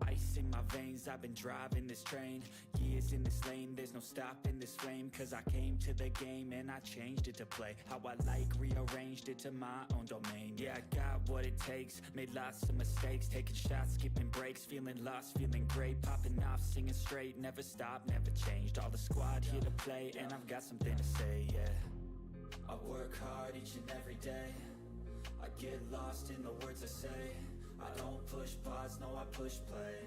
Ice in my veins, I've been driving this train. Years in this lane, there's no stopping this flame. Cause I came to the game and I changed it to play how I like, rearranged it to my own domain. Yeah, I got what it takes, made lots of mistakes, taking shots, skipping breaks, feeling lost, feeling great, popping off, singing straight, never stopped, never changed. All the squad here to play, and I've got something to say, yeah. I work hard each and every day, I get lost in the words I say. I don't push pause, no I push play.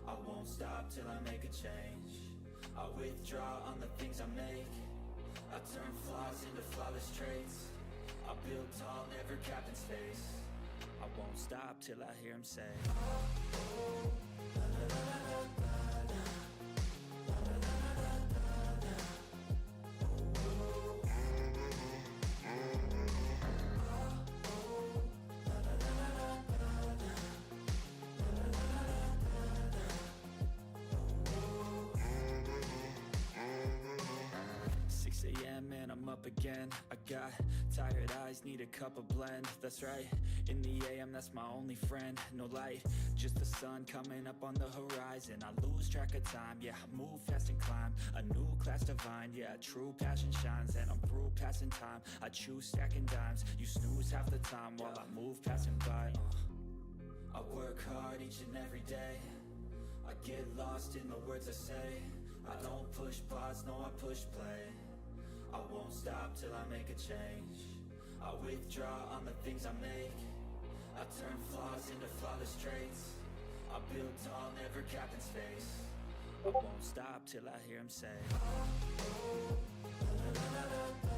I won't stop till I make a change. I withdraw on the things I make. I turn flaws into flawless traits. I build tall, never capped in space. I won't stop till I hear him say, oh, la, la, la, la, la, la. And I'm up again. I got tired eyes, need a cup of blend. That's right, in the AM, that's my only friend. No light, just the sun coming up on the horizon. I lose track of time, yeah, I move fast and climb a new class divine, yeah, true passion shines. And I'm through passing time, I choose stacking dimes. You snooze half the time while I move passing by. I work hard each and every day, I get lost in the words I say. I don't push pause, no I push play. I won't stop till I make a change. I withdraw on the things I make. I turn flaws into flawless traits. I build tall, never capped in space. I won't stop till I hear him say, oh, la, la, la, la, la.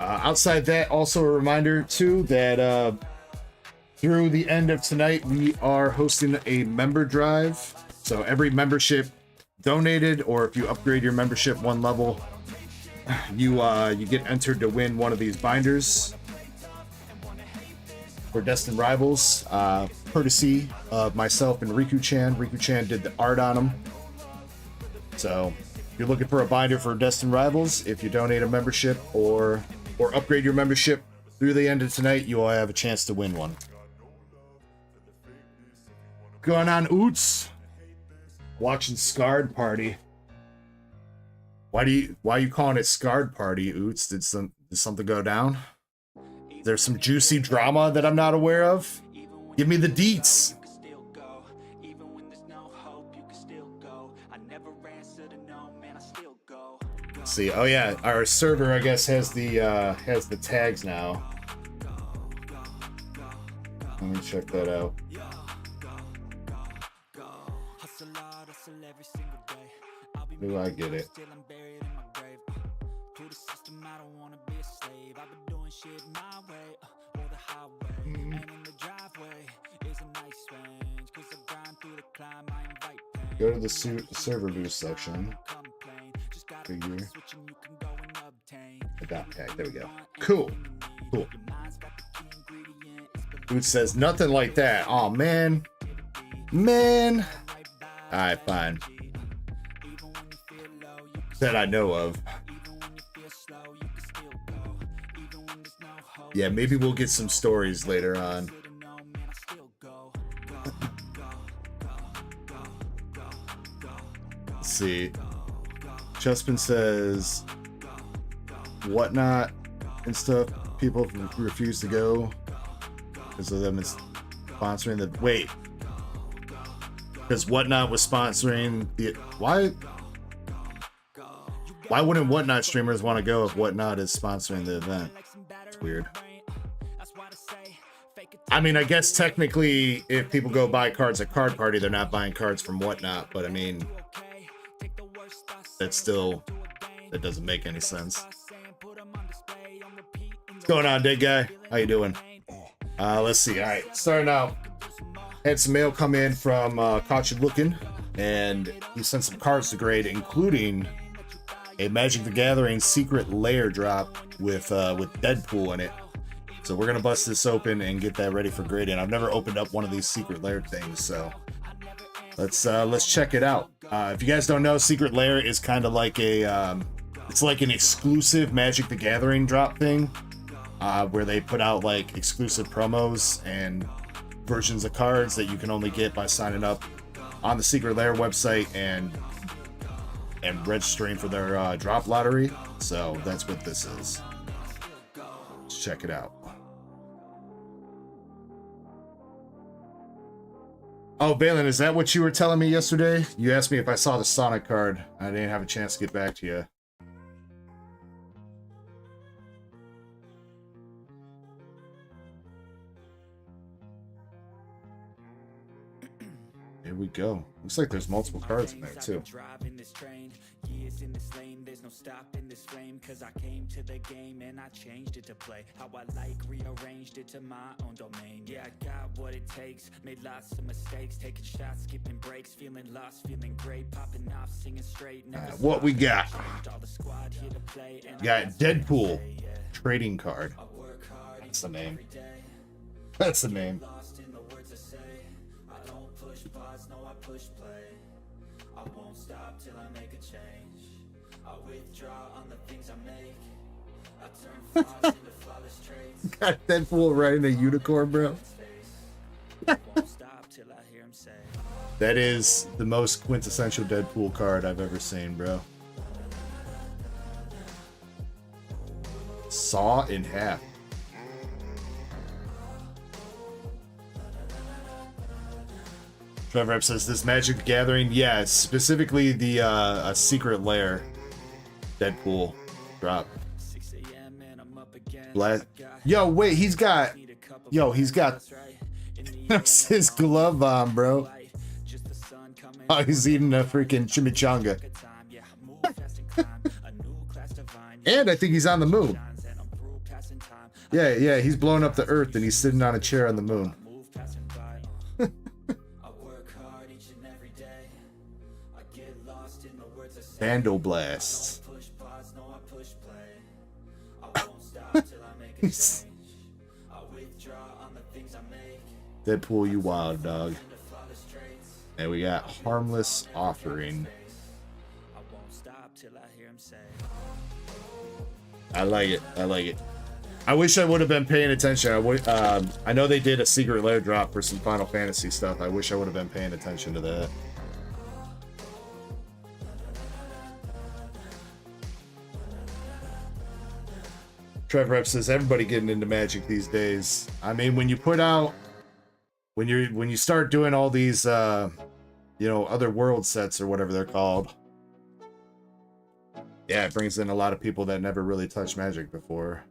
Outside that, also a reminder too that through the end of tonight, we are hosting a member drive. So every membership donated, or if you upgrade your membership one level, you get entered to win one of these binders for Destined Rivals, courtesy of myself and Riku-chan. Riku-chan did the art on them. So if you're looking for a binder for Destined Rivals, if you donate a membership or upgrade your membership through the end of tonight, you will have a chance to win one. Going on, Oots. Watching Scarred Party. Why are you calling it Scarred Party, Oots? Did something go down? There's some juicy drama that I'm not aware of. Give me the deets. Let's see. Oh yeah, our server I guess has the tags now. Let me check that out. Do I get it? Go to the server boost section. Figure. Adopt tag. There we go. Cool. Cool. Dude says nothing like that. Oh man. Man. Alright, fine. That I know of. Yeah, maybe we'll get some stories later on. Let's see. Chespin says whatnot and stuff. People refuse to go because of them sponsoring the wait. Because whatnot was sponsoring the why wouldn't whatnot streamers want to go if whatnot is sponsoring the event? It's weird. I mean, I guess technically if people go buy cards at Card Party, they're not buying cards from whatnot, but I mean, that doesn't make any sense. What's going on, dead guy? How you doing? Let's see. All right, starting out. Had some mail come in from Caught You Looking, and he sent some cards to grade, including a Magic the Gathering Secret Lair drop with Deadpool in it. So we're gonna bust this open and get that ready for grading. I've never opened up one of these Secret Lair things, so let's check it out. If you guys don't know, Secret Lair is kind of like it's like an exclusive Magic the Gathering drop thing, where they put out like exclusive promos and versions of cards that you can only get by signing up on the Secret Lair website and registering for their drop lottery. So that's what this is. Let's check it out. Oh, Balin, is that what you were telling me yesterday? You asked me if I saw the Sonic card. I didn't have a chance to get back to you. Here we go. Looks like there's multiple cards in there too. In this lane, there's no stopping this flame, cause I came to the game and I changed it to play how I like, rearranged it to my own domain. Yeah, I got what it takes, made lots of mistakes, taking shots, skipping breaks, feeling lost, feeling great, popping off, singing straight. What we got? Got Deadpool trading card. That's the name. That's the name. Push play. I won't stop till I make a change. I withdraw on the things I make. I turn flaws into flawless traits. Got Deadpool riding a unicorn, bro. That is the most quintessential Deadpool card I've ever seen, bro. Saw in half. Trevor Ep says this Magic the Gathering, yeah, specifically the a Secret Lair Deadpool drop. Yo, wait, he's got his glove on, bro. Oh, he's eating a freaking chimichanga. And I think he's on the move. Yeah, he's blowing up the earth and he's sitting on a chair on the moon. Bando blasts. Deadpool, you wild dog. And we got harmless offering. I like it. I like it. I wish I would have been paying attention. I know they did a secret lair drop for some Final Fantasy stuff. I wish I would have been paying attention to that. Trevor Rep says everybody getting into Magic these days. I mean, when you put out, when you start doing all these, you know, other world sets or whatever they're called. Yeah, it brings in a lot of people that never really touched Magic before.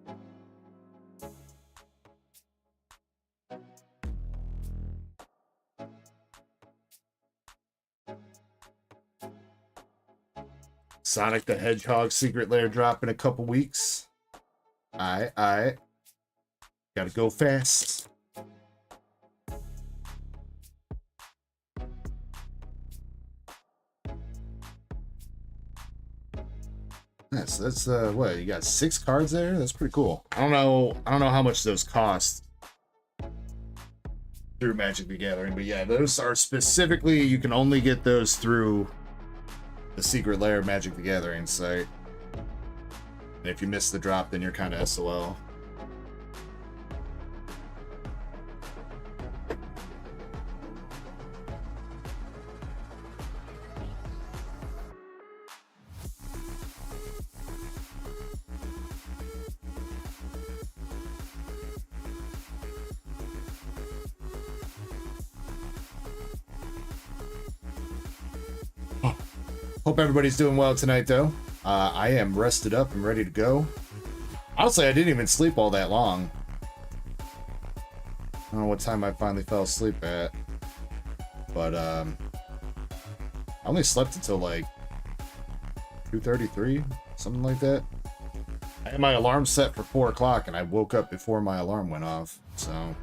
Sonic the Hedgehog secret lair drop in a couple weeks. Alright. Gotta go fast. That's what, you got 6 cards there? That's pretty cool. I don't know how much those cost through Magic the Gathering, but yeah, those are specifically, you can only get those through the secret lair Magic the Gathering site. And if you miss the drop, then you're kind of SOL. Hope everybody's doing well tonight, though. I am rested up and ready to go. Honestly, I didn't even sleep all that long. I don't know what time I finally fell asleep at. But, I only slept until, like, 2:33, something like that. I had my alarm set for 4 o'clock, and I woke up before my alarm went off, so...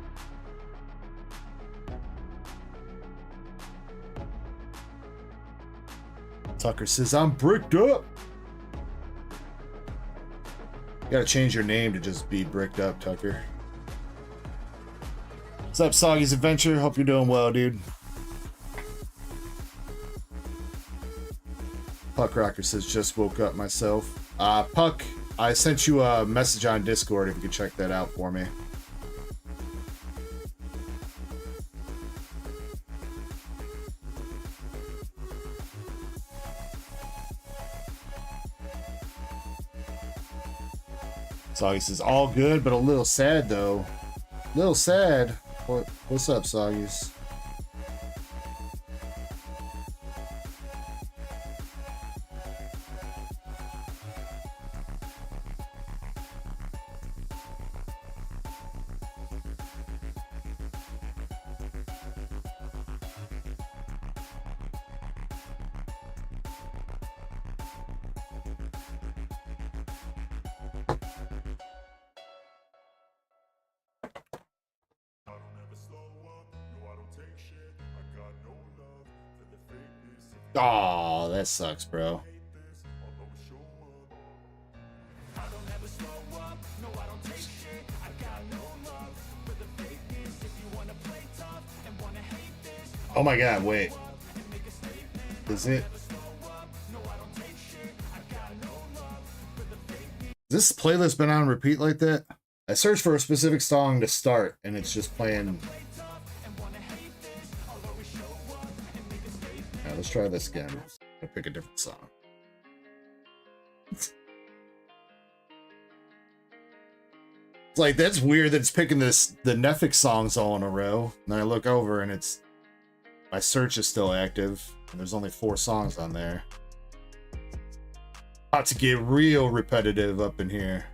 Tucker says, I'm bricked up. You gotta change your name to just be bricked up, Tucker. What's up, Soggy's Adventure? Hope you're doing well, dude. Puck Rocker says, just woke up myself. Puck, I sent you a message on Discord if you could check that out for me. Soggy says, all good, but a little sad, though. A little sad. What's up, Soggies? Oh, that sucks, bro. Oh my god, wait. Is it? This playlist been on repeat like that? I searched for a specific song to start and it's just playing. Let's try this again. I'll pick a different song. It's like, that's weird that it's picking the Netflix songs all in a row. And then I look over and it's, my search is still active. And there's only 4 songs on there. About to get real repetitive up in here.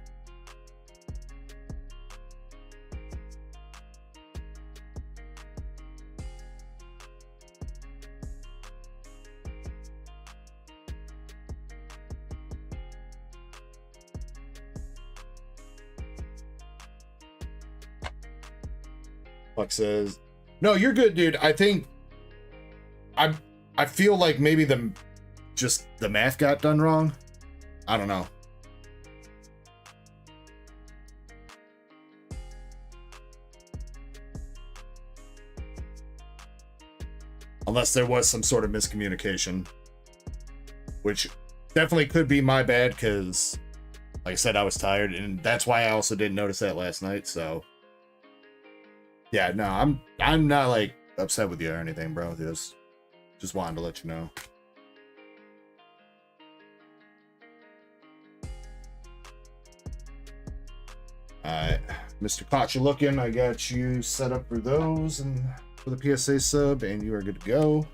Buck says, no, you're good, dude. I think I feel like maybe the math got done wrong. I don't know. Unless there was some sort of miscommunication, which definitely could be my bad because, like I said, I was tired, and that's why I also didn't notice that last night. So, yeah, no, I'm not like upset with you or anything, bro. Just wanted to let you know. Alright, Mr. Caught You Looking, I got you set up for those and for the PSA sub, and you are good to go.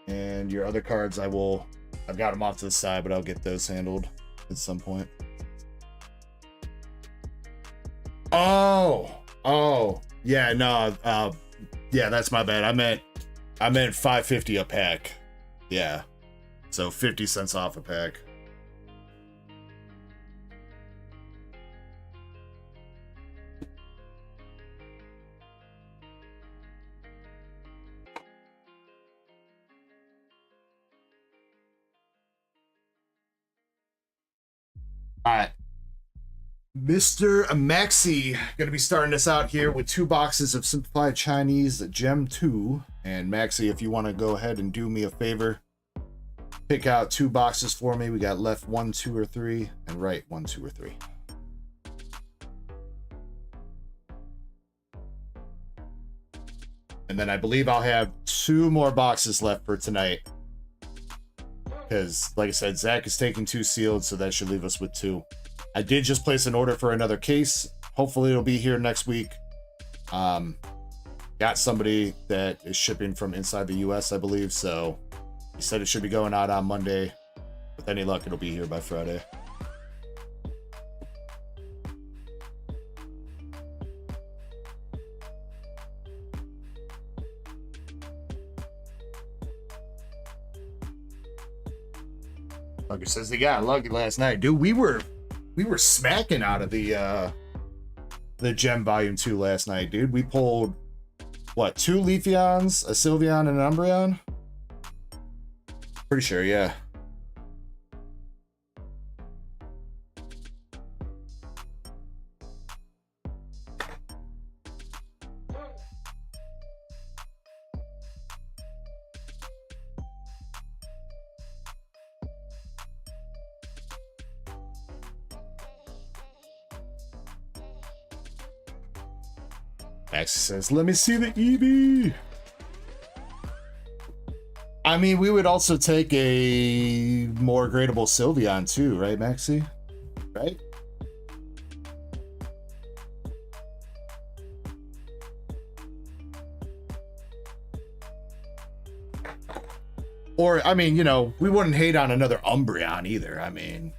And your other cards, I've got them off to the side, but I'll get those handled at some point. Oh, yeah, no, yeah, that's my bad. I meant $5.50 a pack. Yeah, so 50 cents off a pack. All right, Mr. Maxi, gonna be starting us out here with 2 boxes of Simplified Chinese Gem 2. And Maxi, if you want to go ahead and do me a favor, pick out 2 boxes for me. We got left 1, 2, or 3, and right 1, 2, or 3. And then I believe I'll have 2 more boxes left for tonight. Because, like I said, Zach is taking 2 sealed, so that should leave us with 2. I did just place an order for another case. Hopefully it'll be here next week. Got somebody that is shipping from inside the US, I believe, so he said it should be going out on Monday. With any luck, it'll be here by Friday. Like it says, they got lucky last night, dude. We were smacking out of the Gem Volume 2 last night, dude. We pulled what, 2 Leafeons, a Sylveon, and an Umbreon? Pretty sure, yeah. Max says, let me see the EV. I mean, we would also take a more gradable Sylveon too, right, Maxi? Right? Or, I mean, you know, we wouldn't hate on another Umbreon either. I mean...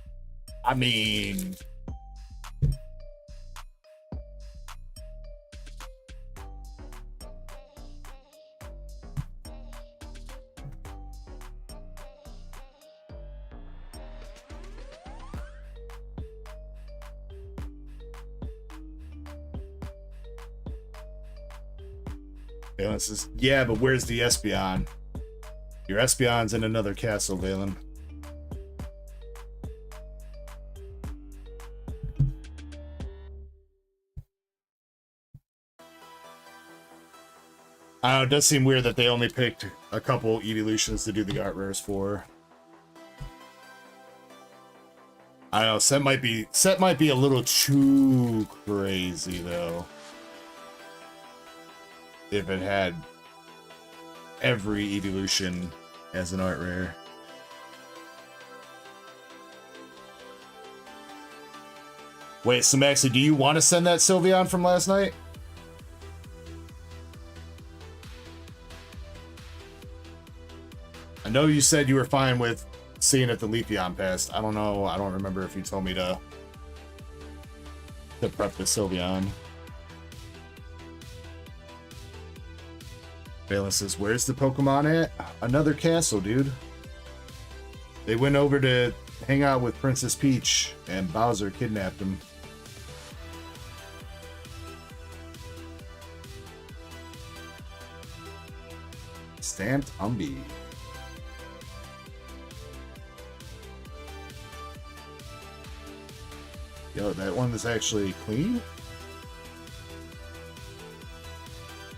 Valen says, yeah, but where's the Espeon? Your Espeon's in another castle, Valen. I don't know, it does seem weird that they only picked a couple evolutions to do the art rares for. I don't know, set might be a little too crazy though. If it had every evolution as an art rare. Wait, so Maxi, do you want to send that Sylveon from last night? I know you said you were fine with seeing if the Leafeon passed. I don't know. I don't remember if you told me to prep the Sylveon. Valen says, where's the Pokemon at? Another castle, dude. They went over to hang out with Princess Peach, and Bowser kidnapped him. Stamped Humby. Yo, that one is actually clean.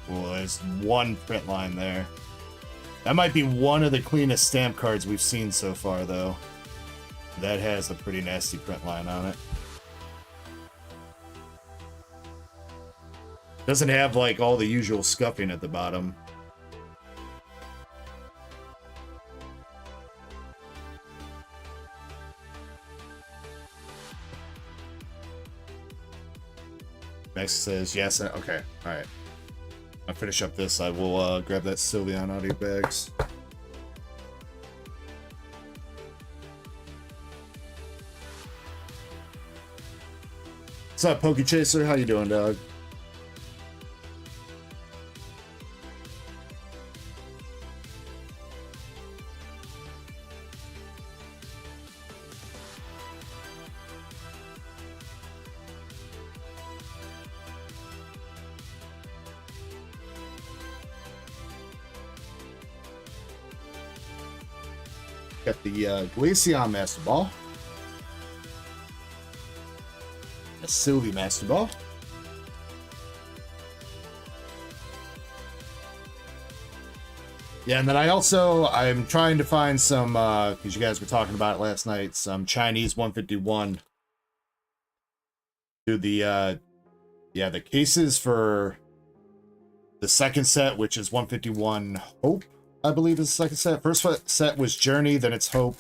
Well, there's one print line there. That might be one of the cleanest stamp cards we've seen so far, though. That has a pretty nasty print line on it. Doesn't have, like, all the usual scuffing at the bottom. Max says, yes, okay, alright. I'll finish up this. I will grab that Sylveon out of your bags. What's up, Poke Chaser? How you doing, dog? Got the Glaceon Master Ball. A Sylvie Master Ball. Yeah, and then I'm trying to find some, because you guys were talking about it last night, some Chinese 151. Do the, the cases for the second set, which is 151 Hope, I believe is the second set. First set was Journey, then it's Hope.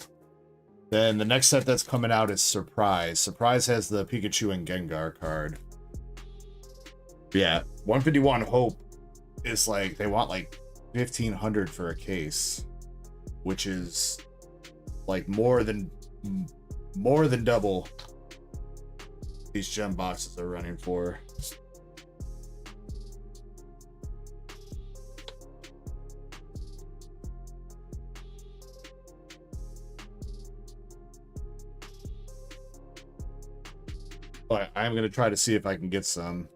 Then the next set that's coming out is Surprise. Surprise has the Pikachu and Gengar card. Yeah, 151 Hope is like, they want like 1,500 for a case, which is like more than double these gem boxes are running for. But I'm going to try to see if I can get some.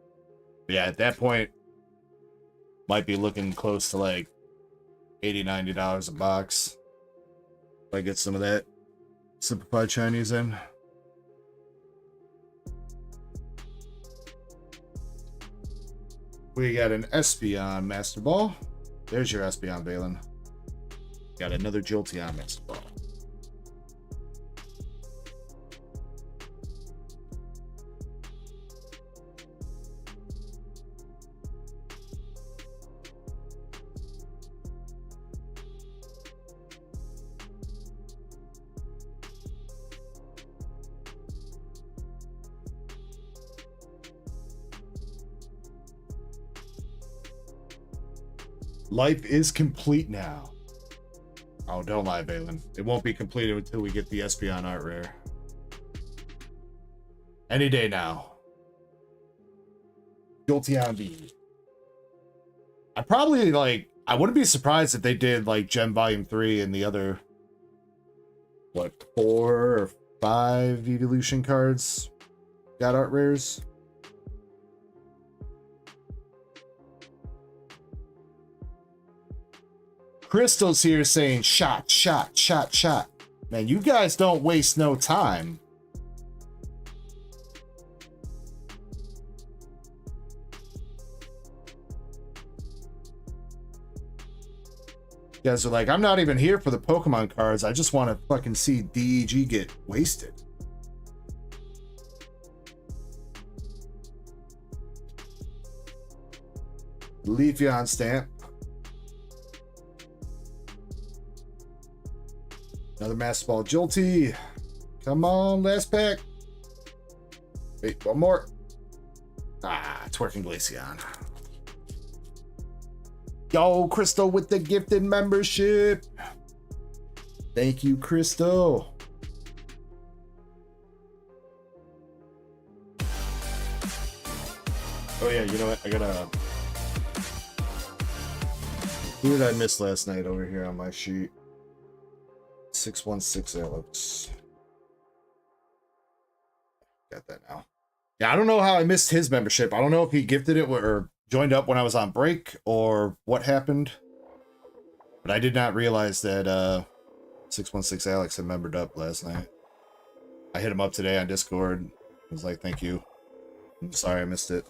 But yeah, at that point, might be looking close to like $80-$90 a box. If I get some of that simplified Chinese in. We got an Espeon Master Ball. There's your Espeon, Balin. Got another Jolteon Master Ball. Life is complete now. Oh, don't lie, Balin. It won't be completed until we get the Espeon art rare. Any day now. Jolteon V. I probably, like, I wouldn't be surprised if they did, like, Gem Volume 3 and the other, what, 4 or 5 Evolution cards got art rares. Crystal's here saying shot, shot, shot, shot. Man, you guys don't waste no time. You guys are like, I'm not even here for the Pokemon cards. I just want to fucking see DEG get wasted. Leafeon stamp. Another Master Ball Jolty. Come on, last pack. Wait, one more. Ah, it's working Glaceon. Yo, Crystal with the gifted membership. Thank you, Crystal. Oh yeah, you know what? I gotta... Who did I miss last night over here on my sheet? 616 Alex. Got that now. Yeah, I don't know how I missed his membership. I don't know if he gifted it or joined up when I was on break or what happened. But I did not realize that 616 Alex had membered up last night. I hit him up today on Discord. I was like, thank you. I'm sorry I missed it.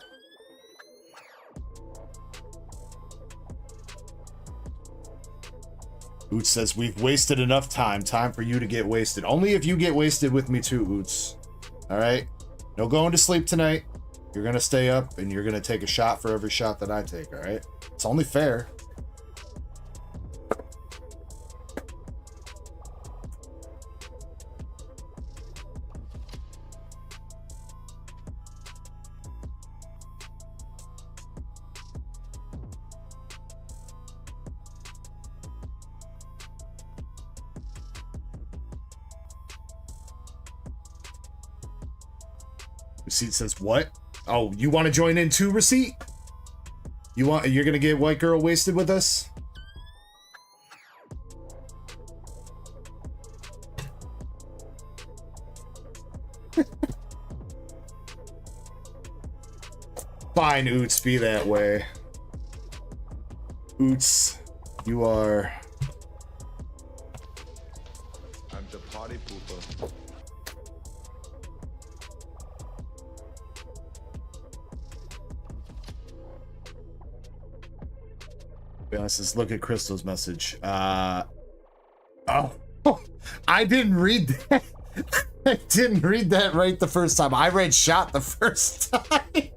Oots says, we've wasted enough time. Time for you to get wasted. Only if you get wasted with me too, Oots. Alright? No going to sleep tonight. You're going to stay up, and you're going to take a shot for every shot that I take, alright? It's only fair. Receipt says, what? Oh, you want to join in too, Receipt? You're gonna get white girl wasted with us? Fine, Oots, be that way. Oots, you are... I'm the party pooper. Says, look at Crystal's message. Oh, I didn't read that. I didn't read that right the first time. I read shot the first time.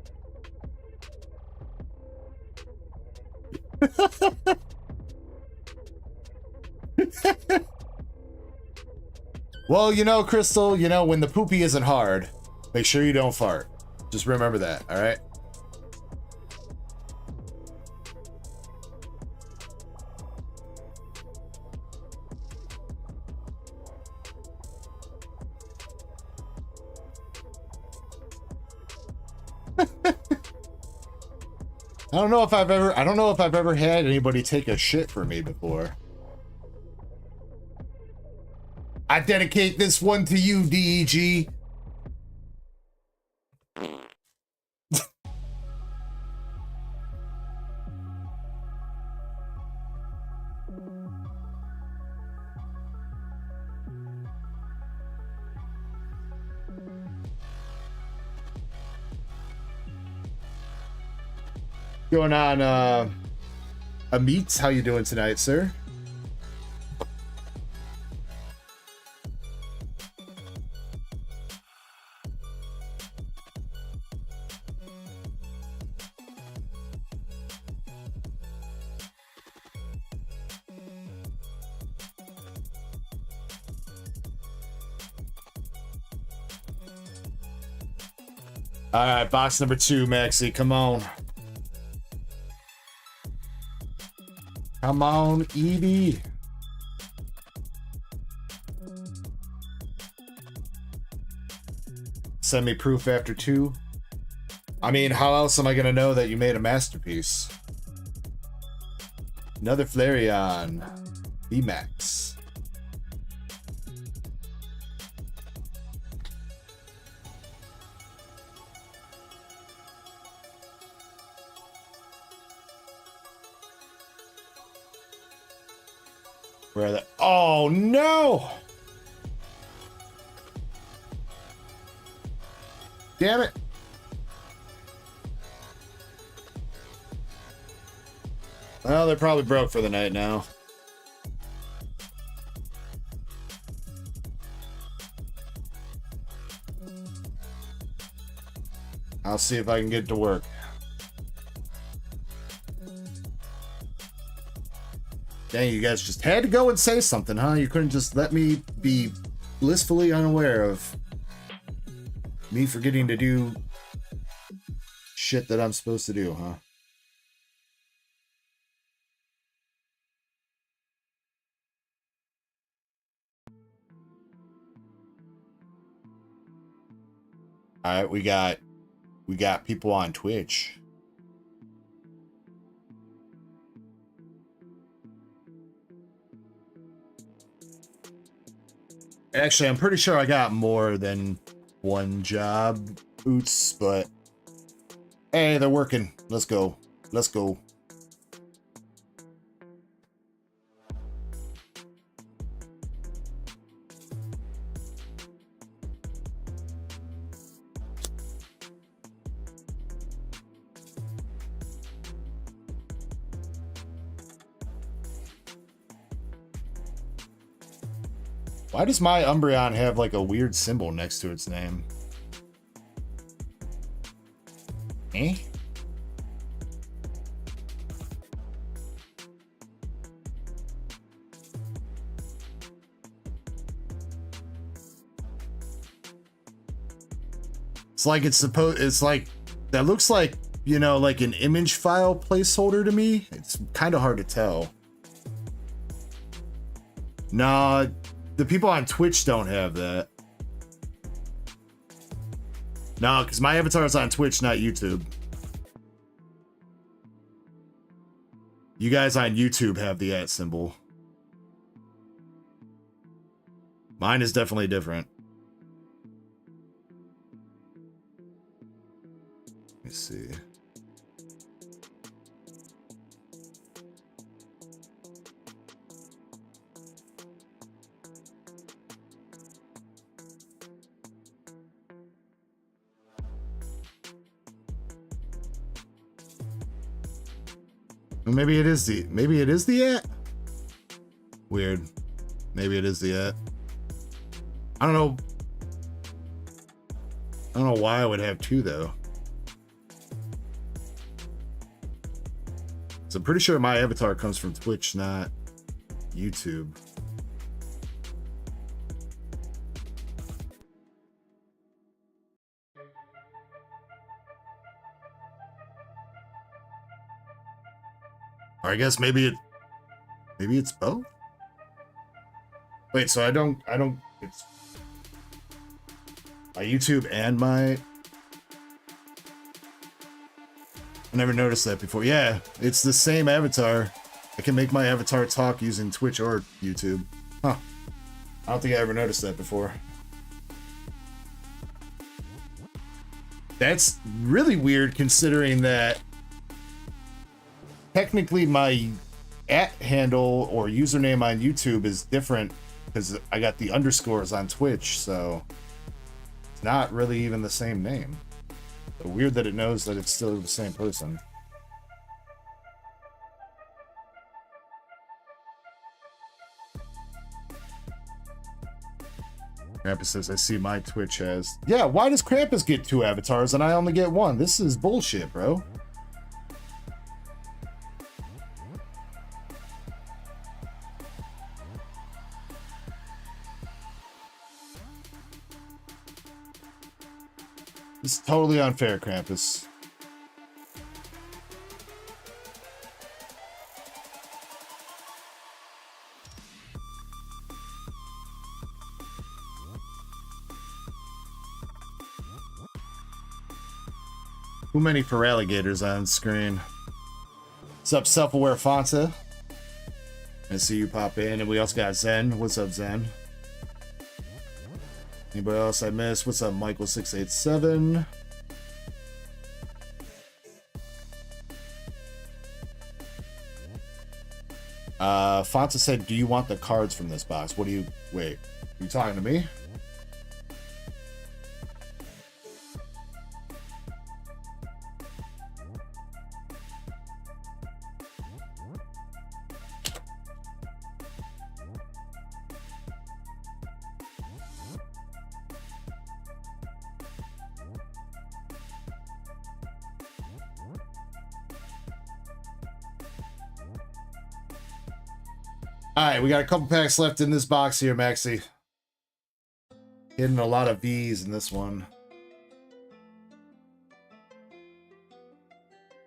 Well, you know, Crystal, you know, when the poopy isn't hard, make sure you don't fart. Just remember that, all right? I don't know if I've ever had anybody take a shit for me before. I dedicate this one to you, DEG. Going on, Amit, how you doing tonight, sir? All right, box number 2, Maxie, come on. Come on, Evie. Send me proof after 2. I mean, how else am I gonna know that you made a masterpiece? Another Flareon. VMAX. Where are they? Oh no! Damn it! Well, they're probably broke for the night now. I'll see if I can get to work. Dang, you guys just had to go and say something, huh? You couldn't just let me be blissfully unaware of me forgetting to do shit that I'm supposed to do, huh? All right, we got people on Twitch. Actually, I'm pretty sure I got more than one job, Oots, but hey, they're working. Let's go. Let's go. Why does my Umbreon have like a weird symbol next to its name? Eh? It's like it's like that looks like, you know, like an image file placeholder to me. It's kind of hard to tell. Nah, the people on Twitch don't have that. No, because my avatar is on Twitch, not YouTube. You guys on YouTube have the @ symbol. Mine is definitely different. Let me see. Maybe it is the @ Weird. Maybe it is the @ I don't know. I don't know why I would have two though. So I'm pretty sure my avatar comes from Twitch, not YouTube. Or I guess maybe it's both. Wait, so I don't it's my YouTube and my, I never noticed that before. Yeah, it's the same avatar. I can make my avatar talk using Twitch or YouTube. Huh. I don't think I ever noticed that before. That's really weird considering that technically my @ handle or username on YouTube is different because I got the underscores on Twitch, so it's not really even the same name. So weird that it knows that it's still the same person. Krampus says, I see my Twitch has... Yeah, why does Krampus get 2 avatars and I only get 1? This is bullshit, bro. It's totally unfair, Krampus. Too many for alligators on screen. What's up, self-aware Fonta? I see you pop in, and we also got Zen. What's up, Zen? Anybody else I missed? What's up, Michael687? Fonta said, do you want the cards from this box? What do you... Wait, are you talking to me? Alright, we got a couple packs left in this box here, Maxi. Hitting a lot of V's in this one.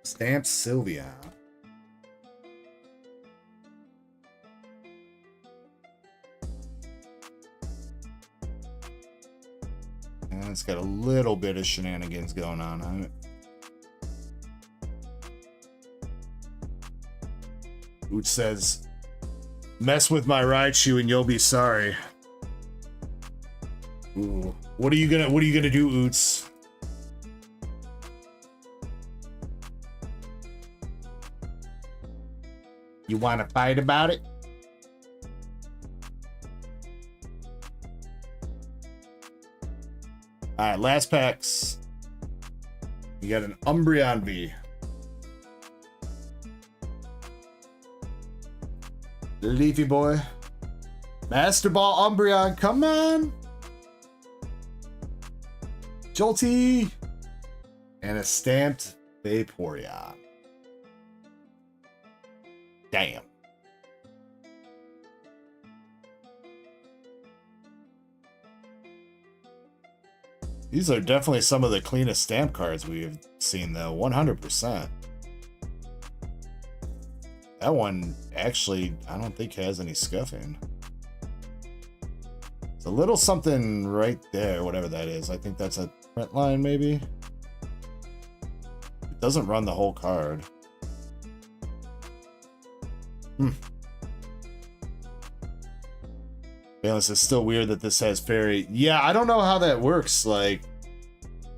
Stamped Sylvia. And it's got a little bit of shenanigans going on it. Which says... Mess with my Raichu and you'll be sorry. Ooh. What are you gonna do, Oots? You wanna fight about it? Alright, last packs. You got an Umbreon V. Leafy boy. Master Ball Umbreon, come on. Jolty. And a stamped Vaporeon. Damn. These are definitely some of the cleanest stamp cards we've seen, though. 100%. That one, actually, I don't think has any scuffing. It's a little something right there, whatever that is. I think that's a print line, maybe? It doesn't run the whole card. Valence, it's still weird that this has fairy. Yeah, I don't know how that works. Like,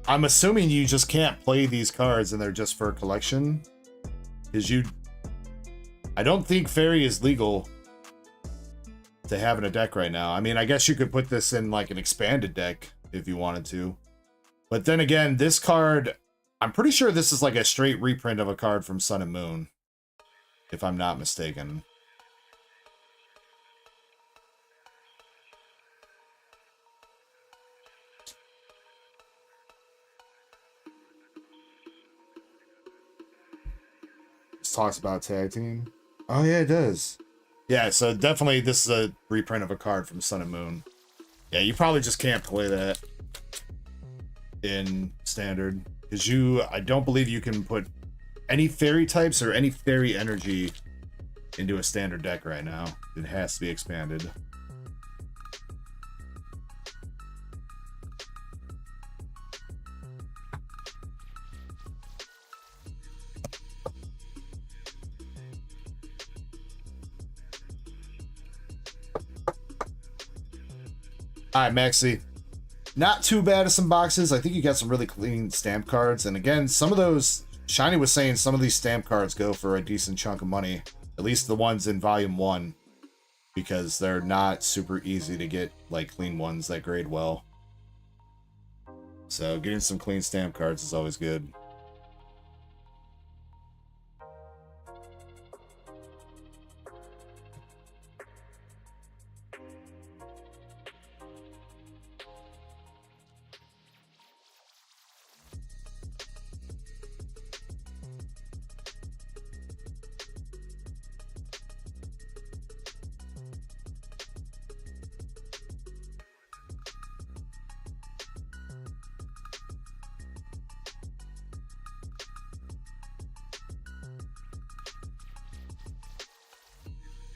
I'm assuming you just can't play these cards and they're just for collection. Because I don't think fairy is legal to have in a deck right now. I mean, I guess you could put this in like an expanded deck if you wanted to. But then again, this card, I'm pretty sure this is like a straight reprint of a card from Sun and Moon, if I'm not mistaken. This talks about tag team. Oh yeah, it does. Yeah, so definitely this is a reprint of a card from Sun and Moon. Yeah, you probably just can't play that in standard. Because I don't believe you can put any fairy types or any fairy energy into a standard deck right now. It has to be expanded. Alright, Maxi. Not too bad of some boxes. I think you got some really clean stamp cards. And again, some of those... Shiny was saying some of these stamp cards go for a decent chunk of money. At least the ones in Volume 1. Because they're not super easy to get, like, clean ones that grade well. So, getting some clean stamp cards is always good.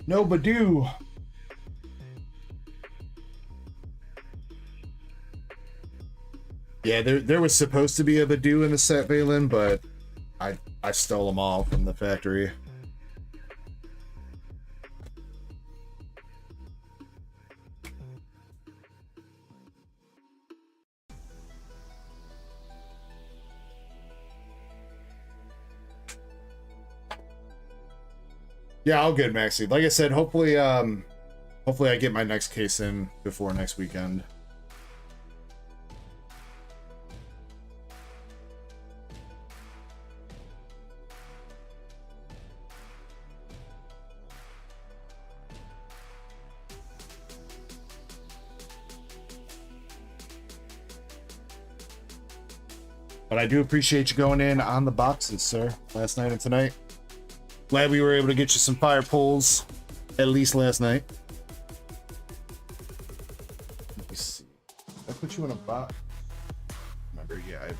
No Badoo. Yeah, there was supposed to be a Badoo in the set, Valen, but I stole them all from the factory. Yeah, all good, Maxi. Like I said, hopefully I get my next case in before next weekend. But I do appreciate you going in on the boxes, sir, last night and tonight. Glad we were able to get you some fire pulls, at least last night. Let me see. Did I put you in a box? Remember? Yeah, I did.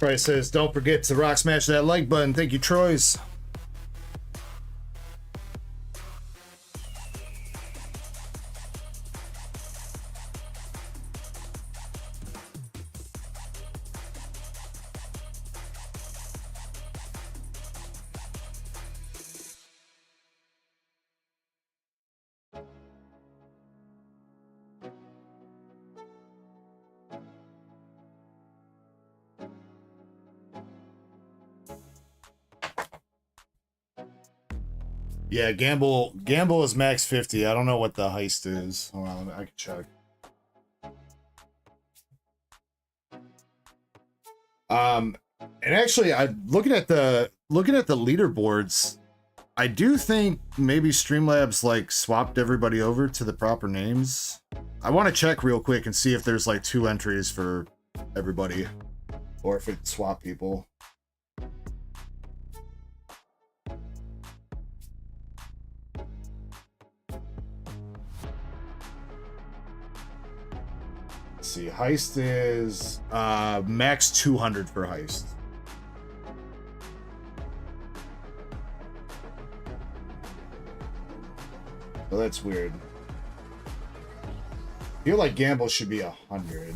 Troy says, don't forget to rock smash that like button. Thank you, Troy's. Yeah, gamble is max 50. I don't know what the heist is. Hold on, I can check. And actually, I looking at the leaderboards, I do think maybe Streamlabs like swapped everybody over to the proper names. I want to check real quick and see if there's like 2 entries for everybody, or if it swapped people. Let's see, heist is max 200 for heist. Well, that's weird. I feel like gamble should be 100.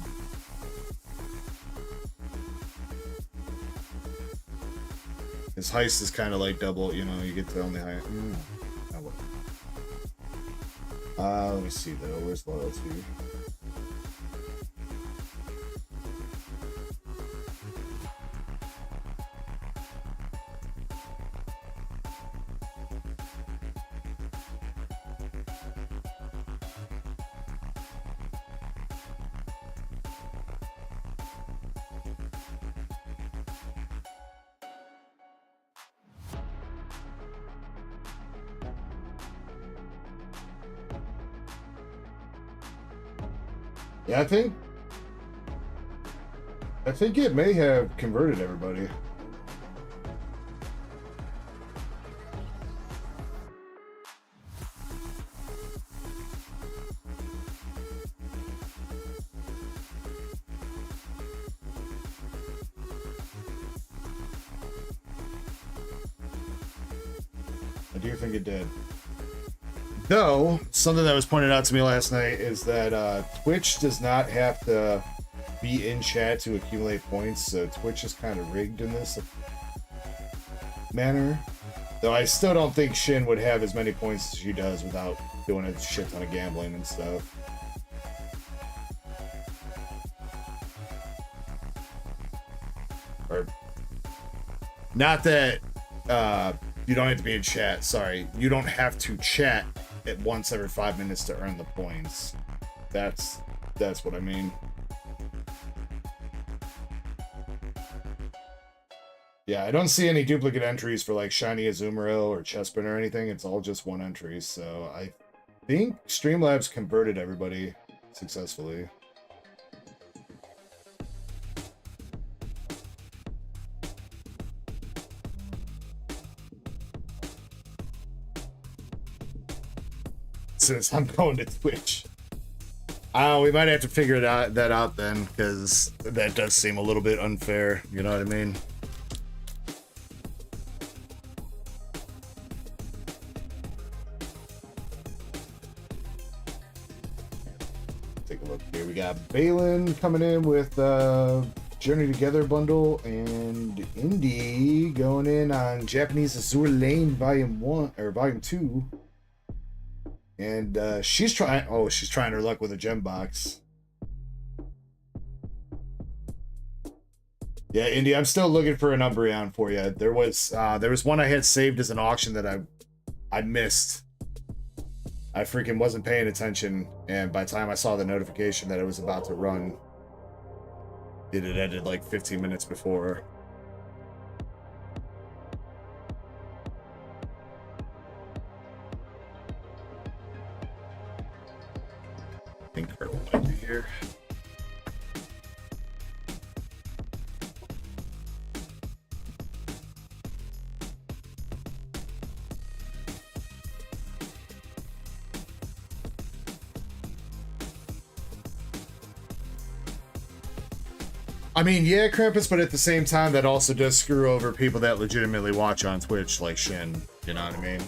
His heist is kind of like double, you know, you get to only high. Let me see though, where's loyalty? Yeah, I think it may have converted everybody. I do think it did. Though, something that was pointed out to me last night is that Twitch does not have to be in chat to accumulate points, so Twitch is kind of rigged in this manner. Though I still don't think Shin would have as many points as she does without doing a shit ton of gambling and stuff. Or, not that you don't have to be in chat, sorry. You don't have to chat at once every 5 minutes to earn the points. That's what I mean. Yeah, I don't see any duplicate entries for like Shiny Azumarill or Chespin or anything. It's all just one entry, so I think Streamlabs converted everybody successfully. Since I'm going to Twitch. We might have to figure that out then, because that does seem a little bit unfair, you know what I mean? Take a look here. We got Balin coming in with Journey Together bundle, and Indy going in on Japanese Azure Lane Volume 1 or Volume 2. And she's trying her luck with a gem box. Yeah, Indy, I'm still looking for an Umbreon for you. There was one I had saved as an auction that I missed. I freaking wasn't paying attention, and by the time I saw the notification that it was about to run, it had ended like 15 minutes before. I think Purple might be here. I mean, yeah, Krampus, but at the same time, that also does screw over people that legitimately watch on Twitch, like Shin. You know what I mean?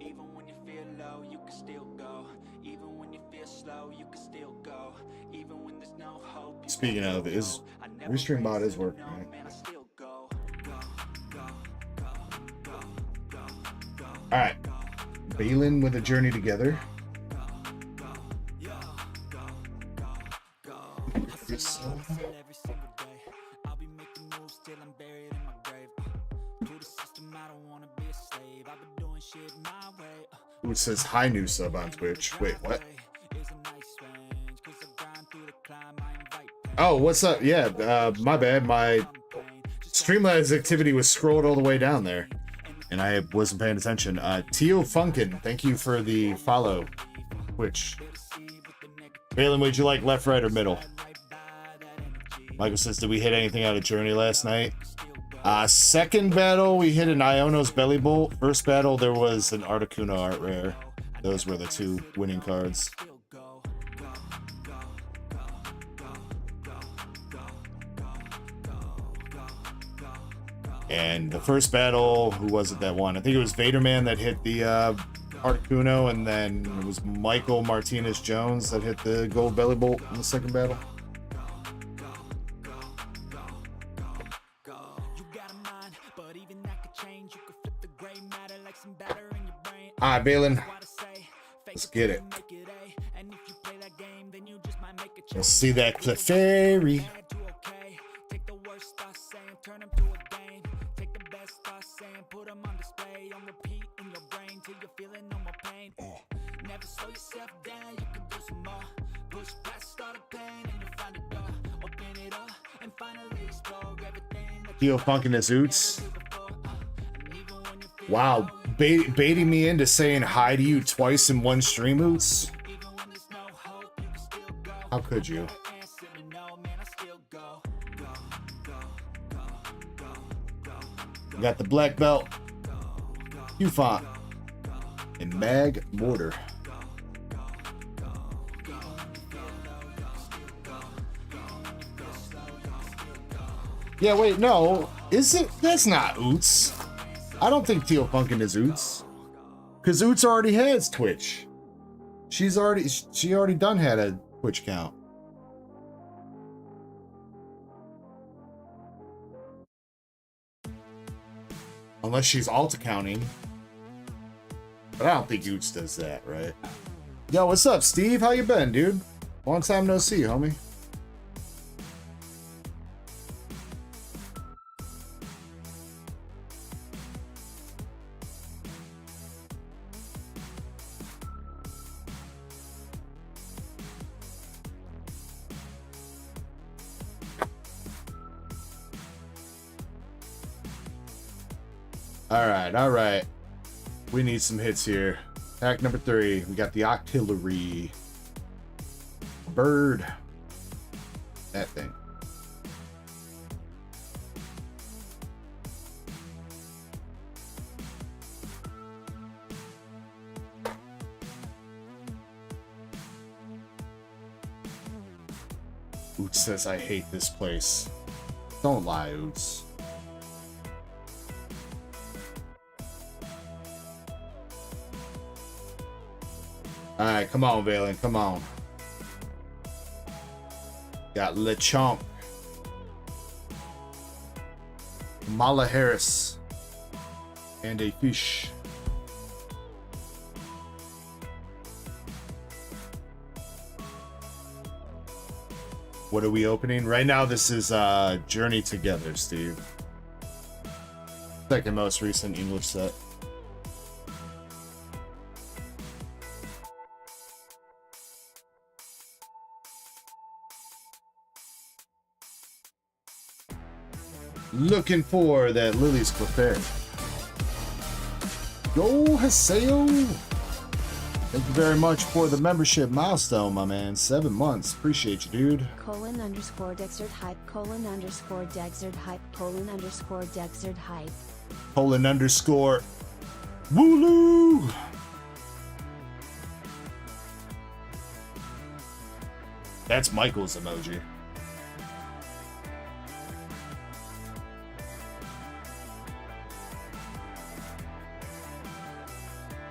Even when you feel low, you can still go. Even when you feel slow, you can still go. Even when there's no hope. Speaking of, is Restream bot is working, right? All right, Balin with a journey together. Who says hi, new sub on Twitch? Wait, what? Oh, what's up? Yeah, my bad. My Streamlabs activity was scrolled all the way down there, and I wasn't paying attention. Teo Funkin, thank you for the follow. Twitch. Balin, would you like left, right, or middle? Michael says, did we hit anything out of Journey last night? Second battle, we hit an Iono's Belly Bolt. First battle, there was an Articuno art rare. Those were the two winning cards. And the first battle, who was it that won? I think it was Vaderman that hit the Articuno, and then it was Michael Martinez Jones that hit the Gold Belly Bolt in the second battle. Alright, Balin. Let's get it. Let's see that Clefairy. Theo Funkin' his Oots. Wow, baiting me into saying hi to you twice in one stream, Oots. How could you? We got the black belt, Q-Font, and Mag Mortar. Yeah, wait, no. Is it? That's not Oots. I don't think Teal Funkin' is Oots. Because Oots already has Twitch. She already done had a Twitch count. Unless she's alt accounting. But I don't think Oots does that, right? Yo, what's up, Steve? How you been, dude? Long time no see, homie. All right. We need some hits here. Pack number 3. We got the Octillery. Bird. That thing. Oots says, I hate this place. Don't lie, Oots. Alright, come on, Valen, come on. Got Lechonk. Mala Harris. And a fish. What are we opening? Right now, this is Journey Together, Steve. Second most recent English set. Looking for that Lily's Clefairy. Yo, Haseo. Thank you very much for the membership milestone, my man. 7 months. Appreciate you, dude. _Dexard hype _Dexard hype _Dexard hype. _Wooloo. That's Michael's emoji.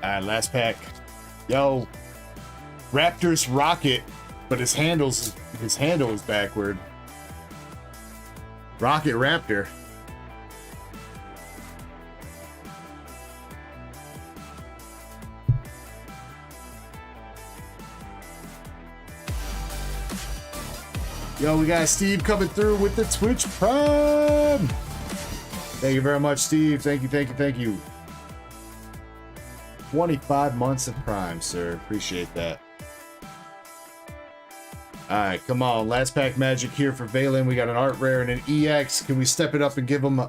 Alright, last pack. Yo, Raptor's Rocket, but his handle is backward. Rocket Raptor. Yo, we got Steve coming through with the Twitch Prime. Thank you very much, Steve. Thank you. 25 months of Prime, sir. Appreciate that. Alright, come on. Last pack magic here for Valen. We got an art rare and an EX. Can we step it up and give him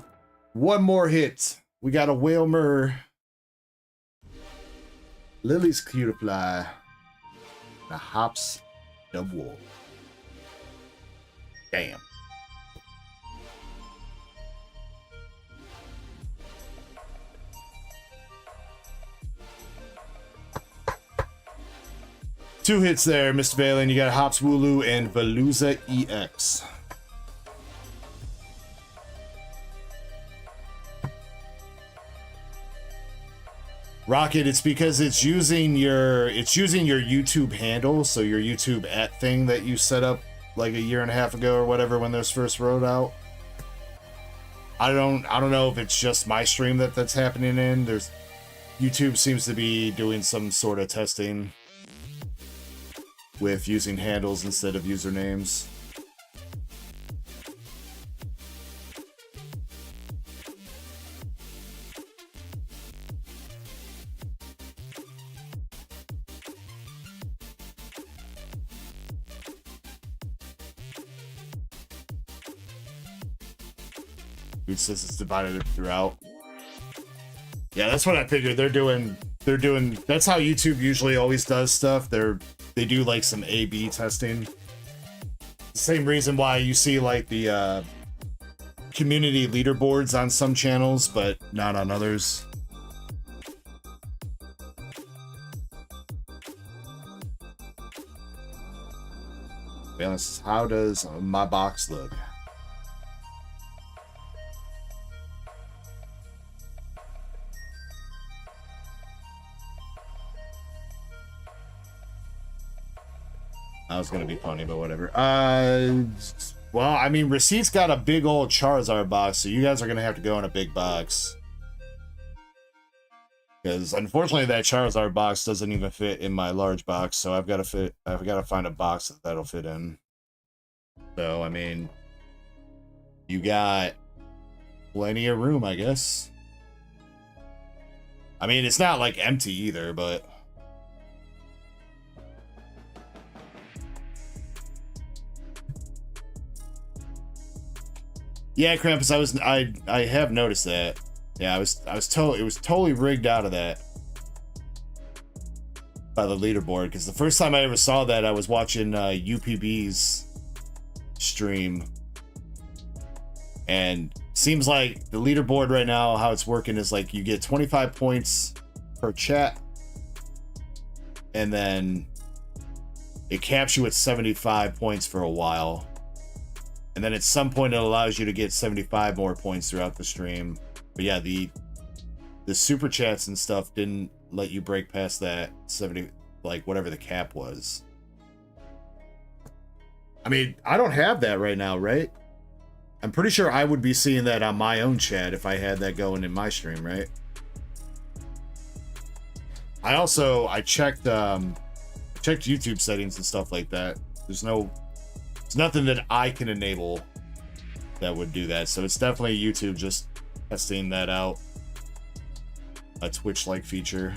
one more hit? We got a Whalmer. Lily's Cutiefly. The Hops the Wall. Damn. Two hits there, Mr. Valen. You got Hops Wooloo and Veluza EX. Rocket, it's because it's using your YouTube handle, so your YouTube @ thing that you set up like a year and a half ago or whatever when those first rolled out. I don't know if it's just my stream that's happening in. YouTube seems to be doing some sort of testing with using handles instead of usernames. Dude says it's divided throughout. Yeah, that's what I figured. They're doing that's how YouTube usually always does stuff. They do like some A/B testing. Same reason why you see like the community leaderboards on some channels, but not on others. Balance. How does my box look? I was gonna be pony, but whatever. Well, I mean, Receipt's got a big old Charizard box, so you guys are gonna have to go in a big box. Because unfortunately, that Charizard box doesn't even fit in my large box, so I've got to find a box that'll fit in. So I mean, you got plenty of room, I guess. I mean, it's not like empty either, but. Yeah, Krampus, I have noticed that. Yeah, it was totally rigged out of that by the leaderboard, because the first time I ever saw that, I was watching UPB's stream, and seems like the leaderboard right now, how it's working is like you get 25 points per chat, and then it caps you at 75 points for a while. And then at some point it allows you to get 75 more points throughout the stream. But yeah, the super chats and stuff didn't let you break past that 70, like whatever the cap was. I mean, I don't have that right now, right? I'm pretty sure I would be seeing that on my own chat if I had that going in my stream, right? I checked YouTube settings and stuff like that. There's nothing that I can enable that would do that. So it's definitely YouTube just testing that out. A Twitch-like feature.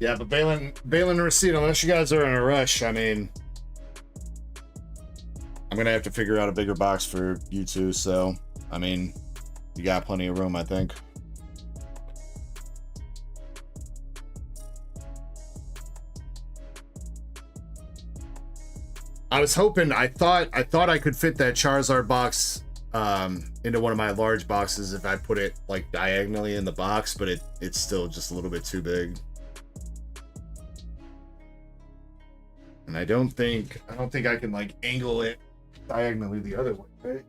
Yeah, but Balin and Receipt, unless you guys are in a rush, I mean, I'm gonna have to figure out a bigger box for you two. So, I mean, you got plenty of room, I think. I was hoping, I thought I could fit that Charizard box into one of my large boxes if I put it like diagonally in the box, but it's still just a little bit too big. And I don't think I can like angle it diagonally the other way, right?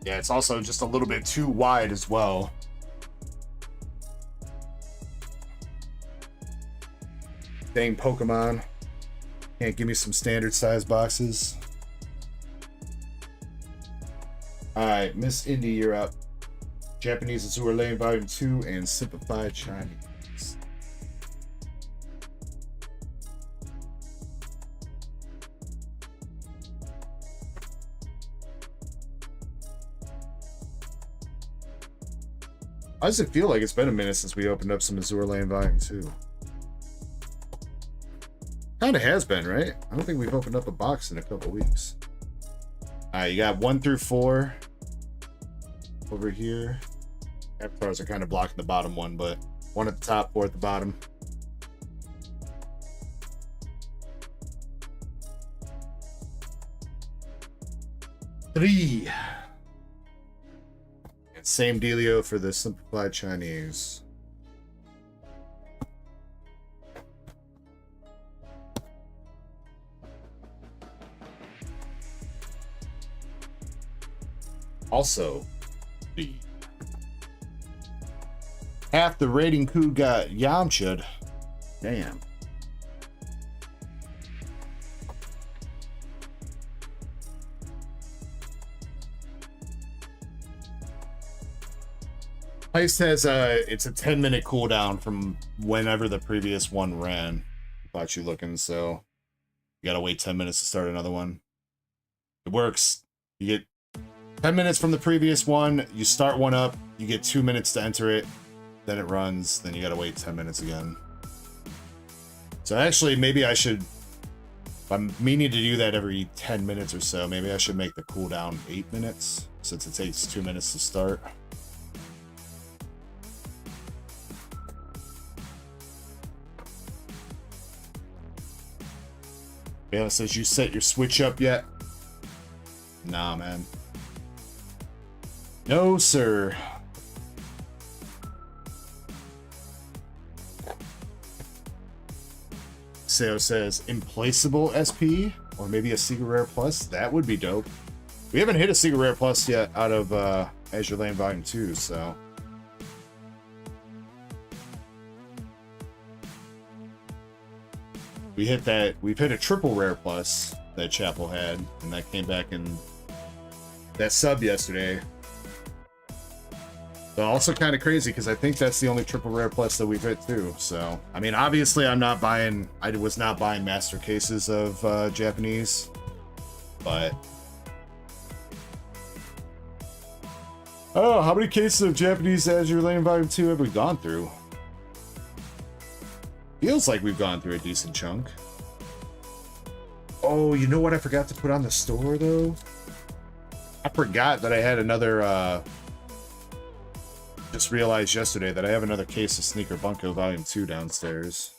Yeah, it's also just a little bit too wide as well. Dang Pokemon. Can't give me some standard size boxes. Alright, Miss Indy, you're up. Japanese Azure Lane Volume 2 and Simplified Chinese. Why does it feel like it's been a minute since we opened up some Azure Lane Volume 2? Kinda has been, right? I don't think we've opened up a box in a couple weeks. Alright, you got 1 through 4 over here. Avatars are kind of blocking the bottom one, but 1 at the top, 4 at the bottom. Three. And same dealio for the Simplified Chinese. Also, half the rating coup got Yamcha'd. Damn. Heist has it's a 10-minute cooldown from whenever the previous one ran. Got you looking, so you gotta wait 10 minutes to start another one. It works. You get 10 minutes from the previous one, you start one up, you get 2 minutes to enter it, then it runs, then you gotta wait 10 minutes again. So actually, maybe I should, if I'm meaning to do that every 10 minutes or so, maybe I should make the cooldown 8 minutes, since it takes 2 minutes to start. Yeah, says you set your Switch up yet? Nah, man. No, sir. Seo says implaceable SP or maybe a Secret Rare Plus. That would be dope. We haven't hit a Secret Rare Plus yet out of Azure Lane Volume 2, so. We've hit a triple rare plus that Chapel had, and that came back in that sub yesterday. But also kind of crazy because I think that's the only triple rare plus that we've hit too. So, I mean, obviously I was not buying master cases of Japanese, but oh, how many cases of Japanese Azure Lane Volume 2 have we gone through? Feels like we've gone through a decent chunk. Oh, you know what I forgot to put on the store though? I forgot that I had another just realized yesterday that I have another case of Sneaker Bunko Volume 2 downstairs.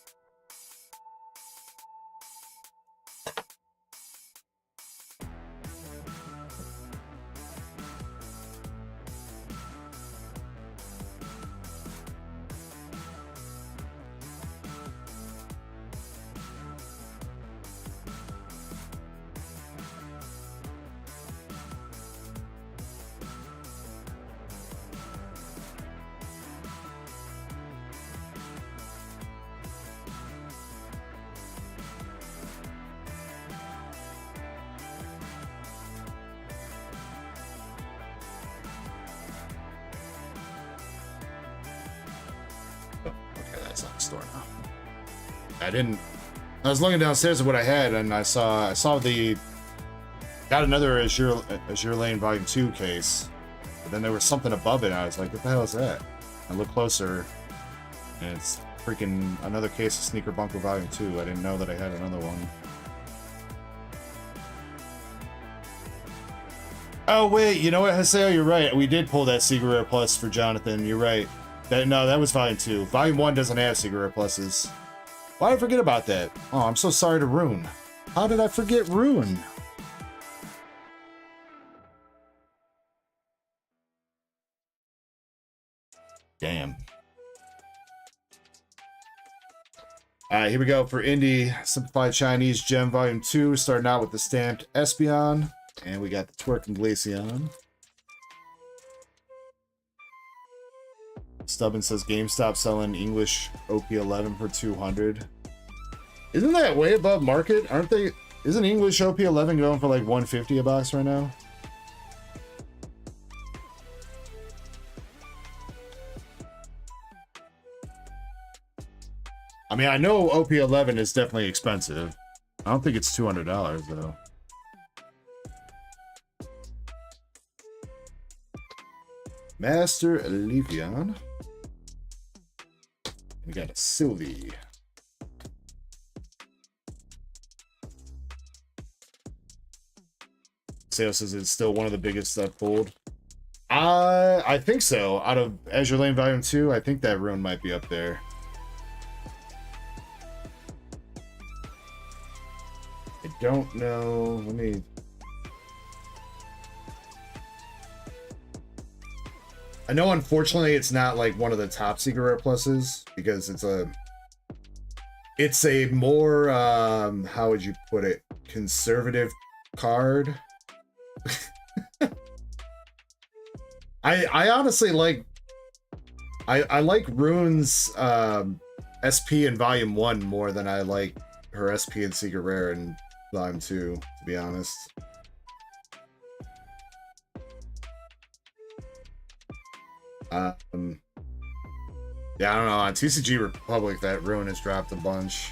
I was looking downstairs at what I had, and I saw the got another Azure Lane Volume 2 case, but then there was something above it, and I was like, what the hell is that? I look closer, and it's freaking another case of Sneaker Bunker Volume 2. I didn't know that I had another one. Oh wait, you know what, Haseo, you're right. We did pull that Secret Rare Plus for Jonathan. You're right. That was Volume 2. Volume 1 doesn't have Secret Rare Pluses. Why did I forget about that? Oh, I'm so sorry to Rune. How did I forget Rune? Damn. Alright, here we go for Indie Simplified Chinese Gem Volume 2, starting out with the stamped Espeon, and we got the Twerking Glaceon. Stubbin says GameStop selling English OP11 for 200. Isn't that way above market? Aren't they? Isn't English OP11 going for like 150 a box right now? I mean, I know OP11 is definitely expensive. I don't think it's $200 though. Master Leafeon. We got a Sylvie. Sales says it's still one of the biggest I've pulled. I think so. Out of Azure Lane Volume 2, I think that rune might be up there. I don't know. Let me... I know, unfortunately, it's not like one of the top Secret Rare Pluses because it's a more, how would you put it, conservative card. I honestly like, I like Rune's SP in Volume 1 more than I like her SP in Secret Rare in Volume 2, to be honest. Yeah, I don't know. On TCG Republic, that rune has dropped a bunch.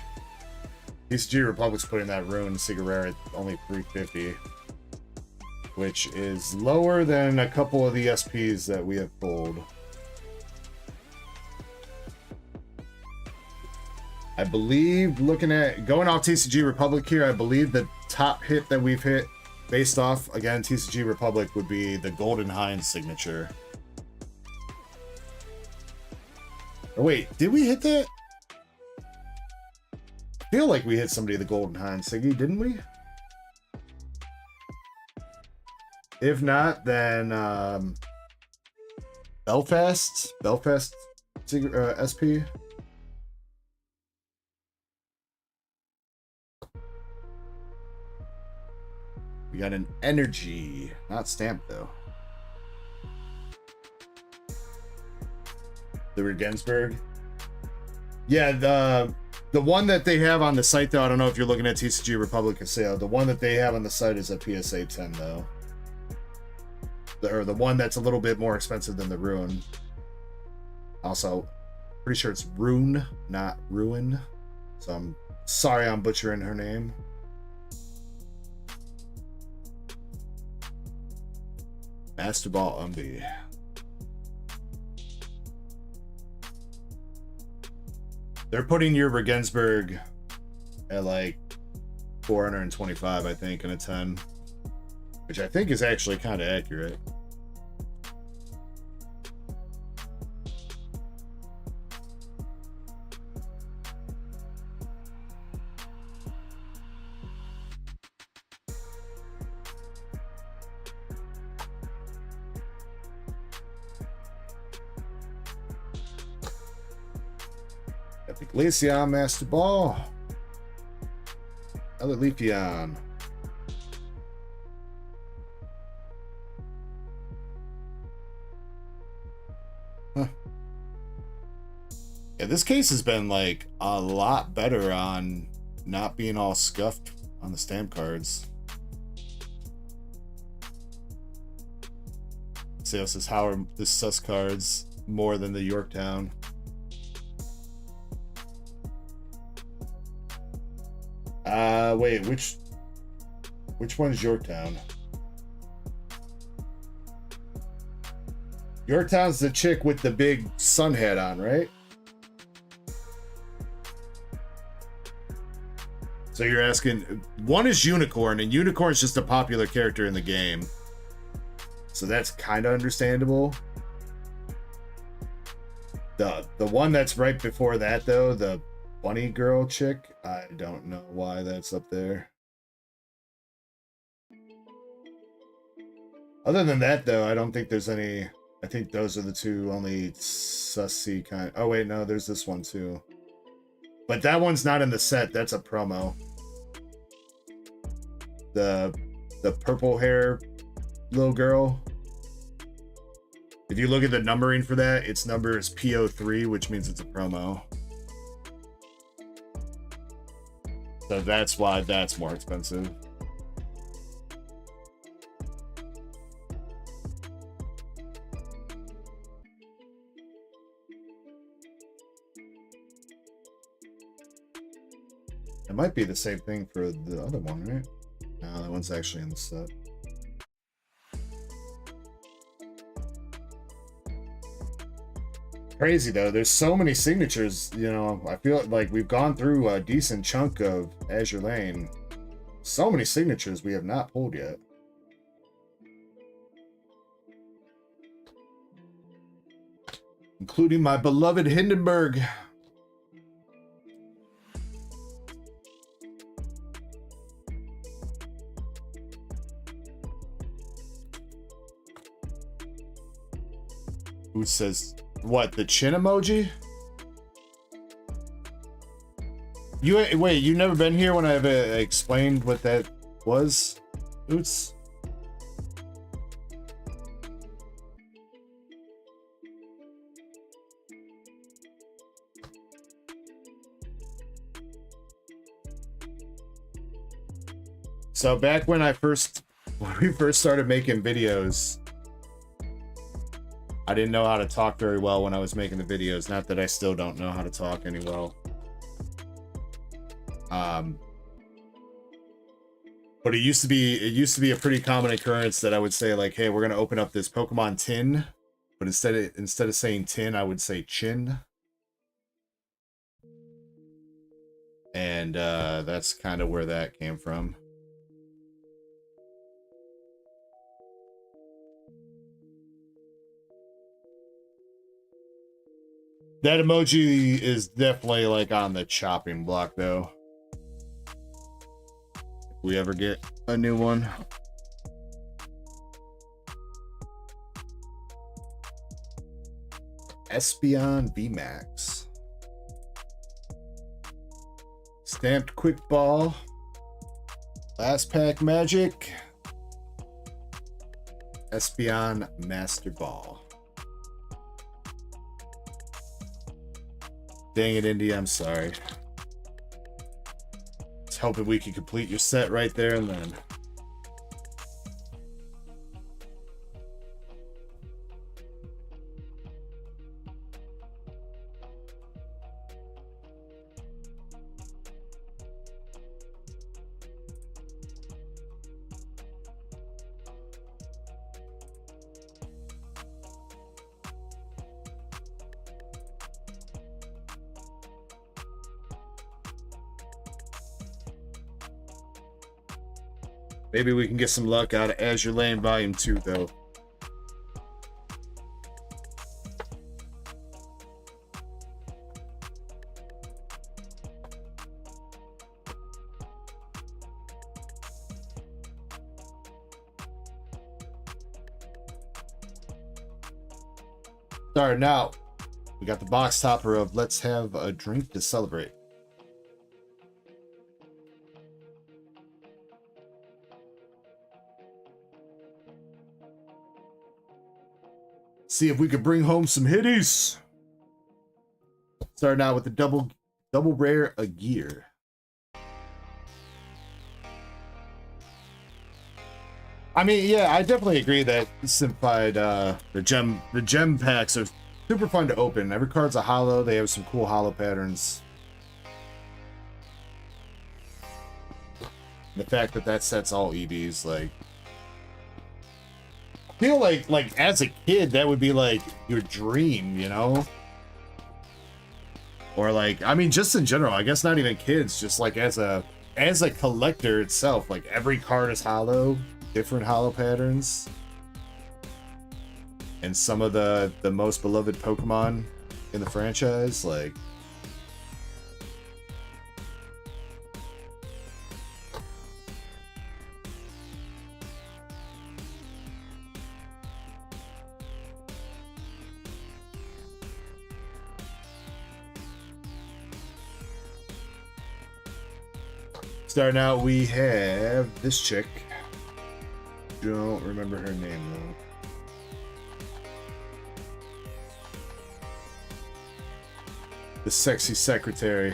TCG Republic's putting that rune in Secret Rare at only 350, which is lower than a couple of the SPs that we have pulled. I believe, looking at going off TCG Republic here, I believe the top hit that we've hit based off, again, TCG Republic would be the Golden Hind signature. Oh, wait, did we hit that? I feel like we hit somebody the Golden Hind Siggy, didn't we? If not, then Belfast SP. We got an energy, not stamped though. The Regensburg. Yeah, the one that they have on the site though, I don't know if you're looking at TCG Republic of Sale. The one that they have on the site is a PSA 10 though. Or the one that's a little bit more expensive than the Rune. Also, pretty sure it's Rune, not Ruin. So I'm sorry I'm butchering her name. Master Ball Umbi. They're putting your Regensburg at like 425, I think, in a 10. Which I think is actually kind of accurate. Got the Glaceon Master Ball. Another Leafeon. Huh. Yeah, this case has been like a lot better on not being all scuffed on the stamp cards. Sales says, how are the sus cards more than the Yorktown? Wait, which one is Yorktown? Yorktown's the chick with the big sun hat on, right? So you're asking, one is Unicorn, and Unicorn's just a popular character in the game. So that's kind of understandable. The one that's right before that, though, the bunny girl chick, I don't know why that's up there. Other than that, though, I don't think there's any... I think those are the two only sussy kind... Oh, wait, no, there's this one, too. But that one's not in the set. That's a promo. The purple hair little girl. If you look at the numbering for that, its number is PO3, which means it's a promo. So that's why that's more expensive. It might be the same thing for the other one, right? No, that one's actually in the set. Crazy though, there's so many signatures, you know. I feel like we've gone through a decent chunk of Azure Lane. So many signatures we have not pulled yet. Including my beloved Hindenburg. Who says what? The chin emoji? Wait, you never been here when I've explained what that was? Oots. So back when we first started making videos, I didn't know how to talk very well when I was making the videos. Not that I still don't know how to talk any well. But it used to be a pretty common occurrence that I would say like, hey, we're gonna open up this Pokemon tin, but instead of saying tin, I would say chin. And that's kind of where that came from. That emoji is definitely like on the chopping block though. If we ever get a new one. Espeon VMAX. Stamped Quick Ball. Last Pack Magic. Espeon Master Ball. Dang it, Indy, I'm sorry. I was hoping we could complete your set right there and then. Maybe we can get some luck out of Azure Lane Volume 2, though. Starting out, we got the box topper of Let's Have a Drink to Celebrate. See if we could bring home some hitties. Starting out with the double rare a gear. I mean, yeah, I definitely agree that simplified the gem packs are super fun to open. Every card's a holo. They have some cool holo patterns. The fact that that set's all EVs, like, I feel like as a kid that would be like your dream, you know? Or like, I mean, just in general, I guess not even kids, just like as a collector itself, like every card is hollow, different hollow patterns. And some of the most beloved Pokemon in the franchise, like, starting out, we have this chick. Don't remember her name though. The sexy secretary.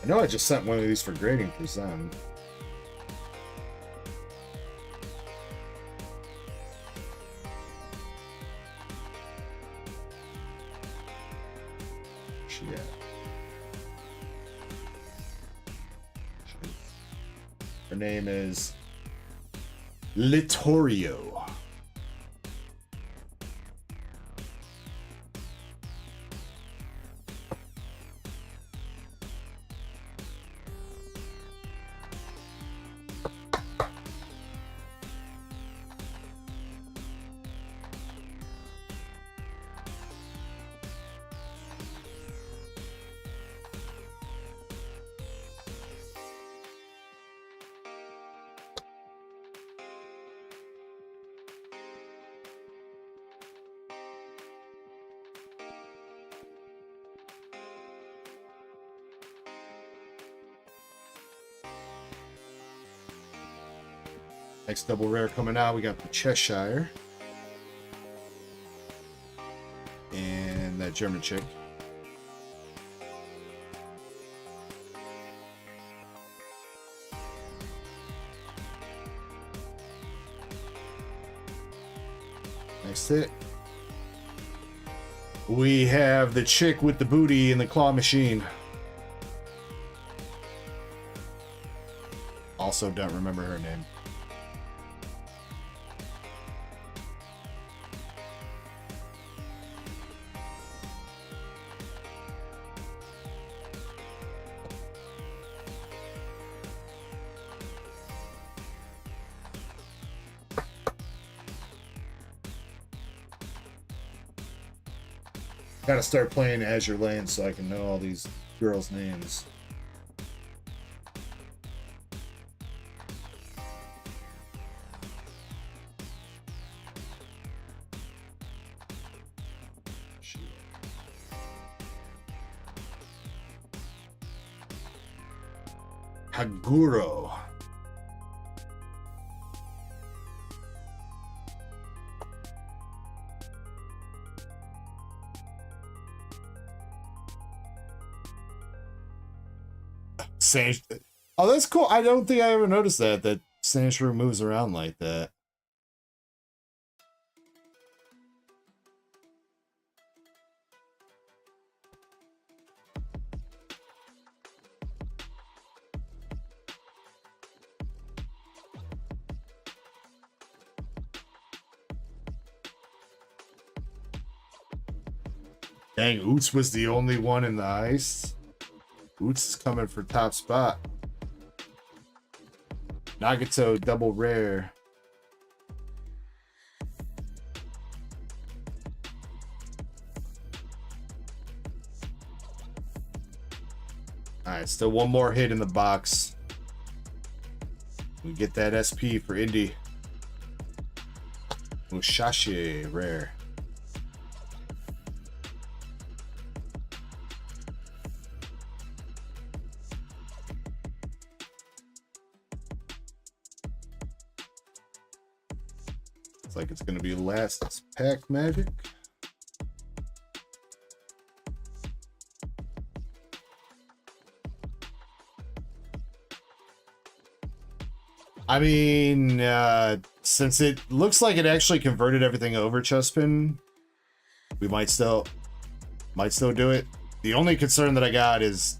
I know I just sent one of these for grading for Zen. Yeah. Her name is Littorio. Next double rare coming out, we got the Cheshire. And that German chick. Next hit. We have the chick with the booty and the claw machine. Also don't remember her name. Gotta start playing Azure Lane so I can know all these girls' names. Haguro. Oh, that's cool. I don't think I ever noticed that Sandshrew moves around like that. Dang, Oots was the only one in the ice. Oots is coming for top spot. Nagato double rare. Alright, still one more hit in the box. We get that SP for Indy. Musashi rare. Like it's gonna be last pack magic. I mean, since it looks like it actually converted everything over, Chespin, we might still do it. The only concern that I got is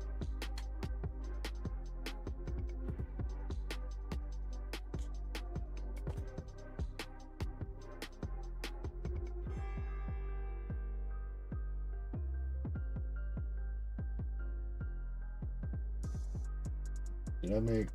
Did I make?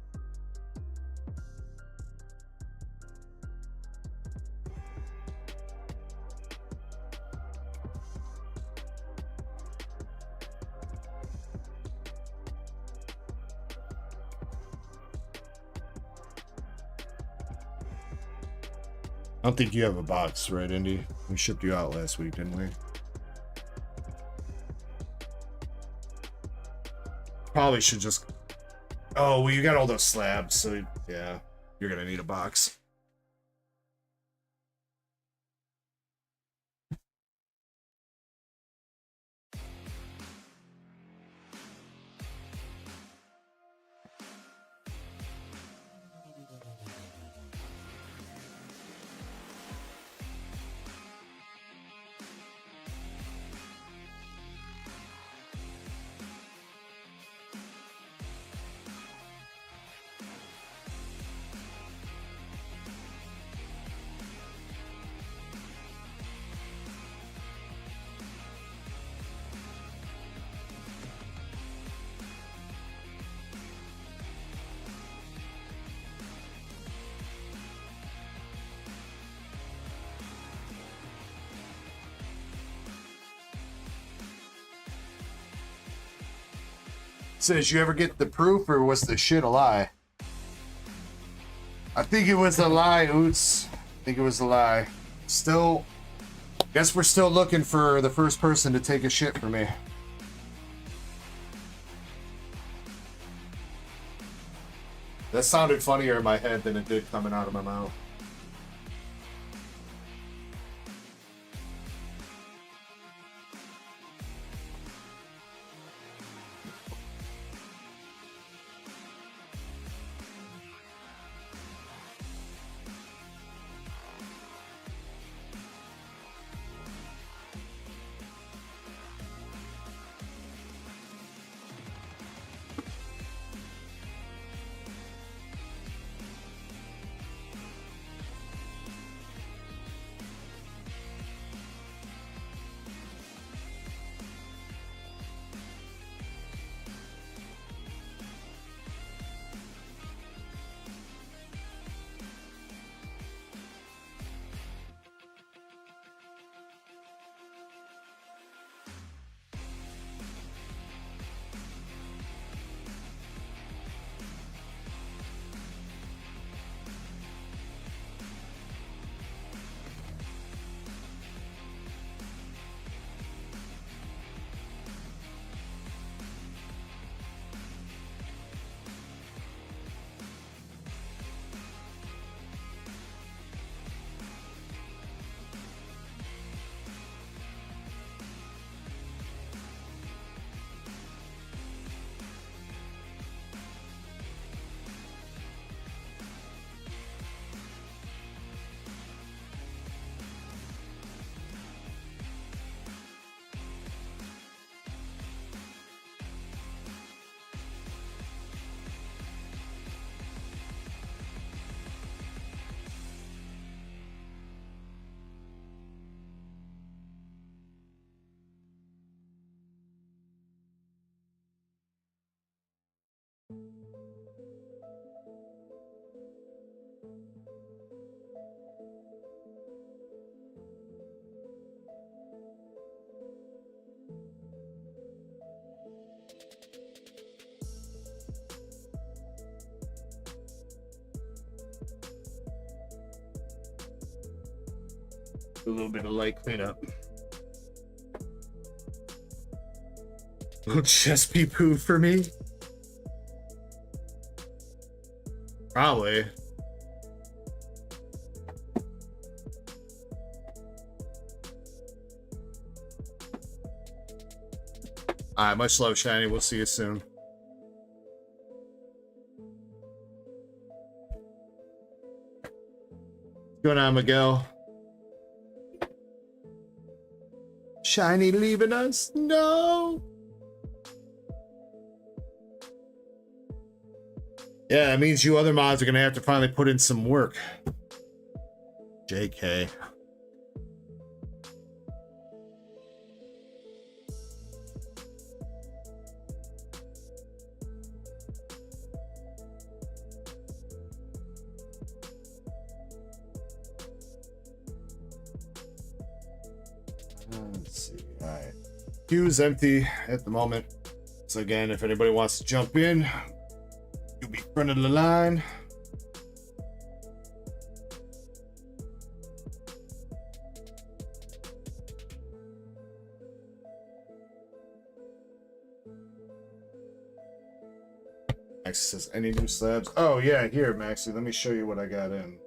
I don't think you have a box, right, Indy? We shipped you out last week, didn't we? Probably should just... Oh, well, you got all those slabs, so yeah, you're gonna need a box. Says, you ever get the proof, or was the shit a lie? I think it was a lie, Oots. I think it was a lie. Still, guess we're still looking for the first person to take a shit for me. That sounded funnier in my head than it did coming out of my mouth. A little bit of light cleanup. Will chest be poo for me? Probably. Alright, much love, Shiny. We'll see you soon. What's going on, Miguel? Shiny leaving us? No! Yeah, that means you other mods are gonna have to finally put in some work. JK. Let's see. All right. Queue's empty at the moment. So again, if anybody wants to jump in, you'll be front of the line. Max says, any new slabs? Oh yeah, here, Maxie. Let me show you what I got in.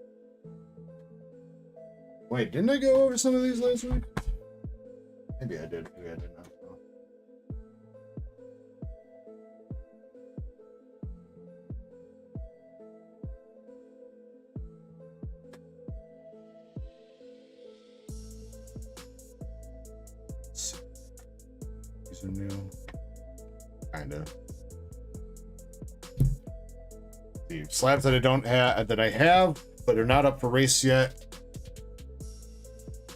Wait, didn't I go over some of these last week? Maybe I did. Maybe I did not. These are new. Kinda. The slabs that I don't have, that I have, but are not up for race yet,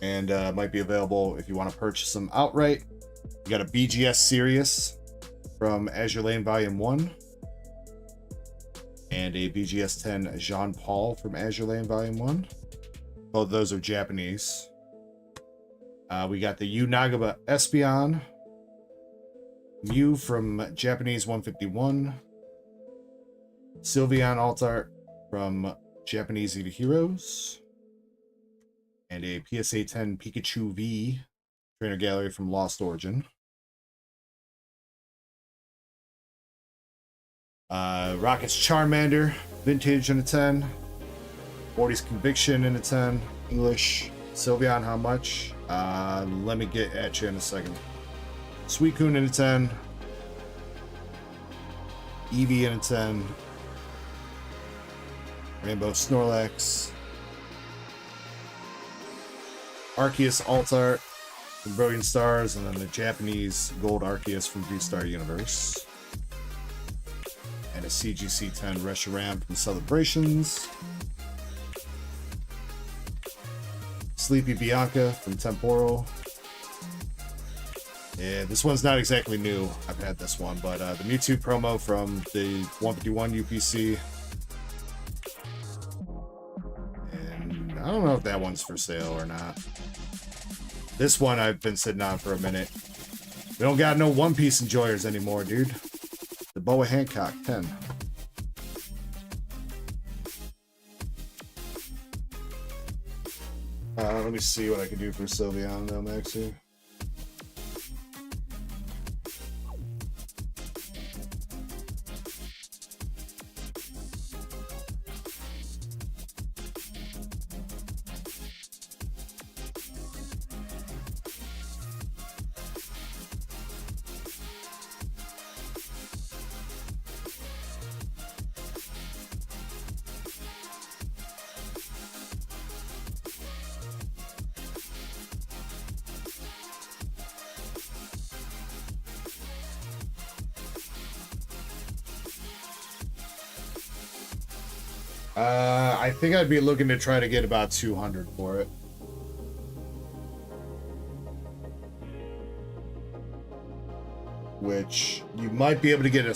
and might be available if you want to purchase them outright. You got a BGS Sirius from Azure Lane Volume 1, and a BGS 10 Jean Paul from Azure Lane Volume 1. Both of those are Japanese. We got the Yu Nagaba Espion, Mew from Japanese 151, Sylveon Altart from Japanese Eater Heroes, and a PSA 10 Pikachu V Trainer Gallery from Lost Origin. Rocket's Charmander, Vintage in a 10. 40's Conviction in a 10. English. Sylveon, how much? Let me get at you in a second. Suicune in a 10. Eevee in a 10. Rainbow Snorlax. Arceus Altart from Brilliant Stars, and then the Japanese Gold Arceus from V-Star Universe. And a CGC 10 Reshiram from Celebrations. Sleepy Bianca from Temporal. Yeah, this one's not exactly new. I've had this one, but the Mewtwo promo from the 151 UPC. And I don't know if that one's for sale or not. This one I've been sitting on for a minute. We don't got no One Piece enjoyers anymore, dude. The Boa Hancock 10. Let me see what I can do for Sylveon though, Maxie. I think I'd be looking to try to get about 200 for it. Which you might be able to get a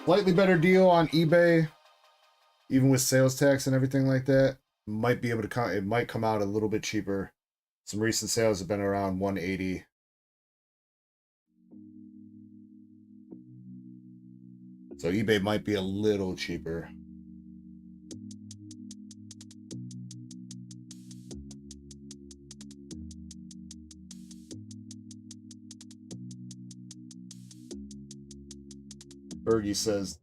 slightly better deal on eBay, even with sales tax and everything like that. Might be able to it might come out a little bit cheaper. Some recent sales have been around 180. So eBay might be a little cheaper. Bergie says,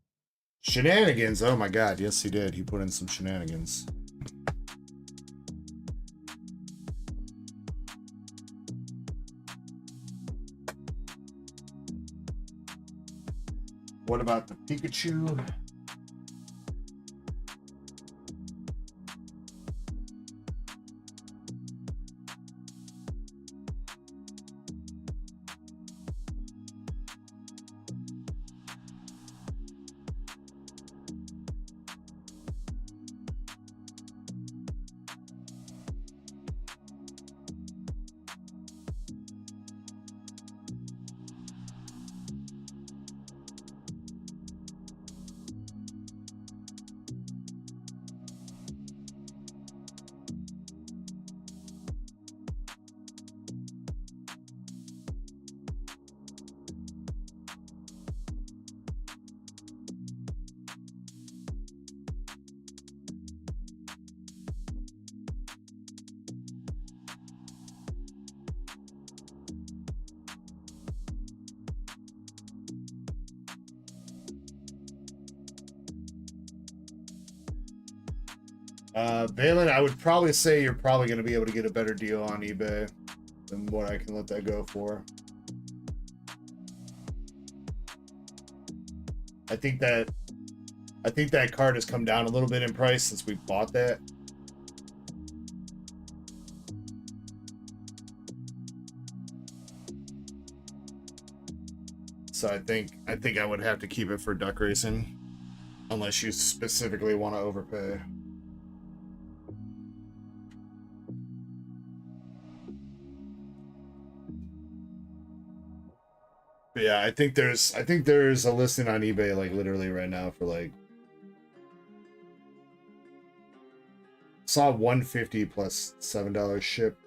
shenanigans. Oh my god, yes he did. He put in some shenanigans. What about the Pikachu? Valen, I would probably say you're probably going to be able to get a better deal on eBay than what I can let that go for. I think that card has come down a little bit in price since we bought that. So I think I would have to keep it for duck racing, unless you specifically want to overpay. But yeah, I think there's a listing on eBay like literally right now for like, saw $150 plus $7 ship.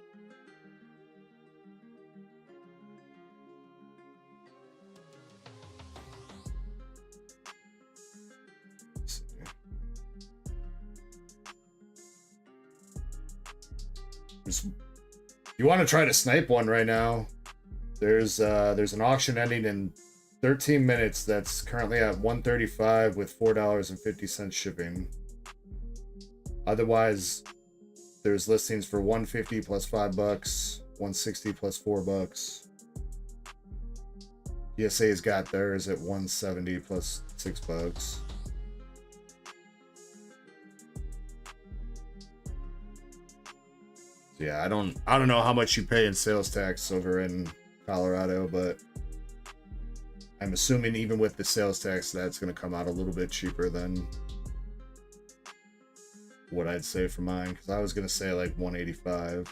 You want to try to snipe one right now? There's an auction ending in 13 minutes that's currently at $135 with $4.50 shipping. Otherwise, there's listings for $150 plus $5, $160 plus $4. PSA's got theirs at $170 plus $6. Yeah, I don't know how much you pay in sales tax over in Colorado, but I'm assuming even with the sales tax, that's going to come out a little bit cheaper than what I'd say for mine, because I was going to say like $185.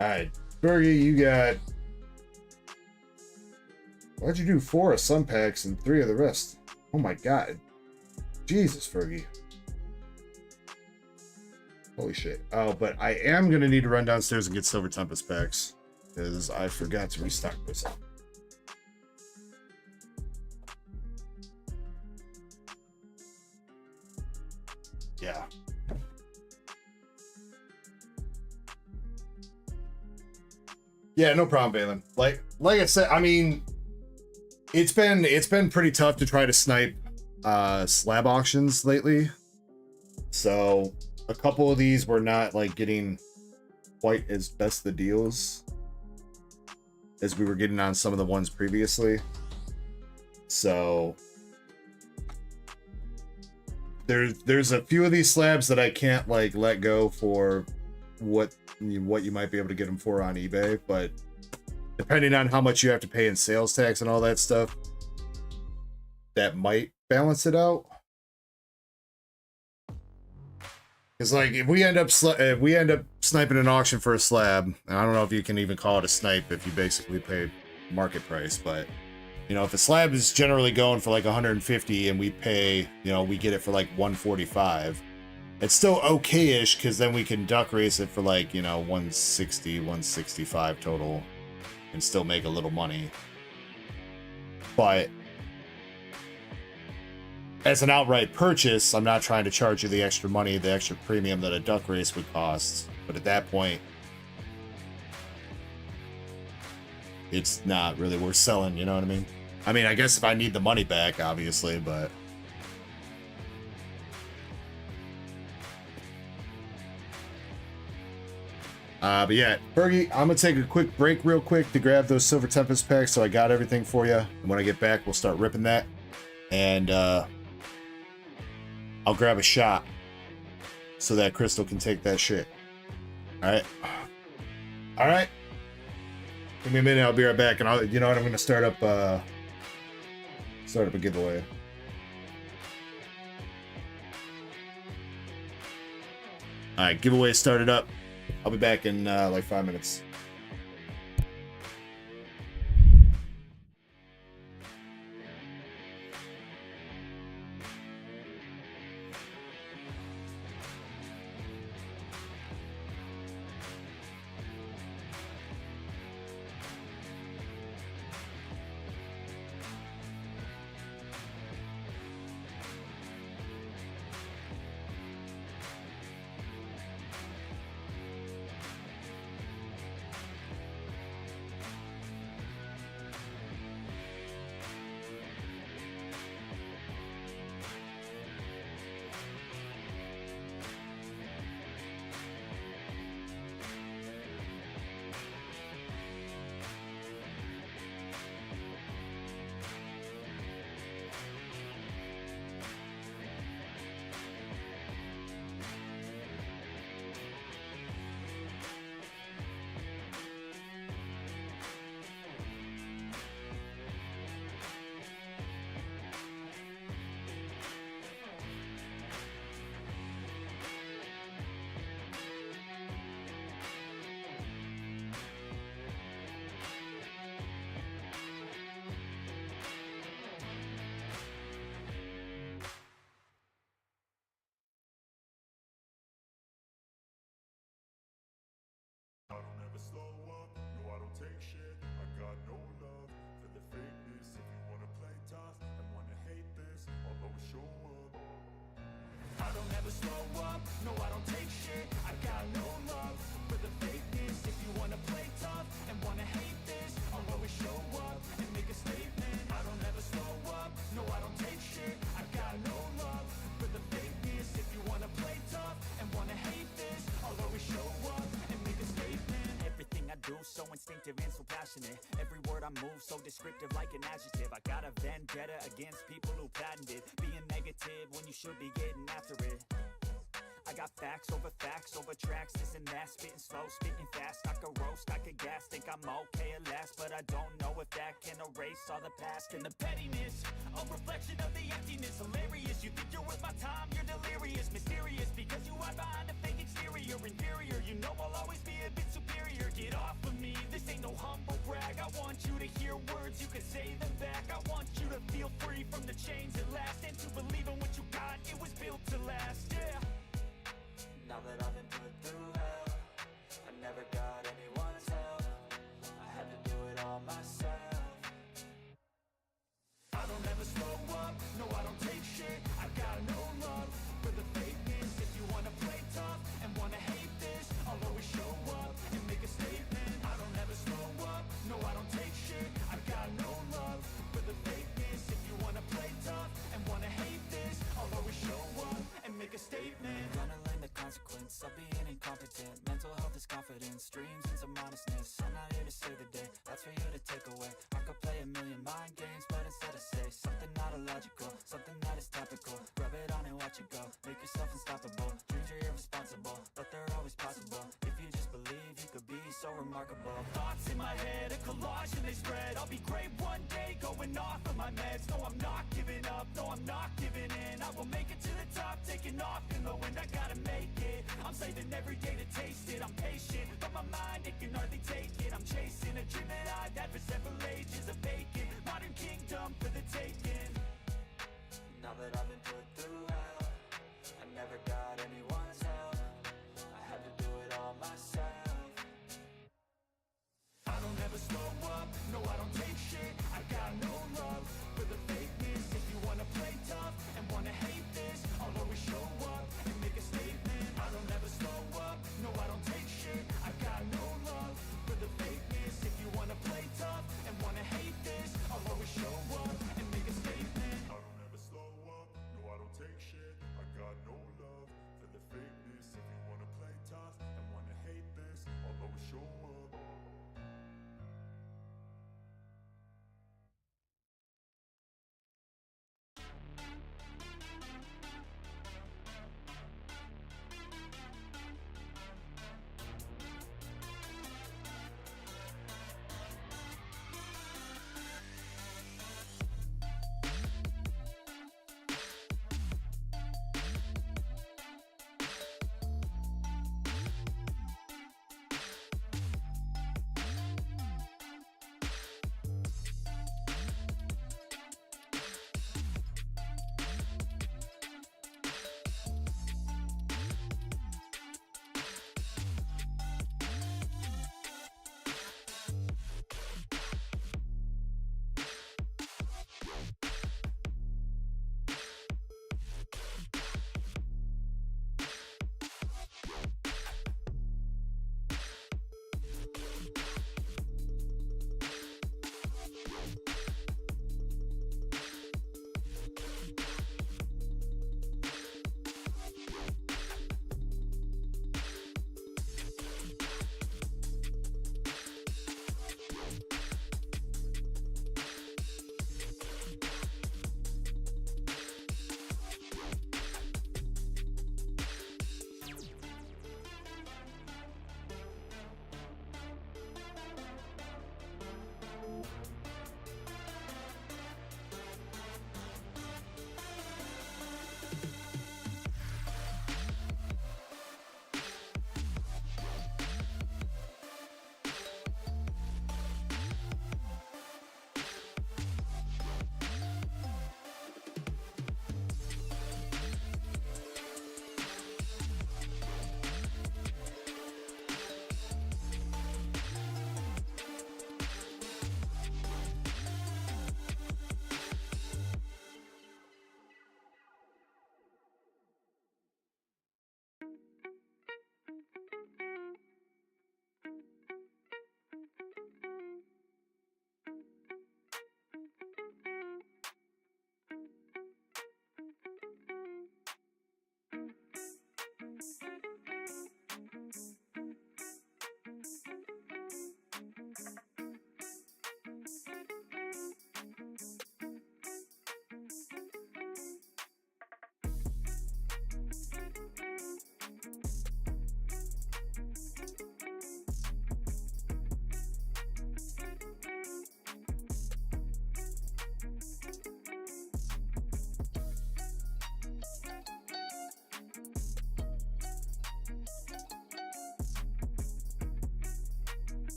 All right, Fergie, you got... Why'd you do 4 of some packs and 3 of the rest? Oh my god. Jesus, Fergie. Holy shit. Oh, but I am going to need to run downstairs and get Silver Tempest packs, because I forgot to restock this. Yeah. Yeah, no problem, Valen. Like I said, I mean, it's been pretty tough to try to snipe slab auctions lately. So a couple of these were not like getting quite as best the deals as we were getting on some of the ones previously. So there's a few of these slabs that I can't like let go for what you might be able to get them for on eBay, but depending on how much you have to pay in sales tax and all that stuff, that might balance it out. Because like if we end up sniping an auction for a slab, and I don't know if you can even call it a snipe if you basically pay market price, but you know, if a slab is generally going for like 150 and we pay, you know, we get it for like 145, it's still okay-ish, because then we can duck race it for like, you know, 160, 165 total and still make a little money. But as an outright purchase, I'm not trying to charge you the extra money, the extra premium that a duck race would cost. But at that point, it's not really worth selling, you know what I mean? I mean, I guess if I need the money back, obviously, but... but yeah, Fergie, I'm going to take a quick break real quick to grab those Silver Tempest packs, so I got everything for you. And when I get back, we'll start ripping that. And I'll grab a shot so that Crystal can take that shit. Alright? Alright? Give me a minute, I'll be right back. And you know what, I'm going to start up a giveaway. Alright, giveaway started up. I'll be back in like 5 minutes. slow up, no I don't take shit. I got no love for the fakeness. If you wanna play tough and wanna hate this, I'll always show up. I don't ever slow up, no I don't take shit. I got no love for the fakeness. If you wanna play tough and wanna hate this, I'll always show up and make a statement. I don't ever slow up, no I don't take shit. I got no love for the fakeness. If you wanna play tough and wanna hate this, I'll always show up and make a statement. Everything I do so instinctive and so passionate. Every word I move so descriptive like an adjective. I got a vendetta against people who patented being negative when you should be getting after it. I got facts over tracks, this and that. Spitting slow, spitting fast. I could roast, I could gas. Think I'm okay at last, but I don't know if that can erase all the past. And the pettiness, a reflection of the emptiness. Hilarious, you think you're worth my time, you're delirious. Mysterious, because you hide behind a fake exterior. Inferior, you know I'll always be a bit superior. Get off of me, this ain't no humble brag. I want you to hear words, you can say them back. I want you to feel free from the chains at last, and to believe in what you got, it was built to last, yeah. Now that I've been put through hell, I never got anyone's help. I had to do it all myself. I don't ever slow up, no I don't take shit. I got no love for the fakeness. If you wanna play tough and wanna hate this, I'll always show up and make a statement. I don't ever slow up, no I don't take shit. I got no love for the fakeness. If you wanna play tough and wanna hate this, I'll always show up and make a statement. Gonna learn the consequence of being incompetent. Mental health is confidence, dreams into modestness. I'm not here to save the day, that's for you to take away. I could play a million mind games, but instead I say something not illogical, something that is topical. Rub it on and watch it go, make yourself unstoppable. Dreams are irresponsible, but they're always possible. If you just believe, you could be so remarkable. Thoughts in my head, a collage and they spread. I'll be great one day, going off of my meds. No, I'm not giving up, no, I'm not giving in. I will make it to the top, taking off in the wind. I gotta make it, I'm saving every day to taste it. I'm patient, but my mind, it can hardly take it. I'm chasing a dream that I've had for several ages. A vacant, modern kingdom for the taking. Now that I've been put through hell, I never got anyone's help. I had to do it all myself. I don't ever slow up, no I don't take shit. I got no love for the fakeness. If you wanna play tough and wanna hate this, I'll always show up and make a statement. I don't ever slow up, no I don't take shit. I got no love for the fakeness. If you wanna play tough and wanna hate this, I'll always show up and make a statement. I don't ever slow up, no I don't take shit. I got no love for the fakeness. If you wanna play tough and wanna hate this, I'll always show up.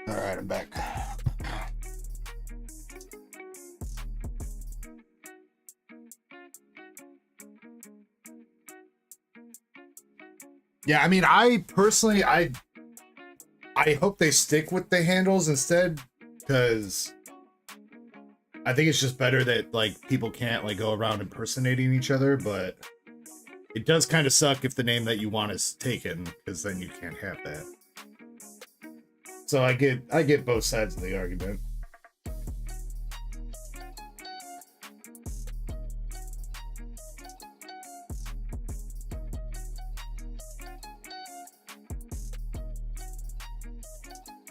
All right, I'm back. Yeah, I mean, I personally, I hope they stick with the handles instead, because I think it's just better that like people can't like go around impersonating each other, but it does kind of suck if the name that you want is taken, because then you can't have that. So I get both sides of the argument.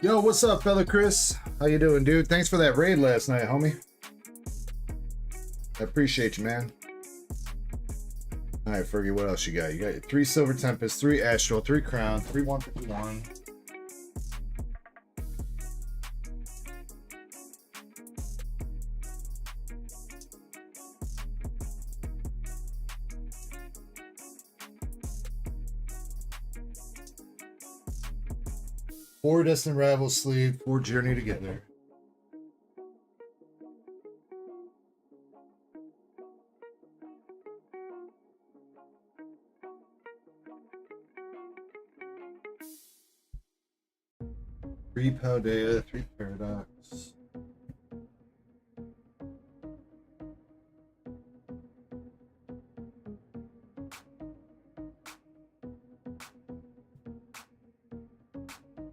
Yo, what's up, fella Chris? How you doing, dude? Thanks for that raid last night, homie. I appreciate you, man. All right, Fergie, what else you got? You got your 3 Silver Tempest, 3 Astral, 3 Crown, 3 151. Four Destined Rival Sleeve, 4 Journey Together. Three Paldea, 3 Paradox.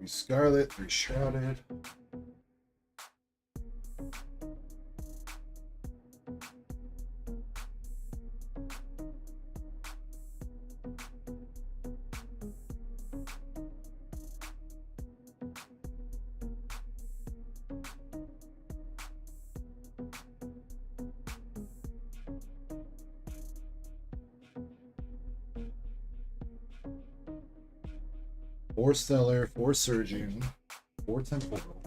Scarlet, 3 Shrouded. Four Stellar, 4 Surging, 4 Temporal.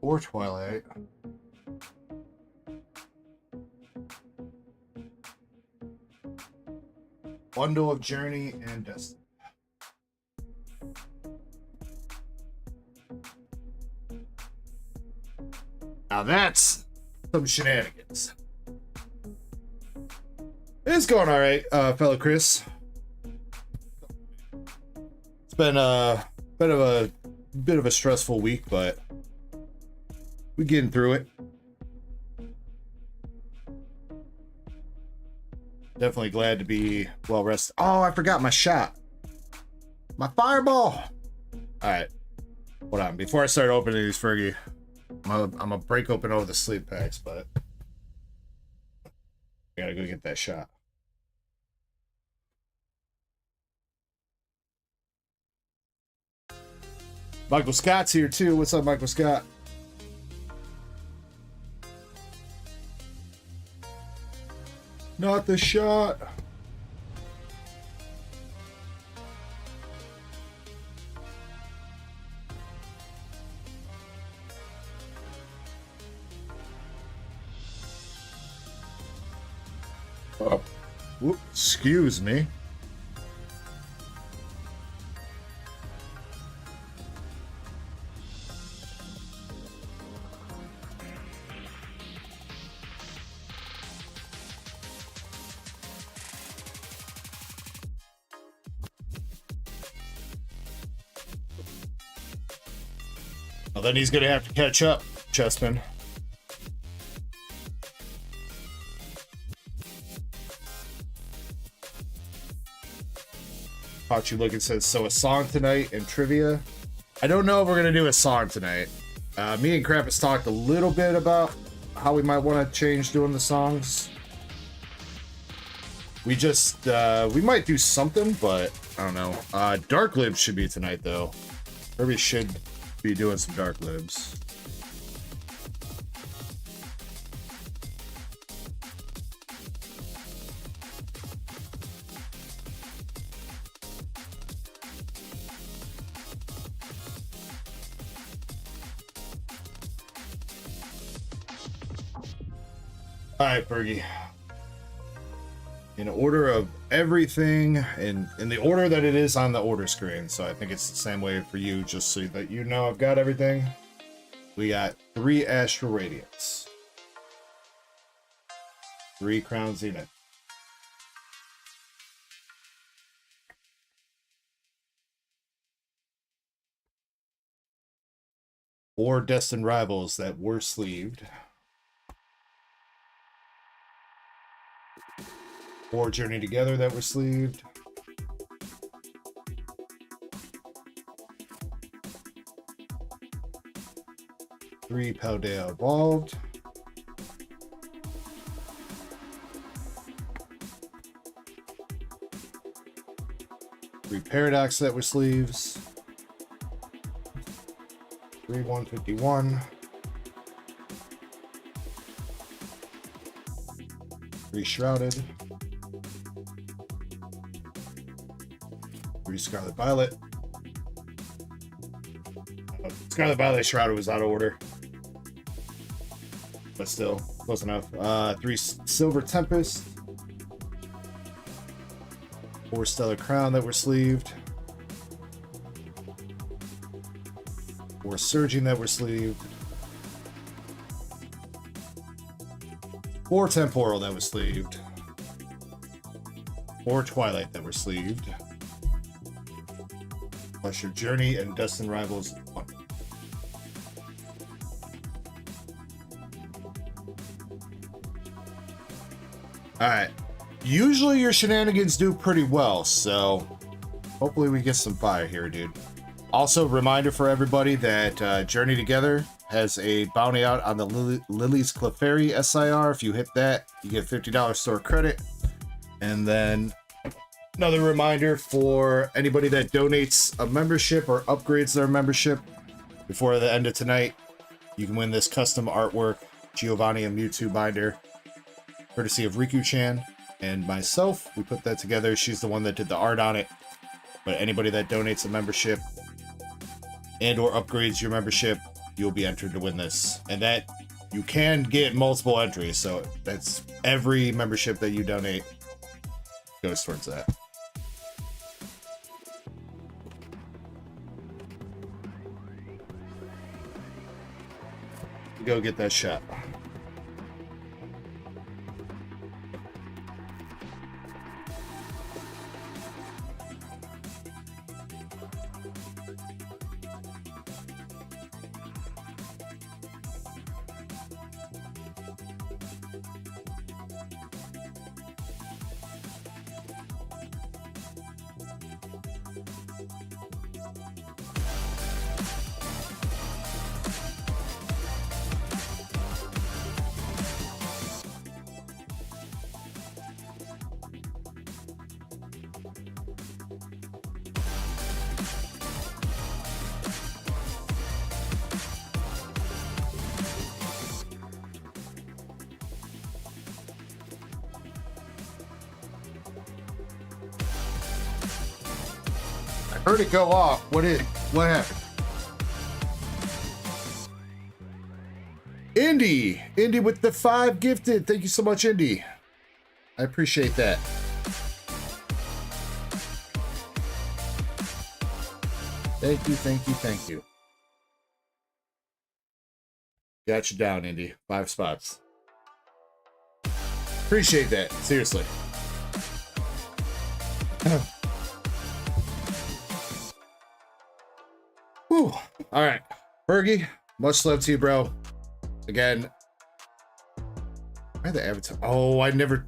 Four Twilight. Bundle of Journey and Destiny. Now that's some shenanigans. It's going all right, fellow Chris. It's been a bit of a stressful week, but we're getting through it. Definitely glad to be well rested. Oh, I forgot my shot. My fireball. All right, hold on. Before I start opening these, Fergie, I'm gonna break open all the sleep packs, but I gotta go get that shot. Michael Scott's here too. What's up, Michael Scott? Not the shot. Oh. Whoop, excuse me. Well, then he's gonna have to catch up, Chessman. You look, it says, so a song tonight and trivia. I don't know if we're gonna do a song tonight. Me and Krampus talked a little bit about how we might want to change doing the songs. We just we might do something, but I don't know. Dark Libs should be tonight though. Kirby should be doing some Dark Libs. All right, Fergie. In order of everything, in the order that it is on the order screen. So I think it's the same way for you, just so that you know I've got everything. We got 3 Astral Radiance, 3 Crown Zenith, 4 Destined Rivals that were sleeved, 4 Journey Together that were sleeved, 3 Paldea Evolved, 3 Paradox that were sleeves, 3 151, 3 Shrouded, 3 Scarlet Violet. Scarlet Violet Shrouded was out of order, but still close enough. 3 Silver Tempest, 4 Stellar Crown that were sleeved, 4 Surging that were sleeved, 4 Temporal that was sleeved, 4 Twilight that were sleeved, plus your Journey and Destined Rivals 1. Alright. Usually your shenanigans do pretty well, so hopefully we get some fire here, dude. Also, reminder for everybody that Journey Together has a bounty out on the Lily's Clefairy SIR. If you hit that, you get $50 store credit. And then another reminder for anybody that donates a membership or upgrades their membership before the end of tonight, you can win this custom artwork Giovanni and Mewtwo binder, courtesy of Riku-chan and myself. We put that together. She's the one that did the art on it. But anybody that donates a membership and or upgrades your membership, you'll be entered to win this. And that you can get multiple entries, so that's every membership that you donate goes towards that. Go get that shot. Heard it go off. What happened? Indy with the 5 gifted. Thank you so much, Indy. I appreciate that. Thank you, thank you, thank you. Got you down, Indy. 5 spots. Appreciate that. Seriously. Whew. All right, Fergie, much love to you, bro. Again, why the avatar? Oh, I never.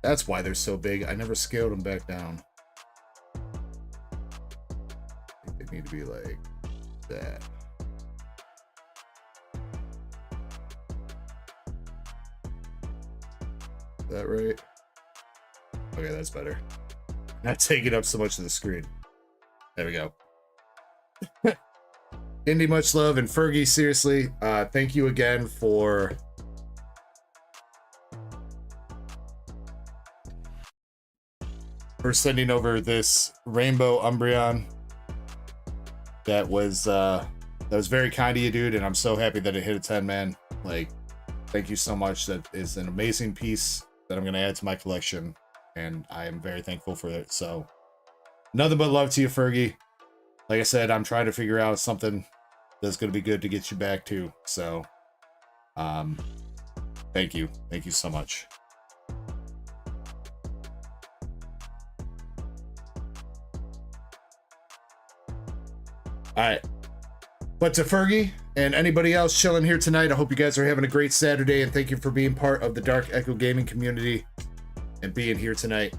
That's why they're so big. I never scaled them back down. I think they need to be like that. Is that right? Okay, that's better. Not taking up so much of the screen. There we go. Indy, much love, and Fergie, seriously, thank you again for sending over this rainbow Umbreon. That was very kind of you, dude, and I'm so happy that it hit a 10, man. Like, Thank you so much. That is an amazing piece that I'm going to add to my collection, and I am very thankful for it. So nothing but love to you, Fergie. Like I said, I'm trying to figure out something that's going to be good to get you back to. So thank you. Thank you so much. All right. But to Fergie and anybody else chilling here tonight, I hope you guys are having a great Saturday, and thank you for being part of the Dark Echo Gaming community and being here tonight.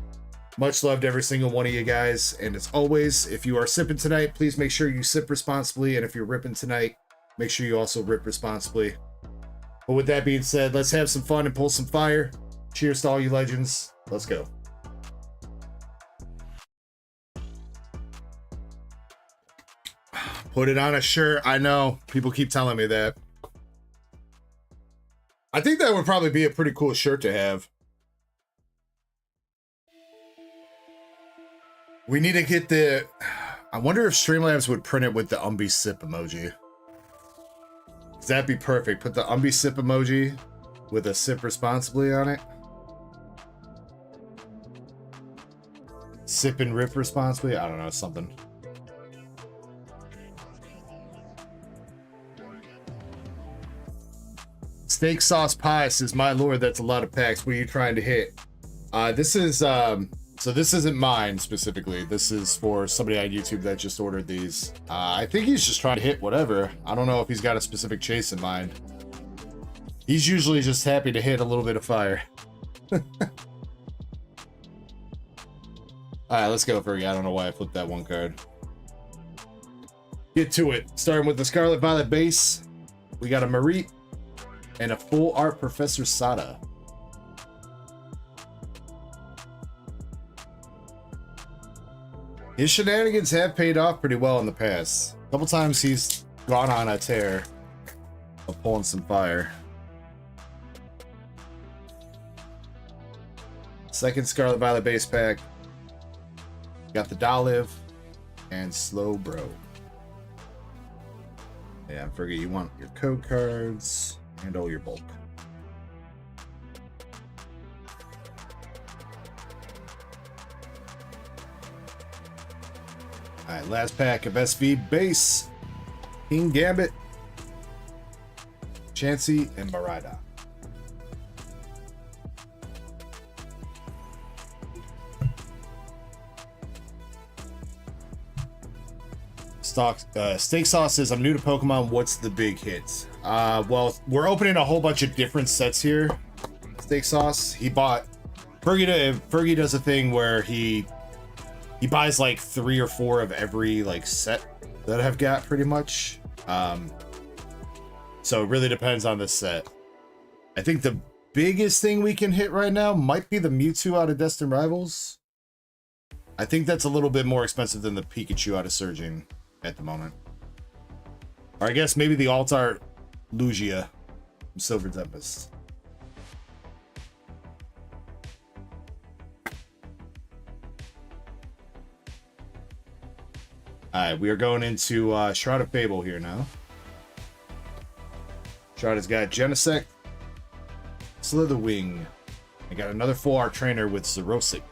Much love to every single one of you guys. And as always, if you are sipping tonight, please make sure you sip responsibly. And if you're ripping tonight, make sure you also rip responsibly. But with that being said, let's have some fun and pull some fire. Cheers to all you legends. Let's go. Put it on a shirt. I know. People keep telling me that. I think that would probably be a pretty cool shirt to have. We need to get the... I wonder if Streamlabs would print it with the Umby Sip emoji. That'd be perfect. Put the Umby Sip emoji with a sip responsibly on it. Sip and rip responsibly. I don't know, something. Steak sauce pie says, my lord, that's a lot of packs. What are you trying to hit? This is so this isn't mine specifically. This is for somebody on YouTube that just ordered these. I think he's just trying to hit whatever. I don't know if he's got a specific chase in mind. He's usually just happy to hit a little bit of fire. All right, let's go, Fergie. I don't know why I flipped that one card. Get to it. Starting with the Scarlet Violet base. We got a Marie and a full art Professor Sada. His shenanigans have paid off pretty well in the past. A couple times he's gone on a tear of pulling some fire. Second Scarlet Violet base pack. Got the Dolive and Slow Bro. Yeah, I forget you want your code cards and all your bulk. Alright, last pack of SV base. King Gambit, Chansey, and Marida. Steak Sauce says, I'm new to Pokemon. What's the big hit? Well, we're opening a whole bunch of different sets here. Steak Sauce. He bought... Fergie does a thing where he buys like 3 or 4 of every like set that I've got pretty much. So it really depends on this set. I think the biggest thing we can hit right now might be the Mewtwo out of Destined Rivals. I think that's a little bit more expensive than the Pikachu out of Surging at the moment. Or I guess maybe the Alt-Art Lugia from Silver Tempest. Alright, we are going into Shroud of Fable here now. Shroud has got Genesect, Slitherwing. I got another full art trainer with Xerosic.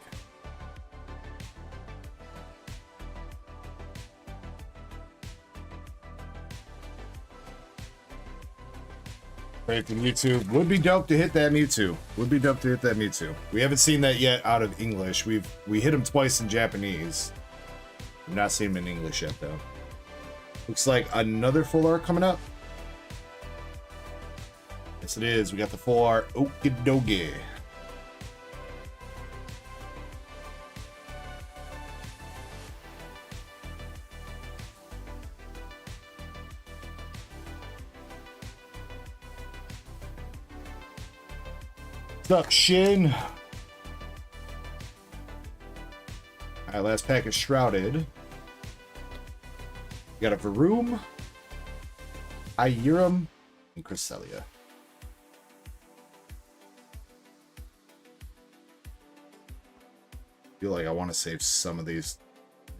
Right from YouTube. Would be dope to hit that Mewtwo. Would be dope to hit that Mewtwo. We haven't seen that yet out of English. We hit him twice in Japanese. I've not seen him in English yet though. Looks like another full art coming up. Yes it is. We got the full art Okidogi. Shin. Alright, last pack is Shrouded. We got a Varoom, Ierum, and Cresselia. Feel like I want to save some of these.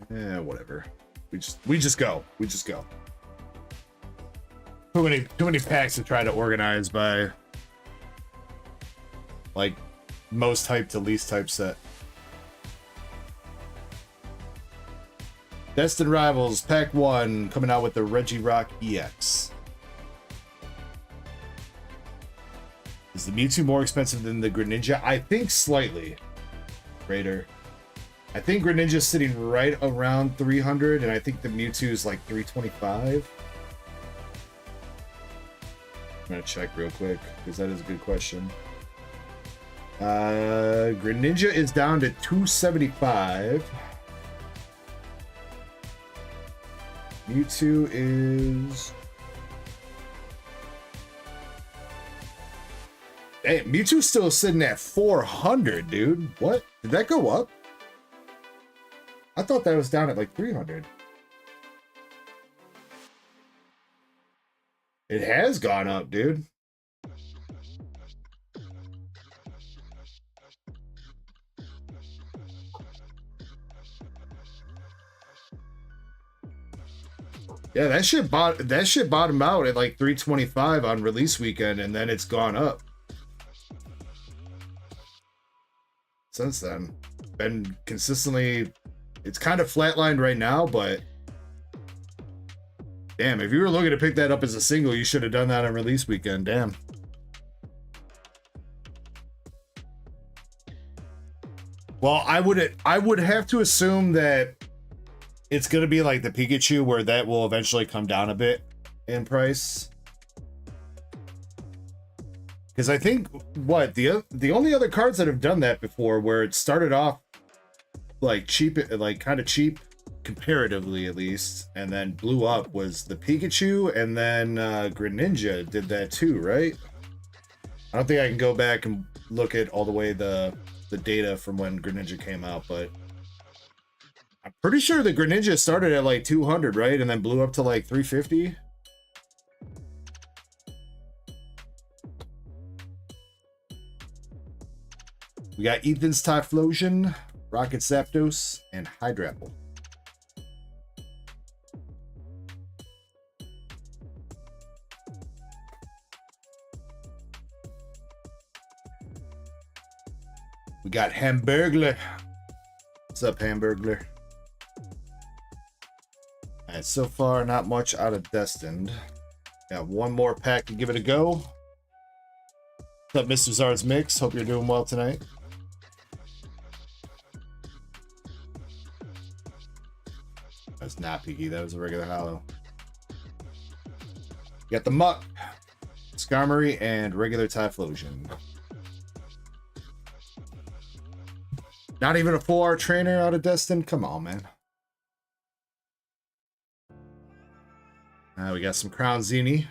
Whatever. We just go. We just go. Too many packs to try to organize by Like, most hype to least hype set. Destined Rivals, Pack 1, coming out with the Regirock EX. Is the Mewtwo more expensive than the Greninja? I think slightly. Raider. I think Greninja's sitting right around 300, and I think the Mewtwo is like 325. I'm gonna check real quick, because that is a good question. Greninja is down to 275. Mewtwo is... Hey, Mewtwo's still sitting at 400, dude. What? Did that go up? I thought that was down at like 300. It has gone up, dude. Yeah, that shit bottomed out at like 325 on release weekend, and then it's gone up. Since then, been consistently, it's kind of flatlined right now, but damn, if you were looking to pick that up as a single, you should have done that on release weekend. Damn. Well, I would have to assume that it's going to be like the Pikachu, where that will eventually come down a bit in price. Because I think, what, the only other cards that have done that before, where it started off like cheap, like kind of cheap, comparatively at least, and then blew up, was the Pikachu, and then Greninja did that too, right? I don't think I can go back and look at all the way the data from when Greninja came out, but I'm pretty sure the Greninja started at like 200, right? And then blew up to like 350. We got Ethan's Typhlosion, Rocket Zapdos, and Hydrapple. We got Hamburglar. What's up, Hamburglar? Alright, so far, not much out of Destined. Got one more pack to give it a go. What's up, Mr. Zard's Mix? Hope you're doing well tonight. That's not Piggy, that was a regular hollow. Got the Muck, Skarmory, and regular Typhlosion. Not even a full art trainer out of Destined? Come on, man. We got some Crown Zini.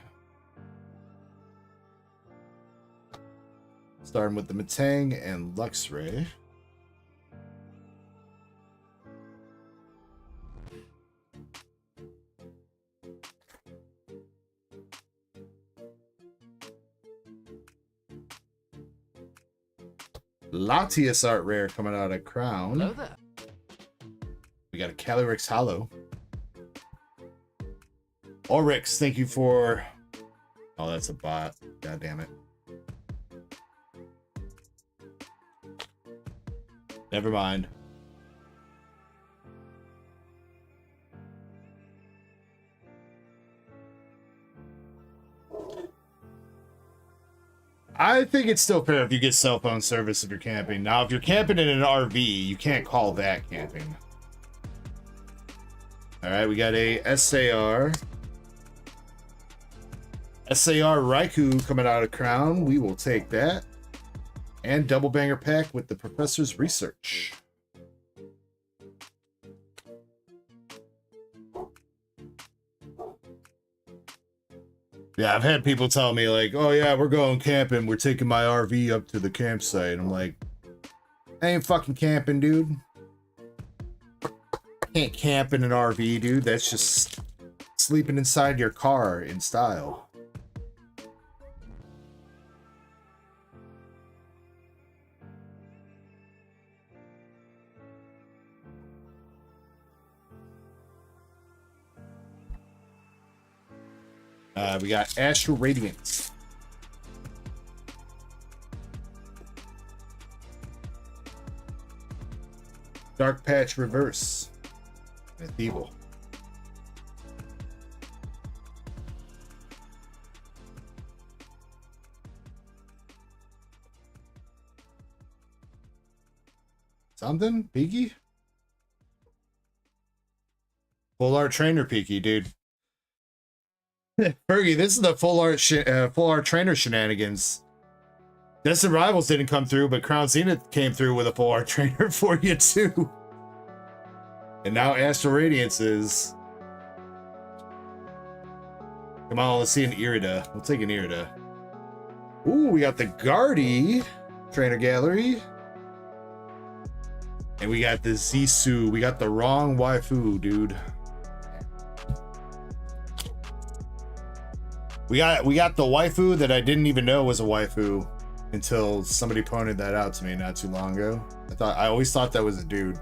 Starting with the Metang and Luxray. Latias art rare coming out of Crown. Hello there. We got a Calyrex Hollow. Oryx, thank you for... Oh, that's a bot. God damn it. Never mind. I think it's still fair if you get cell phone service if you're camping. Now, if you're camping in an RV, you can't call that camping. All right, we got a SAR. SAR Raikou coming out of Crown. We will take that. And double banger pack with the Professor's Research. Yeah, I've had people tell me like, oh yeah, we're going camping. We're taking my RV up to the campsite. I'm like, I ain't fucking camping, dude. Can't camp in an RV, dude. That's just sleeping inside your car in style. We got Astral Radiance. Dark Patch Reverse. And Evil. Something? Peaky? Full art trainer Peaky, dude. Fergie, this is the full art trainer shenanigans. Destined Rivals didn't come through, but Crown Zenith came through with a full art trainer for you too. And now Astral Radiance is. Come on, let's see an Irida. We'll take an Irida. Ooh, we got the Guardy trainer gallery. And we got the Zisu. We got the wrong waifu, dude. We got the waifu that I didn't even know was a waifu until somebody pointed that out to me not too long ago. I always thought that was a dude.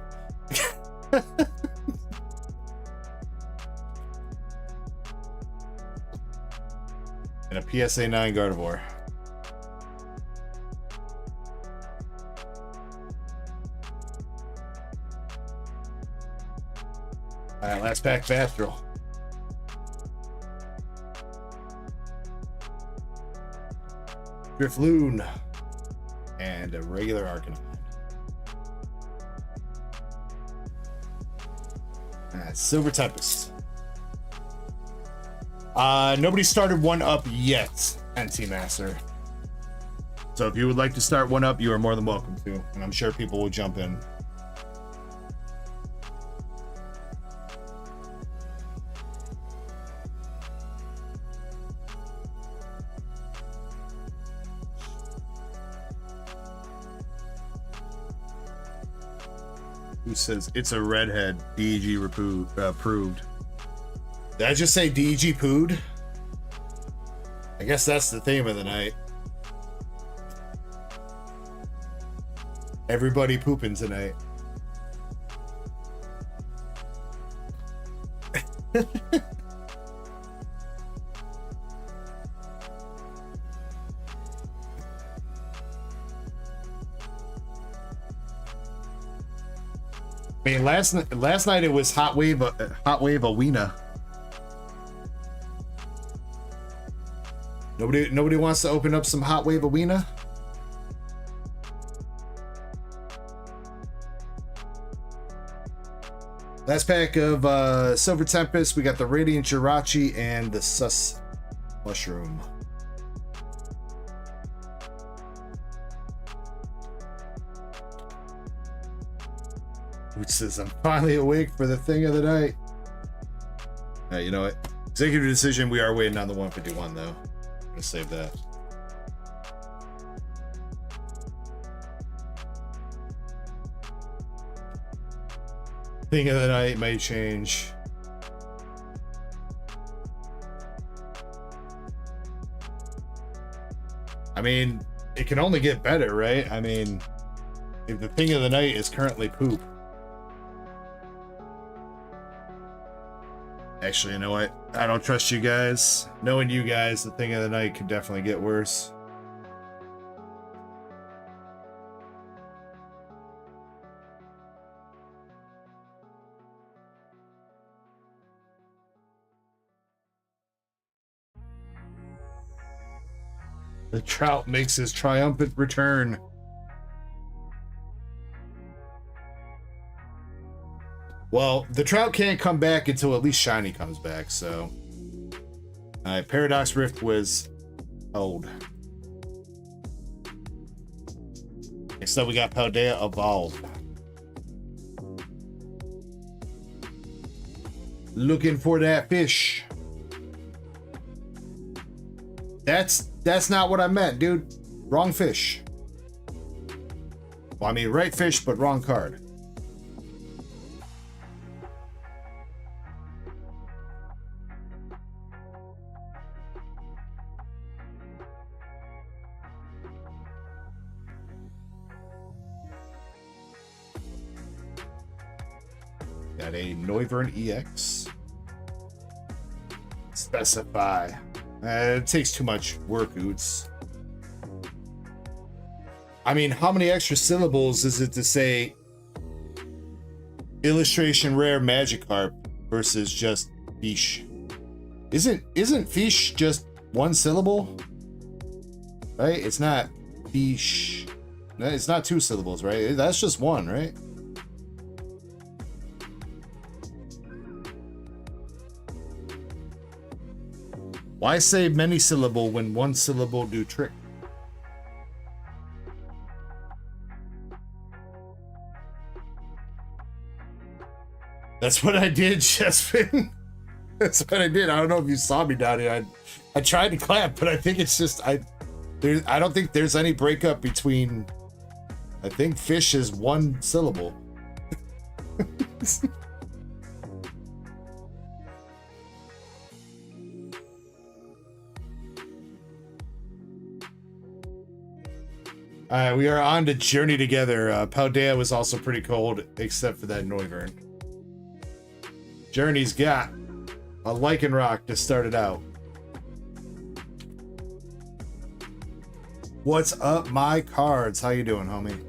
And a PSA 9 Gardevoir. Alright, last pack Bastrel. Drifloon. And a regular Arcanine. Silver Tempest. Nobody started one up yet, NT Master. So if you would like to start one up, you are more than welcome to. And I'm sure people will jump in. Who says it's a redhead? DEG approved. Did I just say DEG pooed? I guess that's the theme of the night. Everybody pooping tonight. I mean, last night it was Hot Wave Awena. Nobody wants to open up some Hot Wave Awena? Last pack of Silver Tempest. We got the Radiant Jirachi and the Sus Mushroom. Which says, I'm finally awake for the thing of the night. You know what? Executive decision, we are waiting on the 151 though. I'm gonna save that. Thing of the night may change. I mean, it can only get better, right? I mean, if the thing of the night is currently poop. Actually, you know what? I don't trust you guys. Knowing you guys, the thing of the night could definitely get worse. The Trout makes his triumphant return. Well, the Trout can't come back until at least Shiny comes back, so... Paradox Rift was old. Next up, we got Paldea Evolve. Looking for that fish. That's not what I meant, dude. Wrong fish. Well, I mean, right fish, but wrong card. Got a Noivern EX. Specify. It takes too much work, Oots. I mean, how many extra syllables is it to say Illustration rare Magikarp versus just fish. Isn't fish just one syllable? Right? It's not fish. It's not two syllables, right? That's just one, right? Why say many syllable when one syllable do trick? That's what I did, Chespin. That's what I did. I don't know if you saw me down here. I tried to clap, but I think it's just I don't think there's any breakup between. I think fish is one syllable. Alright, we are on to Journey Together. Paldea was also pretty cold, except for that Noivern. Journey's got a Lycanroc to start it out. What's up, my cards? How you doing, homie?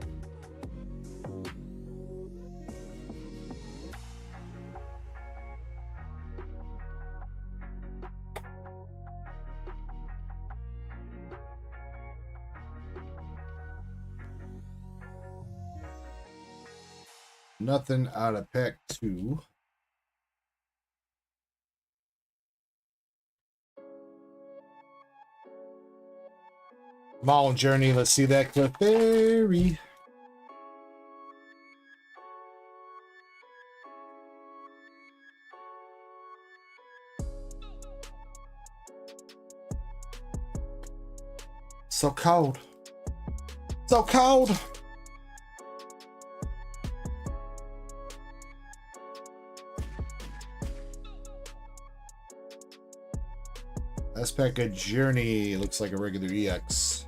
Nothing out of pack 2. Mall Journey, let's see that Clefairy. So cold. So cold. Last pack of Journey looks like a regular EX.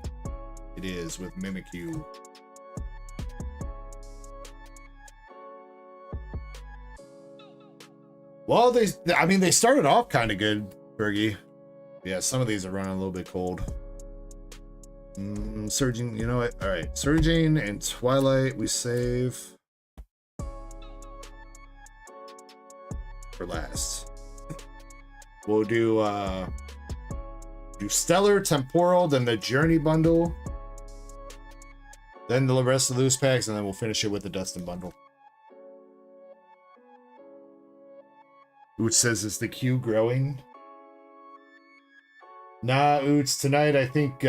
It is with Mimikyu. Well, I mean, they started off kind of good, Fergie. Yeah, some of these are running a little bit cold. Surging, you know what? All right, Surging and Twilight we save for last. We'll do Stellar, Temporal, then the Journey bundle, then the rest of the loose packs, and then we'll finish it with the Destined bundle. Oots says, is the queue growing? Nah, Oots, tonight I think,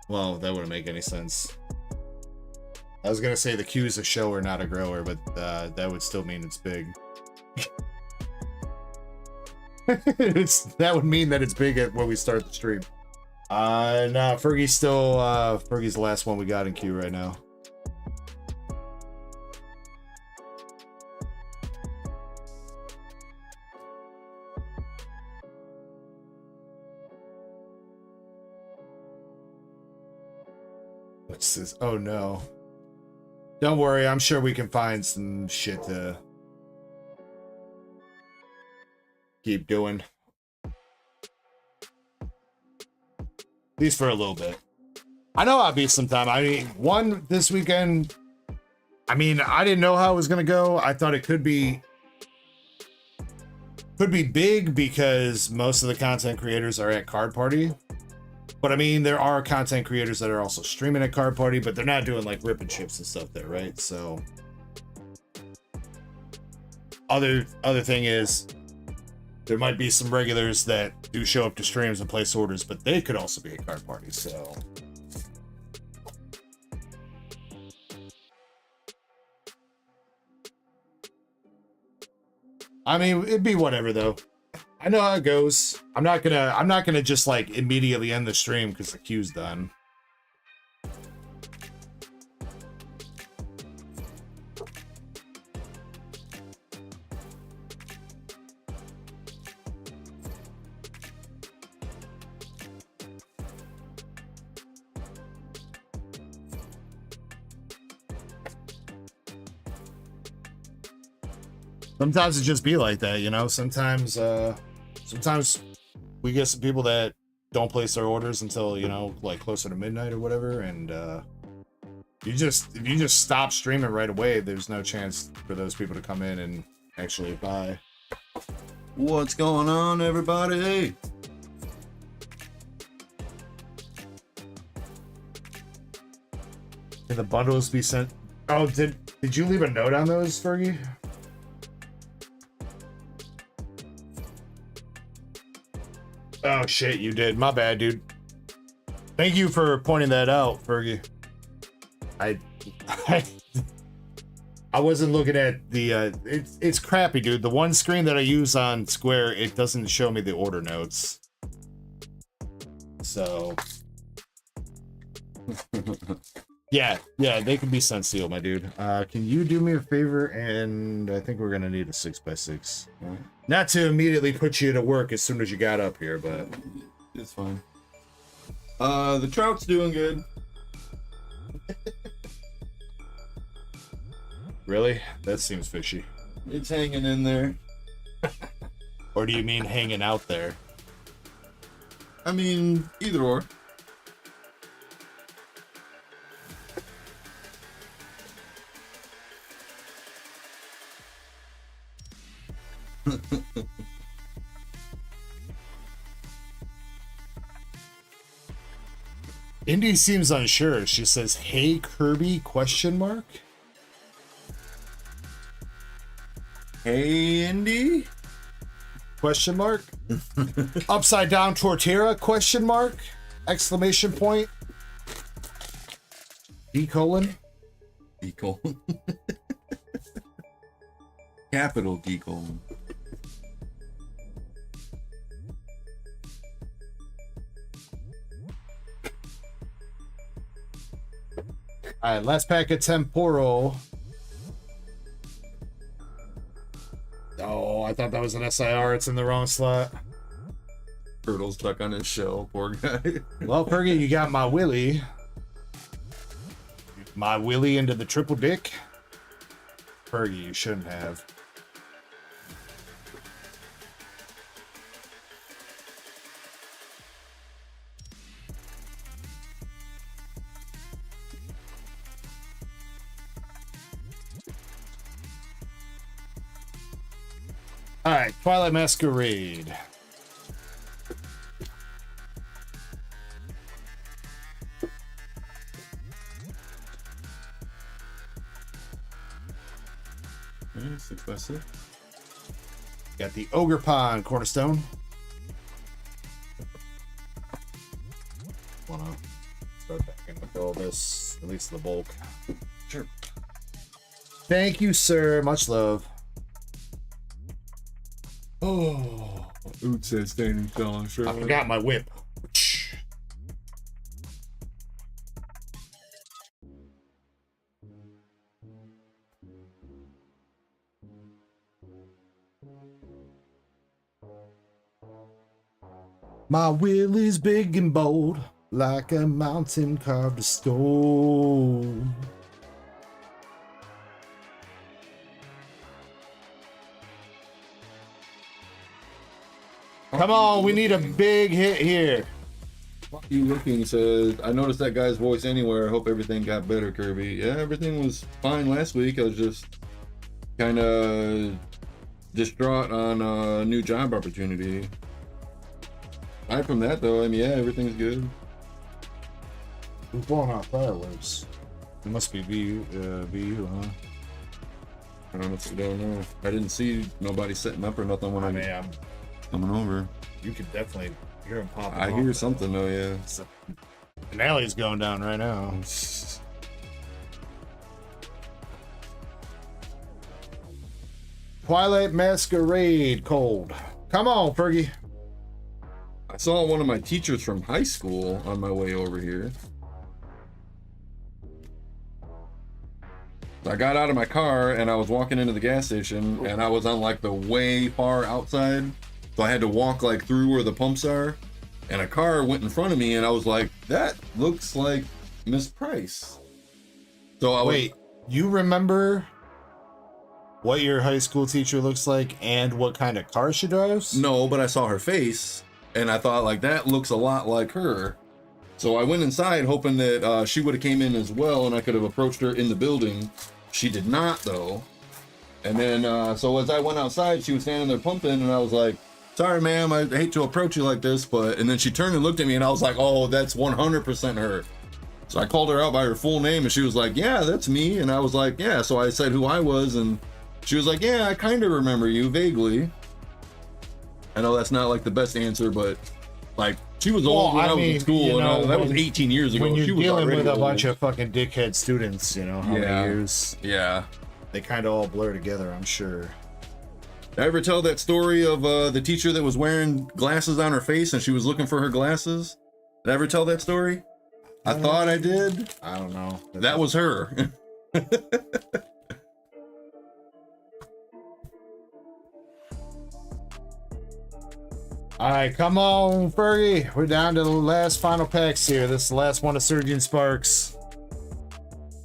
well, that wouldn't make any sense. I was gonna say the queue is a shower, not a grower, but that would still mean it's big. That would mean that it's big when we start the stream. Nah, Fergie's still Fergie's the last one we got in queue right now. What's this? Oh no. Don't worry, I'm sure we can find some shit to keep doing. At least for a little bit. I know I'll be sometime. I mean, one this weekend, I mean, I didn't know how it was gonna go. I thought it could be big because most of the content creators are at Card Party. But I mean, there are content creators that are also streaming at Card Party, but they're not doing like rip and chips and stuff there, right? So other thing is there might be some regulars that do show up to streams and place orders, but they could also be at Card Party, so I mean, it'd be whatever though. I know how it goes. I'm not gonna just like immediately end the stream because the queue's done. Sometimes it just be like that, you know. Sometimes we get some people that don't place their orders until, you know, like closer to midnight or whatever, and if you just stop streaming right away, there's no chance for those people to come in and actually buy. What's going on, everybody? Can the bundles be sent? Oh, did you leave a note on those, Fergie? Oh shit, you did. My bad, dude. Thank you for pointing that out, Fergie. I wasn't looking at the it's crappy, dude. The one screen that I use on Square, it doesn't show me the order notes. So yeah, they can be sent sealed, my dude. Can you do me a favor? And I think we're gonna need a 6x6. Not to immediately put you to work as soon as you got up here, but It's fine. The trout's doing good. really? That seems fishy. It's hanging in there. Or do you mean hanging out there? I mean, either or. Indy seems unsure. She says, "Hey Kirby?" question mark. Hey, Indy? Question mark. Upside down tortilla question mark. Exclamation point. D colon. D colon. Capital D colon. All right, last pack of temporal. Oh, I thought that was an SIR. It's in the wrong slot. Turtle stuck on his shell, poor guy. Well, Fergie, you got my Willie. My Willie into the triple dick. Fergie, you shouldn't have. All right, Twilight Masquerade. Yeah, 6x6. Got the Ogre Pond Cornerstone. Wanna start back in with all this, at least the bulk. Sure. Thank you, sir. Much love. Oh, Oot says standing still, I'm sure. I forgot my whip. My will is big and bold, like a mountain carved of stone. Come on, we need a big hit here. You looking says, I noticed that guy's voice anywhere. I hope everything got better, Kirby. Yeah, everything was fine last week. I was just kind of distraught on a new job opportunity. Aside from that, though, I mean, yeah, everything's good. Who's blowing out fireworks? It must be VU, huh? I honestly don't know. I didn't see nobody setting up or nothing when I'm coming over. You could definitely hear him popping I off. hear something though, yeah. Finale's going down right now. Twilight Masquerade cold. Come on, Fergie. I saw one of my teachers from high school on my way over here. I got out of my car and I was walking into the gas station and I was on like the way far outside. So I had to walk like through where the pumps are. And a car went in front of me and I was like, that looks like Miss Price. So I Wait, you remember what your high school teacher looks like and what kind of car she drives? No, but I saw her face and I thought like that looks a lot like her. So I went inside hoping that she would have came in as well and I could have approached her in the building. She did not though. And then, so as I went outside, she was standing there pumping and I was like, sorry, ma'am, I hate to approach you like this, but, and then she turned and looked at me and I was like, oh, that's 100% her. So I called her out by her full name and she was like, yeah, that's me. And I was like, yeah. So I said who I was and she was like, yeah, I kind of remember you vaguely. I know that's not like the best answer, but like she was old when I was in school, you know, and that was 18 years ago. When you're she was dealing with a old. bunch of fucking dickhead students, you know, how many years? Yeah. They kind of all blur together, I'm sure. Did I ever tell that story of the teacher that was wearing glasses on her face and she was looking for her glasses? Did I ever tell that story? I thought I did. I don't know. That was her. All right, come on, Fergie. We're down to the last final packs here. This is the last one of Surging Sparks.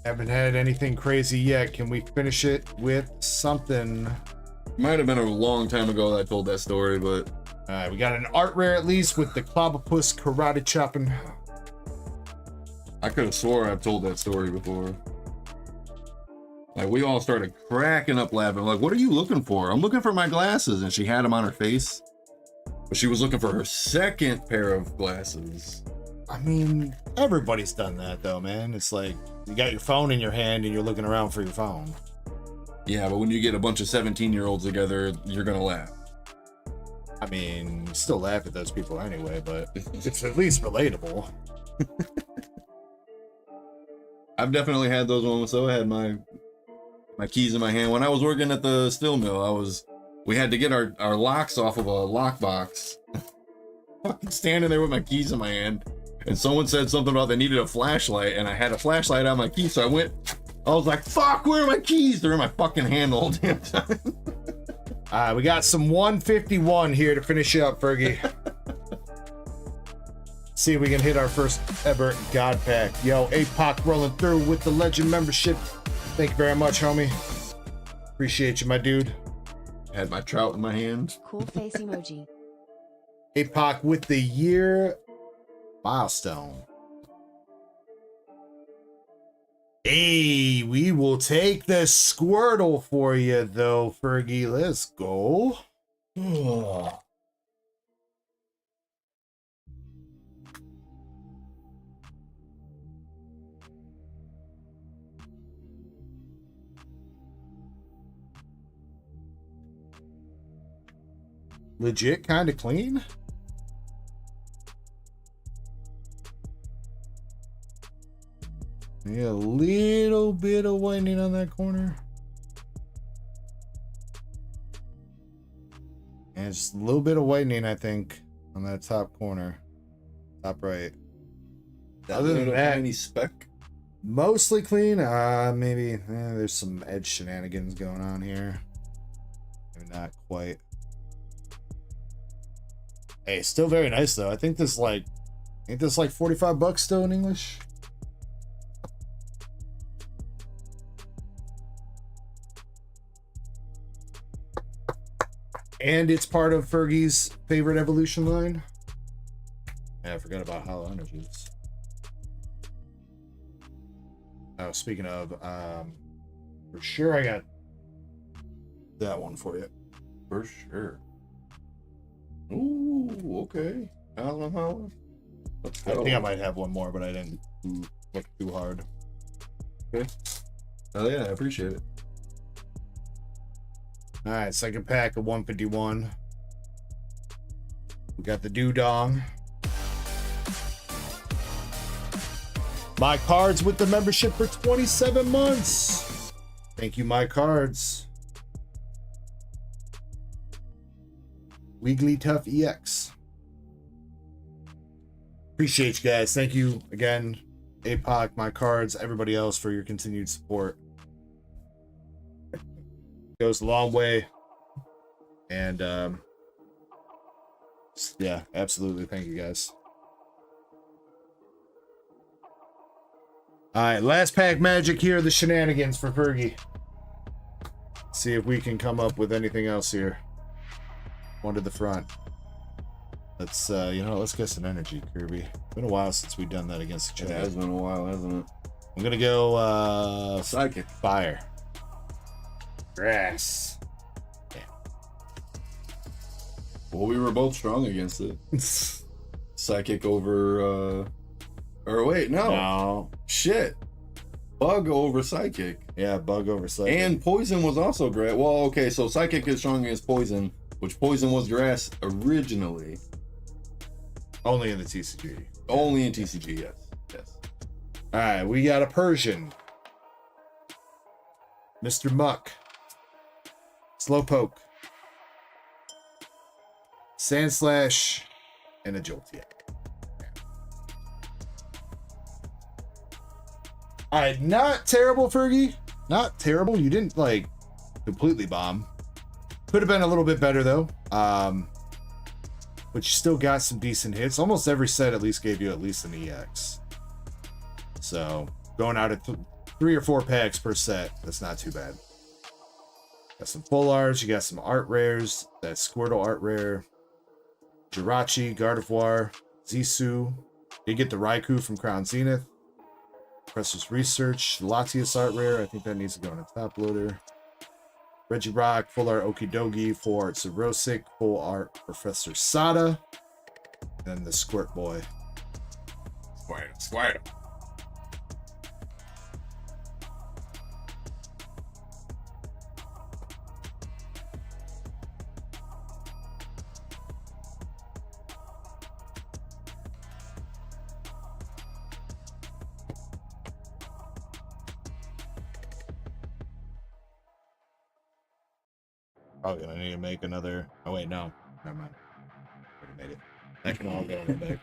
Haven't had anything crazy yet. Can we finish it with something? Might have been a long time ago that I told that story, but... All right, we got an art rare at least with the Clobopus karate chopping. I could have swore I've told that story before. Like, we all started cracking up laughing. Like, what are you looking for? I'm looking for my glasses. And she had them on her face. But she was looking for her second pair of glasses. I mean, everybody's done that though, man. It's like you got your phone in your hand and you're looking around for your phone. Yeah, but when you get a bunch of 17-year-olds together, you're gonna laugh. I mean, you still laugh at those people anyway, but it's at least relatable. I've definitely had those moments though. I had my keys in my hand. When I was working at the steel mill, we had to get our locks off of a lockbox. Fucking standing there with my keys in my hand. And someone said something about they needed a flashlight, and I had a flashlight on my key, so I was like, fuck, where are my keys? They're in my fucking hand the whole damn time. We got some 151 here to finish up, Fergie. See if we can hit our first ever God pack. Yo, APOC rolling through with the Legend membership. Thank you very much, homie. Appreciate you, my dude. Had my trout in my hand. Cool face emoji. APOC with the year milestone. Hey, we will take the Squirtle for you, though, Fergie. Let's go. Legit, kind of clean. Yeah, a little bit of whitening on that corner. And just a little bit of whitening, I think, on that top corner. Top right. Other than that, any speck? mostly clean. Maybe there's some edge shenanigans going on here. Maybe not quite. Hey, still very nice though. I think this ain't this like $45 still in English? And it's part of Fergie's favorite evolution line. Yeah, I forgot about Hollow Energies. Oh, speaking of, for sure I got that one for you. For sure. Ooh, okay. Holla. Let's I go. think I might have one more, but I didn't look too hard. Okay. Oh yeah, I appreciate it. All right, second pack of 151. We got the Dewdong. My Cards with the membership for 27 months. Thank you, My Cards. Wigglytuff EX. Appreciate you guys. Thank you again, APOC, My Cards, everybody else for your continued support. Goes a long way. And yeah, absolutely. Thank you guys. All right, last pack magic here, the shenanigans for Fergie. See if we can come up with anything else here. One to the front. Let's let's get some energy, Kirby. Been a while since we've done that against each It other. has been a while, hasn't it? I'm gonna go Psychic. fire. Grass. Well, we were both strong against it. Psychic over or wait, No. shit. Bug over psychic. Yeah, bug over psychic. And poison was also grass. Well, okay, so psychic is strong against poison, which poison was grass originally. only in the TCG. Only in TCG, yes. Yes. All right, we got a Persian. Mr. Muck. Slowpoke. Sandslash. And a Jolteon. All right, not terrible, Fergie. Not terrible. You didn't, like, completely bomb. Could have been a little bit better, though. But you still got some decent hits. Almost every set at least gave you at least an EX. So, going out at 3 or 4 packs per set, that's not too bad. Got some full arts. You got some art rares. That Squirtle art rare. Jirachi, Gardevoir, Zissou. You get the Raikou from Crown Zenith. Professor's Research, Latias art rare. I think that needs to go in a top loader. Regirock, full art Okidogi, full art Zerosic, full art Professor Sada. Then the Squirt Boy. Squirtle. Probably gonna need to make another. Oh wait, no, never mind. Already made it. That can all go in the bag.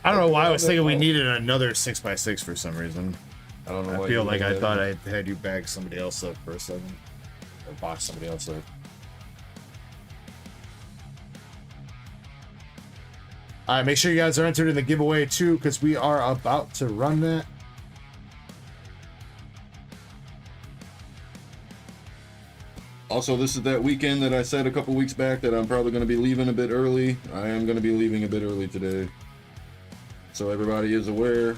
I don't know why I was thinking we needed another 6x6 for some reason. I don't know I why feel you like did I that. thought I had you bag somebody else up for a second, or box somebody else up. All right, make sure you guys are entered in the giveaway too, because we are about to run that. Also, this is that weekend that I said a couple weeks back that I'm probably going to be leaving a bit early. I am going to be leaving a bit early today. So everybody is aware.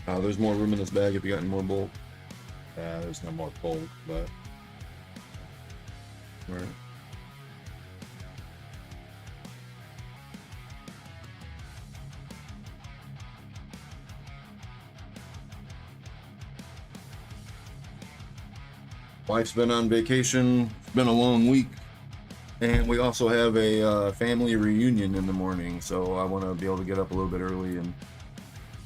There's more room in this bag if you got any more bulk. There's no more bulk, but Right. Wife's been on vacation. It's been a long week. And we also have a family reunion in the morning. So I want to be able to get up a little bit early and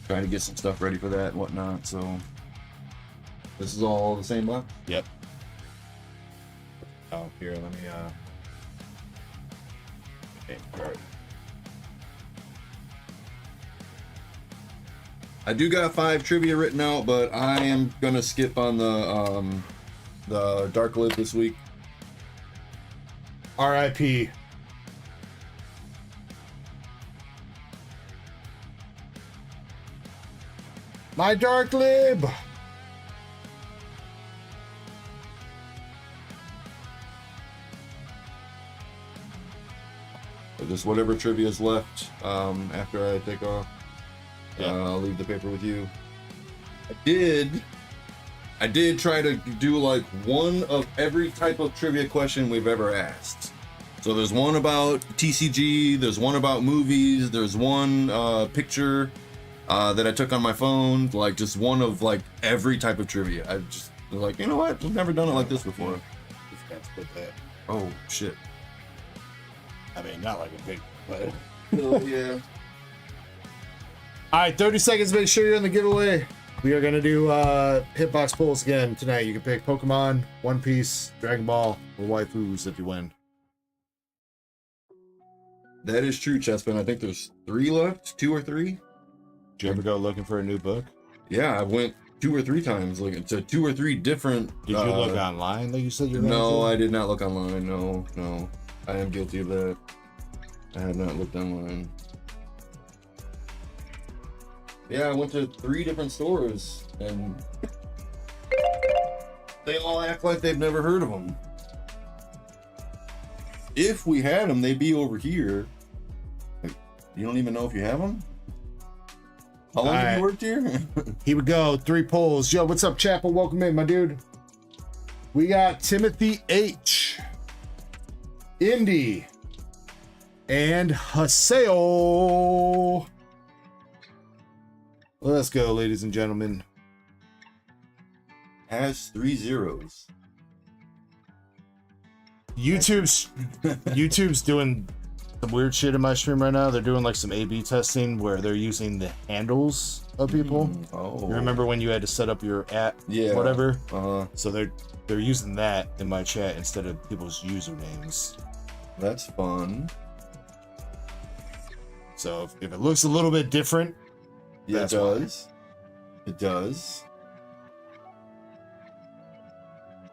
try to get some stuff ready for that and whatnot. So this is all the same box? yep. Oh, here, let me okay, all right. I do got 5 trivia written out, but I am gonna skip on the Dark Lib this week. RIP. My Dark Lib. So just whatever trivia is left after I take off. Yeah. I'll leave the paper with you. I did try to do like one of every type of trivia question we've ever asked. So there's one about TCG, there's one about movies, there's one picture that I took on my phone, like just one of like every type of trivia. I just was like, you know what? We've never done it like this before. You forgot to put that. Oh shit. I mean, not like a big, but. Oh yeah. All right, 30 seconds. Make sure you're in the giveaway. We are gonna do hitbox pulls again tonight. You can pick Pokemon, One Piece, Dragon Ball, or waifus if you win. That is true, Chespin. I think there's 3 left, 2 or 3. Did you ever go looking for a new book? Yeah, I went 2 or 3 times looking to 2 or 3 different. Did you look online like you said you were No, going I did not look online. No. I am guilty of that. I have not looked online. Yeah, I went to 3 different stores and they all act like they've never heard of them. If we had them, they'd be over here. Like, You don't even know if you have them? How long have you worked here? Here we go. 3 polls. Yo, what's up, Chapel? Welcome in, my dude. We got Timothy H, Indy, and Haseo. Let's go, ladies and gentlemen. Has 3 zeros. YouTube's doing some weird shit in my stream right now. They're doing like some A/B testing where they're using the handles of people. Oh. You remember when you had to set up your whatever? So they're using that in my chat instead of people's usernames. That's fun. So if it looks a little bit different, yeah, that's it does. Why. It does.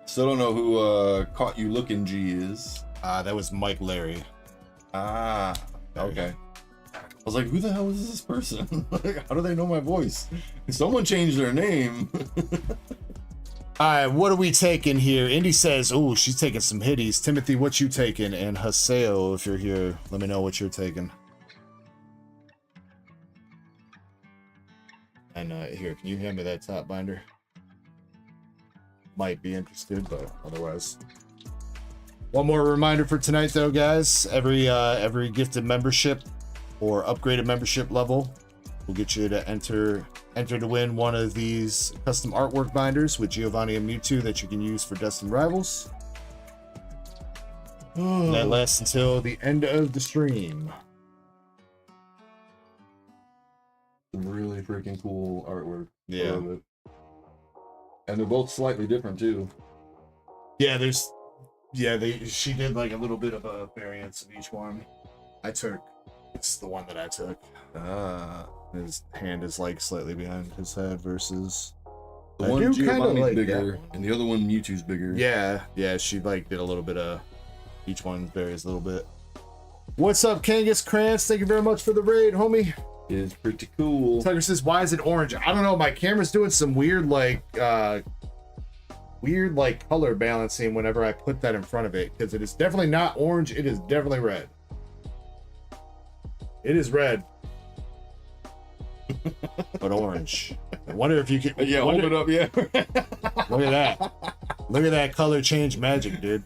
Still don't know who Caught You Looking G is. That was Mike Larry. Ah, okay. I was like, who the hell is this person? Like, how do they know my voice? Someone changed their name. All right, what are we taking here? Indy says, oh, she's taking some hitties. Timothy, what you taking? And Haseo, if you're here, let me know what you're taking. And here, can you hand me that top binder? Might be interested, but otherwise. One more reminder for tonight, though, guys. Every gifted membership or upgraded membership level will get you to enter to win one of these custom artwork binders with Giovanni and Mewtwo that you can use for Destined Rivals. That lasts until the end of the stream. Some really freaking cool artwork. Yeah. I love it. And they're both slightly different too. Yeah, she did like a little bit of a variance of each one. It's the one that I took. His hand is like slightly behind his head versus the one Giovanni's bigger and the other one Mewtwo's bigger. Yeah, she like did a little bit of each one varies a little bit. What's up, Kangas Krantz? Thank you very much for the raid, homie. It's pretty cool. Tucker says, why is it orange? I don't know, my camera's doing some weird color balancing whenever I put that in front of it, because it is definitely not orange, it is definitely red. It is red. But orange. I wonder if you can. Yeah, hold it up, yeah. Look at that. Look at that color change magic, dude.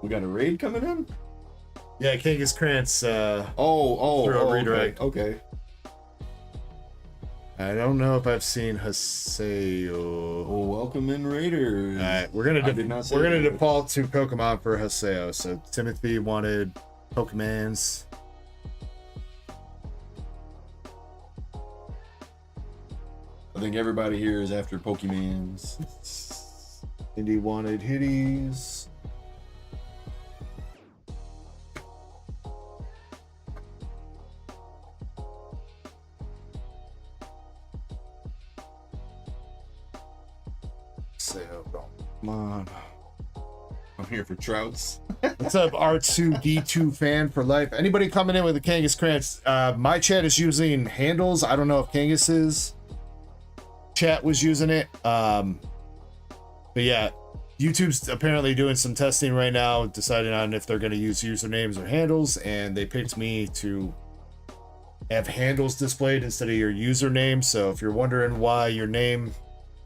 We got a raid coming in? Yeah, Kangas Krantz. Through a redirect. Okay. I don't know if I've seen Haseo. Well, welcome in, Raiders. All right, we're gonna default to Pokemon for Haseo. So Timothy wanted Pokemans. I think everybody here is after Pokemans. Indy wanted Hitties. Come on. I'm here for Trouts. What's up, R2D2 fan for life? Anybody coming in with a Kangas Krantz? My chat is using handles. I don't know if Kangas's chat was using it. But yeah, YouTube's apparently doing some testing right now, deciding on if they're going to use usernames or handles, and they picked me to have handles displayed instead of your username. So if you're wondering why your name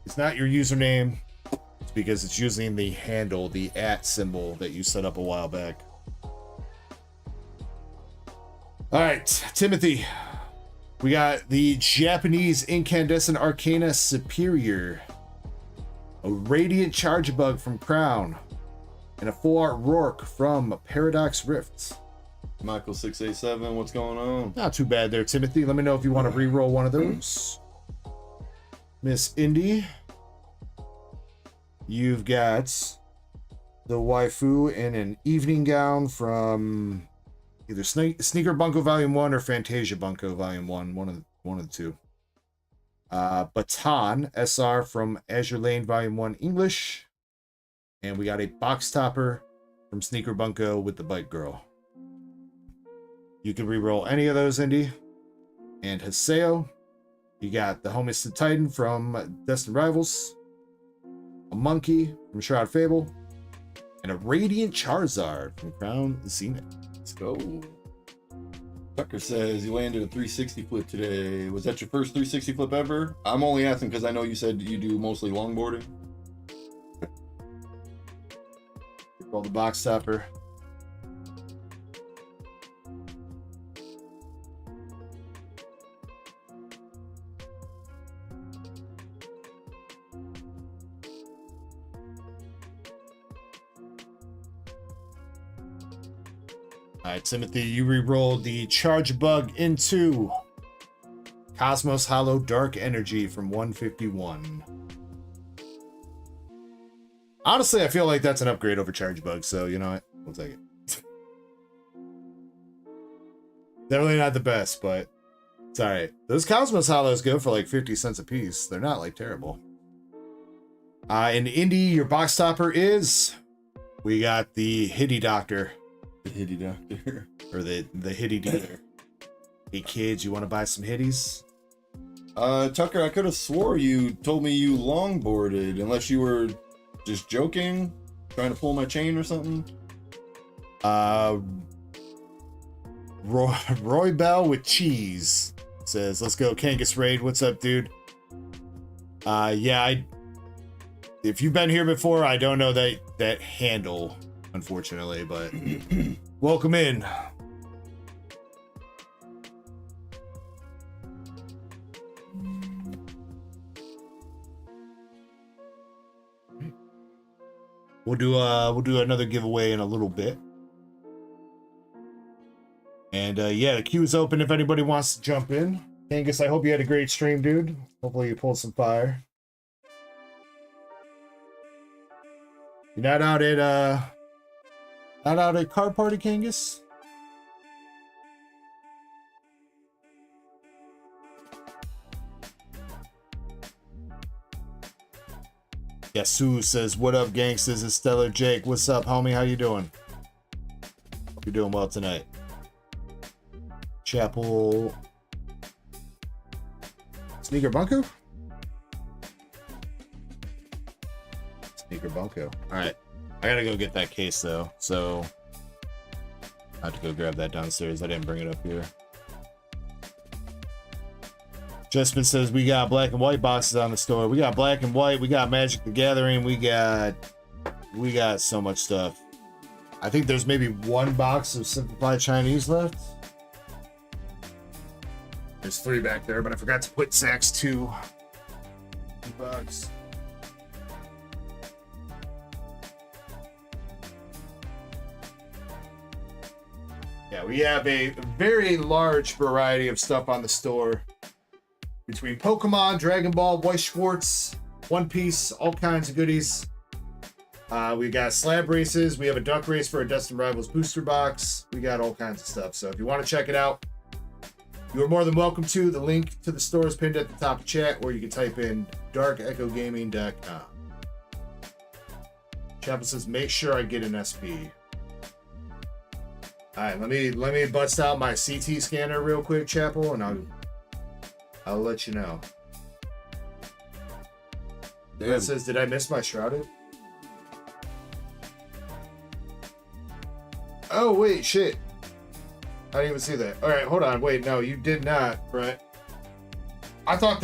is not your username, it's because it's using the handle, the @ symbol that you set up a while back. All right, Timothy, we got the Japanese Incandescent Arcana Superior, a Radiant Charge Bug from Crown, and a full art Rourke from Paradox Rift. Michael 687, what's going on? Not too bad there, Timothy. Let me know if you want to re-roll one of those. Miss Indy, you've got the waifu in an evening gown from either Sneaker Bunko Volume 1 or Fantasia Bunko Volume 1, one of the two. Baton SR from Azure Lane Volume 1 English. And we got a box topper from Sneaker Bunko with the Bike Girl. You can re-roll any of those, Indy. And Haseo, you got the Homestead Titan from Destined Rivals, a Monkey from Shroud Fable, and a Radiant Charizard from Crown Zenith. Let's go. Tucker says he landed a 360 flip today. Was that your first 360 flip ever? I'm only asking because I know you said you do mostly longboarding. Roll the box topper. All right, Timothy, you re-rolled the Charge Bug into Cosmos Hollow Dark Energy from 151. Honestly, I feel like that's an upgrade over Charge Bug, so you know what? We'll take it. Definitely not the best, but it's all right. Those Cosmos Hollows go for like 50 cents a piece. They're not like terrible. In Indy, your box topper is... We got the Hitty Doctor. The Hitty Doctor. Or the Hitty Dealer. Hey kids, you want to buy some Hitties? Tucker, I could have swore you told me you longboarded, unless you were just joking, trying to pull my chain or something. Roy Bell with cheese says, "Let's go, Kangas Raid. What's up, dude?" Yeah, if you've been here before, I don't know that handle, unfortunately, but welcome in. We'll do another giveaway in a little bit. And yeah, the queue is open if anybody wants to jump in. Angus, I hope you had a great stream, dude. Hopefully you pulled some fire. You're not out at Card Party, Kangas? Yasu says, "What up, gangsters? It's Stellar Jake. What's up, homie? How you doing? Hope you're doing well tonight." Chapel Sneaker Bunko? Sneaker Bunko. Alright. I gotta go get that case though, so I have to go grab that downstairs. I didn't bring it up here. Jespen says we got black and white boxes on the store. We got black and white, we got Magic the Gathering, we got so much stuff. I think there's maybe one box of Simplified Chinese left. There's 3 back there, but I forgot to put Zach's 2 bucks. Yeah, we have a very large variety of stuff on the store. Between Pokemon, Dragon Ball, White Schwartz, One Piece, all kinds of goodies. We got slab races. We have a duck race for a Destined Rivals booster box. We got all kinds of stuff. So if you want to check it out, you are more than welcome to. The link to the store is pinned at the top of chat, or you can type in DarkEckoGaming.com. Chapel says, "Make sure I get an SP." All right, let me bust out my CT scanner real quick, Chapel, and I'll let you know. It says, "Did I miss my Shrouded?" Oh wait, shit. I didn't even see that. All right, hold on. Wait, no, you did not, Brett. I thought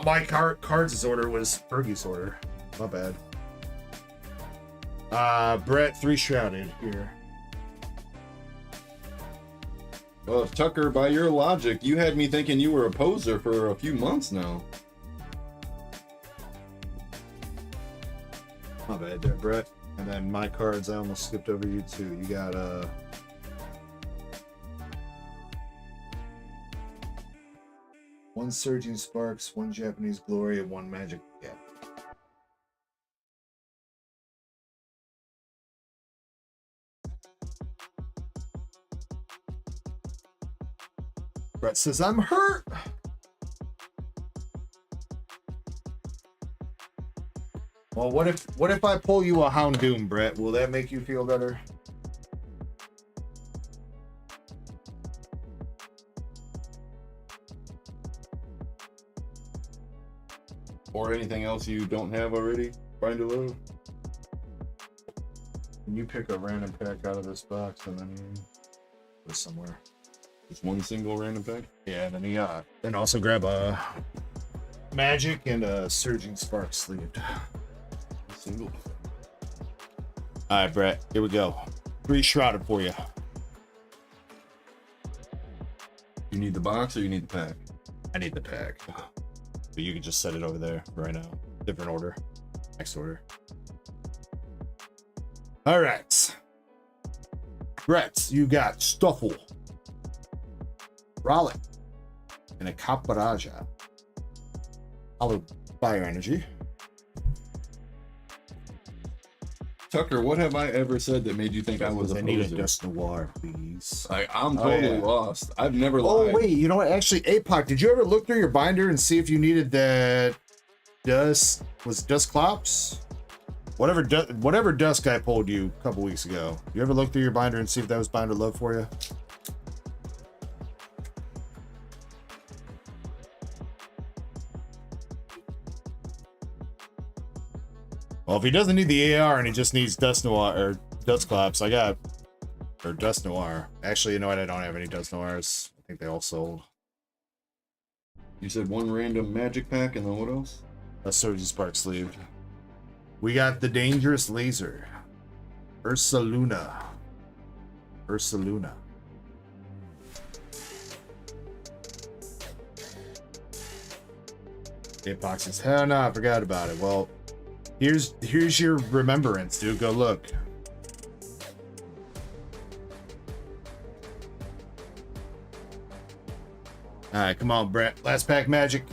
my cards' order was Fergie's order. My bad. Brett, 3 Shrouded here. Well, Tucker, by your logic, you had me thinking you were a poser for a few months now. My bad there, Brett. And then my cards, I almost skipped over you too. You got one Surging Sparks, 1 Japanese Glory, and 1 Magic Gap. Brett says, "I'm hurt." Well, what if I pull you a Houndoom, Brett? Will that make you feel better? Or anything else you don't have already? Find a little. Can you pick a random pack out of this box and then put it somewhere? Just one single random pack? Yeah, and then also grab a magic and a surging spark sleeved. Single. All right, Brett, here we go. 3 shrouded for you. You need the box or you need the pack? I need the pack. But you can just set it over there right now. Different order. Next order. All right. Brett, you got Stuffle, Rollick, and a Caparaja. Hollow Fire Energy. Tucker, what have I ever said that made you think I was a I need a poser? Dust Noir, please. I'm totally lost. I've never lied. Oh, wait, you know what? Actually, APOC, did you ever look through your binder and see if you needed that dust? Was it Dust Clops? Whatever dust guy pulled you a couple weeks ago. You ever look through your binder and see if that was binder love for you? Well, if he doesn't need the AR and he just needs Dust Noir or Dust Clops, I got or Dust Noir. Actually, you know what? I don't have any Dust Noirs. I think they all sold. You said one random magic pack and then what else? A Surgeon Spark sleeved. We got the Dangerous Laser. Ursaluna. Hitboxes. Hell no, I forgot about it. Well, here's your remembrance, dude. Go look. Alright, come on, Brett. Last pack magic.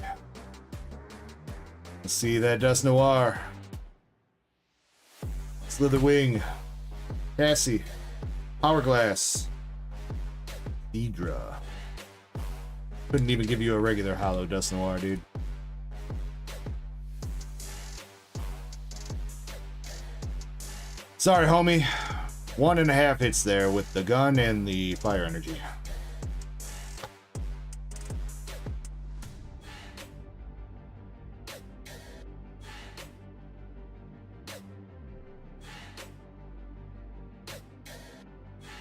Let's see that Dust Noir. Slitherwing. Cassie. Hourglass. Deidre. Couldn't even give you a regular hollow Dust Noir, dude. Sorry, homie. 1.5 hits there with the gun and the fire energy.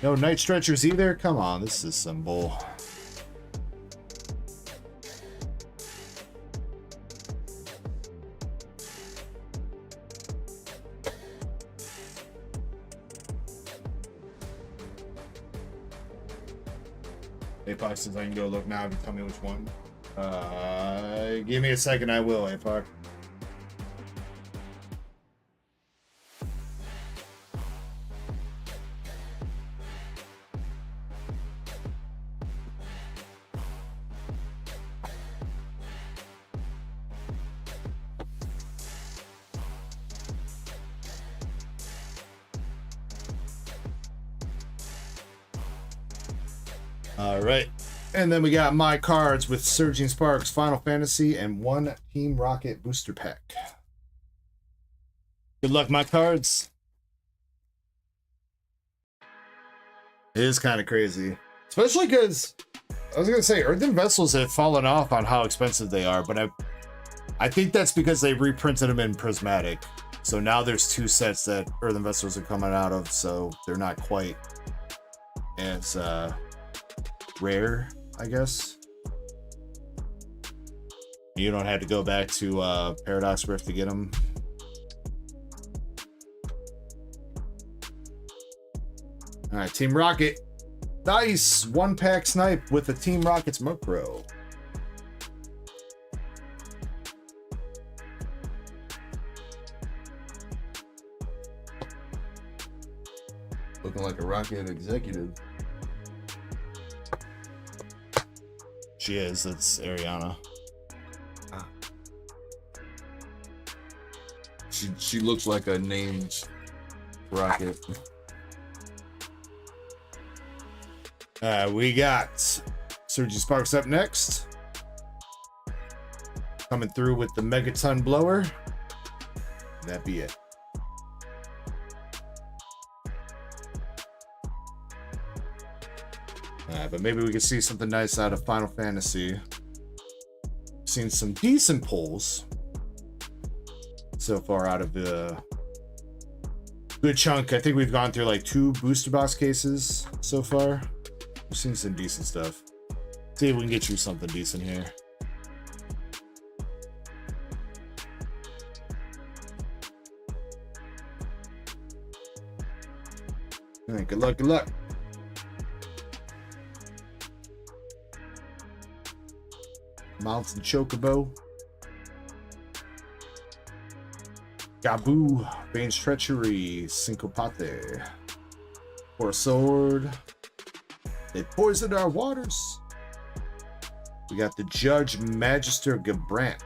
No night stretchers either? Come on, this is some bull. Apoc says I can go look now if you tell me which one. Give me a second, I will, Apoc. All right, and then we got my cards with Surging Sparks, Final Fantasy, and 1 Team Rocket booster pack. Good luck, my cards. It is kind of crazy, especially because I was gonna say Earthen Vessels have fallen off on how expensive they are, but I think that's because they reprinted them in Prismatic. So now there's 2 sets that Earthen Vessels are coming out of, so they're not quite as rare, I guess. You don't have to go back to Paradox Rift to get them. All right, Team Rocket. Nice 1-pack snipe with the Team Rocket's Murkrow. Looking like a Rocket executive. She is. It's Ariana. She looks like a named Rocket. We got Surgy Sparks up next. Coming through with the Megaton Blower. That be it. But maybe we can see something nice out of Final Fantasy. Seen some decent pulls so far out of the good chunk. I think we've gone through like 2 booster box cases so far. We've seen some decent stuff. See if we can get you something decent here. All right, good luck, good luck. Mountain Chocobo. Gaboo, Bane's Treachery, Syncopate. For a sword. They poisoned our waters. We got the Judge Magister Gabrant.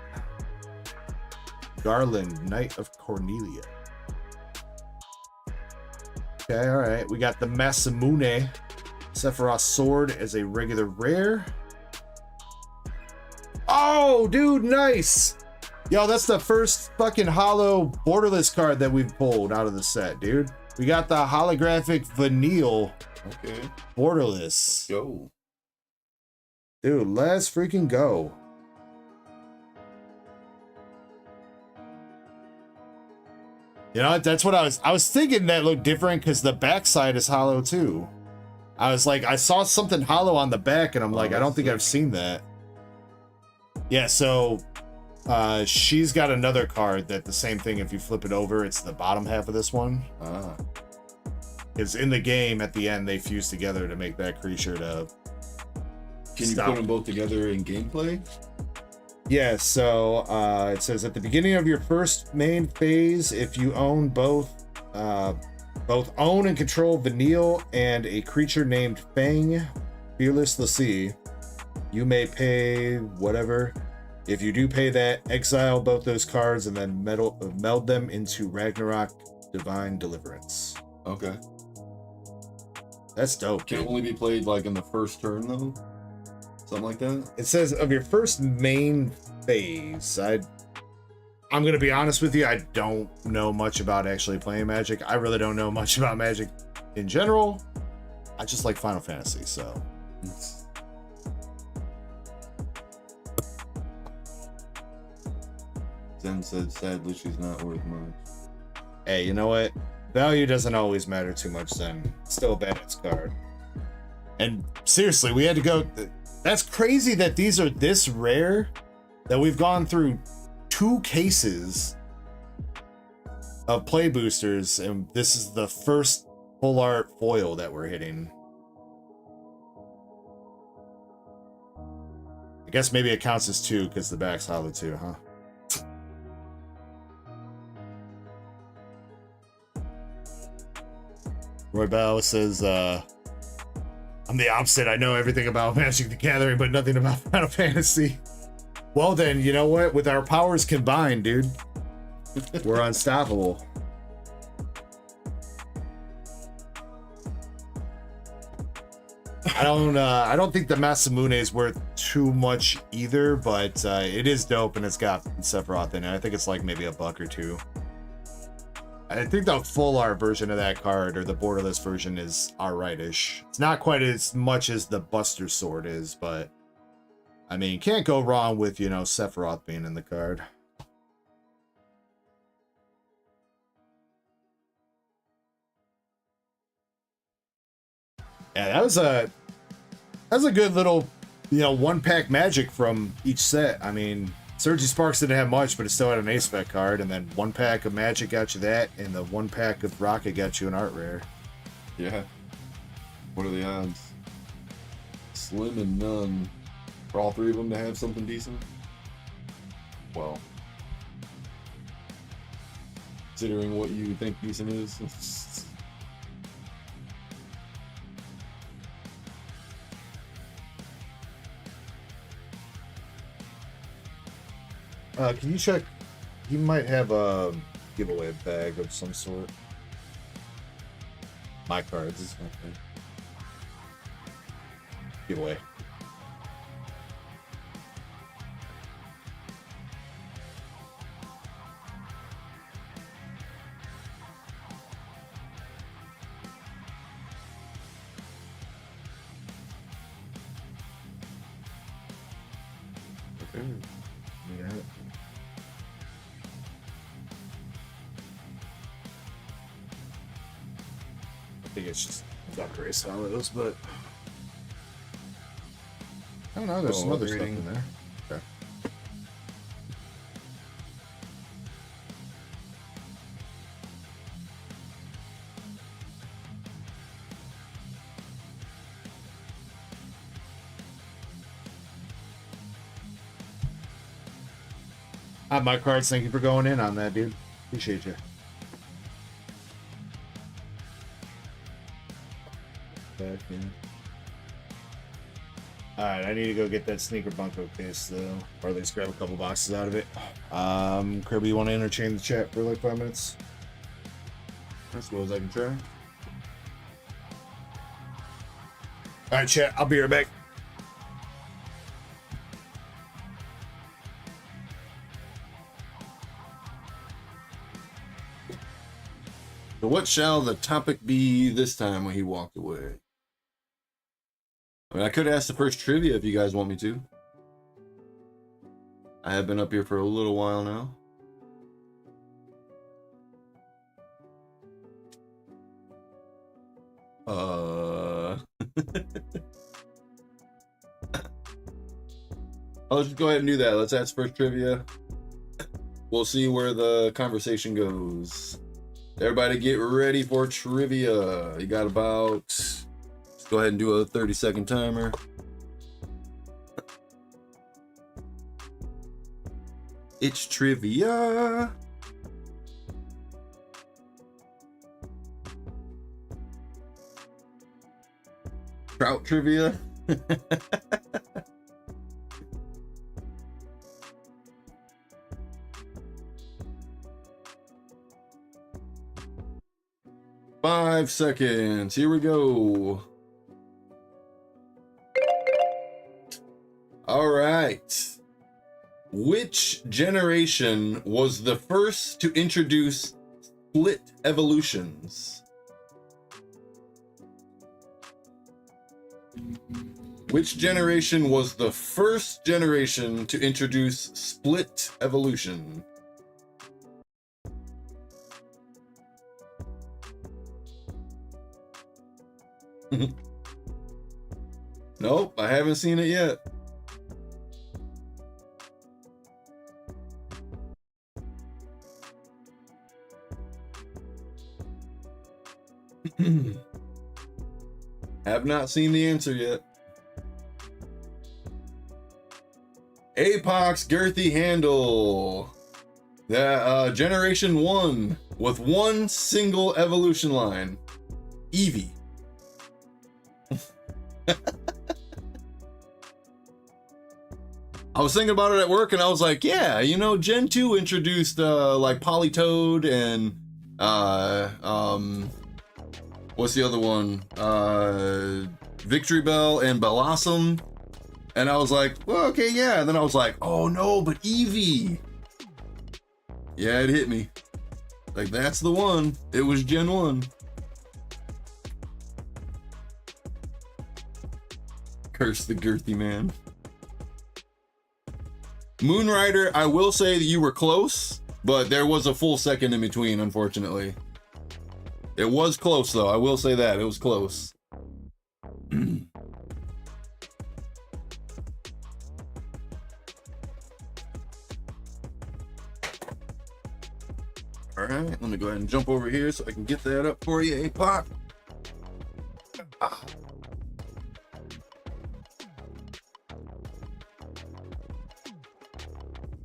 Garland, Knight of Cornelia. Okay, alright. We got the Masamune Sephiroth Sword as a regular rare. Oh, dude, nice! Yo, that's the first fucking holo borderless card that we've pulled out of the set, dude. We got the holographic Vanille borderless. Go. Dude, let's freaking go. You know, that's what I was thinking that looked different because the backside is hollow too. I was like, I saw something hollow on the back and I'm like, I don't think I've seen that. Yeah, so she's got another card that the same thing, if you flip it over, it's the bottom half of this one. Because in the game at the end they fuse together to make that creature to Can you put them both together in gameplay? Yeah, so it says at the beginning of your first main phase, if you own both own and control Vanille and a creature named Fang Fearless Lassie, you may pay whatever. If you do pay that, exile both those cards and then meld them into Ragnarok Divine Deliverance. Okay. That's dope. Can it only be played like in the first turn though? Something like that? It says of your first main phase. I'm gonna be honest with you, I don't know much about actually playing Magic. I really don't know much about Magic in general. I just like Final Fantasy, so. Zen said sadly she's not worth much. Hey, you know what? Value doesn't always matter too much then. Still a badass card. And seriously, we had to go. That's crazy that these are this rare, that we've gone through 2 cases of play boosters, and this is the first full art foil that we're hitting. I guess maybe it counts as 2 because the back's hollow too, huh? Roy Bell says, I'm the opposite. I know everything about Magic the Gathering, but nothing about Final Fantasy. Well then, you know what? With our powers combined, dude, we're unstoppable. I don't think the Masamune is worth too much either, but it is dope and it's got Sephiroth in it. I think it's like maybe $1 or $2. I think the full art version of that card, or the borderless version, is alright-ish. It's not quite as much as the Buster Sword is, but I mean, can't go wrong with, you know, Sephiroth being in the card. Yeah, that was a good little, you know, 1-pack Magic from each set. I mean, Surgy Sparks didn't have much, but it still had an ace spec card, and then 1-pack of Magic got you that, and the 1-pack of Rocket got you an art rare. Yeah. What are the odds? Slim and none. For all 3 of them to have something decent? Well, considering what you think decent is. Can you check? He might have a giveaway bag of some sort. My cards. Okay. Giveaway. Okay. Yeah. think it's just duck race hollows, but I don't know. There's some other stuff in there. Okay. My cards. Thank you for going in on that, dude. Appreciate you. Back in. All right, I need to go get that sneaker bunko case though, or at least grab a couple boxes out of it. Kirby, you want to interchange the chat for like 5 minutes? As well as I can try. All right, chat. I'll be right back. So what shall the topic be this time when he walked away? I mean, I could ask the first trivia if you guys want me to. I have been up here for a little while now. Let's just go ahead and do that. Let's ask first trivia. We'll see where the conversation goes. Everybody get ready for trivia. You got about, let's go ahead and do a 30-second timer. It's trivia. Trout trivia. Five seconds. Here we go. All right. Which generation was the first to introduce split evolutions? Which generation was the first generation to introduce split evolution? Nope, I haven't seen it yet. Have not seen the answer yet. Apox girthy handle. The generation 1 with one single evolution line. Eevee. I was thinking about it at work and I was like, yeah, you know, Gen 2 introduced like Politoed and what's the other one? Victory Bell and Blossom. And I was like, well, okay, yeah. And then I was like, oh no, but Eevee. Yeah, it hit me. Like, that's the one. It was Gen 1. Curse the girthy man. Moonrider, I will say that you were close, but there was a full second in between, unfortunately. It was close, though. I will say that. It was close. All right, let me go ahead and jump over here so I can get that up for you, Apoc. Ah.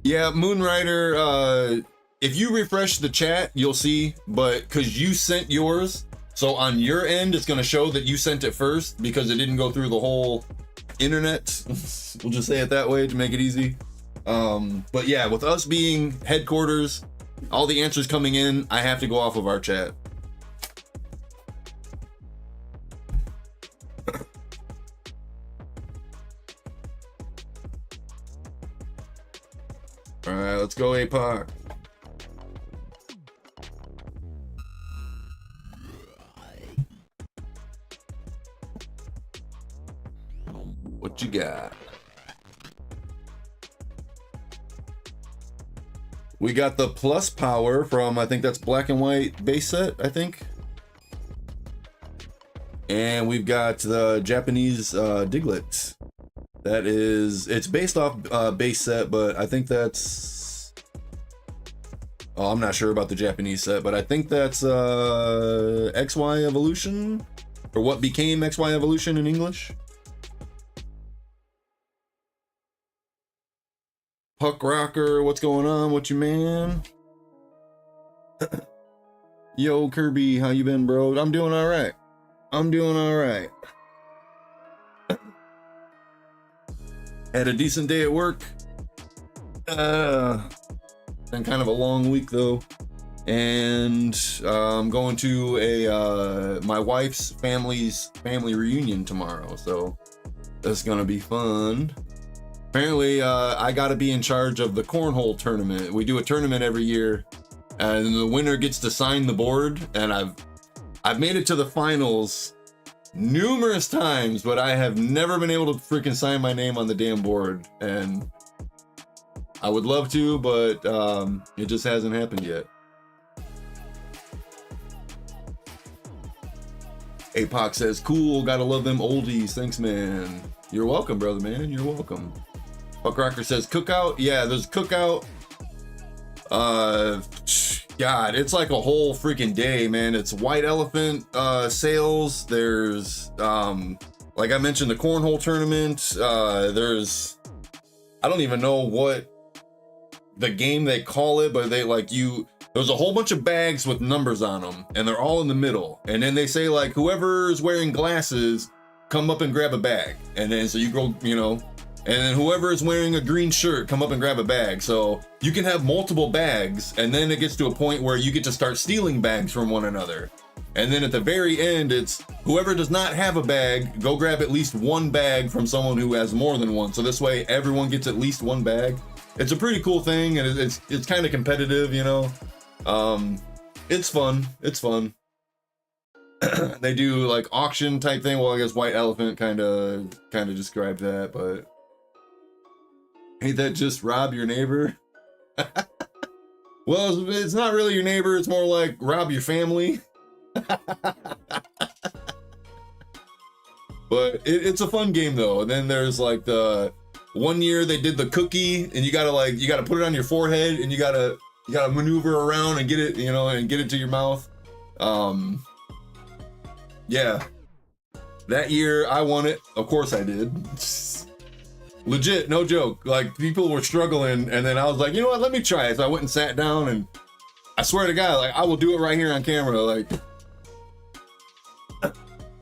Yeah, Moonrider, if you refresh the chat, you'll see, but because you sent yours, so on your end, it's going to show that you sent it first because it didn't go through the whole internet. We'll just say it that way to make it easy. But yeah, with us being headquarters, all the answers coming in, I have to go off of our chat. All right, let's go, Apoc. What you got? We got the plus power from, I think that's black and white base set, I think. And we've got the Japanese Diglett. That is, it's based off base set, but I think that's, oh, I'm not sure about the Japanese set, but I think that's XY Evolution, or what became XY Evolution in English. Puck Rocker, what's going on? What you, man? Yo, Kirby, how you been, bro? I'm doing all right. I'm doing all right. Had a decent day at work. Been kind of a long week though, and I'm going to a my wife's family reunion tomorrow, so that's gonna be fun. Apparently, I got to be in charge of the cornhole tournament. We do a tournament every year, and the winner gets to sign the board. And I've made it to the finals numerous times, but I have never been able to freaking sign my name on the damn board. And I would love to, but it just hasn't happened yet. APOC says, cool, gotta love them oldies. Thanks, man. You're welcome, brother, man. You're welcome. Puck Rocker says, cookout. Yeah, there's cookout. God, it's like a whole freaking day, man. It's White Elephant sales. There's like I mentioned, the cornhole tournament. There's, I don't even know what the game they call it, but they like there's a whole bunch of bags with numbers on them, and they're all in the middle. And then they say like, whoever's wearing glasses, come up and grab a bag. And then so you go, you know, and then whoever is wearing a green shirt, come up and grab a bag. So you can have multiple bags, and then it gets to a point where you get to start stealing bags from one another. And then at the very end, it's whoever does not have a bag, go grab at least one bag from someone who has more than one. So this way everyone gets at least one bag. It's a pretty cool thing, and it's kind of competitive, you know. It's fun. It's fun. They do like auction type thing. Well, I guess White Elephant kind of described that, but ain't that just rob your neighbor? Well, it's not really your neighbor. It's more like rob your family. But it's a fun game though. And then there's like the one year they did the cookie, and you gotta put it on your forehead, and you gotta maneuver around and get it, you know, and get it to your mouth. Yeah, that year I won it. Of course I did. Legit, no joke. Like, people were struggling, and then I was like, you know what, let me try it. So I went and sat down, and I swear to God, like, I will do it right here on camera. Like,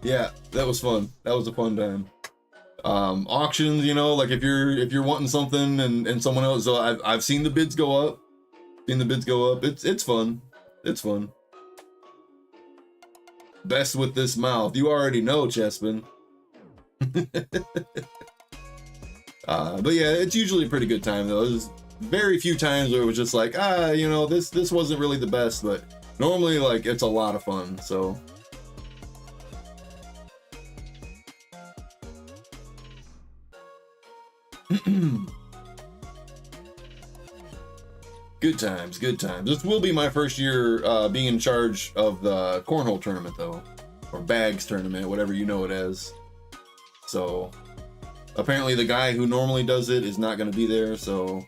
yeah, that was fun. That was a fun time. Auctions, you know, like if you're wanting something and someone else, so I've seen the bids go up. It's fun. It's fun. Best with this mouth. You already know, Chespin. But yeah, it's usually a pretty good time though. There's very few times where it was just like, you know, this wasn't really the best, but normally like it's a lot of fun. So good times, good times. This will be my first year being in charge of the cornhole tournament though, or bags tournament, whatever you know it as. So apparently the guy who normally does it is not going to be there, so.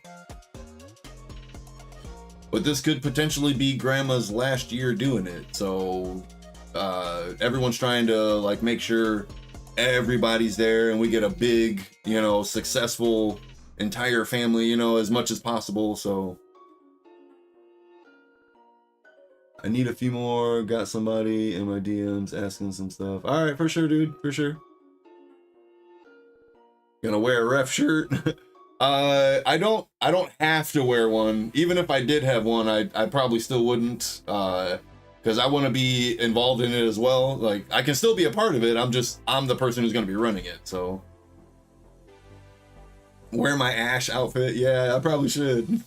But this could potentially be Grandma's last year doing it, so everyone's trying to like make sure everybody's there and we get a big, you know, successful entire family, you know, as much as possible. So I need a few more. Got somebody in my DMs asking some stuff. All right, for sure, dude, for sure. Gonna wear a ref shirt. I don't have to wear one. Even if I did have one, I probably still wouldn't, because I want to be involved in it as well. Like, I can still be a part of it. I'm the person who's gonna be running it. So wear my Ash outfit. Yeah, I probably should.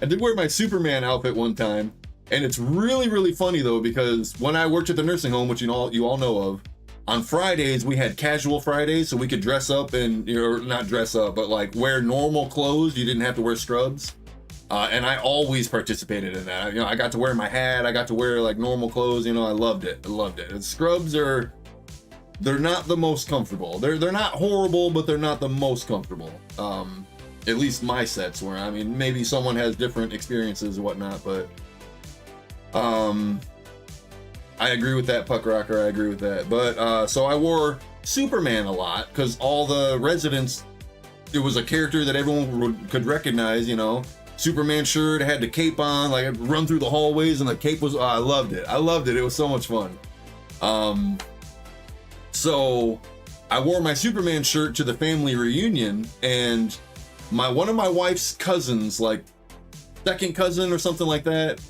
I did wear my Superman outfit one time, and it's really, really funny though, because when I worked at the nursing home, which you all know of, on Fridays we had casual Fridays, so we could dress up and, you know, not dress up, but like wear normal clothes. You didn't have to wear scrubs. And I always participated in that. You know, I got to wear my hat, I got to wear like normal clothes, you know, I loved it. I loved it. And scrubs they're not the most comfortable. They're not horrible, but they're not the most comfortable. At least my sets were. I mean, maybe someone has different experiences and whatnot, but I agree with that, Puck Rocker. I agree with that. But so I wore Superman a lot because all the residents, it was a character that everyone could recognize, you know. Superman shirt, had the cape on, like I'd run through the hallways and the cape was, I loved it. I loved it. It was so much fun. So I wore my Superman shirt to the family reunion, and one of my wife's cousins, like second cousin or something like that,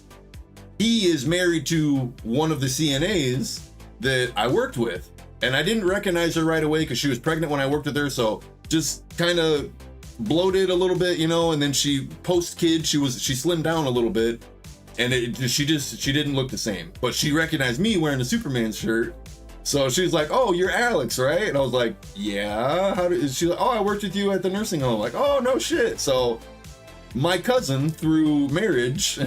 he is married to one of the CNAs that I worked with. And I didn't recognize her right away because she was pregnant when I worked with her. So just kind of bloated a little bit, you know, and then she post-kid, she slimmed down a little bit, and she didn't look the same. But she recognized me wearing a Superman shirt. So she was like, "Oh, you're Alex, right?" And I was like, "Yeah." She's like, "Oh, I worked with you at the nursing home." Like, "Oh, no shit." So my cousin, through marriage,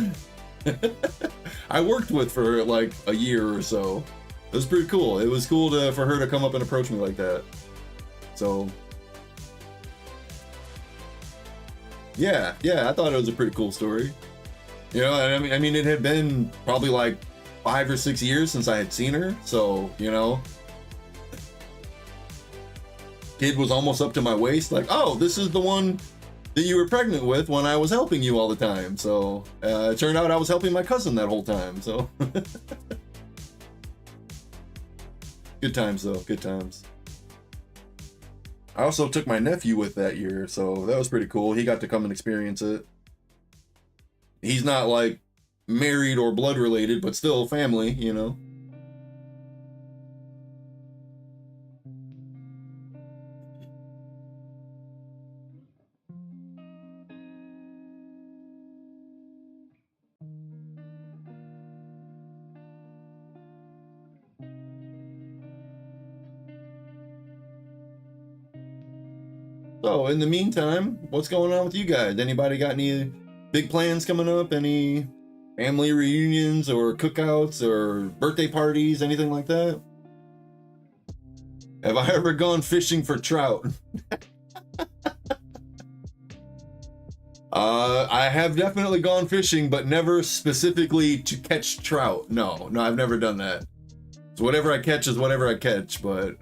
I worked with for like a year or so. It was pretty cool. It was cool for her to come up and approach me like that. So yeah, I thought it was a pretty cool story. You know, I mean, it had been probably like 5 or 6 years since I had seen her, so, you know, kid was almost up to my waist, like, "Oh, this is the one that you were pregnant with when I was helping you all the time." So it turned out I was helping my cousin that whole time, so good times though, good times. I also took my nephew with that year, so that was pretty cool. He got to come and experience it. He's not like married or blood related, but still family, you know. So in the meantime, what's going on with you guys? Anybody got any big plans coming up? Any family reunions or cookouts or birthday parties, anything like that? Have I ever gone fishing for trout? I have definitely gone fishing, but never specifically to catch trout. No, I've never done that. So whatever I catch is whatever I catch, but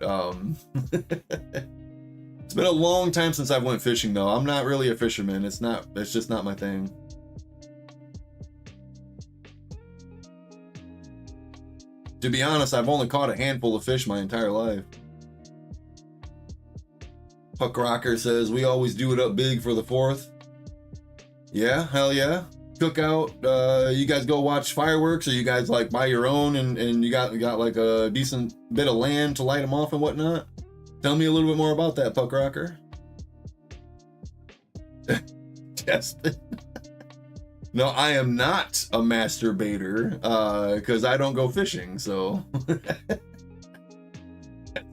it's been a long time since I've went fishing though. I'm not really a fisherman. It's just not my thing. To be honest, I've only caught a handful of fish my entire life. Puck Rocker says, "We always do it up big for the 4th. Yeah, hell yeah. Cookout, you guys go watch fireworks, or you guys like buy your own and you got like a decent bit of land to light them off and whatnot? Tell me a little bit more about that, Puck Rocker." Justin. No, I am not a masturbator, because I don't go fishing, so.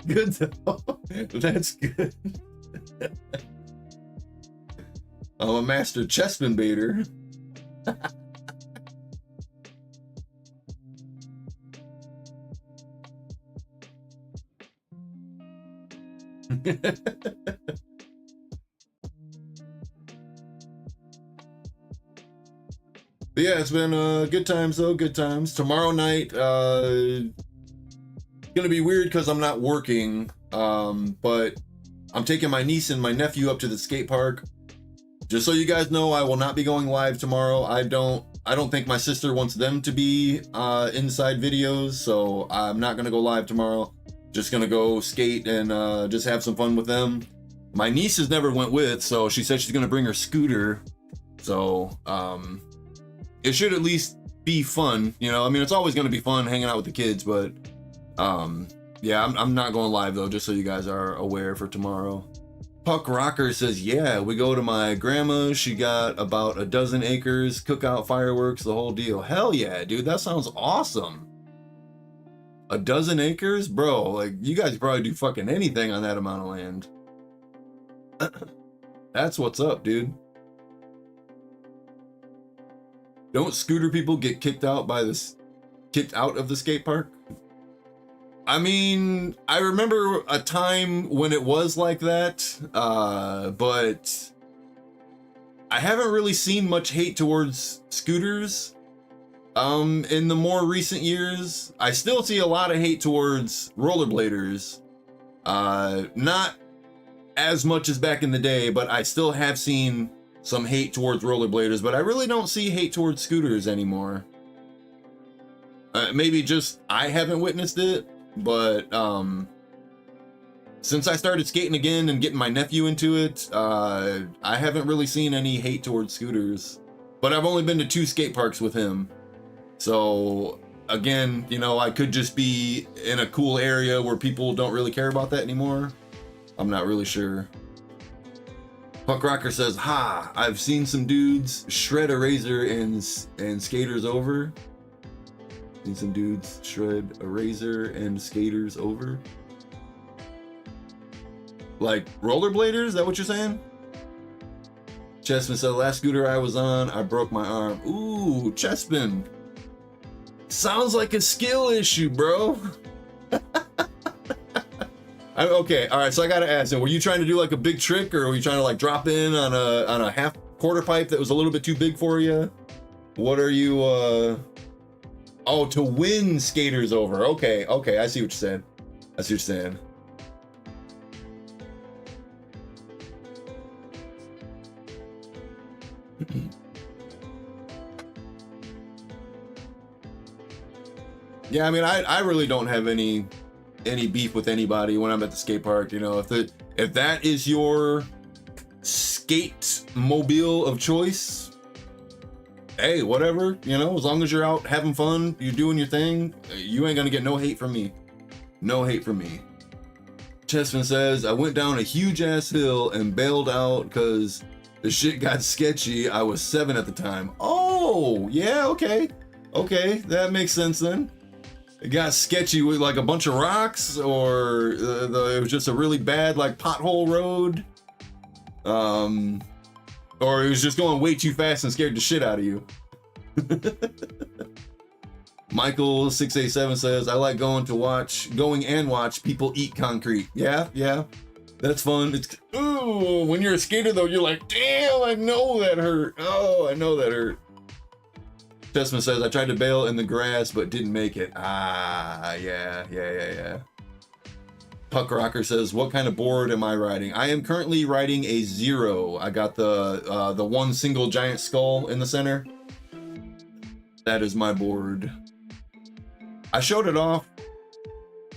Good though. That's good. I'm a master chessman baiter. But yeah, it's been good times though, good times. Tomorrow night, it's gonna be weird because I'm not working, but I'm taking my niece and my nephew up to the skate park. Just so you guys know, I will not be going live tomorrow. I don't think my sister wants them to be inside videos, so I'm not gonna go live tomorrow. Just gonna go skate and just have some fun with them. My niece has never went with, so she said she's gonna bring her scooter. So it should at least be fun, you know. I mean, it's always gonna be fun hanging out with the kids, but yeah, I'm not going live though, just so you guys are aware for tomorrow. Puck Rocker says, "Yeah, we go to my grandma's. She got about a dozen acres, cookout, fireworks, the whole deal." Hell yeah, dude, that sounds awesome. A dozen acres? Bro, like, you guys probably do fucking anything on that amount of land. That's what's up, dude. don't scooter people get kicked out of the skate park? I mean, I remember a time when it was like that, but I haven't really seen much hate towards scooters in the more recent years. I still see a lot of hate towards rollerbladers. Not as much as back in the day, but I still have seen some hate towards rollerbladers, but I really don't see hate towards scooters anymore. Maybe just I haven't witnessed it, but since I started skating again and getting my nephew into it, I haven't really seen any hate towards scooters. But I've only been to 2 skate parks with him. So again, you know, I could just be in a cool area where people don't really care about that anymore. I'm not really sure. Puck Rocker says, "Ha! I've seen some dudes shred a razor and skaters over." Seen some dudes shred a razor and skaters over. Like rollerbladers? Is that what you're saying? Chessman said, "Last scooter I was on, I broke my arm." Ooh, Chessman. Sounds like a skill issue, bro. Okay, all right. So I gotta ask, were you trying to do like a big trick, or were you trying to like drop in on a half quarter pipe that was a little bit too big for you? What are you? Oh, to win skaters over. Okay, I see what you're saying. I see what you're saying. Yeah, I mean, I really don't have any beef with anybody when I'm at the skate park. You know, if that is your skate mobile of choice, hey, whatever. You know, as long as you're out having fun, you're doing your thing, you ain't gonna get no hate from me. No hate from me. Chessman says, "I went down a huge ass hill and bailed out because the shit got sketchy. I was 7 at the time." Oh, yeah, okay, that makes sense then. It got sketchy with like a bunch of rocks, or it was just a really bad like pothole road, or it was just going way too fast and scared the shit out of you. Michael 687 says, "I like going and watch people eat concrete." Yeah, that's fun. It's ooh, when you're a skater though, you're like, damn, I know that hurt. Oh, I know that hurt. Chessman says, "I tried to bail in the grass but didn't make it." Ah, yeah. Puck Rocker says, "What kind of board am I riding?" I am currently riding a 0. I got the one single giant skull in the center. That is my board. I showed it off.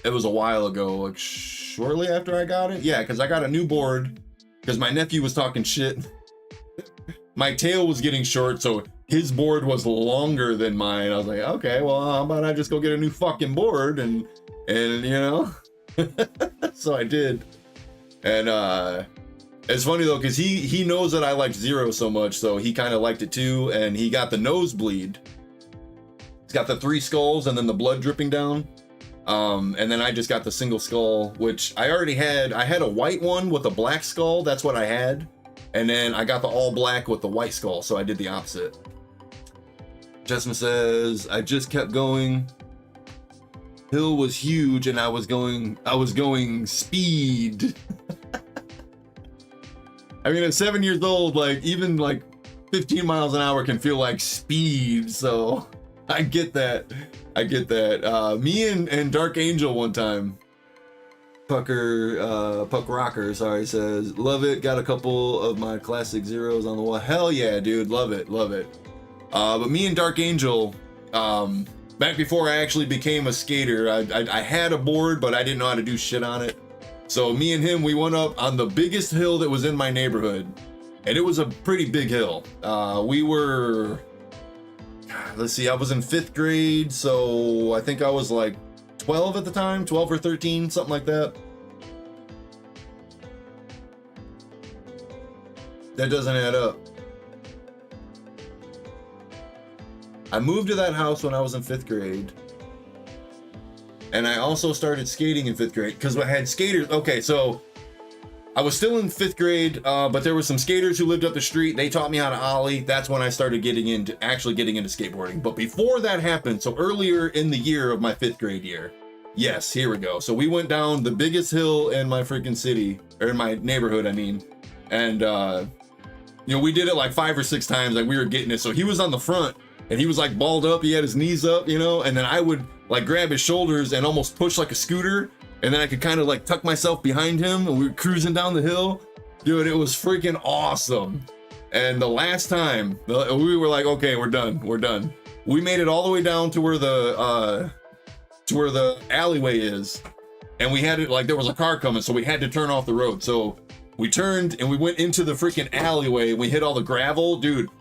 It was a while ago, like shortly after I got it. Yeah, because I got a new board because my nephew was talking shit. My tail was getting short, so his board was longer than mine. I was like, okay, well, how about I just go get a new fucking board and you know? So I did. And it's funny though, because he knows that I liked 0 so much, so he kind of liked it too, and he got the nosebleed. He's got the 3 skulls and then the blood dripping down. And then I just got the single skull, which I already had. I had a white one with a black skull. That's what I had. And then I got the all black with the white skull, so I did the opposite. Jessamine says, "I just kept going. Hill was huge and I was going speed." I mean, at 7 years old, like even like 15 miles an hour can feel like speed, so I get that. Me and Dark Angel one time. Puck Rocker, sorry, says, "Love it. Got a couple of my classic zeros on the wall." Hell yeah, dude. Love it. But me and Dark Angel, back before I actually became a skater, I had a board, but I didn't know how to do shit on it. So me and him, we went up on the biggest hill that was in my neighborhood. And it was a pretty big hill. We were, let's see, I was in 5th grade, so I think I was like 12 at the time, 12 or 13, something like that. That doesn't add up. I moved to that house when I was in 5th grade. And I also started skating in 5th grade because I had skaters. Okay, so I was still in 5th grade, but there were some skaters who lived up the street. They taught me how to ollie. That's when I started actually getting into skateboarding. But before that happened, so earlier in the year of my 5th grade year, yes, here we go. So we went down the biggest hill in my freaking city, or in my neighborhood, I mean. And, you know, we did it like 5 or 6 times, like we were getting it. So he was on the front and he was like balled up. He had his knees up, you know, and then I would like grab his shoulders and almost push like a scooter. And then I could kind of like tuck myself behind him and we were cruising down the hill. Dude, it was freaking awesome. And the last time we were like, okay, we're done. We made it all the way down to where the alleyway is. And we had it like there was a car coming, so we had to turn off the road. So we turned and we went into the freaking alleyway. We hit all the gravel, dude.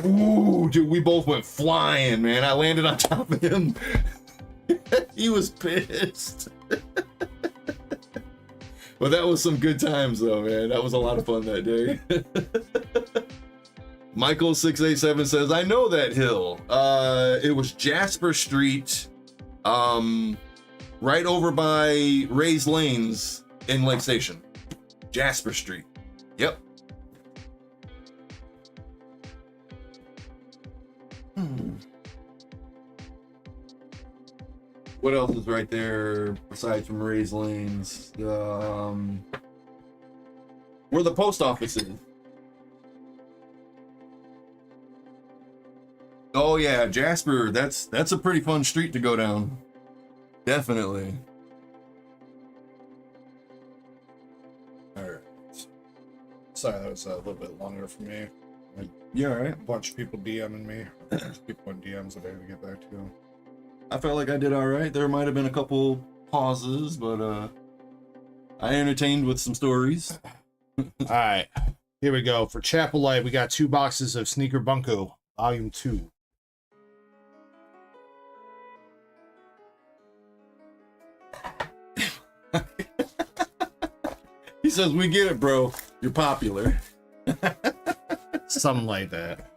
Ooh, dude, we both went flying, man. I landed on top of him. He was pissed. But that was some good times though, man. That was a lot of fun that day. Michael687 says, I know that hill. It was Jasper Street, right over by Ray's Lanes in Lake Station. Jasper Street. Yep. What else is right there aside from Ray's Lanes? Where the post office is. Oh yeah, Jasper. That's a pretty fun street to go down. Definitely. All right. Sorry, that was a little bit longer for me. You all right? A bunch of people DMing me. People in DMs that I had to get back to. I felt like I did all right. There might have been a couple pauses, but I entertained with some stories. All right, here we go. For Chapel Light, we got 2 boxes of Sneaker Bunko, Volume 2. He says, we get it, bro. You're popular. Something like that.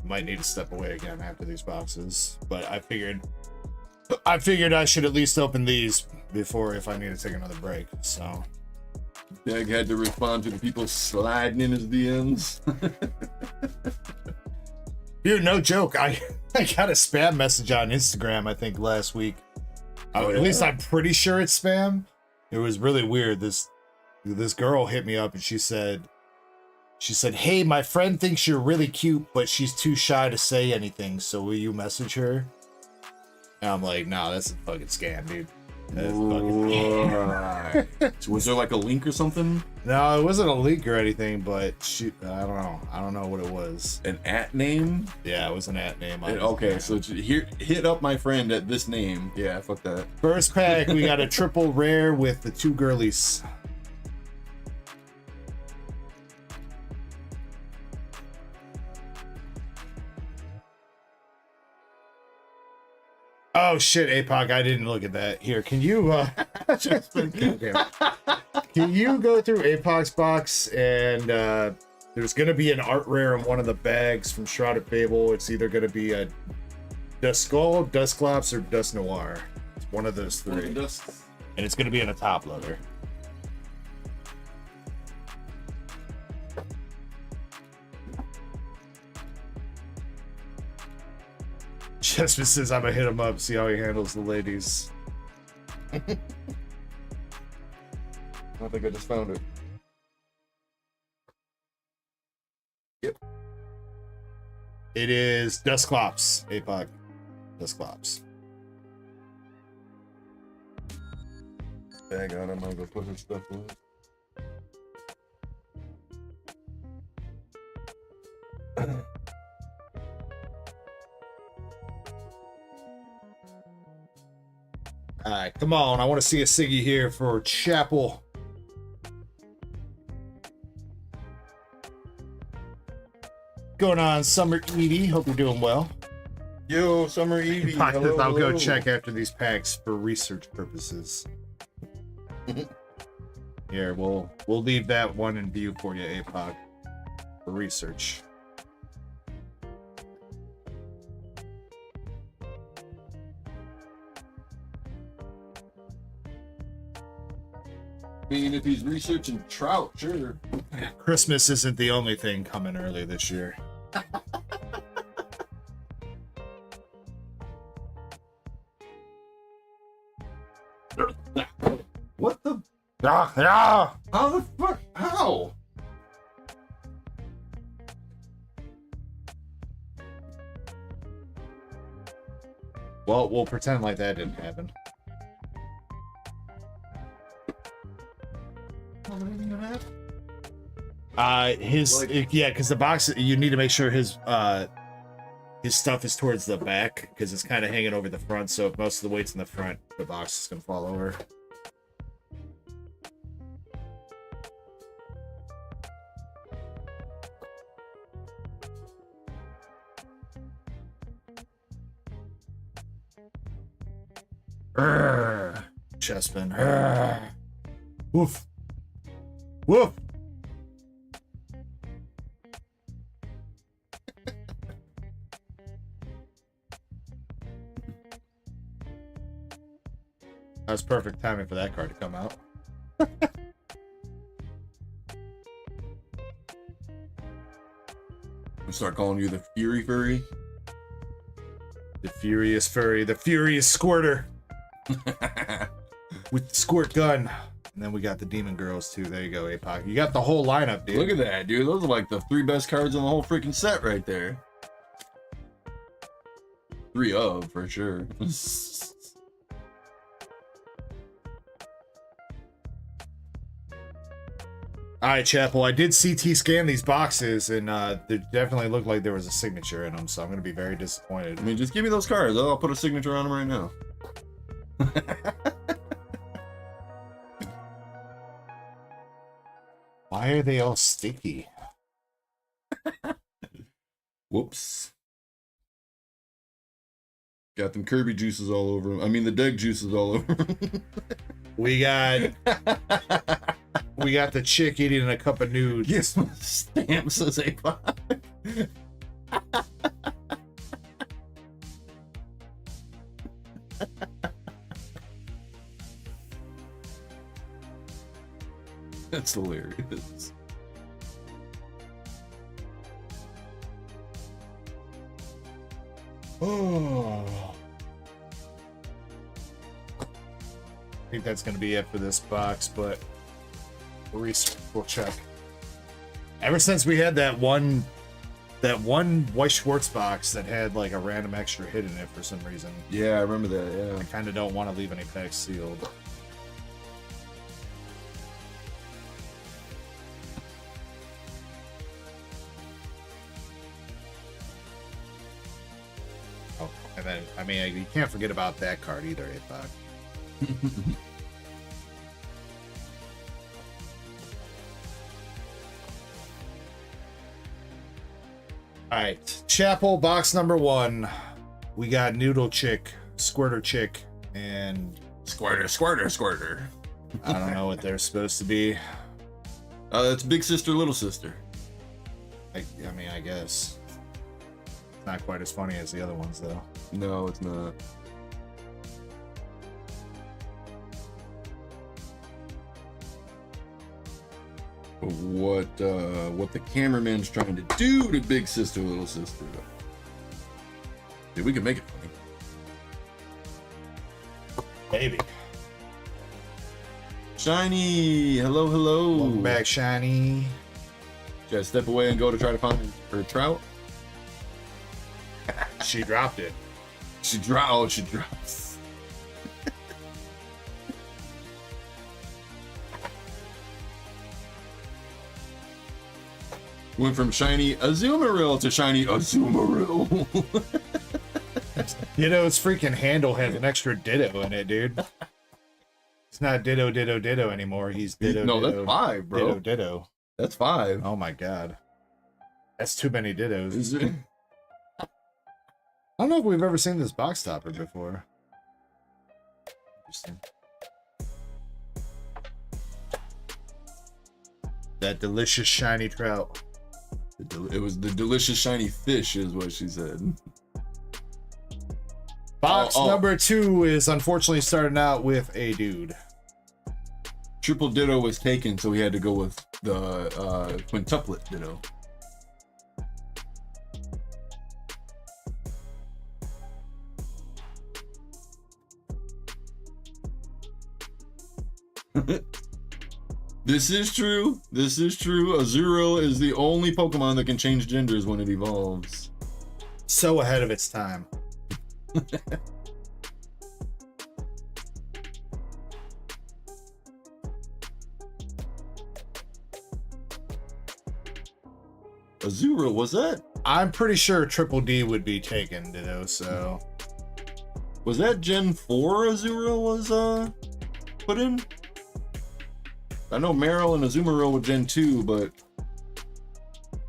Might need to step away again after these boxes, but I figured I should at least open these before if I need to take another break. So Dag had to respond to the people sliding in his DMs. dude, no joke. I got a spam message on Instagram, I think last week. Oh, At least I'm pretty sure it's spam. It was really weird. This girl hit me up and she said, hey, my friend thinks you're really cute, but she's too shy to say anything. So will you message her? And I'm like, nah, that's a fucking scam, dude. That's fucking So was there like a link or something? No, it wasn't a link or anything, but I don't know. I don't know what it was. An @ name? Yeah, it was an @ name. Okay, so hit up my friend at this name. Yeah, fuck that. First pack, we got a triple rare with the 2 girlies. Oh shit, APOC, I didn't look at that. Here, can you can you go through APOC's box and there's gonna be an art rare in one of the bags from Shrouded Fable. It's either gonna be a Dust Skull, Dustclops, or Dust Noir. It's one of those 3. And it's gonna be in a top loader. Chespin says I'm gonna hit him up, see how he handles the ladies. I think I just found it. Yep. It is Dustclops, APOC. Dustclops. Hang on, I'm gonna go put his stuff away. All right, come on. I want to see a Siggy here for Chapel. Going on, Summer Edie. Hope you're doing well. Yo, Summer Evie. Hello, I'll go hello. check after these packs for research purposes. Here, we'll leave that one in view for you, APOC, for research. I mean, if he's researching trout, sure. Christmas isn't the only thing coming early this year. What the? Yeah. How the fuck? How? Well, we'll pretend like that didn't happen. Yeah, because the box, you need to make sure his stuff is towards the back because it's kind of hanging over the front. So if most of the weight's in the front, the box is gonna fall over. Chestman. Woof. Woof. That was perfect timing for that card to come out. We start calling you the Fury Furry. The Furious Furry, the Furious Squirter. With the squirt gun. And then we got the Demon Girls too. There you go, APOC. You got the whole lineup, dude. Look at that, dude. Those are like the 3 best cards in the whole freaking set right there. 3 of, for sure. Alright, Chapel. I did CT scan these boxes, and they definitely looked like there was a signature in them, so I'm going to be very disappointed. I mean, just give me those cards. I'll put a signature on them right now. Why are they all sticky? Whoops. Got them Kirby juices all over them. I mean, the deck juices all over them. We got the chick eating a cup of nude. Yes, my stamp says A5. That's hilarious. Oh. I think that's going to be it for this box, but we'll check. Ever since we had that one White Schwartz box that had like a random extra hit in it for some reason. Yeah, I remember that, yeah. I kind of don't want to leave any packs sealed. Oh, and then, I mean, you can't forget about that card either, APOC. Alright, Chapel box number 1. We got Noodle Chick, Squirter Chick, and Squirter. I don't know what they're supposed to be. That's Big Sister, Little Sister. I mean, I guess. Not quite as funny as the other ones, though. No, it's not. What the cameraman's trying to do to Big Sister, Little Sister. Dude, we can make it funny. Baby. Shiny! Hello, hello. Welcome back, Shiny. Should I step away and go to try to find her trout? She dropped it. She drops. Went from shiny Azumarill to shiny Azumarill. You know, its freaking handle has an extra ditto in it, dude. It's not ditto anymore. He's ditto. No, ditto, that's 5, bro. Ditto. That's 5. Oh my god. That's too many dittos. Is it? I don't know if we've ever seen this box topper before. Interesting. That delicious shiny trout. It was the delicious shiny fish, is what she said. Box number 2 is unfortunately starting out with a dude. triple ditto was taken, so we had to go with the quintuplet ditto. This is true. This is true. Azurill is the only Pokemon that can change genders when it evolves. So ahead of its time. Azurill, was that? I'm pretty sure Triple D would be taken, Ditto, so. Was that Gen 4 Azurill was put in? I know Meryl and Azumarill were Gen 2, but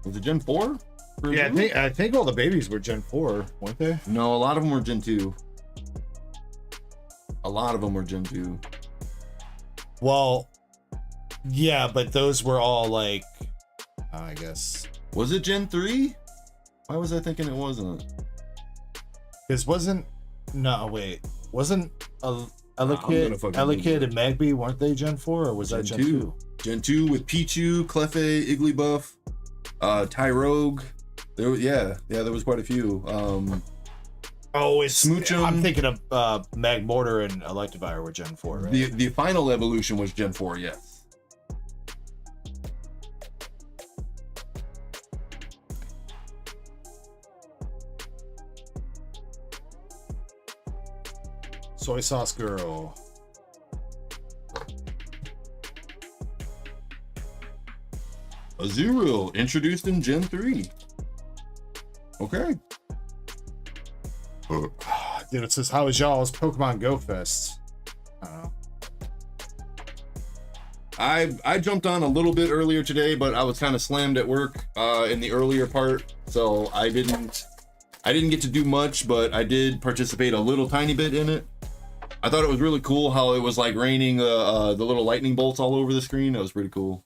was it Gen 4? Yeah, I think all the babies were Gen 4, weren't they? No, a lot of them were Gen 2. A lot of them were Gen 2. Well, yeah, but those were all like, I guess. Was it Gen 3? Why was I thinking it wasn't? Because wasn't Elekid and Magby, weren't they Gen 4, or was that Gen 2? Gen 2 with Pichu, Clefairy, Igglybuff, Tyrogue. There was, there was quite a few. It's Smoochum. I'm thinking of Magmortar and Electivire were Gen 4, right? The final evolution was Gen 4, yes. Soy Sauce Girl. Azurill, introduced in Gen 3. Okay. Dude, it says, how was y'all's Pokemon Go Fest? I don't know. I jumped on a little bit earlier today, but I was kind of slammed at work in the earlier part, so I didn't get to do much, but I did participate a little tiny bit in it. I thought it was really cool how it was like raining the little lightning bolts all over the screen. That was pretty cool.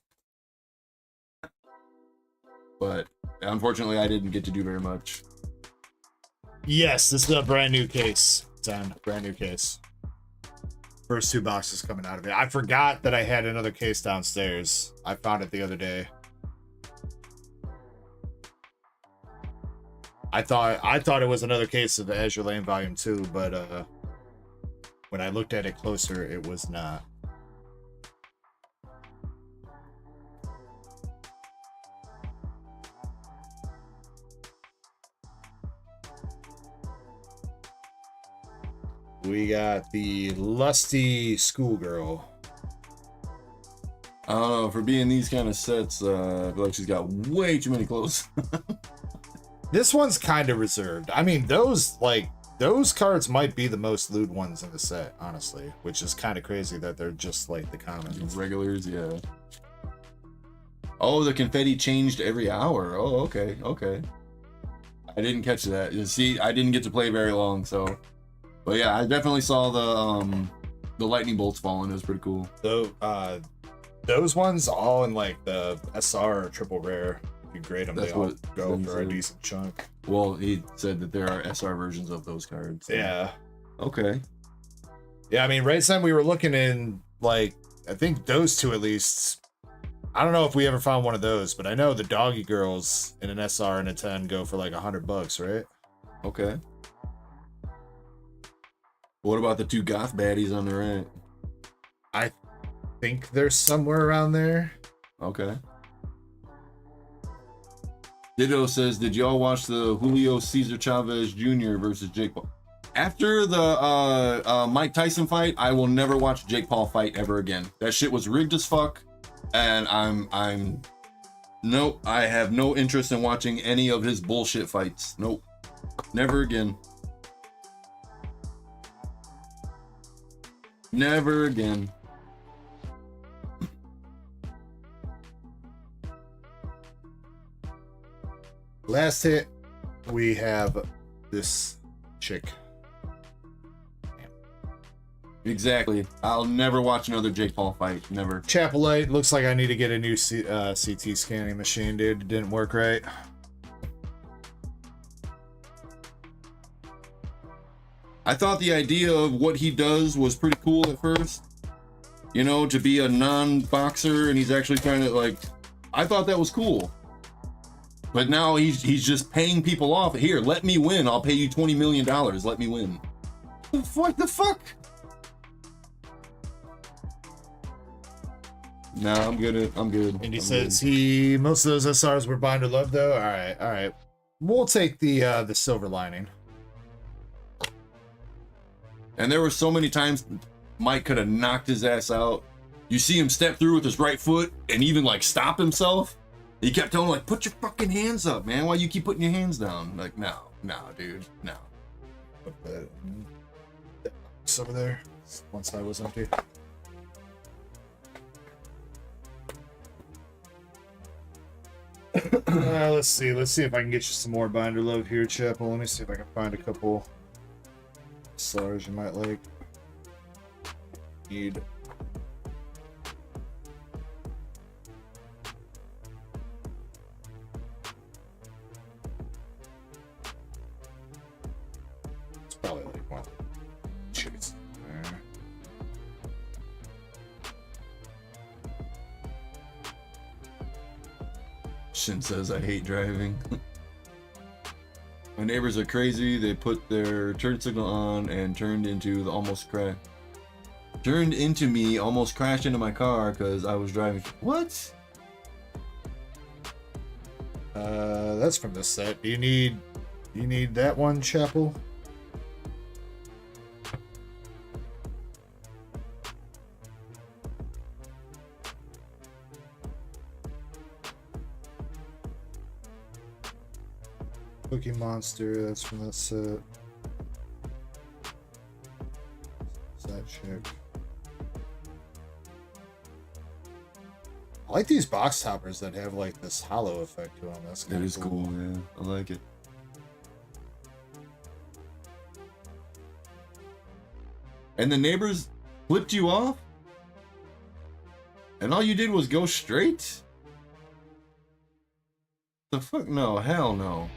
But unfortunately, I didn't get to do very much. Yes, this is a brand new case. 10, brand new case. First 2 boxes coming out of it. I forgot that I had another case downstairs. I found it the other day. I thought it was another case of the Azure Lane Volume 2, but when I looked at it closer, it was not. We got the Lusty Schoolgirl. I don't know, for being these kind of sets, I feel like she's got way too many clothes. This one's kind of reserved. I mean, those cards might be the most lewd ones in the set, honestly, which is kind of crazy that they're just like the commons. Regulars, yeah. Oh, the confetti changed every hour. Oh, okay. I didn't catch that. You see, I didn't get to play very long, so. But yeah, I definitely saw the lightning bolts falling. It was pretty cool. So, those ones all in like the SR or triple rare. If you grade them, That's they all what go Ben for a said. decent chunk. Well, he said that there are SR versions of those cards. So. Yeah. Okay. Yeah, I mean, right time we were looking in, like, I think those two at least. I don't know if we ever found one of those, but I know the Doggy Girls in an SR and a 10 go for like $100, right? Okay. What about the 2 goth baddies on the right? I think they're somewhere around there. Okay. Ditto says, did y'all watch the Julio Cesar Chavez Jr. versus Jake Paul? After the Mike Tyson fight, I will never watch Jake Paul fight ever again. That shit was rigged as fuck, and nope, I have no interest in watching any of his bullshit fights. Nope. Never again. Never again. Last hit, we have this chick. Exactly. I'll never watch another Jake Paul fight. Never. Chapelite, looks like I need to get a new CT scanning machine, dude. It didn't work right. I thought the idea of what he does was pretty cool at first, you know, to be a non-boxer, and he's actually trying to, like, I thought that was cool. But now he's just paying people off. Here, let me win. I'll pay you $20 million. Let me win. What the fuck? Nah, I'm good. I'm good. And he I'm says good. most of those SRs were binder love though. All right. We'll take the silver lining. And there were so many times Mike could have knocked his ass out. You see him step through with his right foot and even like stop himself. He kept telling him, like, put your fucking hands up, man. Why you keep putting your hands down? Like, no, dude, no. Put that box over there. One side was empty. Let's see if I can get you some more binder love here, Chapel. Let me see if I can find a couple stars you might like. Need. It's probably like one. Shoots there. Shin says, I hate driving. My neighbors are crazy. They put their turn signal on and turned into me, almost crashed into my car because I was driving. What? That's from this set. Do you need that one, Chapel? Cookie Monster, that's from that set. That chick. I like these box toppers that have like this hollow effect to them. That's That is cool, man. I like it. And the neighbors flipped you off? And all you did was go straight? The fuck? No, hell no.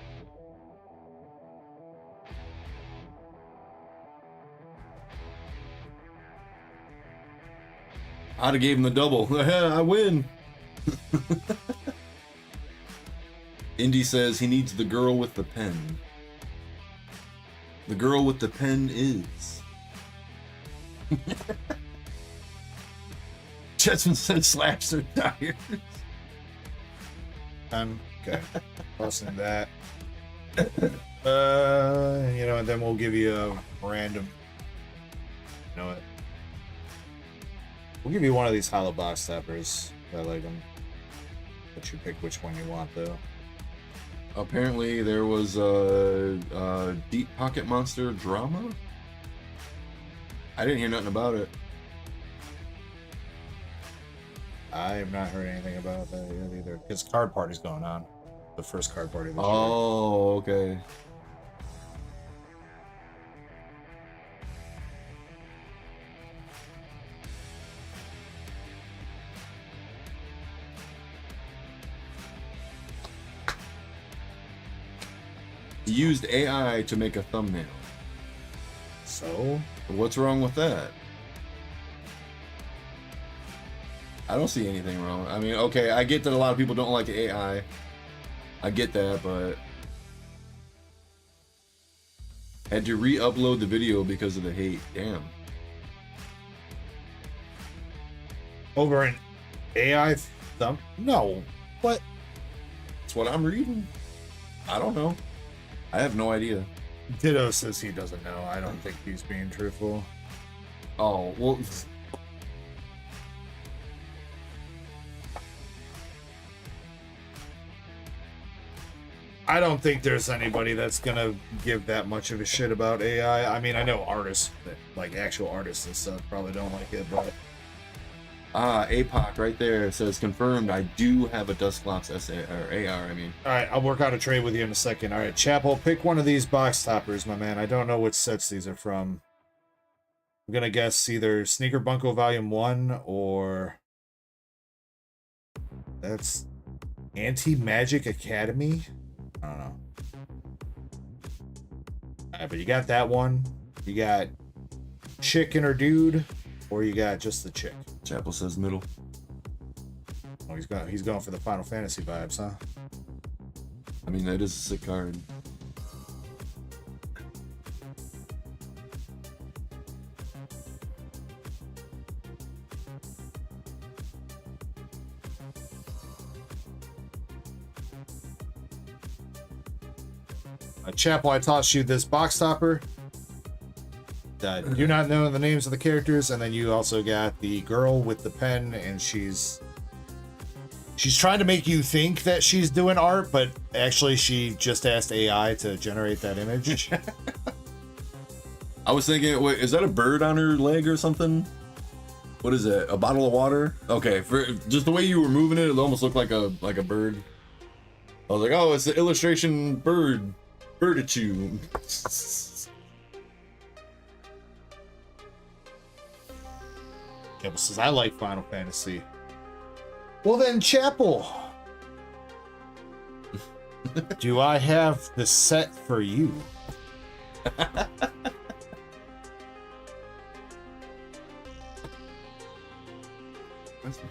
I'd have gave him the double. I win. Indy says he needs the girl with the pen. The girl with the pen is. Jetsman said slaps their tires. Okay. Tossing that. You know, and then we'll give you a random. You know what? We'll give you one of these hollow box toppers. I like them. Let you pick which one you want, though. Apparently, there was a Deep Pocket Monster drama. I didn't hear nothing about it. I have not heard anything about that yet either. Because card party's going on. The first card party this year. Oh, okay. He used AI to make a thumbnail. So? What's wrong with that? I don't see anything wrong. I mean, okay, I get that a lot of people don't like the AI. I get that, but had to re-upload the video because of the hate. Damn. Over an AI thumb? No. What? That's what I'm reading. I don't know. I have no idea. Ditto says he doesn't know. I don't think he's being truthful. Oh, well. I don't think there's anybody that's gonna give that much of a shit about AI. I mean, I know artists, like actual artists and stuff, probably don't like it, but... APOC right there says confirmed. I do have a Dusclops AR, I mean. Alright, I'll work out a trade with you in a second. Alright, Chapel, pick one of these box toppers, my man. I don't know which sets these are from. I'm gonna guess either Sneaker Bunko Volume 1 or... That's... Anti-Magic Academy? I don't know. Alright, but you got that one. You got Chick and her dude. or you got just the chick? Chapel says middle. Oh, he's going for the Final Fantasy vibes, huh? I mean, that is a sick card. Chapel, I tossed you this box topper. You're not knowing the names of the characters, and then you also got the girl with the pen, and she's trying to make you think that she's doing art, but actually she just asked AI to generate that image. I was thinking, wait, is that a bird on her leg or something? What is it? A bottle of water? Okay, for just the way you were moving it, it almost looked like a bird. I was like, oh, it's the illustration birdachew. Chapel says, I like Final Fantasy. Well then, Chapel, do I have the set for you?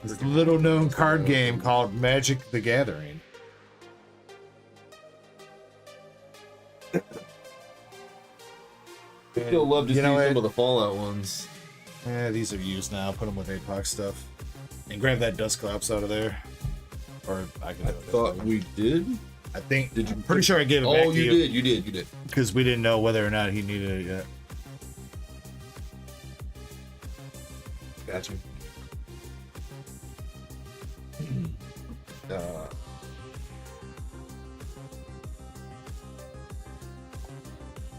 This little known card game called Magic the Gathering. Still love to see know some what? of the Fallout ones. These are used now. Put them with APOC stuff. And grab that Dusclops out of there. Or I can I thought we did. I think. Did you? I'm pretty sure I gave it back to you. You did. Because we didn't know whether or not he needed it yet. Got you.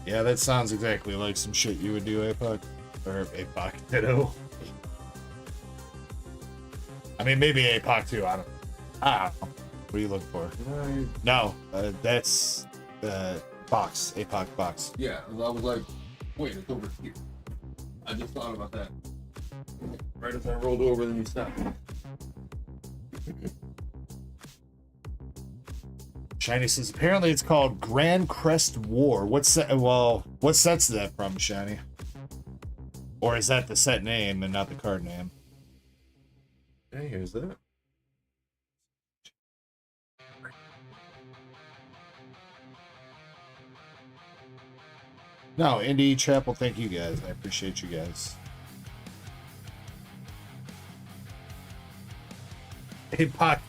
Yeah, that sounds exactly like some shit you would do, APOC. Or APOC, ditto. I mean, maybe APOC too. I don't know. What are you looking for? No, that's box. APOC box. Yeah, I was like, wait, it's over here. I just thought about that. Right as I rolled over, then you stopped. Shiny says, apparently it's called Grand Crest War. What's that? Well, what set's that from, Shiny? Or is that the set name and not the card name? Hey, here's that. No, Indy, Chapel, thank you guys. I appreciate you guys. APOC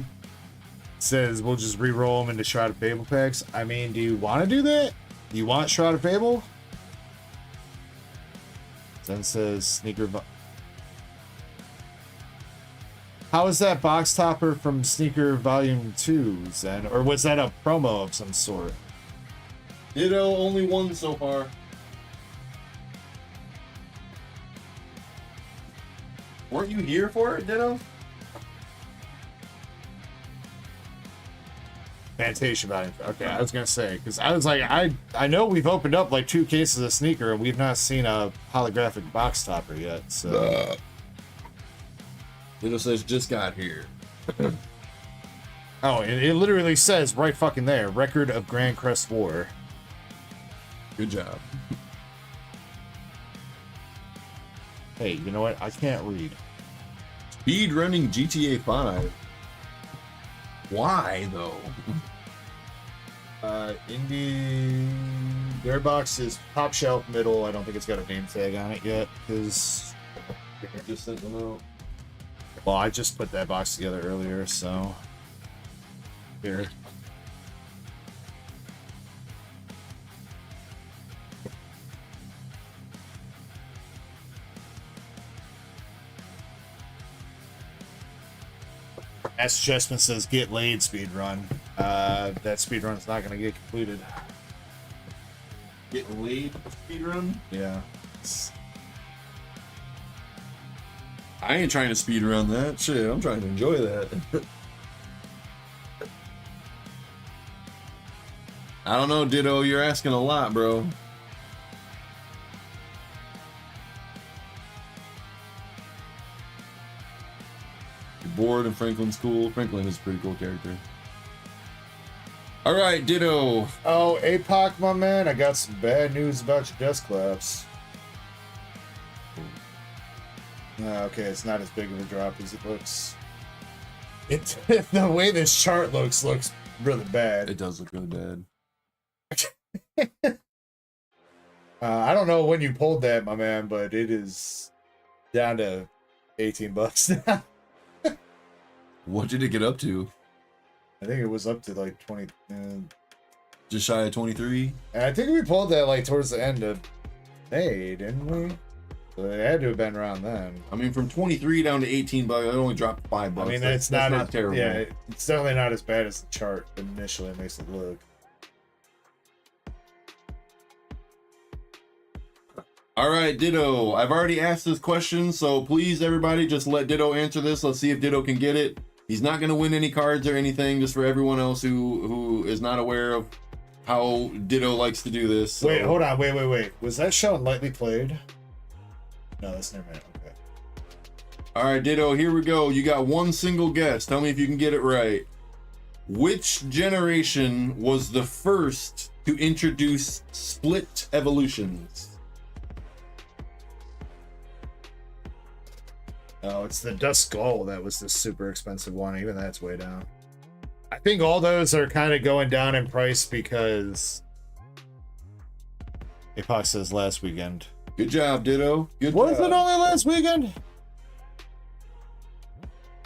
says we'll just re-roll them into Shroud of Fable packs. I mean, do you want to do that? Do you want Shroud of Fable? Zen says sneaker. How is that box topper from Sneaker Volume 2, Zen? Or was that a promo of some sort? Ditto, only one so far. Weren't you here for it, Ditto? Fantasia Volume. Okay, I was gonna say, because I was like, I know we've opened up like 2 cases of Sneaker and we've not seen a holographic box topper yet. So Ditto says just got here. oh, it literally says right fucking there, record of Grand Crest War. Good job. Hey, you know what? I can't read. Speed running GTA 5. Why though? Indie. Their box is top shelf middle. I don't think it's got a name tag on it yet because. Just sent them out. Well, I just put that box together earlier, so. Here. As Chessman says, get laid speedrun. That speedrun's not going to get completed. Get laid speedrun? Yeah. I ain't trying to speedrun that. Shit, I'm trying to enjoy that. I don't know, Ditto. You're asking a lot, bro. Bored and Franklin's cool. Franklin is a pretty cool character. All right, Ditto. Oh, APOC, my man, I got some bad news about your Dusclops. Okay, it's not as big of a drop as it looks. It the way this chart looks really bad. It does look really bad. I don't know when you pulled that, my man, but it is down to $18 now. What did it get up to? I think it was up to like 20. Just shy of 23? And I think we pulled that like towards the end of May, didn't we? So it had to have been around then. I mean, from 23 down to 18 bucks, it only dropped $5. I mean, that's not terrible. Yeah, it's definitely not as bad as the chart initially makes it look. All right, Ditto. I've already asked this question, so please, everybody, just let Ditto answer this. Let's see if Ditto can get it. He's not going to win any cards or anything, just for everyone else who is not aware of how Ditto likes to do this. So. Wait, hold on. Wait. Was that showing lightly played? No, that's never mind. Okay. All right, Ditto, here we go. You got one single guess. Tell me if you can get it right. Which generation was the first to introduce split evolutions? Oh, it's the Dust Skull that was the super expensive one. Even that's way down. I think all those are kind of going down in price because Apox says last weekend. Good job, Ditto. Good Was job. it only last weekend?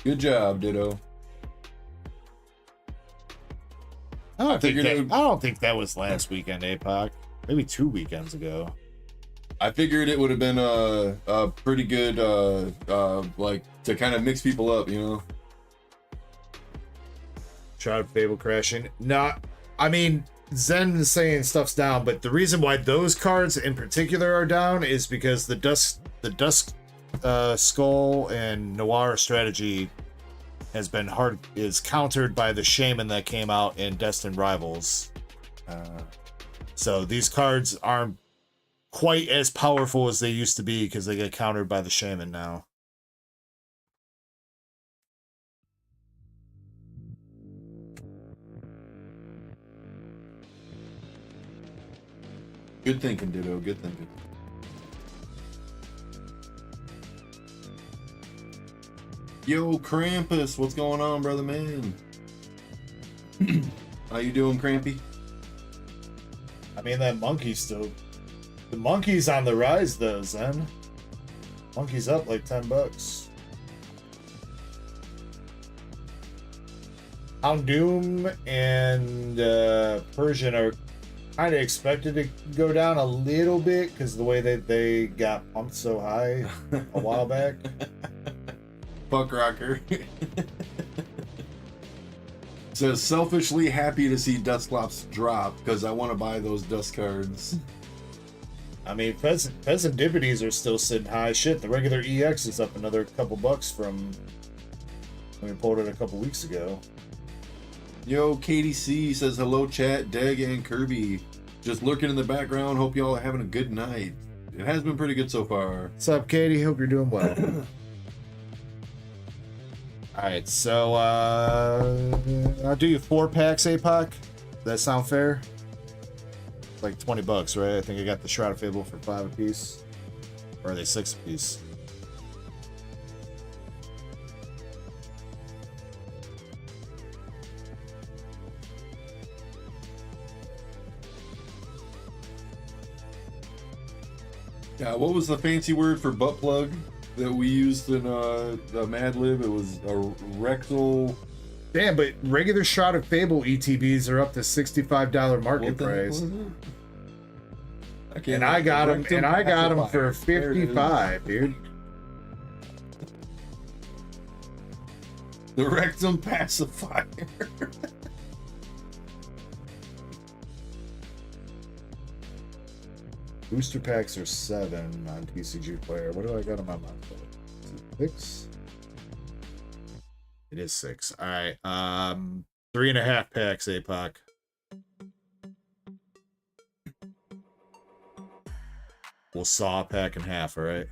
Good job, Ditto. I don't figured think that was last weekend, Apoc. Maybe 2 weekends ago. I figured it would have been a pretty good, like, to kind of mix people up, you know? Shroud of Fable crashing. I mean, Zen is saying stuff's down, but the reason why those cards in particular are down is because the Dusk Skull and Noir strategy is countered by the Shaman that came out in Destined Rivals. So these cards aren't quite as powerful as they used to be because they get countered by the Shaman now. Good thinking, Ditto. Good thinking. Yo, Krampus, what's going on, brother man? How you doing, Crampy? I mean, that monkey's still... The monkey's on the rise, though, Zen. Monkey's up like $10. Houndoom and Persian are kind of expected to go down a little bit because the way that they got pumped so high a while back. Fuck Rocker. Says, selfishly happy to see Dustclops drop because I want to buy those dust cards. I mean, Pheasantipides are still sitting high. Shit, the regular EX is up another couple bucks from when we pulled it a couple weeks ago. Yo, KDC says, hello, chat, Deg, and Kirby. Just lurking in the background. Hope y'all are having a good night. It has been pretty good so far. What's up, Katie? Hope you're doing well. Alright, so I'll do you 4 packs, APOC. Does that sound fair? Like $20, right? I think I got the Shroud of Fable for 5 apiece. Or are they 6 apiece? Yeah, what was the fancy word for butt plug that we used in the Mad Lib? It was a rectal. Damn, but regular Shroud of Fable ETBs are up to $65 market price. And I got them for $55, dude. The rectum pacifier. Booster packs are 7 on TCG Player. What do I got on my mind? 6? It is 6. All right. 3.5 packs, APOC. We'll saw a pack in half, all right?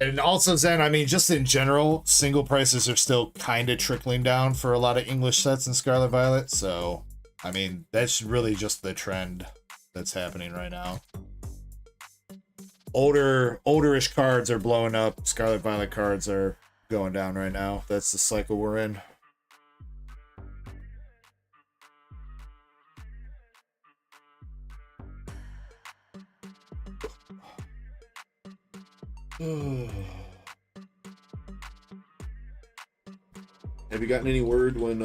And also, Zen, I mean, just in general, single prices are still kind of trickling down for a lot of English sets in Scarlet Violet. So, I mean, that's really just the trend that's happening right now. Olderish cards are blowing up. Scarlet Violet cards are going down right now. That's the cycle we're in. Have you gotten any word when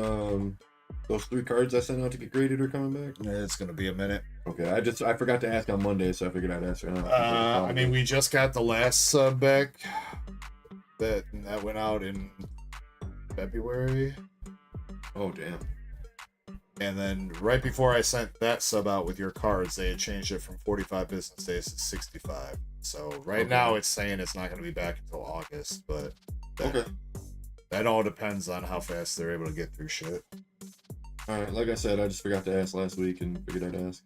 those 3 cards I sent out to get graded are coming back? It's gonna be a minute. Okay, I forgot to ask on Monday, so I figured I'd ask. I mean, we just got the last sub back. That went out in February. Oh damn! And then right before I sent that sub out with your cards, they had changed it from 45 business days to 65. So right now it's saying it's not going to be back until August, but that all depends on how fast they're able to get through shit. All right, like I said, I just forgot to ask last week and figured I'd ask.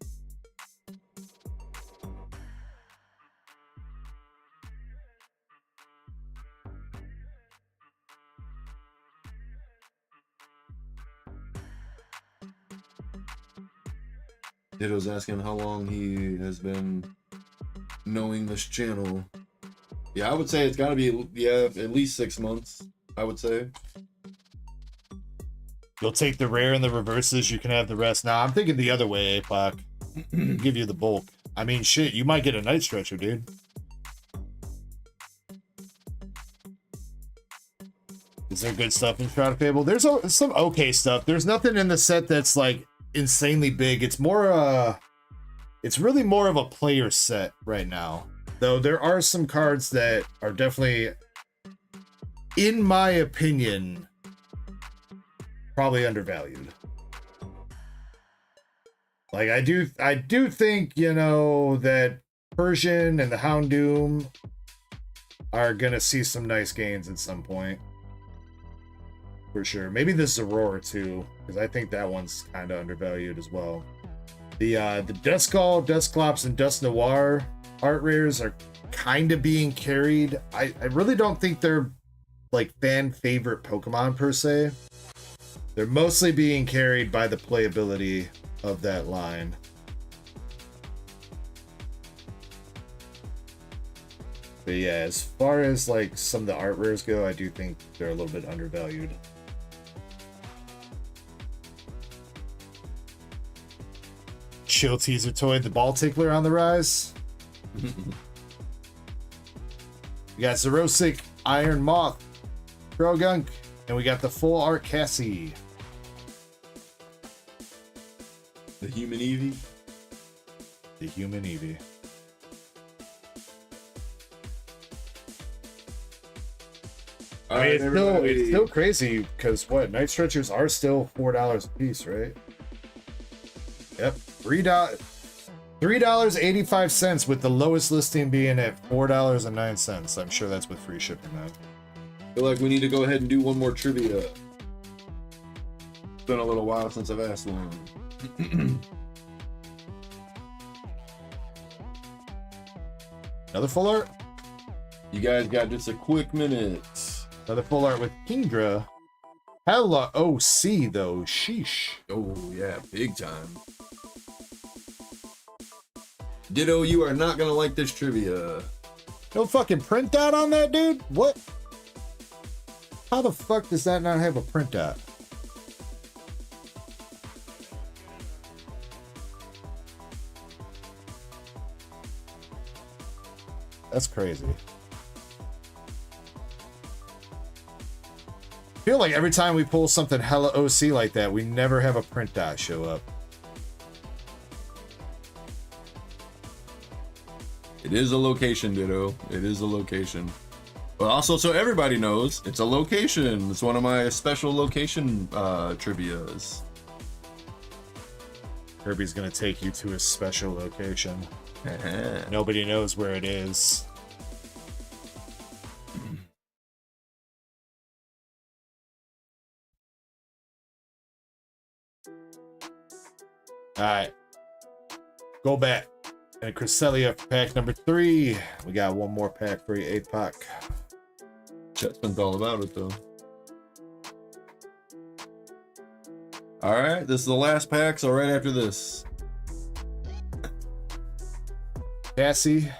Ditto's asking how long he has been knowing this channel. Yeah, I would say it's got to be at least 6 months. I would say. You'll take the rare and the reverses. You can have the rest. Now I'm thinking the other way, APOC. Give you the bulk. I mean, shit, you might get a night stretcher, dude. Is there good stuff in Shroud of Fable? There's some okay stuff. There's nothing in the set that's like insanely big. It's more it's really more of a player set right now, though there are some cards that are definitely, in my opinion, probably undervalued. Like I do think, you know, that Persian and the Houndoom are gonna see some nice gains at some point. For sure. Maybe the Zoror too, because I think that one's kind of undervalued as well. The Duskull, Dusclops, and Dust Noir art rares are kind of being carried. I really don't think they're like fan favorite Pokemon per se. They're mostly being carried by the playability of that line. But yeah, as far as like some of the art rares go, I do think they're a little bit undervalued. Chill teaser toy, the ball tickler on the rise. We got Zerosic, Iron Moth, Krogunk, and we got the full art Cassie. The human Eevee. The human Eevee. I mean, it's still crazy because what? Night stretchers are still $4 a piece, right? Yep, $3.85 with the lowest listing being at $4.09. I'm sure that's with free shipping, man. I feel like we need to go ahead and do one more trivia. It's been a little while since I've asked one. Another full art? You guys got just a quick minute. Another full art with Kingdra. Hella OC though, sheesh. Oh yeah, big time. Ditto, you are not gonna like this trivia. No fucking printout on that, dude? What? How the fuck does that not have a printout? That's crazy. I feel like every time we pull something hella OC like that, we never have a printout show up. It is a location, Ditto. It is a location. But also, so everybody knows, it's a location. It's one of my special location trivias. Kirby's gonna take you to a special location. Nobody knows where it is. Alright. Go back. And Cresselia for pack number 3. We got one more pack for you, APOC. Chet's all about it though. All right, this is the last pack, so right after this. Cassie,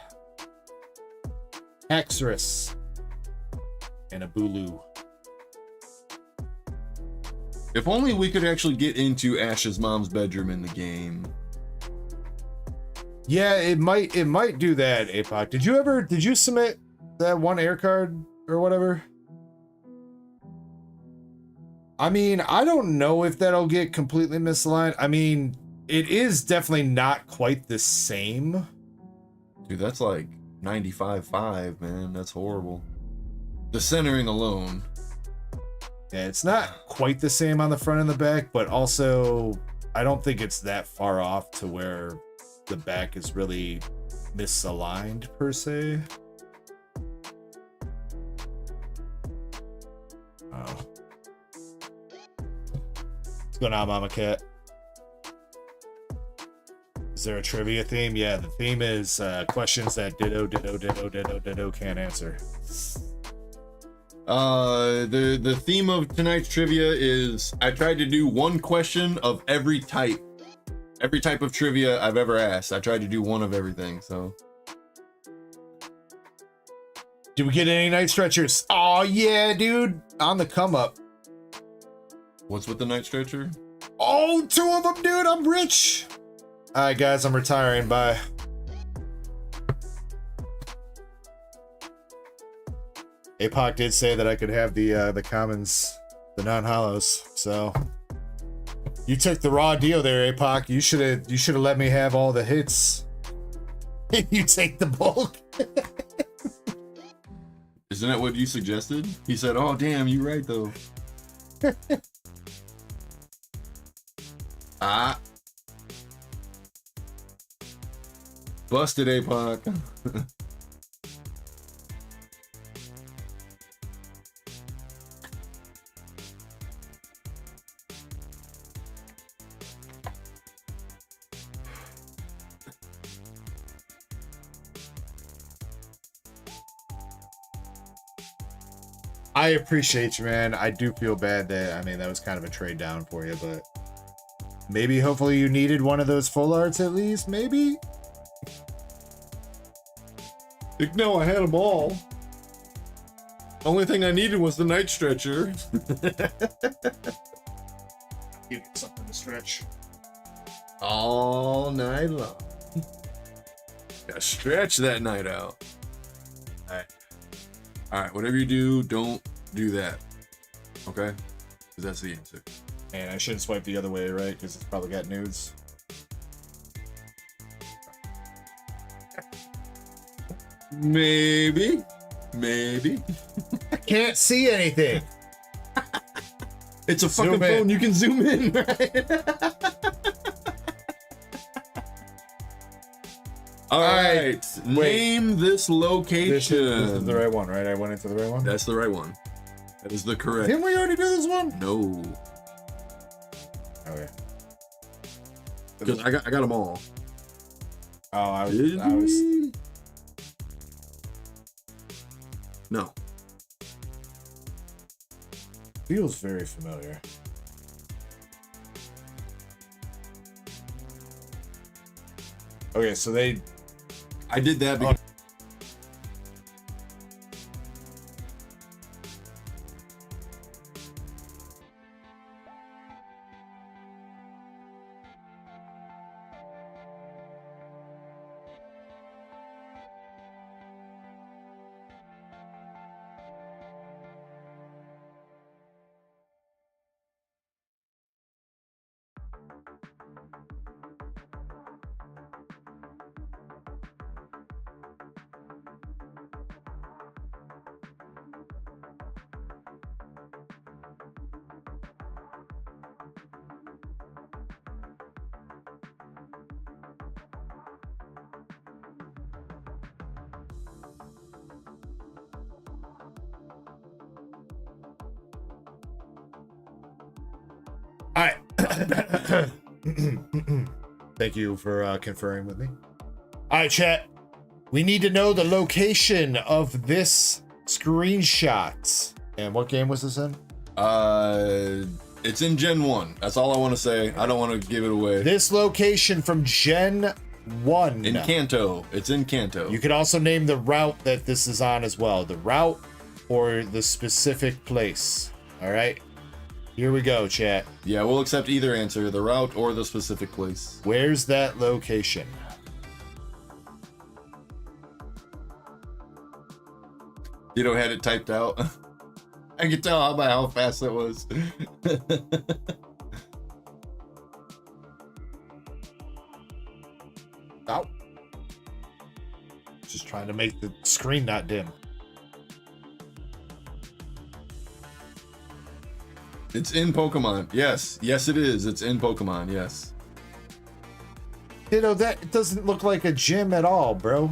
Axorus, and a Bulu. If only we could actually get into Ash's mom's bedroom in the game. Yeah, it might do that, Apoc. Did you submit that one air card or whatever? I mean, I don't know if that'll get completely misaligned. I mean, it is definitely not quite the same. Dude, that's like 95.5, man. That's horrible. The centering alone. Yeah, it's not quite the same on the front and the back, but also I don't think it's that far off to where the back is really misaligned per se. Oh. What's going on, Mama Cat? Is there a trivia theme? Yeah, the theme is questions that Ditto can't answer. The theme of tonight's trivia is I tried to do one question of every type of trivia I've ever asked. I tried to do one of everything. So, did we get any night stretchers? Oh yeah, dude, on the come up. What's with the night stretcher? Oh, 2 of them, dude. I'm rich. All right, guys, I'm retiring. Bye. Apoc did say that I could have the commons, the non-hollows. So you took the raw deal there, Apoc. You should have let me have all the hits. You take the bulk. Isn't that what you suggested? He said, "Oh, damn, you right though." Ah, busted, Apoc. I appreciate you, man. I do feel bad that, I mean, that was kind of a trade down for you, but maybe hopefully you needed one of those full arts at least, maybe? No, I had them all. Only thing I needed was the night stretcher. Give you something to stretch. All night long. Gotta stretch that night out. All right, whatever you do, don't do that. Okay? Because that's the answer. And I shouldn't swipe the other way, right? Because it's probably got nudes. Maybe. I can't see anything. It's a Zoom fucking in. phone. You can zoom in, right? All right. Name this location. This is the right one, right? I went into the right one? That's the right one. That is the correct. Didn't we already do this one? No. Okay. Because I got them all. Oh, I was. No. Feels very familiar. Okay, so I did that because all right. Thank you for conferring with me. All right, chat. We need to know the location of this screenshots. And what game was this in? It's in Gen 1. That's all I want to say. I don't want to give it away. This location from Gen 1. In Kanto. It's in Kanto. You can also name the route that this is on as well. The route or the specific place. All right. Here we go, chat. Yeah, we'll accept either answer, the route or the specific place. Where's that location? You know, had it typed out. I can tell by how fast that was. Ow. Just trying to make the screen not dim. It's in Pokemon. Yes. Yes, it is. It's in Pokemon. Yes. You know, that doesn't look like a gym at all, bro.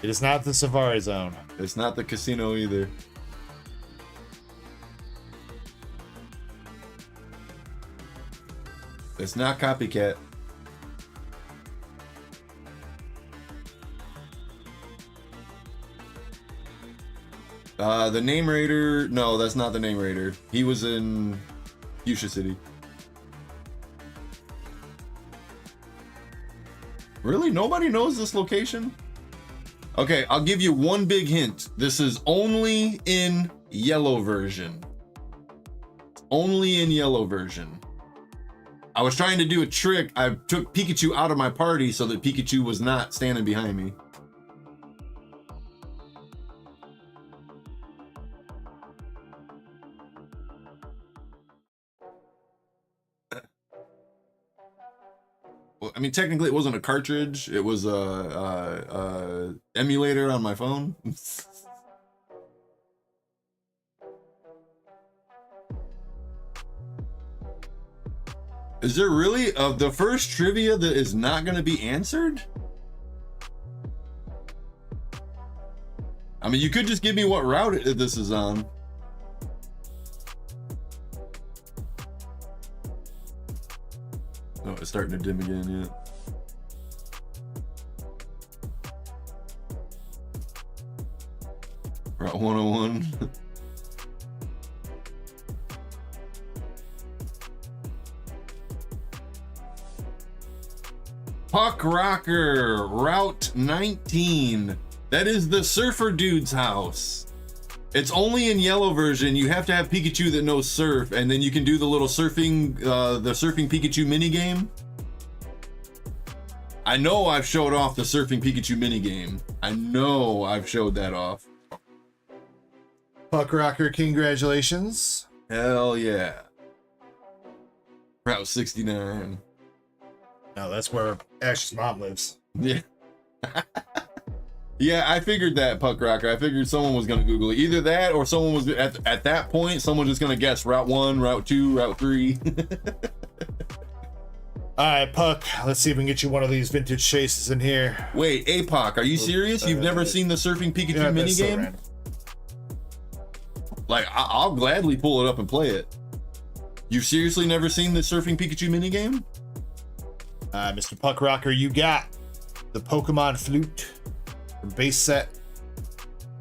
It is not the Safari Zone. It's not the casino either. It's not Copycat. The Name Raider, no, that's not the Name Raider. He was in Fuchsia City. Really? Nobody knows this location? Okay, I'll give you one big hint. This is only in yellow version. Only in yellow version. I was trying to do a trick. I took Pikachu out of my party so that Pikachu was not standing behind me. Well, I mean, technically it wasn't a cartridge. It was a emulator on my phone. Is there really the first trivia that is not going to be answered? I mean, you could just give me what route this is on. Oh, it's starting to dim again, yeah. Route 101. Puck Rocker, Route 19. That is the surfer dude's house. It's only in yellow version. You have to have Pikachu that knows surf, and then you can do the little surfing, the surfing Pikachu minigame. I know I've showed off the surfing Pikachu minigame. I know I've showed that off. Puck Rocker, congratulations. Hell yeah. Route 69. No, that's where Ash's mom lives. Yeah. Yeah, I figured that, Puck Rocker. I figured someone was going to Google it. Either that or someone was, at that point, someone was just going to guess Route 1, Route 2, Route 3. All right, Puck, let's see if we can get you one of these vintage chases in here. Wait, APOC, are you serious? You've never seen the Surfing Pikachu minigame? Like, I'll gladly pull it up and play it. You've seriously never seen the Surfing Pikachu minigame? Mr. Puck Rocker, you got the Pokemon Flute from base set,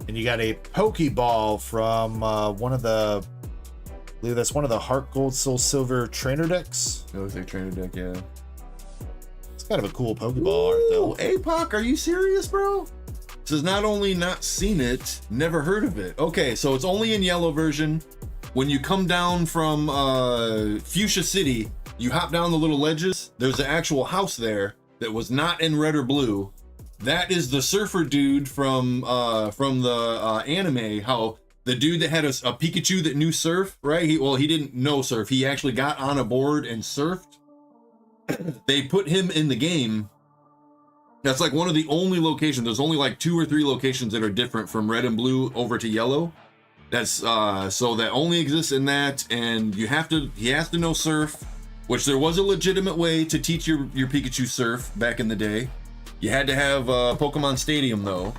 and you got a Pokeball from one of the, I believe that's one of the Heart Gold Soul Silver trainer decks. It looks like trainer deck, yeah. It's kind of a cool Pokeball art, though. APOC, are you serious, bro? Says not only not seen it, never heard of it. Okay, so it's only in yellow version. When you come down from Fuchsia City, you hop down the little ledges. There's an actual house there that was not in red or blue. That is the surfer dude from the anime. How the dude that had a Pikachu that knew surf, right? He didn't know surf. He actually got on a board and surfed. They put him in the game. That's like one of the only locations. There's only like 2 or 3 locations that are different from red and blue over to yellow. That's so that only exists in that, and he has to know surf, which there was a legitimate way to teach your Pikachu surf back in the day. You had to have Pokemon Stadium though,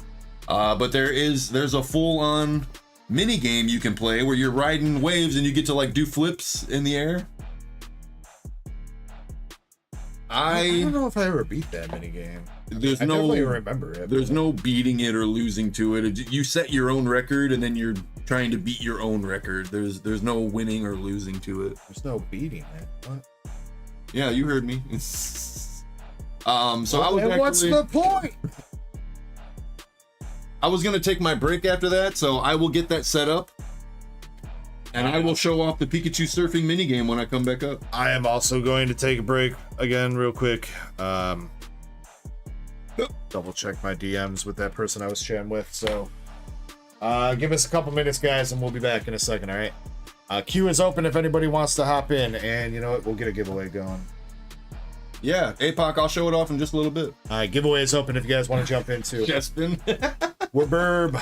but there's a full-on mini game you can play where you're riding waves and you get to like do flips in the air. I don't know if I ever beat that mini game. There's I no definitely remember it. There's no beating it or losing to it. You set your own record and then you're trying to beat your own record. There's no winning or losing to it. There's no beating it. What? Yeah, you heard me. So what's the point? I was gonna take my break after that, so I will get that set up. And I will show off the Pikachu surfing minigame when I come back up. I am also going to take a break again real quick. Double check my DMs with that person I was chatting with. So give us a couple minutes, guys, and we'll be back in a second, all right? Queue is open if anybody wants to hop in, and you know what? We'll get a giveaway going. Yeah, APOC, I'll show it off in just a little bit. All right, giveaway is open if you guys want to jump in too. Chespin. We're Burb.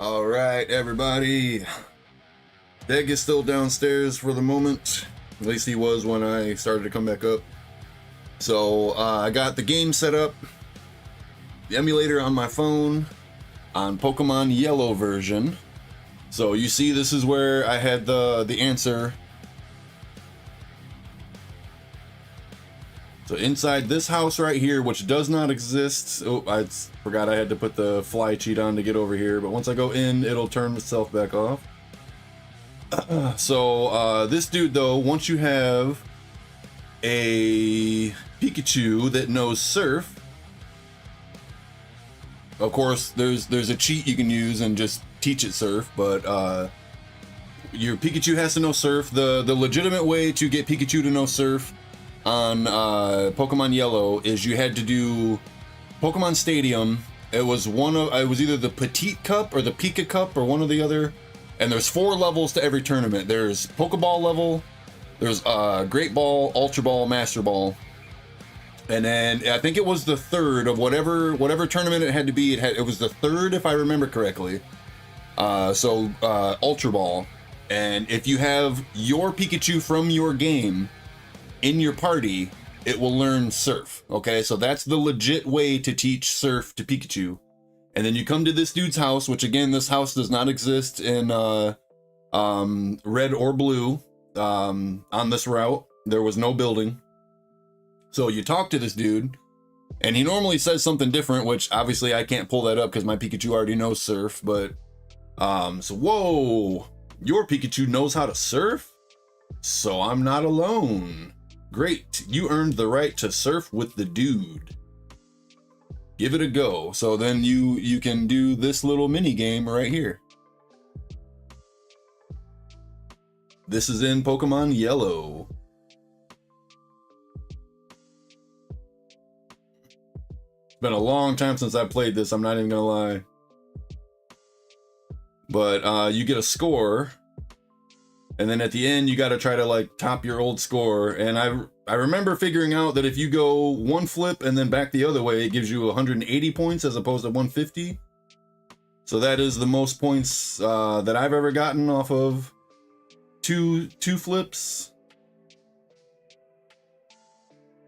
All right, everybody. Deg is still downstairs for the moment. At least he was when I started to come back up. So I got the game set up, the emulator on my phone, on Pokemon Yellow version. So you see, this is where I had the answer. So inside this house right here, which does not exist. Oh, I forgot I had to put the fly cheat on to get over here. But once I go in, it'll turn itself back off. So this dude, though, once you have a Pikachu that knows Surf, of course, there's a cheat you can use and just teach it Surf, but your Pikachu has to know Surf. The legitimate way to get Pikachu to know Surf on Pokemon Yellow is you had to do Pokemon Stadium. It was either the Petite Cup or the Pika Cup or one or the other. And there's 4 levels to every tournament. There's Pokeball level, there's Great Ball, Ultra Ball, Master Ball. And then I think it was the third of whatever tournament it had to be. It was the third, if I remember correctly. So Ultra Ball. And if you have your Pikachu from your game in your party, it will learn Surf. Okay, so that's the legit way to teach Surf to Pikachu. And then you come to this dude's house, which again, this house does not exist in red or blue on this route. There was no building. So you talk to this dude, and he normally says something different, which obviously I can't pull that up because my Pikachu already knows Surf. But so whoa, your Pikachu knows how to surf? So I'm not alone. Great, you earned the right to surf with the dude. Give it a go. So then you can do this little mini game right here. This is in Pokemon Yellow. It's been a long time since I played this, I'm not even gonna lie. But you get a score, and then at the end you got to try to like top your old score. And I remember figuring out that if you go one flip and then back the other way, it gives you 180 points as opposed to 150. So that is the most points that I've ever gotten off of two flips.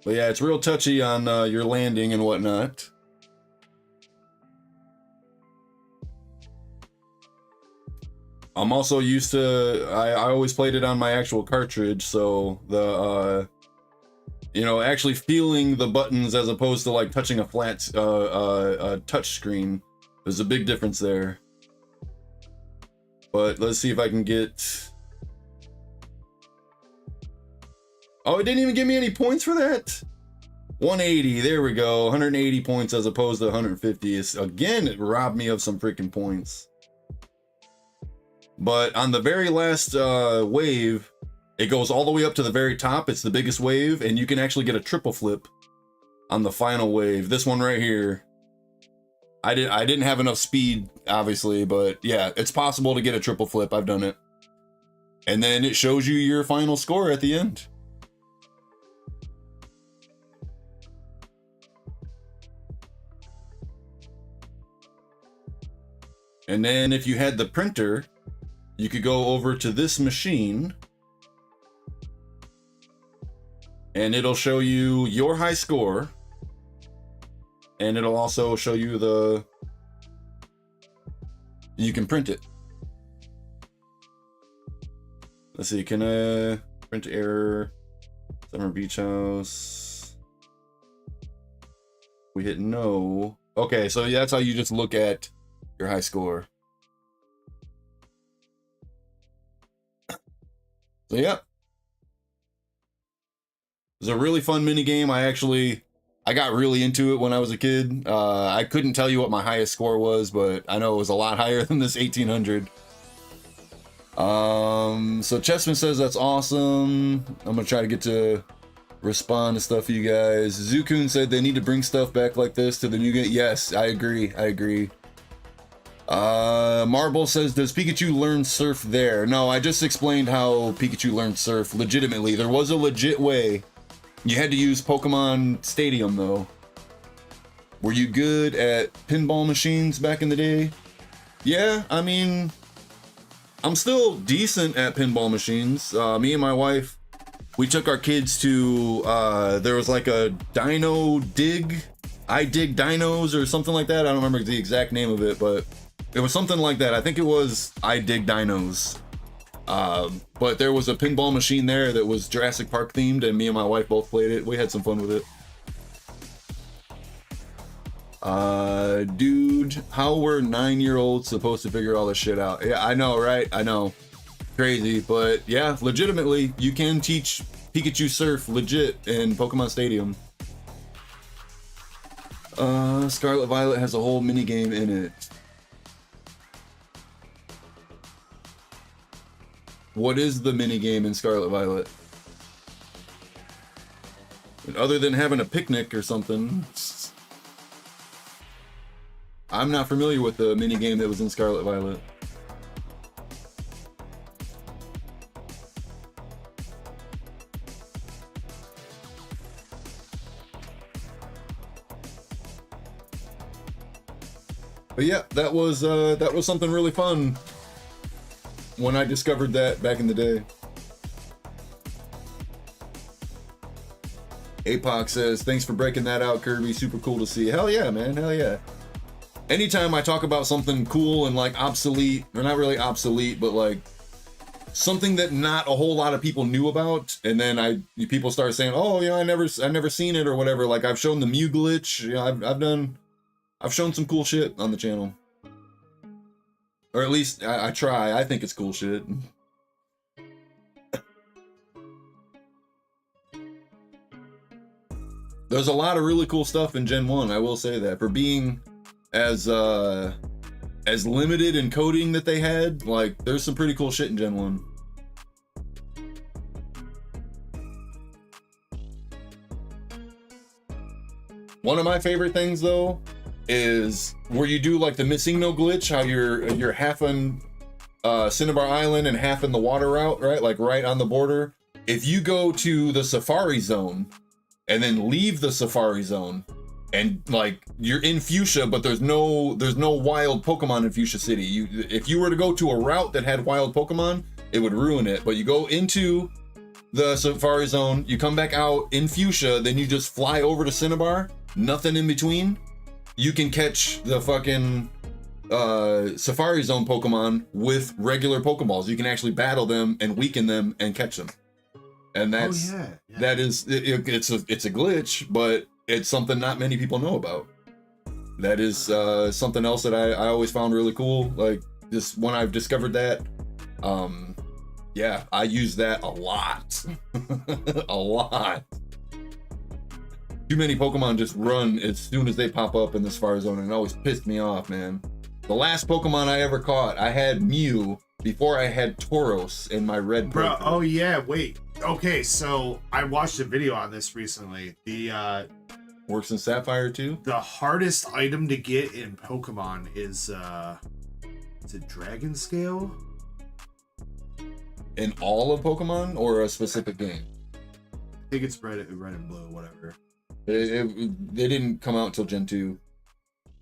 But yeah, it's real touchy on your landing and whatnot. I'm also used to, I always played it on my actual cartridge, so the, you know, actually feeling the buttons as opposed to like touching a flat touch screen, there's a big difference there. But let's see if I can get... Oh, it didn't even give me any points for that? 180, there we go, 180 points as opposed to 150. Again, it robbed me of some freaking points. But on the very last wave, it goes all the way up to the very top. It's the biggest wave, and you can actually get a triple flip on the final wave. This one right here. I didn't have enough speed, obviously, but yeah, it's possible to get a triple flip. I've done it. And then it shows you your final score at the end. And then if you had the printer, you could go over to this machine and it'll show you your high score, and it'll also show you you can print it. Let's see, can I print error, Summer Beach House? We hit no. Okay, so that's how you just look at your high score. So yeah, it was a really fun mini game. I got really into it when I was a kid. I couldn't tell you what my highest score was, but I know it was a lot higher than this 1800. So Chessman says that's awesome. I'm gonna try to get to respond to stuff for you guys. Zukun said they need to bring stuff back like this to the new game. Yes, I agree. Marble says, does Pikachu learn Surf there? No, I just explained how Pikachu learned Surf legitimately. There was a legit way. You had to use Pokemon Stadium though. Were you good at pinball machines back in the day? Yeah, I mean, I'm still decent at pinball machines. Me and my wife, we took our kids to, there was like a dino dig, I dig dinos or something like that. I don't remember the exact name of it, but it was something like that. I think it was I dig dinos. But there was a pinball machine there that was Jurassic Park themed, and me and my wife both played it. We had some fun with it. Dude, how were 9-year-olds supposed to figure all this shit out? Yeah, I know, right? I know. Crazy, but yeah, legitimately, you can teach Pikachu Surf legit in Pokemon Stadium. Scarlet Violet has a whole minigame in it. What is the minigame in Scarlet Violet? And other than having a picnic or something, I'm not familiar with the minigame that was in Scarlet Violet. But yeah, that was something really fun when I discovered that back in the day. Apoc says, thanks for breaking that out, Kirby. Super cool to see. Hell yeah, man. Hell yeah. Anytime I talk about something cool and like obsolete, or not really obsolete, but like something that not a whole lot of people knew about, and then people start saying, oh, you know, I never seen it or whatever. Like I've shown the Mew glitch. You know, I've shown some cool shit on the channel. Or at least I try. I think it's cool shit. There's a lot of really cool stuff in Gen 1, I will say that. For being as limited in coding that they had, like there's some pretty cool shit in Gen 1. One of my favorite things though is where you do like the missing no glitch, how you're half on Cinnabar Island and half in the water route, right? Like right on the border. If you go to the Safari Zone and then leave the Safari Zone and like you're in Fuchsia, but there's no wild Pokemon in Fuchsia City. If you were to go to a route that had wild Pokemon, it would ruin it. But you go into the Safari Zone, you come back out in Fuchsia, then you just fly over to Cinnabar, nothing in between. You can catch the fucking Safari Zone Pokemon with regular Pokeballs. You can actually battle them and weaken them and catch them. And that's that is it's a glitch, but it's something not many people know about. That is something else that I always found really cool. Like this when I've discovered that, yeah, I use that a lot. A lot. Too many Pokemon just run as soon as they pop up in this Safari Zone, and it always pissed me off, man. The last Pokemon I ever caught, I had Mew before I had Tauros in my red Bro, oh yeah, wait. Okay, so I watched a video on this recently. The works in Sapphire too? The hardest item to get in Pokemon is it Dragon Scale? In all of Pokemon or a specific game? I think it's red and blue, whatever. They didn't come out until Gen 2.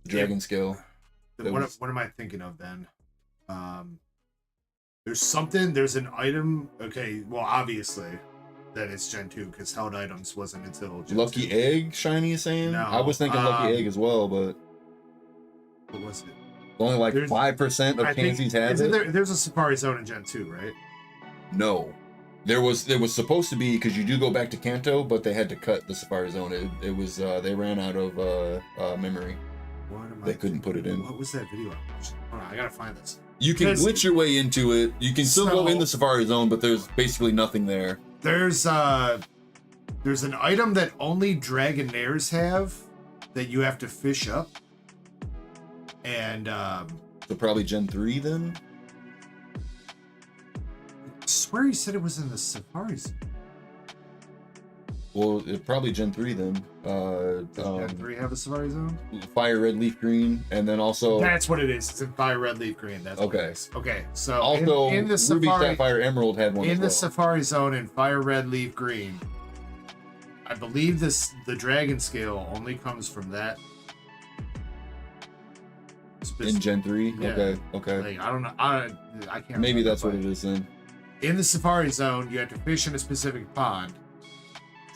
Dragon Scale. What am I thinking of then? There's an item. Okay, well, obviously that it's Gen 2 because Held Items wasn't until Gen Lucky 2. Egg shiny saying? No, I was thinking Lucky Egg as well, but what was it? Only like 5% of Kansies have it. There's a Safari Zone in Gen 2, right? No. There was supposed to be, because you do go back to Kanto, but they had to cut the Safari Zone. It was they ran out of memory. They couldn't put it in. What was that video? Hold on, I gotta find this. You can glitch your way into it. You can still go in the Safari Zone, but there's basically nothing there. There's an item that only Dragonairs have that you have to fish up. And so probably Gen 3 then? I swear he said it was in the Safari Zone. Well, probably Gen 3 then. Does Gen 3 have a Safari Zone? Fire, Red, Leaf, Green, and then also... That's what it is. It's in Fire, Red, Leaf, Green. That's what it is. Okay, so also, in the Ruby, Safari, Sapphire, Emerald had one in as the well. Safari Zone in Fire, Red, Leaf, Green. I believe the Dragon Scale only comes from that This- In Gen 3? Yeah. Okay. Like, I don't know. I can't. Maybe remember, that's what but it is then. In the Safari Zone, you have to fish in a specific pond.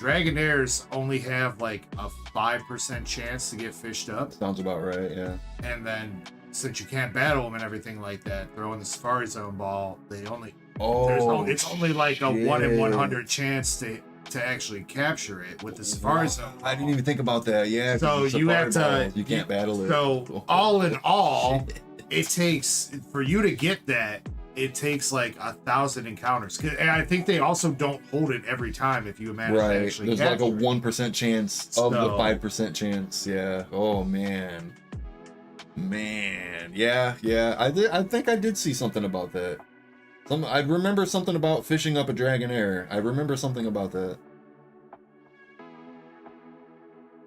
Dragonairs only have like a 5% chance to get fished up. Sounds about right, yeah. And then since you can't battle them and everything like that, throwing the Safari Zone ball, they only it's only like a 1 in 100 chance to actually capture it with the Safari Zone. I didn't even think about that. Yeah. So you have to You can't battle it. So all in all, it takes for you to get that. It takes like 1,000 encounters, and I think they also don't hold it every time. If you imagine, Right. actually There's like a capture it. 1% chance of the So- 5% chance. Yeah. Oh man. Yeah. I think I did see something about that. I remember something about fishing up a Dragonair. I remember something about that.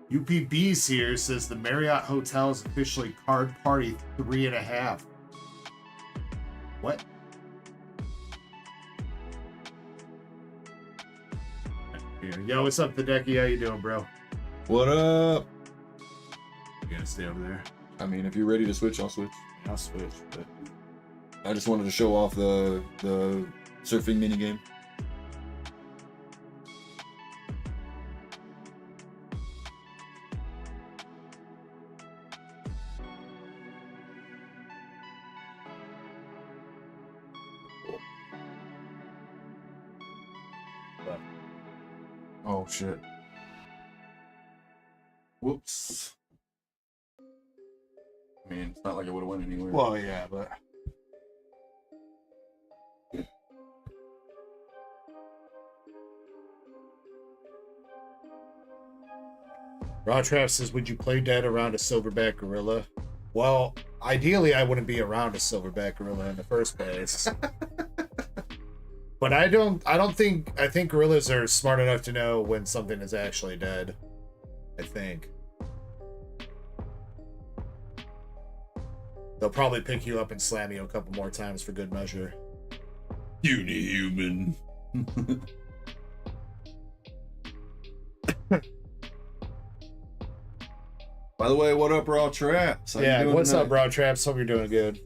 UPB's here says the Marriott Hotel is officially card party 3.5. What? Here. Yo, what's up, Hideki? How you doing, bro? What up? You gonna stay over there? I mean, if you're ready to switch, I'll switch. I'll switch. But I just wanted to show off the surfing minigame. Oh shit. Whoops. I mean, it's not like it would have went anywhere. well, yeah, but Raw Trap says, would you play dead around a silverback gorilla? Well, ideally, I wouldn't be around a silverback gorilla in the first place. But I think gorillas are smart enough to know when something is actually dead. I think. They'll probably pick you up and slam you a couple more times for good measure. Uni-human. By the way, what up, Raw Traps? How you Yeah, doing what's tonight? up, Raw Traps? Hope you're doing good.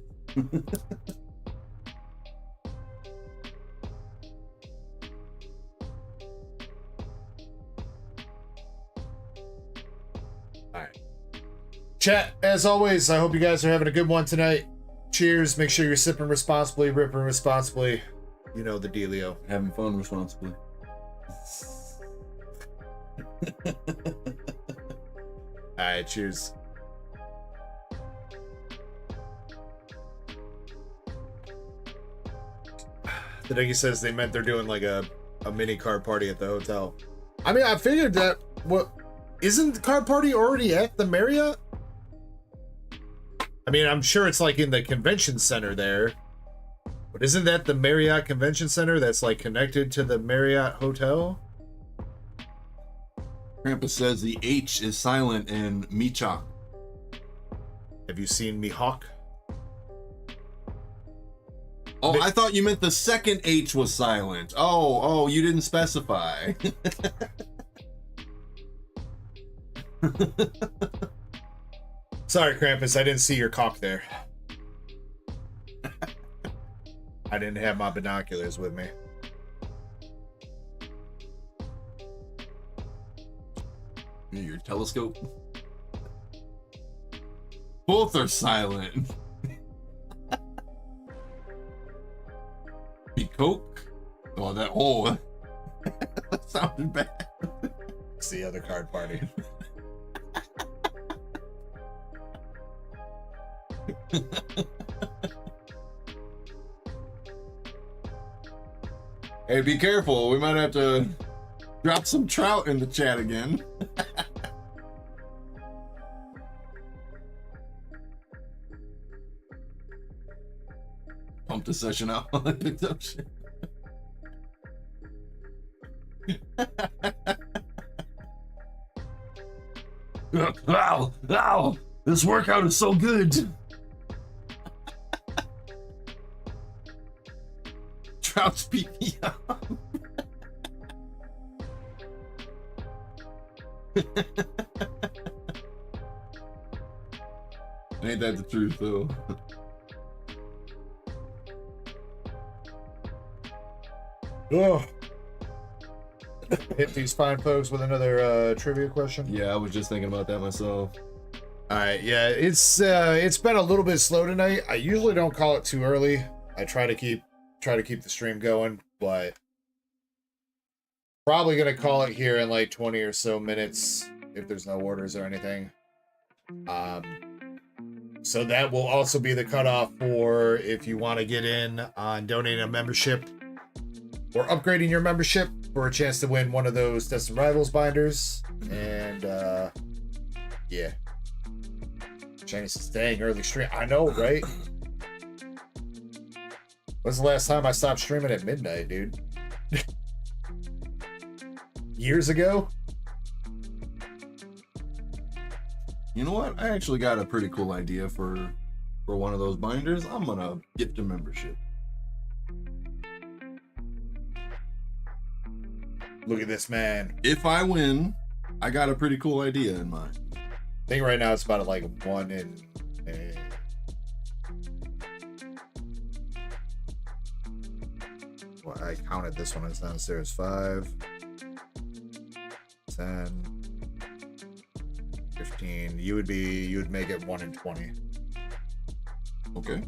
Alright. Chat, as always, I hope you guys are having a good one tonight. Cheers. Make sure you're sipping responsibly, ripping responsibly. You know the dealio. Having fun responsibly. Alright, cheers. The Diggy says they meant they're doing like a mini card party at the hotel. I mean, I figured that isn't the card party already at the Marriott? I mean, I'm sure it's like in the convention center there. But isn't that the Marriott Convention Center that's like connected to the Marriott Hotel? Krampus says the H is silent in Micha. Have you seen Mihawk? Oh, I thought you meant the second H was silent. Oh, you didn't specify. Sorry, Krampus, I didn't see your cock there. I didn't have my binoculars with me. Your telescope. Both are silent. Be Coke? Oh, that sounded bad. It's the other card party. Hey, be careful. We might have to drop some trout in the chat again. Pumped a session out. I picked up shit. Ow! This workout is so good. Trout's beat me up. Ain't that the truth, though? Oh. Hit these fine folks with another trivia question. Yeah, I was just thinking about that myself. All right, yeah, it's been a little bit slow tonight. I usually don't call it too early. I try to keep the stream going, but probably gonna call it here in like 20 or so minutes if there's no orders or anything. So that will also be the cutoff for if you want to get in on donating a membership or upgrading your membership for a chance to win one of those Destined Rivals binders. And yeah. Chinese is staying early stream. I know, right? When's the last time I stopped streaming at midnight, dude? Years ago? You know what? I actually got a pretty cool idea for one of those binders. I'm gonna gift a membership. Look at this man. If I win, I got a pretty cool idea in mind. I think right now it's about like 1 in. Well, I counted this one as downstairs. 5, 10, 15. You would make it 1 in 20. Okay.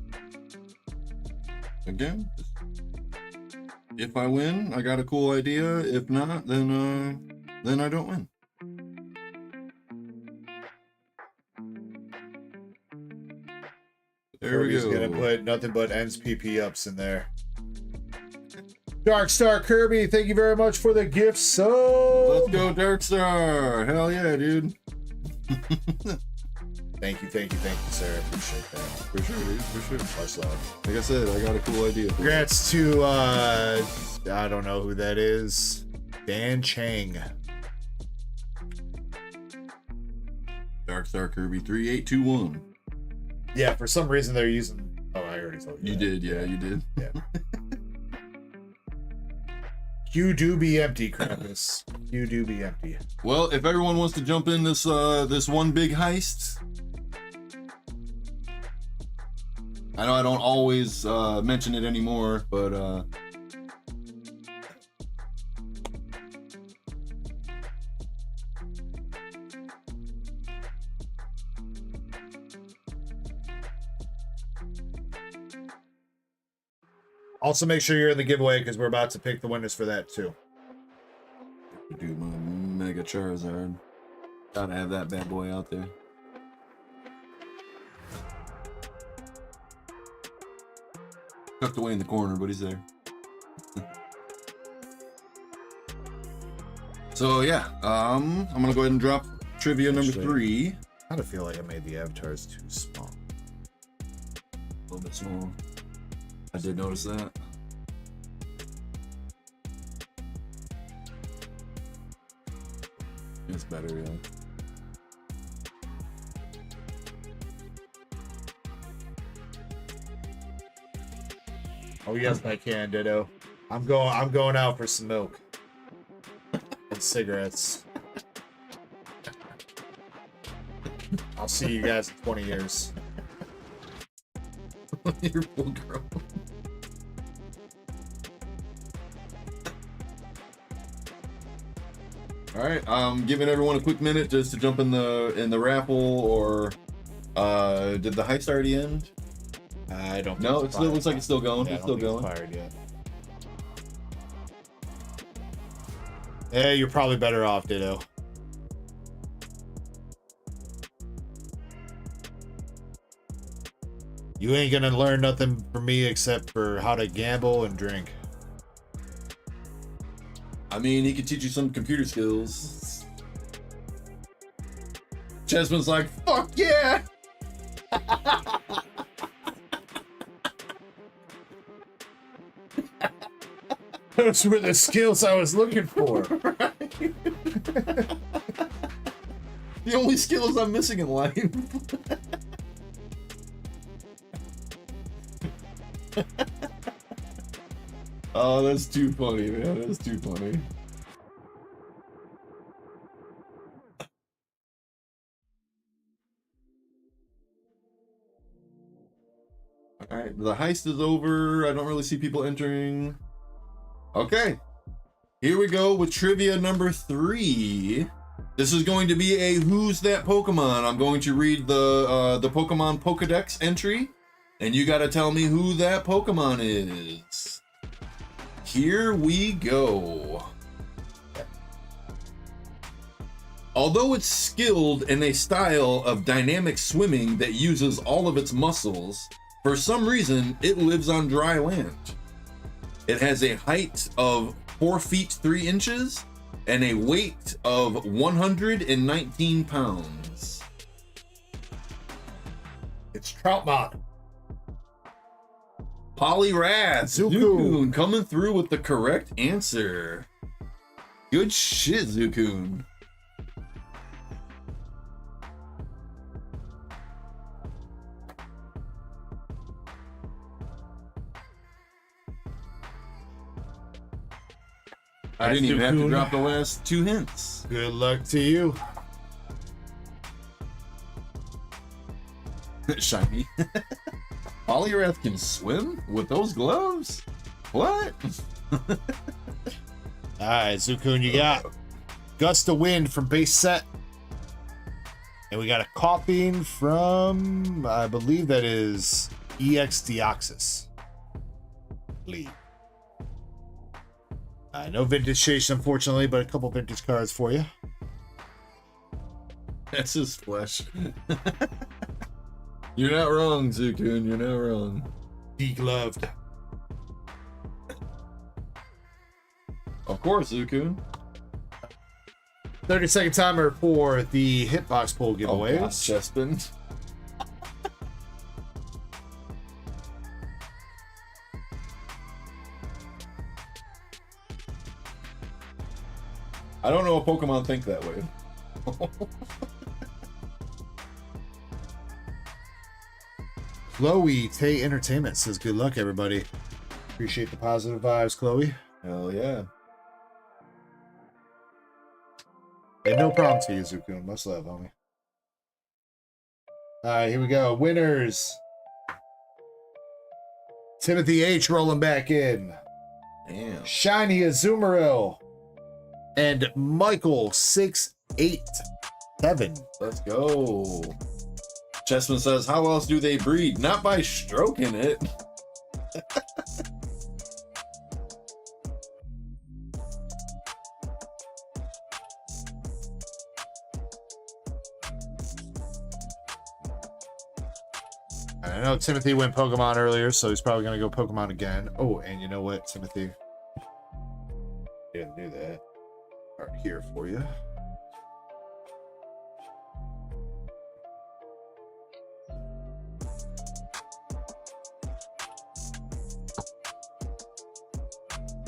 Again, if I win, I got a cool idea. If not, then I don't win. There Kirby's we go. gonna put nothing but ends PP ups in there. Darkstar Kirby, thank you very much for the gift. So Let's go, Darkstar. Hell yeah, dude. Thank you, sir. I appreciate that. For sure, dude. For sure. Much love. Like I said, I got a cool idea. For Congrats to I don't know who that is. Dan Chang. Darkstar Kirby 3821. Yeah, for some reason they're using. Oh, I already told you. You that. did, yeah, you did. Yeah. You do be empty, Krampus. You do be empty. Well, if everyone wants to jump in this this one big heist, I know I don't always mention it anymore, but Also, make sure you're in the giveaway because we're about to pick the winners for that too. do my Mega Charizard. Gotta have that bad boy out there. Tucked away in the corner, but he's there. So yeah, I'm gonna go ahead and drop trivia number 3. I kind of feel like I made the avatars too small. A little bit small. I did notice that. It's better, yeah. Oh yes, I can, Ditto. I'm going out for some milk and cigarettes. I'll see you guys in 20 years. You're full grown. All right, I'm giving everyone a quick minute just to jump in the raffle, or did the heist already end? I don't. No, it still looks like it's still going. Yeah, It's still going. Expired yet. Yeah, you're probably better off, Ditto. You ain't gonna learn nothing from me except for how to gamble and drink. I mean, he could teach you some computer skills. Chessman's like, fuck yeah! Those were the skills I was looking for. The only skills I'm missing in life. Oh, that's too funny, man. That's too funny. All right, the heist is over. I don't really see people entering. Okay, here we go with trivia number 3. This is going to be a Who's That Pokemon. I'm going to read the Pokemon Pokedex entry, and you got to tell me who that Pokemon is. Here we go. Although it's skilled in a style of dynamic swimming that uses all of its muscles, for some reason, it lives on dry land. It has a height of 4 feet 3 inches and a weight of 119 pounds. It's Troutmon. Poliwrath. Zukoon. Zukoon coming through with the correct answer. Good shit, Zukoon. I didn't even have to drop the last 2 hints. Good luck to you. Shiny. Poliwrath can swim with those gloves? What? Alright, Zukoon, you got Gust of Wind from base set. And we got a Coughing from, I believe that is EX Deoxys. Lead. No vintage chase, unfortunately, but a couple vintage cards for you. That's his flesh. You're not wrong, Zukoon. You're not wrong. Degloved. Of course, Zukoon. 30-second timer for the hitbox pool giveaways. Oh, Chespin. I don't know if Pokemon think that way. Chloe Tay Entertainment says, good luck, everybody. Appreciate the positive vibes, Chloe. Hell yeah. And no problem to you, Zukoon. Much love, homie. Alright, here we go. Winners. Timothy H. rolling back in. Damn. Shiny Azumarill. And Michael 687. Let's go. Chessman says, how else do they breed? Not by stroking it. I know Timothy went Pokemon earlier, so he's probably going to go Pokemon again. Oh, and you know what, Timothy? Didn't do that. All right, here for you.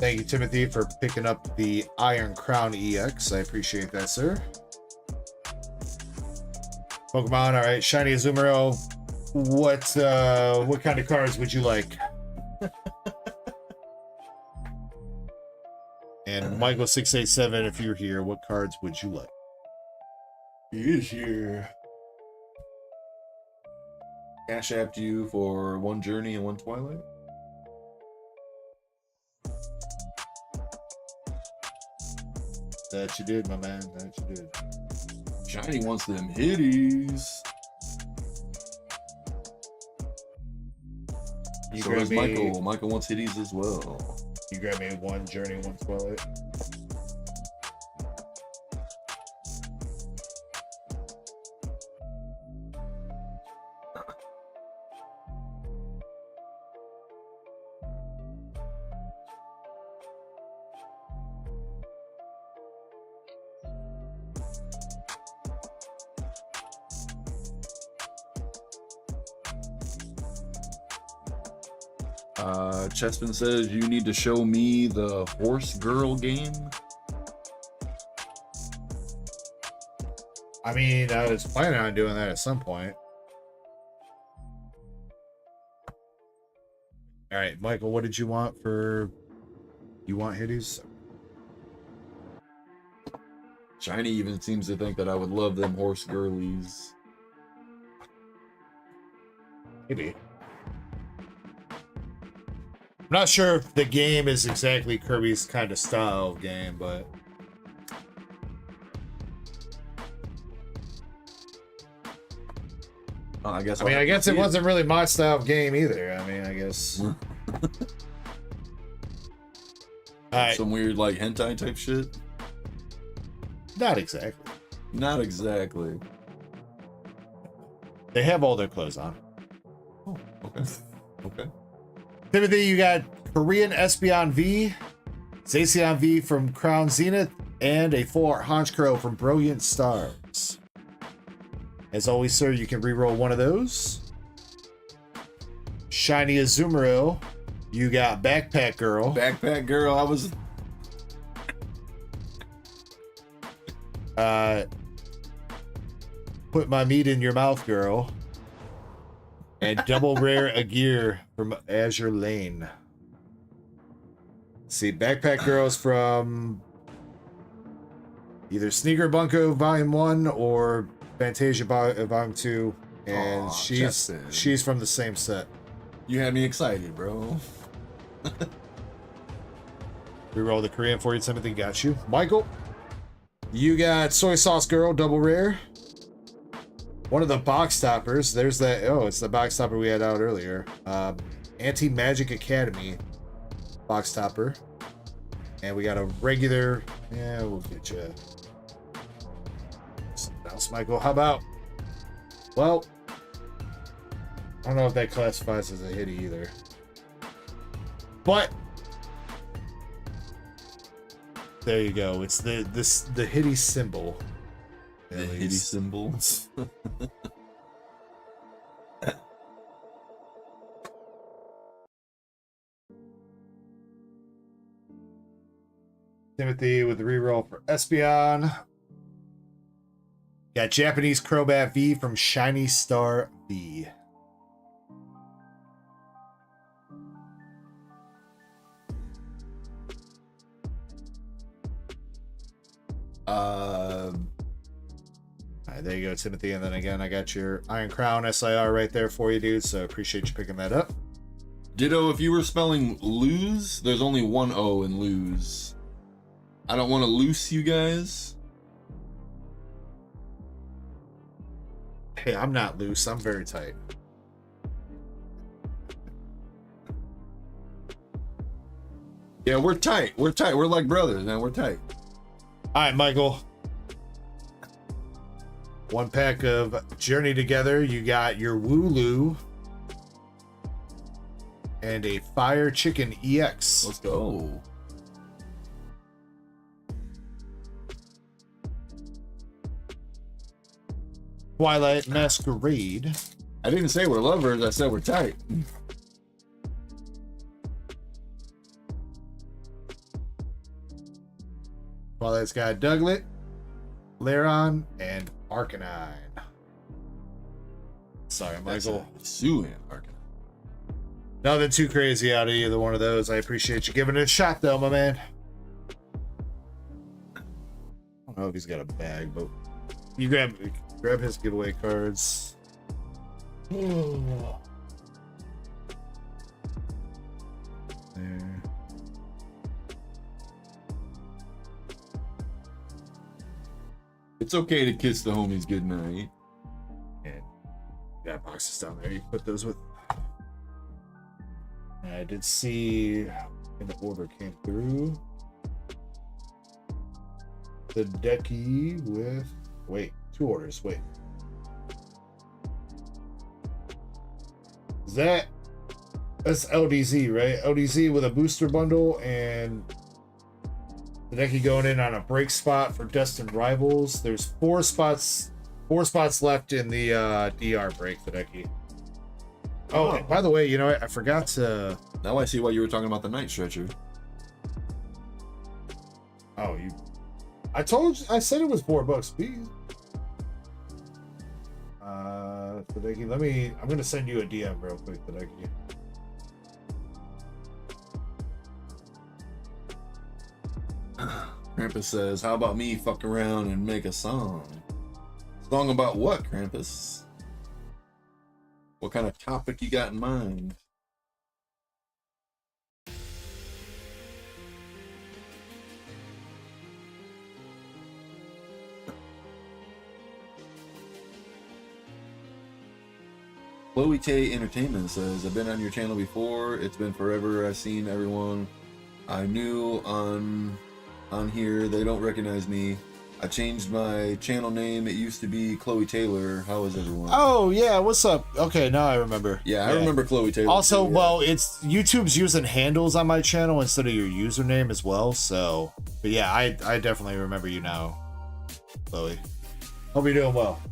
Thank you, Timothy, for picking up the Iron Crown EX. I appreciate that, sir. Pokemon, all right. Shiny Azumarill. What kind of cards would you like? And Michael 687, if you're here, what cards would you like? He is here. Cash apped you for 1 Journey and 1 Twilight. That you did, my man. That you did. Shiny wants them hitties. You So grab does me, Michael. Michael wants hitties as well. You grab me 1 Journey, 1 Twilight. Chespin says you need to show me the horse girl game. I mean, I was planning on doing that at some point. All right, Michael, what did you want for... You want hitties? Shiny even seems to think that I would love them horse girlies. Maybe. I'm not sure if the game is exactly Kirby's kind of style of game, but I guess. I guess it wasn't really my style of game either. I mean, I guess. All right. Some weird like hentai type shit. Not exactly. Not exactly. They have all their clothes on. Oh, okay. Okay. Timothy, you got Korean Espeon V, Zacian V from Crown Zenith, and a full art Honchkrow from Brilliant Stars. As always, sir, you can reroll one of those. Shiny Azumarill, you got Backpack Girl. Backpack Girl, I was. Put my meat in your mouth, girl. And double rare a gear from Azure Lane. See, Backpack Girls from either Sneaker Bunko Volume 1 or Fantasia Volume 2. And she's from the same set. You had me excited, bro. Reroll the Korean for you, Timothy. Got you. Michael, you got Soy Sauce Girl, double rare. One of the box toppers. There's that. Oh, it's the box topper we had out earlier. Anti-Magic Academy box topper. And we got a regular. Yeah, we'll get you something else, Michael. How about? Well, I don't know if that classifies as a hit either. But there you go. It's the hitty symbol. The hitty symbols. Timothy with the reroll for Espeon. Got Japanese Crobat V from Shiny Star V. Alright, there you go, Timothy. And then again, I got your Iron Crown SIR right there for you, dude. So appreciate you picking that up. Ditto, if you were spelling lose, there's only one O in lose. I don't want to loose you guys. Hey, I'm not loose. I'm very tight. Yeah, we're tight. We're tight. We're like brothers, man. We're tight. All right, Michael. One pack of Journey Together. You got your Wooloo and a Fire Chicken EX. Let's go. Twilight Masquerade. I didn't say we're lovers. I said we're tight. Twilight's got Douglet, Laron, and Arcanine. Sorry, Michael. Sue Arcanine. Nothing too crazy out of either one of those. I appreciate you giving it a shot, though, my man. I don't know if he's got a bag, but you grab his giveaway cards. There. It's okay to kiss the homies goodnight. And got boxes down there. You put those with. I did see in the order came through. The decky with. Wait, 2 orders. Wait. That's LDZ, right? LDZ with a booster bundle and the decky going in on a break spot for Destined Rivals. There's 4 spots left in the DR break, the decky. Oh, and by the way, you know what? I forgot to. Now I see why you were talking about the night stretcher. Oh, I said it was $4, please. The decky. I'm gonna send you a DM real quick, the decky. Krampus says, how about me fuck around and make a song? Song about what, Krampus? What kind of topic you got in mind? Chloe Tay Entertainment says, I've been on your channel before. It's been forever. I've seen everyone I knew on here. They don't recognize me. I changed my channel name. It used to be Chloe Taylor. How is everyone? Oh yeah, what's up? Okay, now I remember. Yeah, I remember Chloe Taylor. Also, too, yeah. well, it's YouTube's using handles on my channel instead of your username as well. So, but yeah, I definitely remember you now, Chloe. Hope you're doing well.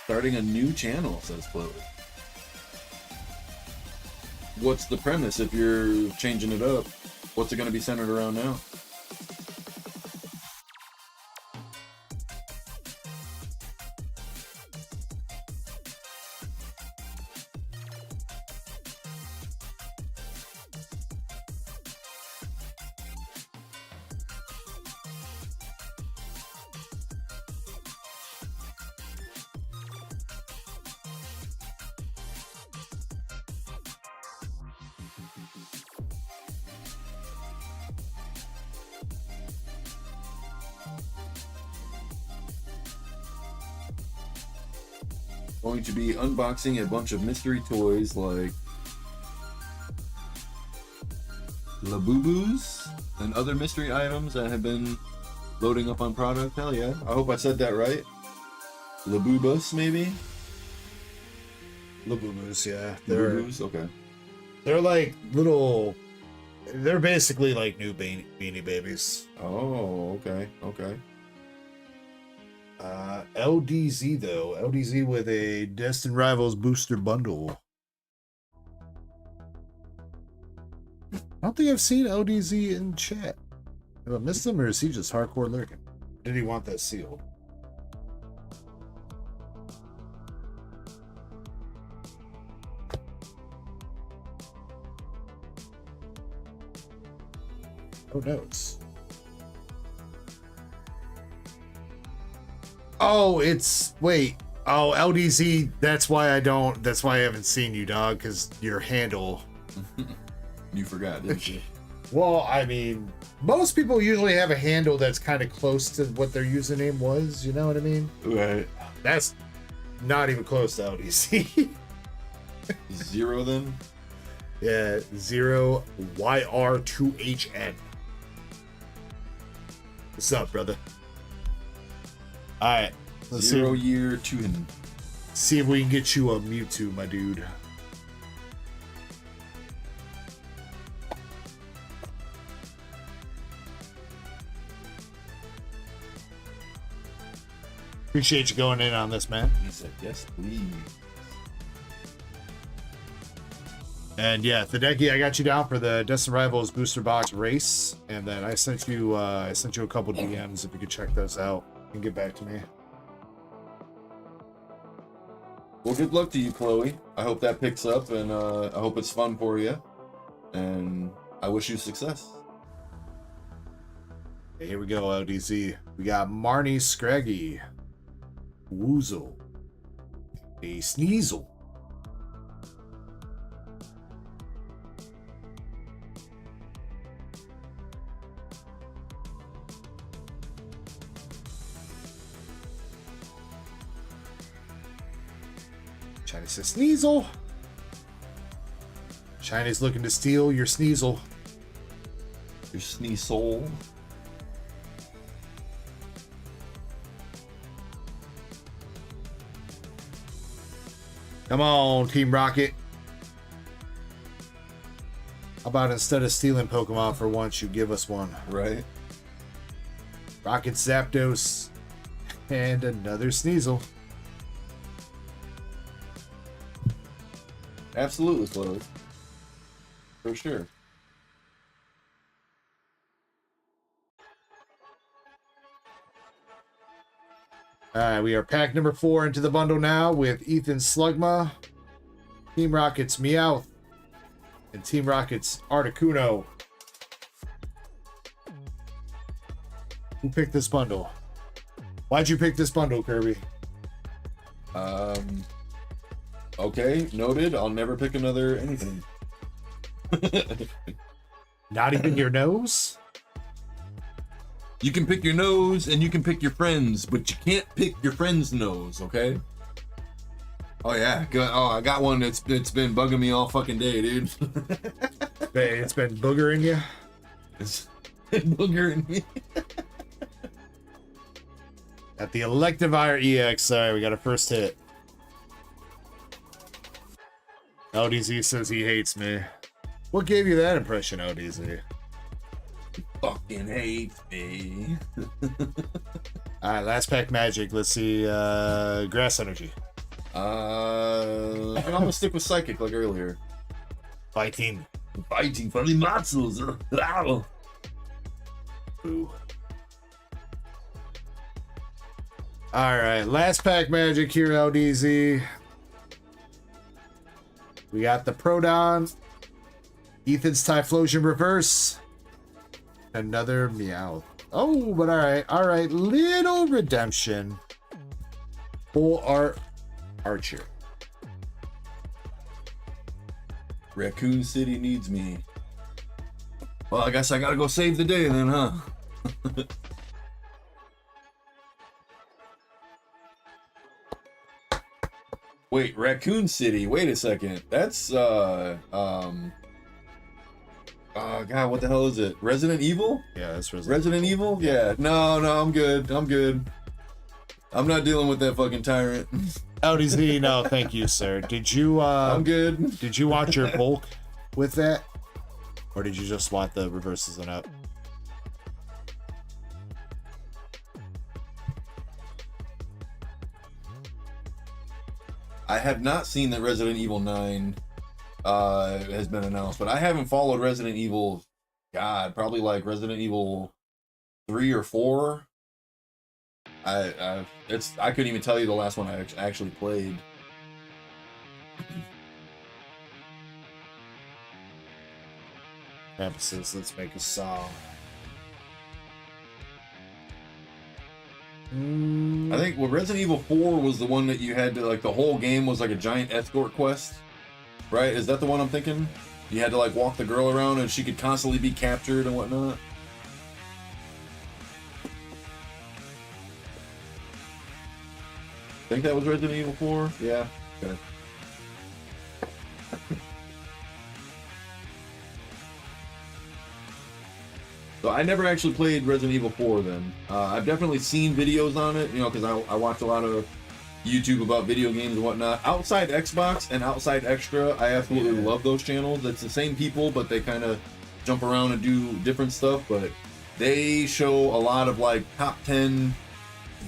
Starting a new channel, says Chloe. What's the premise if you're changing it up? What's it going to be centered around now? Going to be unboxing a bunch of mystery toys like Labubus and other mystery items that have been loading up on product. Hell yeah. I hope I said that right. Labubus, maybe? Labubus, yeah. Labubus? Okay. They're like little. They're basically like new Beanie Babies. Oh, okay. Okay. LDZ though. LDZ with a Destined Rivals booster bundle. I don't think I've seen LDZ in chat. Have I missed him or is he just hardcore lurking? Did he want that sealed? Oh no, it's. Oh, it's wait. Oh, LDZ. That's why I don't. That's why I haven't seen you, dog. Because your handle. You forgot, didn't you? Well, I mean, most people usually have a handle that's kind of close to what their username was. You know what I mean? Right. That's not even close to LDZ. Zero then? Yeah, 0YR2HN. What's up, brother? All right, let's Zero year to him. see if we can get you a Mewtwo, my dude. Appreciate you going in on this, man. He said, yes, please. And yeah, Hideki, I got you down for the Destined Rivals booster box race, and then I sent you a couple DMs if you could check those out and get back to me. Well, good luck to you, Chloe. I hope that picks up, and I hope it's fun for you. And I wish you success. Okay, here we go, LDZ. We got Marnie Scraggy, Woozle, a Sneasel, China says Sneasel. China's looking to steal your Sneasel. Your sneeze soul. Come on, Team Rocket. How about instead of stealing Pokemon for once, you give us one? Right? Rocket Zapdos and another Sneasel. Absolutely, Chloe. For sure. Alright, we are pack number 4 into the bundle now with Ethan Slugma, Team Rocket's Meowth, and Team Rocket's Articuno. Who picked this bundle? Why'd you pick this bundle, Kirby? Okay, noted. I'll never pick another anything. Not even your nose? You can pick your nose and you can pick your friends, but you can't pick your friend's nose, okay? Oh yeah, good. Oh, I got one that's been bugging me all fucking day, dude. It's been boogering you? It's been boogering me. At the Electivire EX, sorry, we got a first hit. LDZ says he hates me. What gave you that impression, LDZ? Fucking hates me. Alright, last pack magic. Let's see. Grass energy. I'm gonna stick with psychic like earlier. Fighting. Fighting for the muscles. Ow. Boo. Alright, last pack magic here, LDZ. We got the Prodon. Ethan's Typhlosion reverse. Another Meow. Oh, but alright. Little redemption. Full art Archer. Raccoon City needs me. Well, I guess I gotta go save the day then, huh? Wait, Raccoon City. Wait a second. That's God, what the hell is it? Resident Evil? Yeah, that's Resident Evil? Yeah. No, I'm good. I'm not dealing with that fucking tyrant. LDZ, no, thank you, sir. Did you I'm good. Did you watch your bulk with that? Or did you just want the reverses and up? I have not seen that Resident Evil 9 has been announced, but I haven't followed Resident Evil, God, probably like Resident Evil 3 or 4. I couldn't even tell you the last one I actually played. Emphasis, let's make a song. I think Resident Evil 4 was the one that you had to, like, the whole game was like a giant escort quest, right? Is that the one I'm thinking? You had to like walk the girl around and she could constantly be captured and whatnot. Think that was Resident Evil 4? Yeah. Okay. So I never actually played Resident Evil 4 then. I've definitely seen videos on it, you know, because I watch a lot of YouTube about video games and whatnot. Outside Xbox and Outside Extra, I absolutely love those channels. It's the same people, but they kind of jump around and do different stuff. But they show a lot of like top 10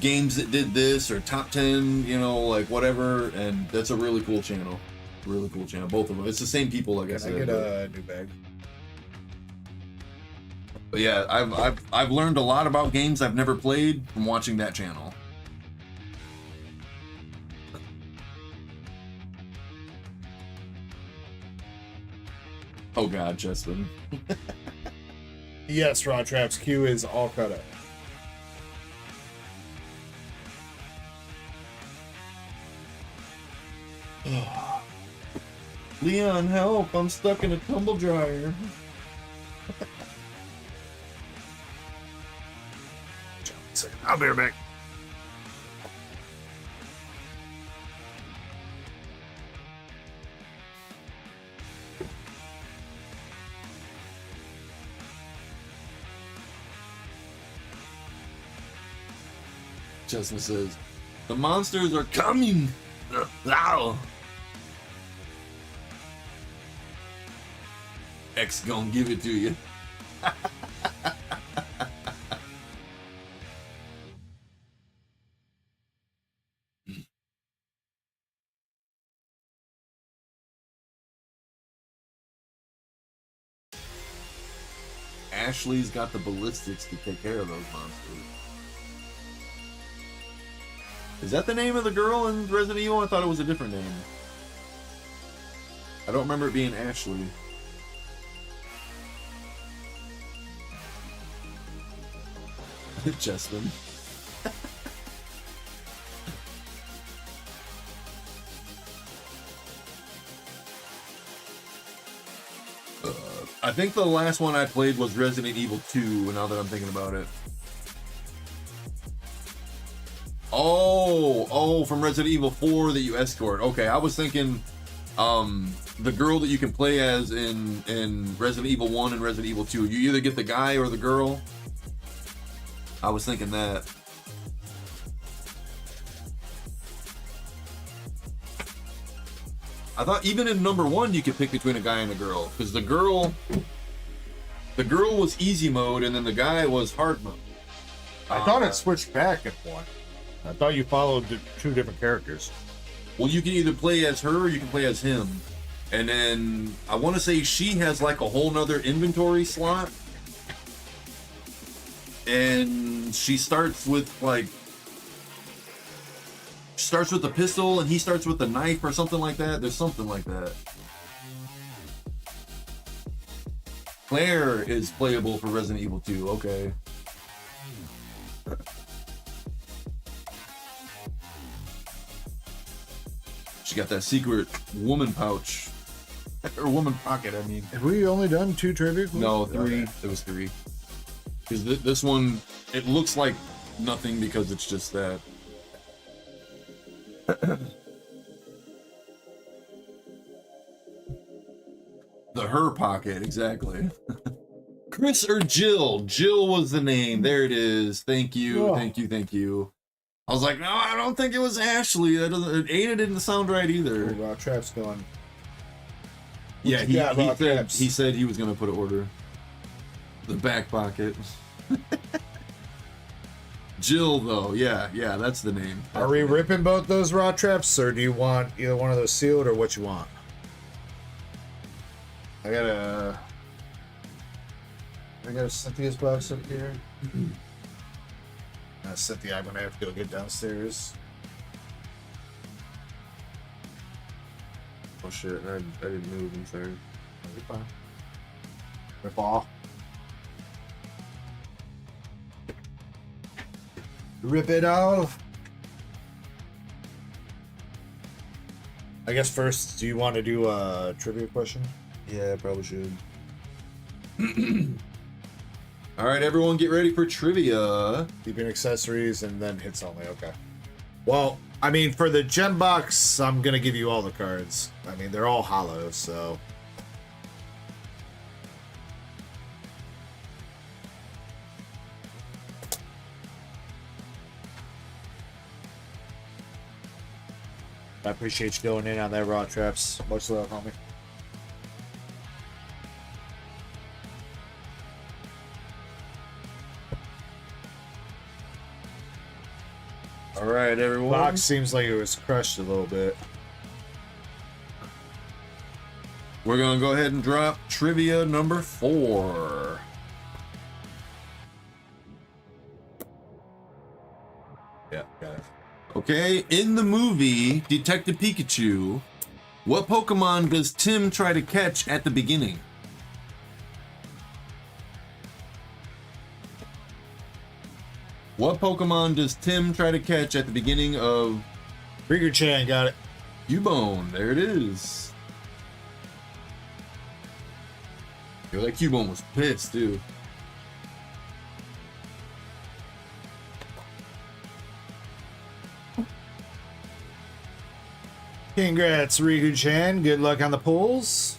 games that did this or top 10, you know, like whatever. And that's a really cool channel. Really cool channel. Both of them. It's the same people, like I said. I get a new bag. But yeah, I've learned a lot about games I've never played from watching that channel. Oh God, Justin. Yes, Raw Traps Q is all cut up. Leon, help! I'm stuck in a tumble dryer. I'll be right back. Justin says, "The monsters are coming." Ow. X gonna give it to you. Ashley's got the ballistics to take care of those monsters. Is that the name of the girl in Resident Evil? I thought it was a different name. I don't remember it being Ashley. Justin. I think the last one I played was Resident Evil 2, now that I'm thinking about it. Oh, from Resident Evil 4 that you escort. Okay, I was thinking the girl that you can play as in Resident Evil 1 and Resident Evil 2. You either get the guy or the girl. I was thinking that. I thought even in number 1 you could pick between a guy and a girl, because the girl was easy mode and then the guy was hard mode. I thought it switched back at one. I thought you followed the 2 different characters. Well, you can either play as her or you can play as him. And then I want to say she has like a whole nother inventory slot. And she starts with the pistol and he starts with the knife or something like that. There's something like that. Claire is playable for Resident Evil 2. Okay. She got that secret woman pouch. Or woman pocket, I mean. Have we only done 2 trivia? No, 3. It was 3. Because this one, it looks like nothing because it's just that. The her pocket, exactly. Chris or Jill? Jill was the name. There it is. Thank you, Oh. thank you, thank you. I was like, no, I don't think it was Ashley. That doesn't. Ada didn't sound right either. Raw Trap's going. Yeah, Raw Traps. he said he was gonna put an order. The back pocket. Jill, though, yeah, that's the name. Are we ripping both those Raw Traps, or do you want either one of those sealed, or what you want? I got a Cynthia's box up here. Cynthia, I'm gonna have to go get downstairs. Oh shit, I didn't move, I'm sorry. You're fine. Rip off. Rip it off. I guess first, do you want to do a trivia question? Yeah, I probably should. All right, everyone, get ready for trivia. Keeping accessories and then hits only. Okay. Well, I mean, for the gem box, I'm gonna give you all the cards. I mean, they're all hollow, so. I appreciate you going in on that Raw Traps. Much love, homie. All right, everyone. Box seems like it was crushed a little bit. We're gonna go ahead and drop trivia number 4. Yeah, got it. Okay, in the movie Detective Pikachu, what Pokemon does Tim try to catch at the beginning? What Pokemon does Tim try to catch at the beginning of Riku-chan got it. Cubone? There it is. Yo, that Cubone was pissed, dude. Congrats, Riku-chan. Good luck on the polls.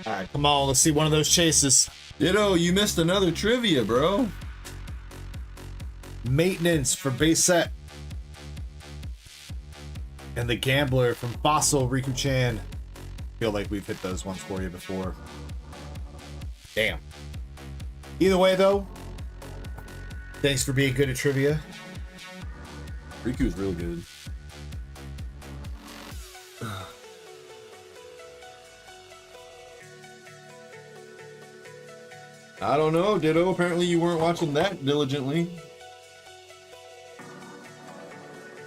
Alright, come on, let's see one of those chases. Ditto, you missed another trivia, bro. Maintenance for base set. And the Gambler from Fossil, Riku-chan. Feel like we've hit those ones for you before. Damn. Either way, though, thanks for being good at trivia. Riku's real good. I don't know, Ditto. Apparently you weren't watching that diligently.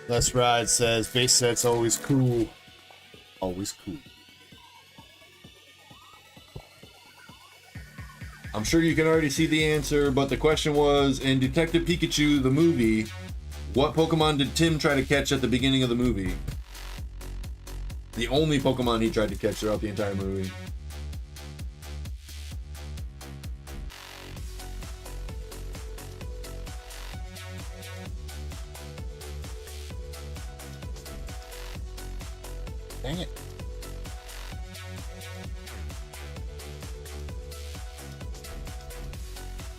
Let's Ride says, base set's always cool. Always cool. I'm sure you can already see the answer, but the question was, in Detective Pikachu, the movie, What Pokemon did Tim try to catch at the beginning of the movie? The only Pokemon he tried to catch throughout the entire movie. Dang it.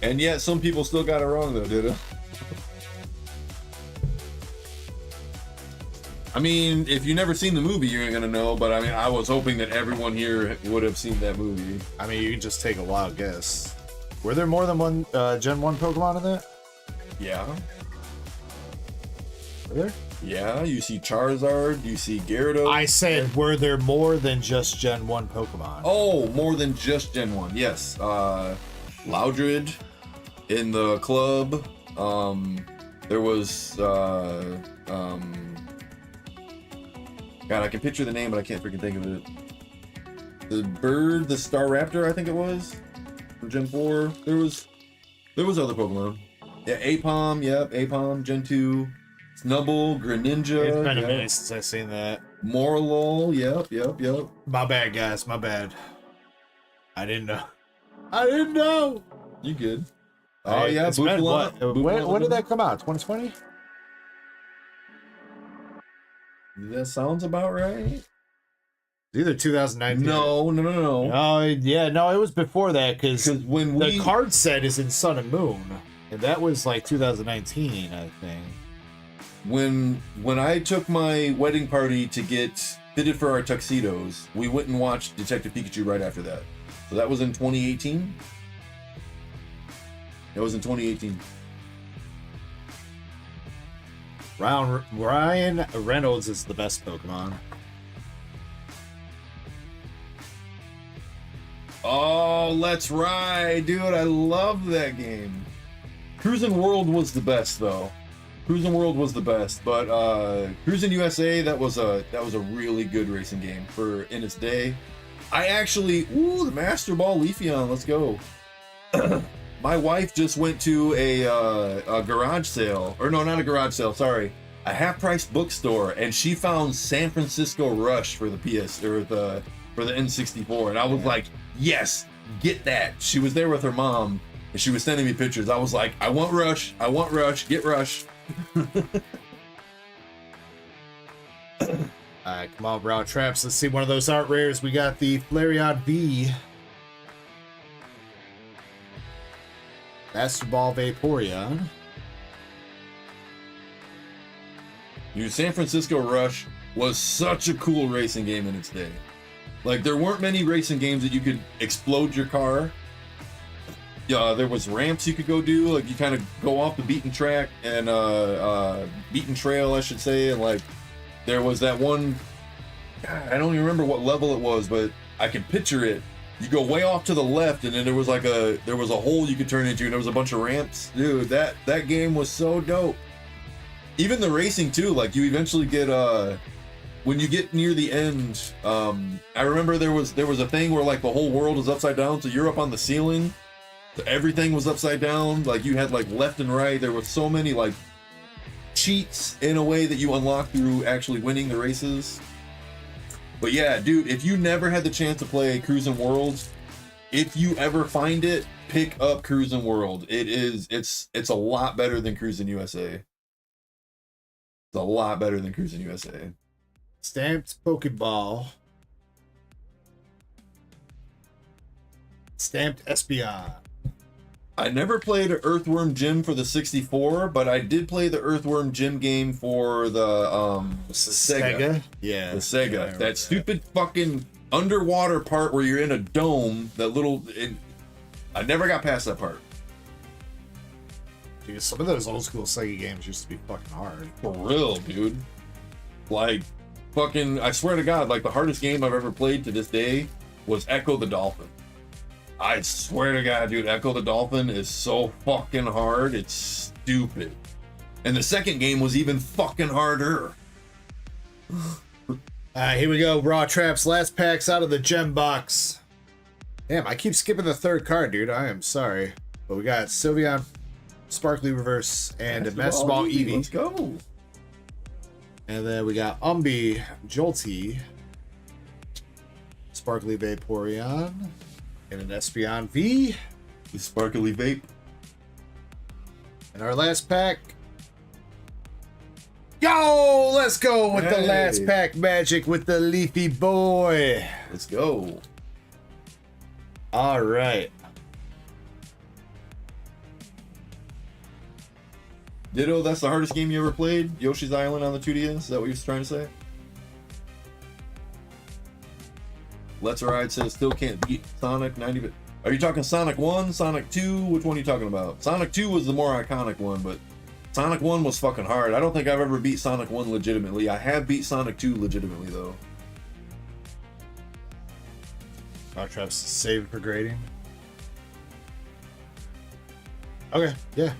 And yet, some people still got it wrong, though, did it? I mean, if you've never seen the movie, you ain't gonna know, but I mean, I was hoping that everyone here would have seen that movie. I mean, you can just take a wild guess. Were there more than one Gen 1 Pokemon in that? Yeah. Were there? Yeah, you see Charizard, you see Gyarados. I said, were there more than just Gen 1 Pokemon? Oh, more than just Gen 1, yes. Loudred in the club. There was, God, I can picture the name, but I can't freaking think of it. The bird, the Staraptor, I think it was, from Gen 4. There was other Pokemon. Yeah, Apom, yep, Apom, Gen 2. Snubble, Greninja. It's been a yep. minute since I've seen that. Morlul, yep. My bad, guys. My bad. I didn't know. You good. Oh, yeah, it's been Bouffalant. what? When did that come out? 2020? That sounds about right. It's either 2019. No. Oh, yeah, no, it was before that because when the card set is in Sun and Moon, and that was like 2019, I think. When I took my wedding party to get fitted for our tuxedos, we went and watched Detective Pikachu right after that. So that was in 2018. It was in 2018. Ryan Reynolds is the best Pokemon. Oh, let's ride, dude! I love that game. Cruisin' World was the best, though. Cruisin' World was the best, but Cruisin' USA, that was a really good racing game for in its day. I actually, the Master Ball Leafeon, let's go. My wife just went to a garage sale, or no, not a garage sale, sorry, a half-price bookstore, and she found San Francisco Rush for the PS or for the N64, and I was like, yes, get that. She was there with her mom, and she was sending me pictures. I was like, I want Rush, get Rush. Alright, come on, Brown Traps. Let's see one of those art rares. We got the Flareon V. Master Ball Vaporeon. Dude, San Francisco Rush was such a cool racing game in its day. Like, there weren't many racing games that you could explode your car. There was ramps you could go do, like you kind of go off the beaten track and beaten trail, I should say, and like there was that one, God, I don't even remember what level it was, but I can picture it. You go way off to the left, and then there was a hole you could turn into, and there was a bunch of ramps. Dude, that game was so dope. Even the racing too, like you eventually get when you get near the end, I remember there was a thing where like the whole world is upside down, so you're up on the ceiling. So everything was upside down, like you had like left and right. There were so many like cheats in a way that you unlock through actually winning the races. But yeah, dude, if you never had the chance to play Cruisin' World, if you ever find it, pick up Cruisin' World. It's a lot better than Cruisin' USA. It's a lot better than Cruisin' USA. Stamped Pokeball. Stamped Espeon. I never played Earthworm Jim for the 64, but I did play the Earthworm Jim game for the Sega. Yeah. The Sega. Yeah, that stupid fucking underwater part where you're in a dome, I never got past that part. Dude, some of those old school Sega games used to be fucking hard. For real, dude. Like, fucking, I swear to God, like the hardest game I've ever played to this day was Ecko the Dolphin. I swear to God, dude, Ecko the Dolphin is so fucking hard, it's stupid. And the second game was even fucking harder. Here we go, Raw Traps, last packs out of the gem box. Damn, I keep skipping the third card, dude. I am sorry. But we got Sylveon Sparkly Reverse, and a Master Ball Eevee. Let's go. And then we got Umbi, Jolty, Sparkly Vaporeon, and an Espeon V. The Sparkly Vape. And our last pack. Yo, let's go with the last pack magic with the Leafy Boy. Let's go. All right. Ditto, that's the hardest game you ever played? Yoshi's Island on the 2DS? Is that what you're trying to say? Let's Ride says still can't beat Sonic 90. Are you talking Sonic 1, Sonic 2? Which one are you talking about? Sonic 2 was the more iconic one, but Sonic 1 was fucking hard. I don't think I've ever beat Sonic 1 legitimately. I have beat Sonic 2 legitimately, though. Traps saved for grading. Okay, yeah.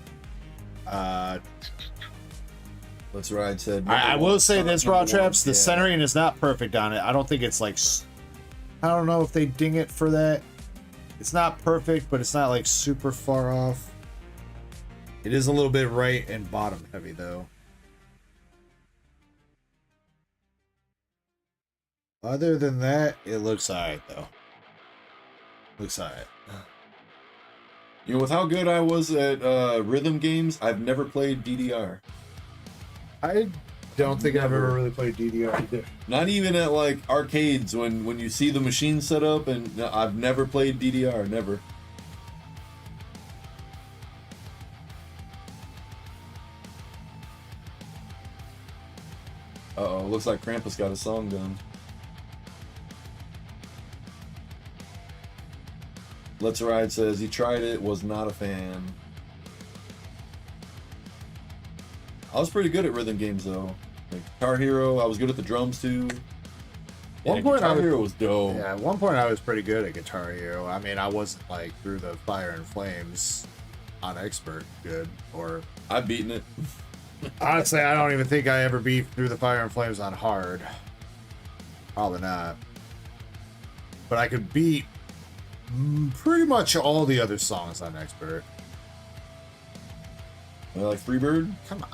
Let's Ride said. I will say this, Raw Traps, the yeah. centering is not perfect on it. I don't think it's like, I don't know if they ding it for that. It's not perfect, but it's not like super far off. It is a little bit right and bottom heavy though. Other than that, it looks alright though. Looks alright. You know, with how good I was at rhythm games, I've never played DDR. I don't think I've ever really played DDR either. Not even at like arcades when you see the machine set up, and I've never played DDR, never. Uh-oh, looks like Krampus got a song done. Let's Ride says he tried it, was not a fan. I was pretty good at rhythm games though. Like Guitar Hero, I was good at the drums too. One point Guitar Hero was dope. Yeah, at one point I was pretty good at Guitar Hero. I mean, I wasn't like through the fire and flames on expert good, or I've beaten it. honestly, I don't even think I ever beat through the fire and flames on hard. Probably not. But I could beat pretty much all the other songs on expert. Like Freebird? Come on.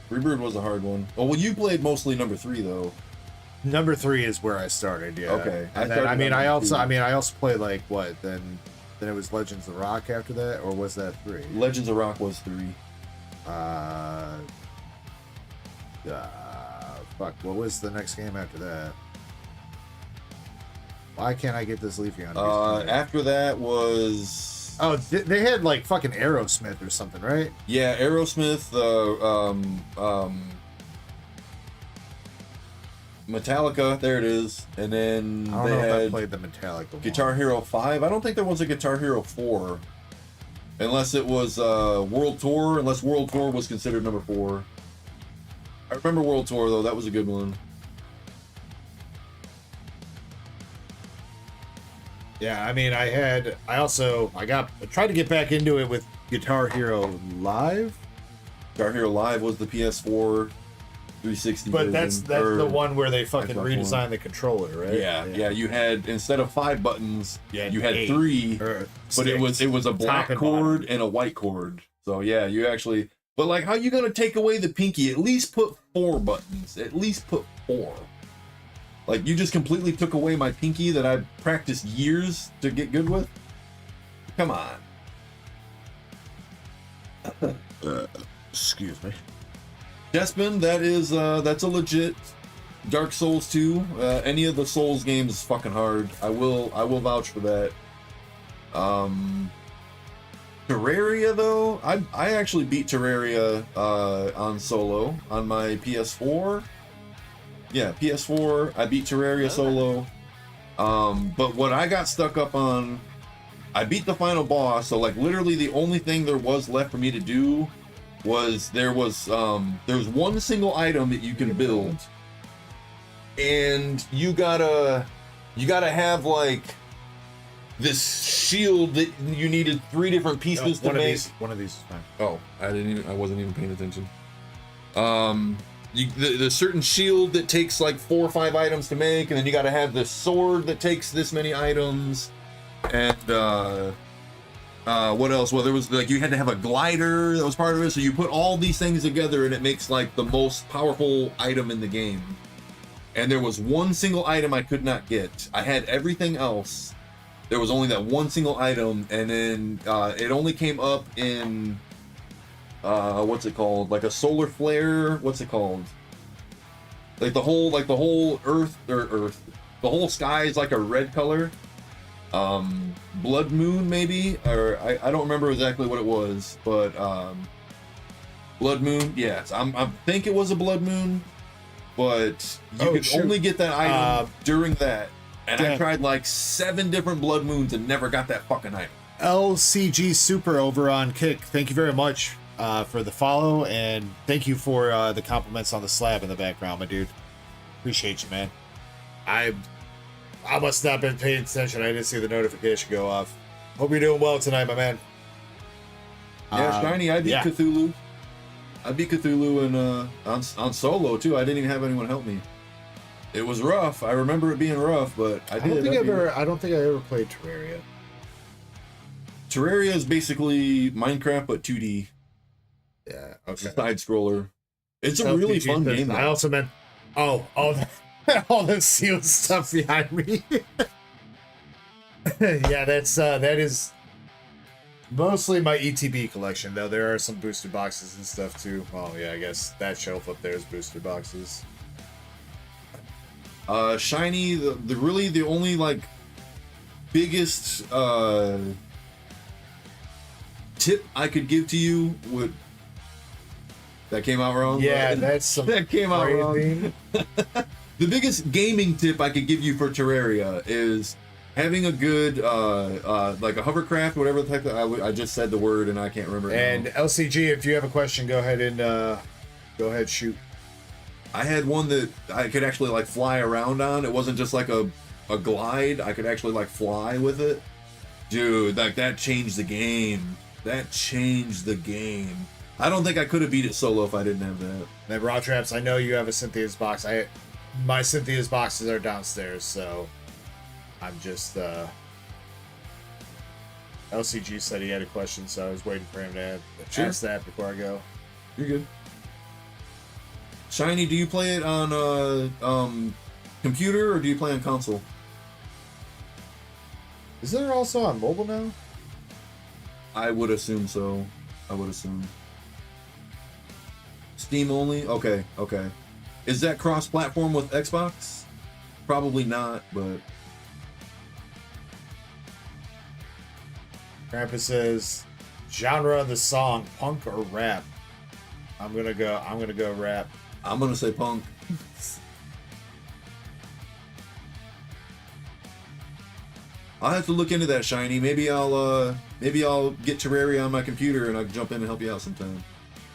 Freebird was a hard one. Oh, well, you played mostly number 3 though. Number 3 is where I started, yeah. Okay. And then, I also played like what? Then it was Legends of Rock after that, or was that 3? Legends of Rock was 3. Fuck. What was the next game after that? Why can't I get this Leafy on? After that was. Oh, they had like fucking Aerosmith or something, right? Yeah, Aerosmith. Metallica. There it is. And then I don't know if I played the Metallica one. Guitar Hero 5. I don't think there was a Guitar Hero 4, unless it was World Tour. Unless World Tour was considered number 4. I remember World Tour though. That was a good one. Yeah, I mean, I tried to get back into it with Guitar Hero Live. Guitar Hero Live was the PS4 360 But version, that's the one where they fucking Xbox redesigned One. the controller, right? Yeah. You had, instead of 5 buttons, you had 8 3, or but it was a top black and cord bottom. and a white cord. So yeah, you actually. But like, how you gonna take away the pinky? At least put 4 buttons. At least put 4. Like, you just completely took away my pinky that I practiced years to get good with? Come on. Excuse me. Despin, that's a legit Dark Souls 2. Any of the Souls games is fucking hard. I will vouch for that. Terraria though, I actually beat Terraria on solo on my PS4. Yeah, PS4. I beat Terraria solo. But what I got stuck up on, I beat the final boss. So like literally the only thing there was left for me to do was there was one single item that you can build, and you gotta have like this shield that you needed 3 different pieces to make. One of these is fine. Oh, I wasn't even paying attention. The certain shield that takes like 4 or 5 items to make, and then you got to have this sword that takes this many items, and What else? Well, there was like you had to have a glider that was part of it. So you put all these things together, and it makes like the most powerful item in the game. And there was one single item I could not get. I had everything else. There was only that one single item, and then it only came up in what's it called? Like a solar flare. What's it called? Like the whole Earth, the whole sky is like a red color. Blood moon maybe, or I don't remember exactly what it was, but blood moon. Yes, I think it was a blood moon, but you could only get that item during that. And I tried like 7 different blood moons and never got that fucking item. LCG Super over on Kick. Thank you very much for the follow, and thank you for the compliments on the slab in the background, my dude. Appreciate you, man. I must not have been paying attention. I didn't see the notification go off. Hope you're doing well tonight, my man. Yeah, Shiny, I beat Cthulhu. I beat Cthulhu on solo too. I didn't even have anyone help me. It was rough. I remember it being rough, but I don't think I ever played Terraria. Terraria is basically Minecraft but 2D. Yeah, okay. It's a side scroller. It's a really fun game. I also meant all the sealed stuff behind me. Yeah, that is mostly my ETB collection, though there are some booster boxes and stuff too. Oh yeah, I guess that shelf up there is booster boxes. Shiny, the only like biggest tip I could give to you would that came out wrong. Yeah, that's some that came out wrong. The biggest gaming tip I could give you for Terraria is having a good like a hovercraft, whatever the heck I just said the word and I can't remember. And now. LCG, if you have a question, go ahead shoot. I had one that I could actually like fly around on. It wasn't just like a glide. I could actually like fly with it. Dude, like that changed the game. That changed the game. I don't think I could have beat it solo if I didn't have that. And Raw Traps, I know you have a Cynthia's box. My Cynthia's boxes are downstairs, so I'm just LCG said he had a question, so I was waiting for him to ask that before I go. You're good. Shiny, do you play it on computer or do you play on console? Is there also on mobile now? I would assume so. I would assume. Steam only? Okay. Is that cross-platform with Xbox? Probably not, but... Krampus says, genre of the song, punk or rap? I'm gonna go rap. I'm gonna say punk. I'll have to look into that, Shiny. Maybe I'll get Terraria on my computer and I'll jump in and help you out sometime.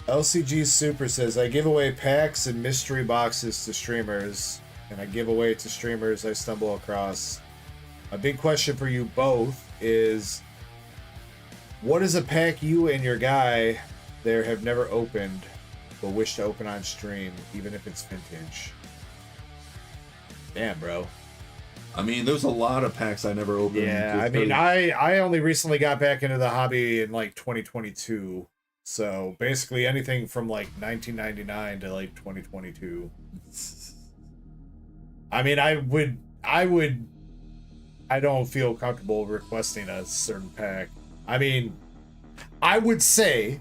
LCG Super says, I give away packs and mystery boxes to streamers, and I give away to streamers I stumble across. A big question for you both is, what is a pack you and your guy there have never opened but wish to open on stream, even if it's vintage? Damn, bro. I mean, there's a lot of packs I never opened. Yeah, I mean, I only recently got back into the hobby in like 2022. So basically anything from like 1999 to like 2022. I mean, I don't feel comfortable requesting a certain pack. I mean, I would say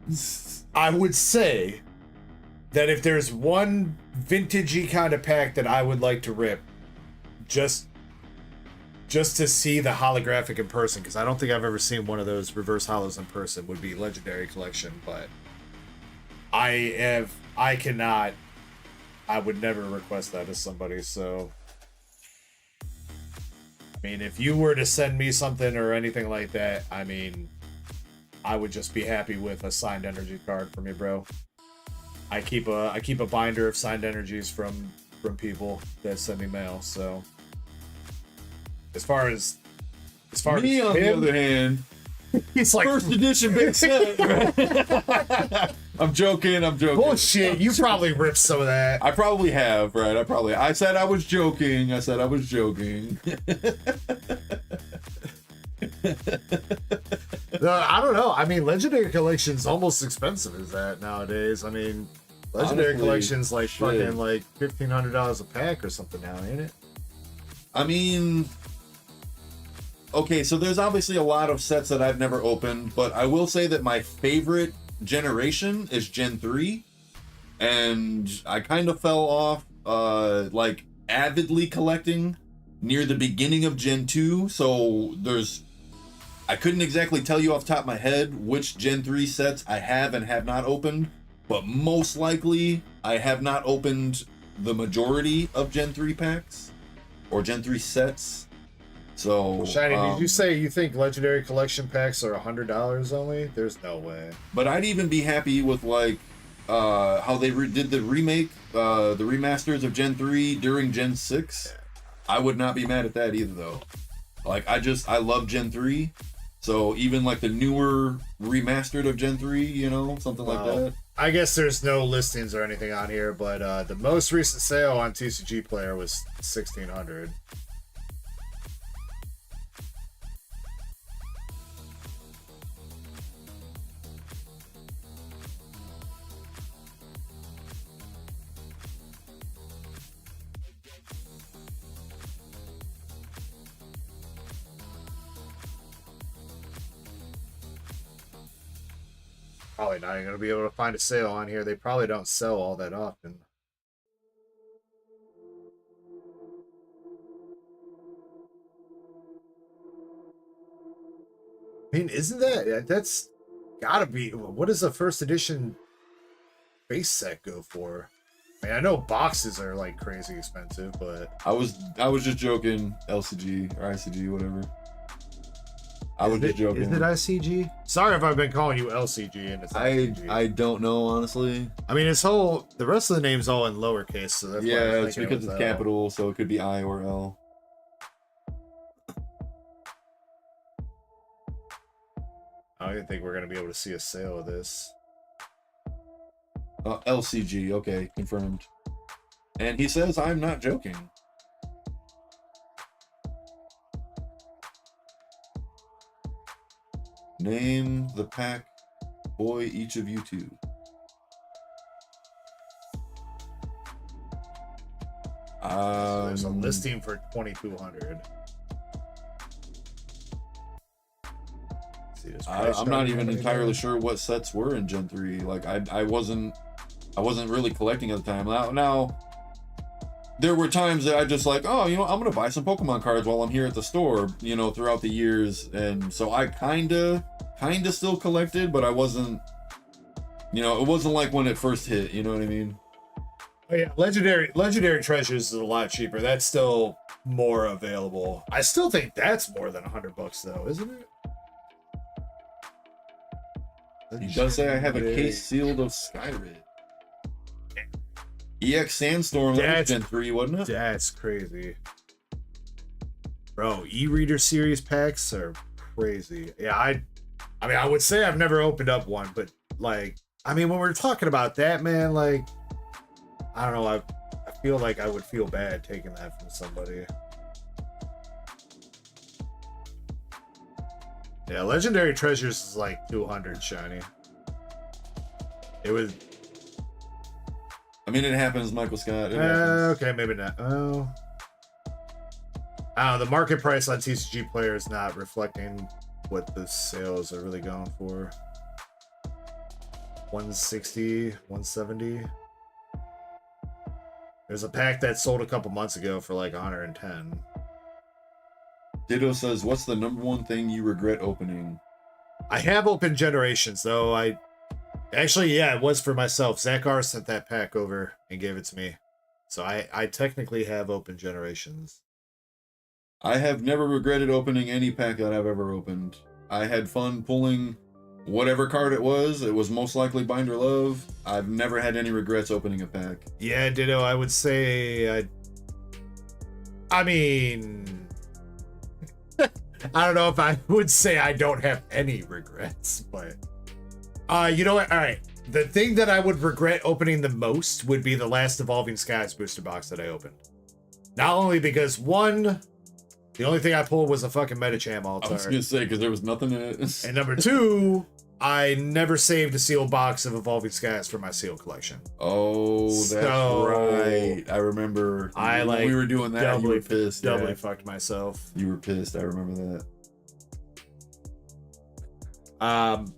that if there's one vintagey kind of pack that I would like to rip, just to see the holographic in person, because I don't think I've ever seen one of those reverse hollows in person, would be Legendary Collection. But I would never request that as somebody. So I mean, if you were to send me something or anything like that, I mean, I would just be happy with a signed energy card for me, bro. I keep a binder of signed energies from people that send me mail. So as far as me, on the other hand, he's like first edition big set. Right? I'm joking. Bullshit. You probably ripped some of that. I probably have, right? I said I was joking. I don't know. I mean, Legendary Collection's almost expensive as that nowadays. I mean, Legendary Honestly, Collection's like shit. fucking like $1,500 a pack or something now, ain't it? I mean, okay, so there's obviously a lot of sets that I've never opened, but I will say that my favorite generation is Gen 3, and I kind of fell off like avidly collecting near the beginning of Gen 2, so I couldn't exactly tell you off the top of my head which Gen 3 sets I have and have not opened, but most likely I have not opened the majority of Gen 3 packs or Gen 3 sets. So Shiny, did you say you think Legendary Collection packs are $100 only? There's no way. But I'd even be happy with like how they did the remake, the remasters of Gen 3 during Gen 6. I would not be mad at that either though. Like I love Gen 3. So even like the newer remastered of Gen 3, you know, something like that. I guess there's no listings or anything on here, but the most recent sale on TCG Player was $1,600. Probably not even going to be able to find a sale on here. They probably don't sell all that often. I mean, isn't that's gotta be, what does a first edition base set go for? I mean, I know boxes are like crazy expensive, but I was just joking, LCG or ICG, whatever. I was just joking. Is it ICG? Sorry if I've been calling you LCG and it's ICG. I don't know, honestly. I mean, the rest of the name's all in lowercase, so that's why I was Yeah, it's thinking because it was it's capital, so it could be I or L. I don't even think we're going to be able to see a sale of this. LCG, okay, confirmed. And he says I'm not joking. Name the pack, boy, each of you two. So there's a listing for 2,200. I'm not even entirely sure what sets were in Gen 3. Like I wasn't really collecting at the time. Now there were times that I just like, oh, you know, I'm gonna buy some Pokemon cards while I'm here at the store, you know, throughout the years. And so I kinda still collected, but I wasn't, you know, it wasn't like when it first hit, you know what I mean? Oh yeah, Legendary Treasures is a lot cheaper. That's still more available. I still think that's more than $100 though, isn't it? He does say I have a case sealed of Skyrid. EX Sandstorm, that was Gen 3, wasn't it? That's crazy. Bro, e-reader series packs are crazy. Yeah, I mean, I would say I've never opened up one, but like, I mean, when we're talking about that, man, like, I don't know, I feel like I would feel bad taking that from somebody. Yeah, Legendary Treasures is like 200 shiny. It was. I mean, it happens, Michael Scott. It happens. Okay, maybe not. Oh. I don't know, the market price on TCG Player is not reflecting what the sales are really going for. 160, 170. There's a pack that sold a couple months ago for like 110. Ditto says, what's the number one thing you regret opening? I have opened Generations, though. Actually, yeah, it was for myself. Zach R sent that pack over and gave it to me. So I technically have opened Generations. I have never regretted opening any pack that I've ever opened. I had fun pulling whatever card it was. It was most likely Binder Love. I've never had any regrets opening a pack. Yeah, ditto. I would say I mean, I don't know if I would say I don't have any regrets, but you know what? All right. The thing that I would regret opening the most would be the last Evolving Skies booster box that I opened. Not only because one, The only thing I pulled was a fucking Metacham I was Altar. gonna say because there was nothing in it. And number 2, I never saved a sealed box of Evolving Skies for my sealed collection. Oh, that's right. I remember. When we were doing that, you were pissed. Doubly fucked myself. You were pissed. I remember that.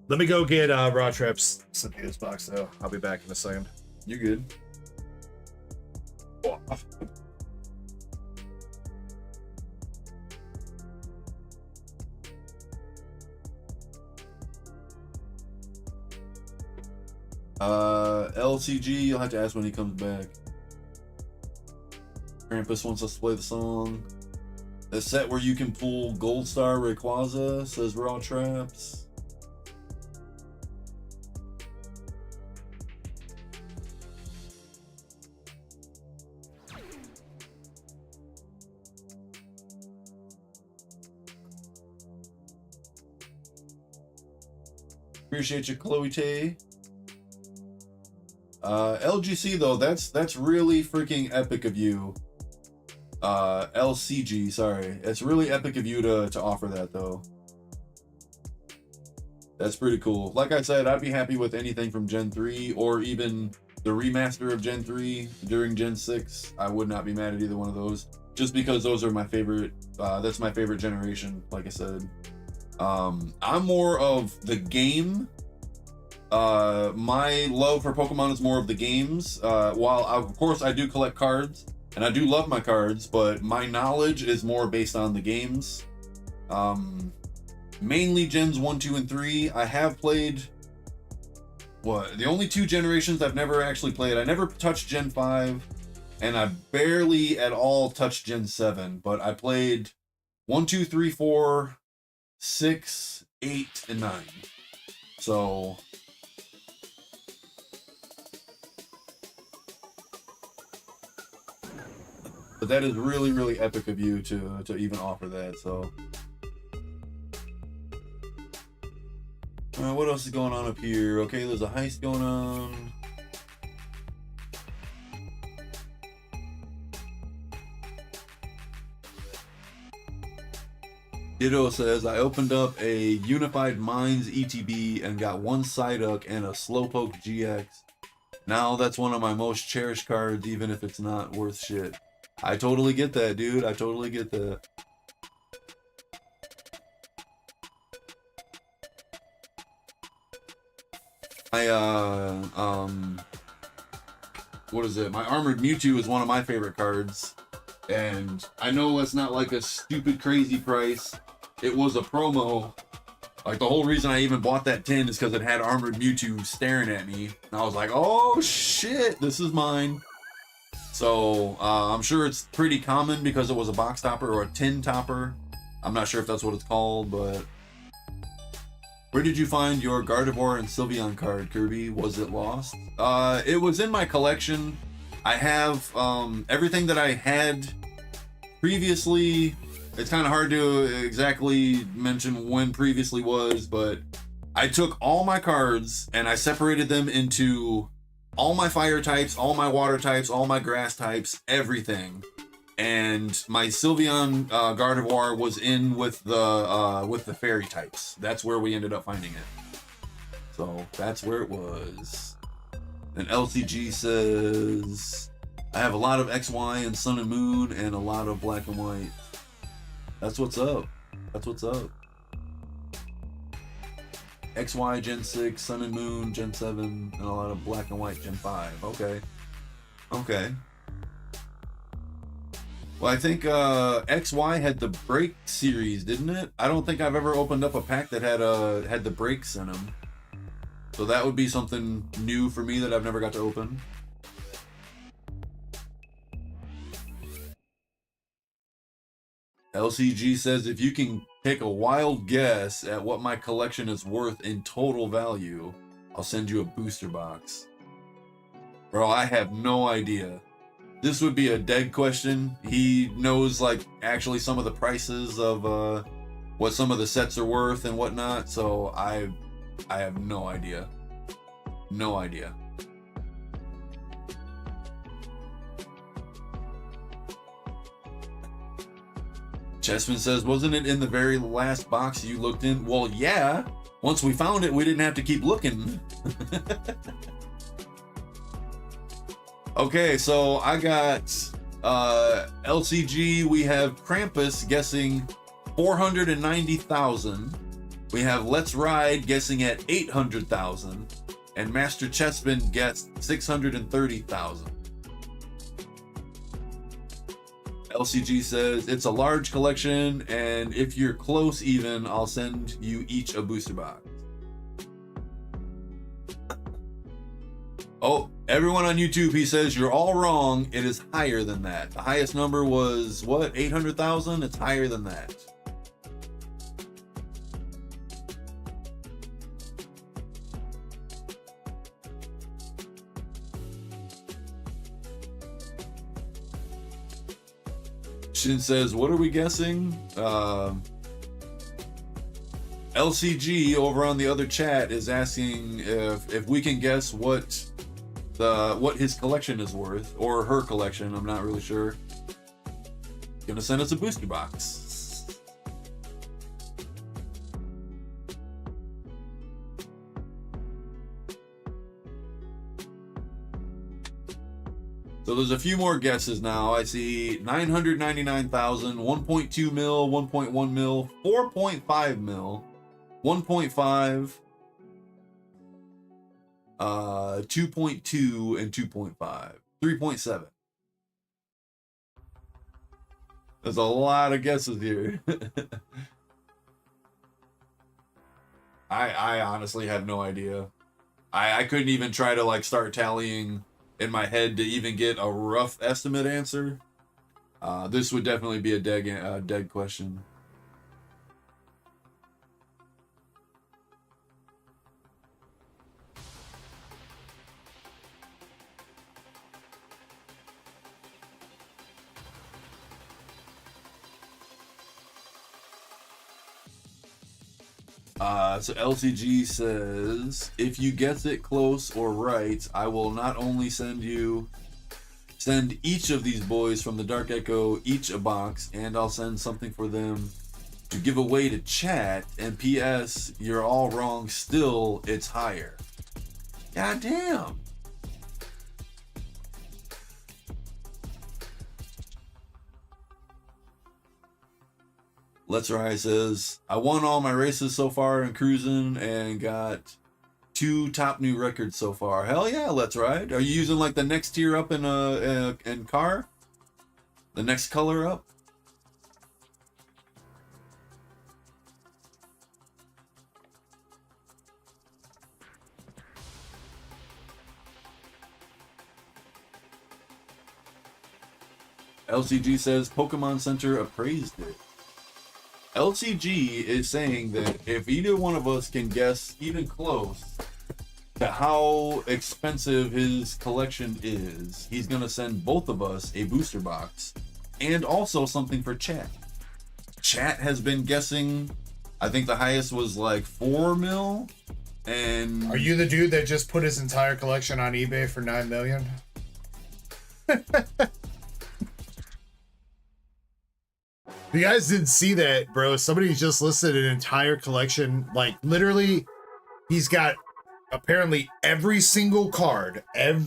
Let me go get Raw Trips. Cynthia's box though. I'll be back in a second. You're good. LCG, you'll have to ask when he comes back. Krampus wants us to play the song. A set where you can pull Gold Star Rayquaza, says Raw Traps. Appreciate you, Chloe Tay. LGC though, that's really freaking epic of you. LCG, sorry. It's really epic of you to offer that though. That's pretty cool. Like I said, I'd be happy with anything from Gen 3 or even the remaster of Gen 3 during Gen 6. I would not be mad at either one of those. Just because those are my favorite, that's my favorite generation, like I said. I'm more of the game. My love for Pokemon is more of the games. While of course I do collect cards and I do love my cards, but my knowledge is more based on the games. Mainly Gens 1, 2, and 3. I have played the only 2 generations I've never actually played. I never touched Gen 5 and I barely at all touched Gen 7, but I played 1, 2, 3, 4, 6, 8, and 9. So but that is really, really epic of you to even offer that. So what else is going on up here? Okay, there's a heist going on. Ditto says, I opened up a Unified Minds ETB and got 1 Psyduck and a Slowpoke GX. Now that's one of my most cherished cards, even if it's not worth shit. I totally get that, dude. I totally get that. What is it? My Armored Mewtwo is one of my favorite cards. And I know it's not like a stupid crazy price. It was a promo. Like the whole reason I even bought that tin is because it had Armored Mewtwo staring at me. And I was like, oh shit, this is mine. So I'm sure it's pretty common because it was a box topper or a tin topper. I'm not sure if that's what it's called, but where did you find your Gardevoir and Sylveon card, Kirby? Was it lost? It was in my collection. I have everything that I had previously. It's kind of hard to exactly mention when previously was, but I took all my cards and I separated them into all my fire types, all my water types, all my grass types, everything. And my Sylveon Gardevoir was in with the fairy types. That's where we ended up finding it. So that's where it was. And LCG says, I have a lot of XY and Sun and Moon and a lot of Black and White. That's what's up. That's what's up. XY Gen 6, Sun and Moon Gen 7, and a lot of Black and White Gen 5. Okay. Okay. Well, I think XY had the Break series, didn't it? I don't think I've ever opened up a pack that had the breaks in them. So that would be something new for me that I've never got to open. LCG says, if you can take a wild guess at what my collection is worth in total value, I'll send you a booster box. Bro, I have no idea. This would be a dead question. He knows like actually some of the prices of what some of the sets are worth and whatnot, so I have no idea. No idea. Chessman says, wasn't it in the very last box you looked in? Well, yeah. Once we found it, we didn't have to keep looking. Okay, so I got LCG. We have Krampus guessing 490,000. We have Let's Ride guessing at 800,000. And Master Chessman guessed 630,000. LCG says, it's a large collection, and if you're close even, I'll send you each a booster box. Oh, everyone on YouTube, he says, you're all wrong. It is higher than that. The highest number was, what, 800,000? It's higher than that. Shin says, what are we guessing? LCG over on the other chat is asking if we can guess what his collection is worth, or her collection. I'm not really sure. Gonna send us a booster box. So there's a few more guesses now. I see 999,000, 1.2 mil, 1.1 mil, 4.5 mil, 1.5, 2.2, and 2.5, 3.7. There's a lot of guesses here. I honestly have no idea. I couldn't even try to like start tallying in my head to even get a rough estimate answer. This would definitely be a dead question. So LCG says, if you guess it close or right, I will not only send each of these boys from the Dark Echo each a box, and I'll send something for them to give away to chat. And PS, you're all wrong still, it's higher. God damn. Let's Ride says, I won all my races so far in cruising and got 2 top new records so far. Hell yeah, Let's Ride. Are you using like the next tier up in car? The next color up? LCG says Pokemon Center appraised it. LCG is saying that if either one of us can guess even close to how expensive his collection is, he's going to send both of us a booster box and also something for chat. Chat has been guessing, I think the highest was like 4 mil. And are you the dude that just put his entire collection on eBay for 9 million? You guys didn't see that, bro. Somebody just listed an entire collection. Like, literally, he's got apparently every single card. Damn.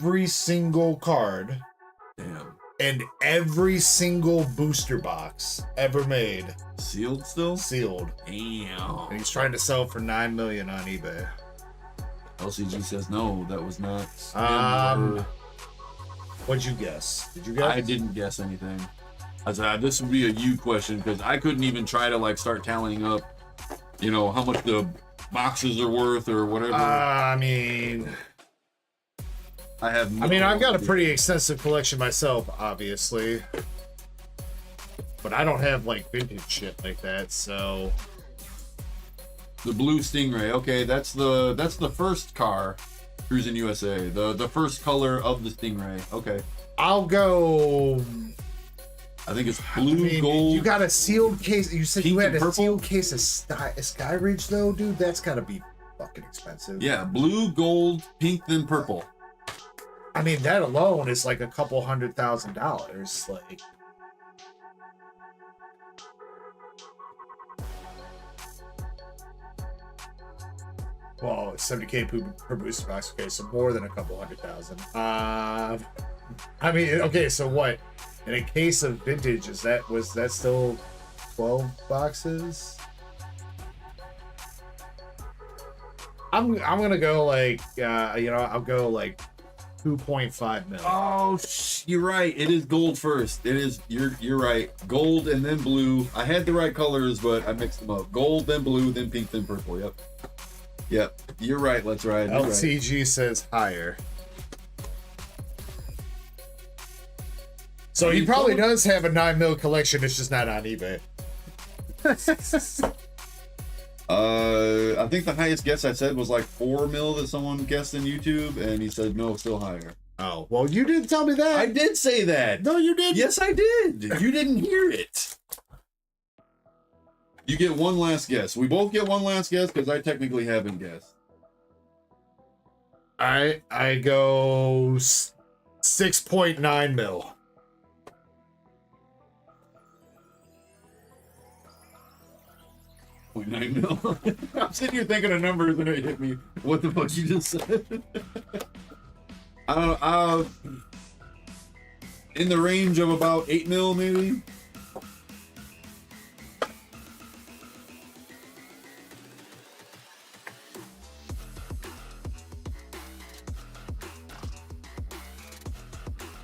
And every single booster box ever made. Sealed still? Sealed. Damn. And he's trying to sell for 9 million on eBay. LCG says no, that was not. What'd you guess? Did you guess? I didn't guess anything. I said, this would be a you question, because I couldn't even try to like start tallying up, you know, how much the boxes are worth or whatever. I mean, I've got a pretty extensive collection myself, obviously, but I don't have like vintage shit like that. So the blue Stingray, okay, that's the first car, Cruising USA, the first color of the Stingray. Okay, I'll go. I think it's blue, gold. You got a sealed case. You said pink you had and a purple? sealed case of Sky Ridge, though, dude. That's gotta be fucking expensive. Yeah, blue, gold, pink, then purple. I mean, that alone is like a couple $100,000. Like, Well, 70K per booster box. Okay, so more than a couple 100,000. I mean, okay, so what? In a case of vintage, was that still 12 boxes? I'm gonna go like I'll go like 2.5 million. Oh, you're right. It is gold first. It is. You're right. Gold and then blue. I had the right colors, but I mixed them up. Gold, then blue, then pink, then purple. Yep. You're right. Let's ride. LCG says higher. So he probably does have a 9 mil collection. It's just not on eBay. I think the highest guess I said was like 4 mil that someone guessed in YouTube, and he said no, still higher. Oh, well, you didn't tell me that. I did say that. No, you didn't. Yes, I did. You didn't hear it. You get one last guess. We both get one last guess because I technically haven't guessed. I go 6.9 mil. 0.9 mil. I'm sitting here thinking of numbers and it hit me. What the fuck you just said? I don't know. In the range of about 8 mil, maybe.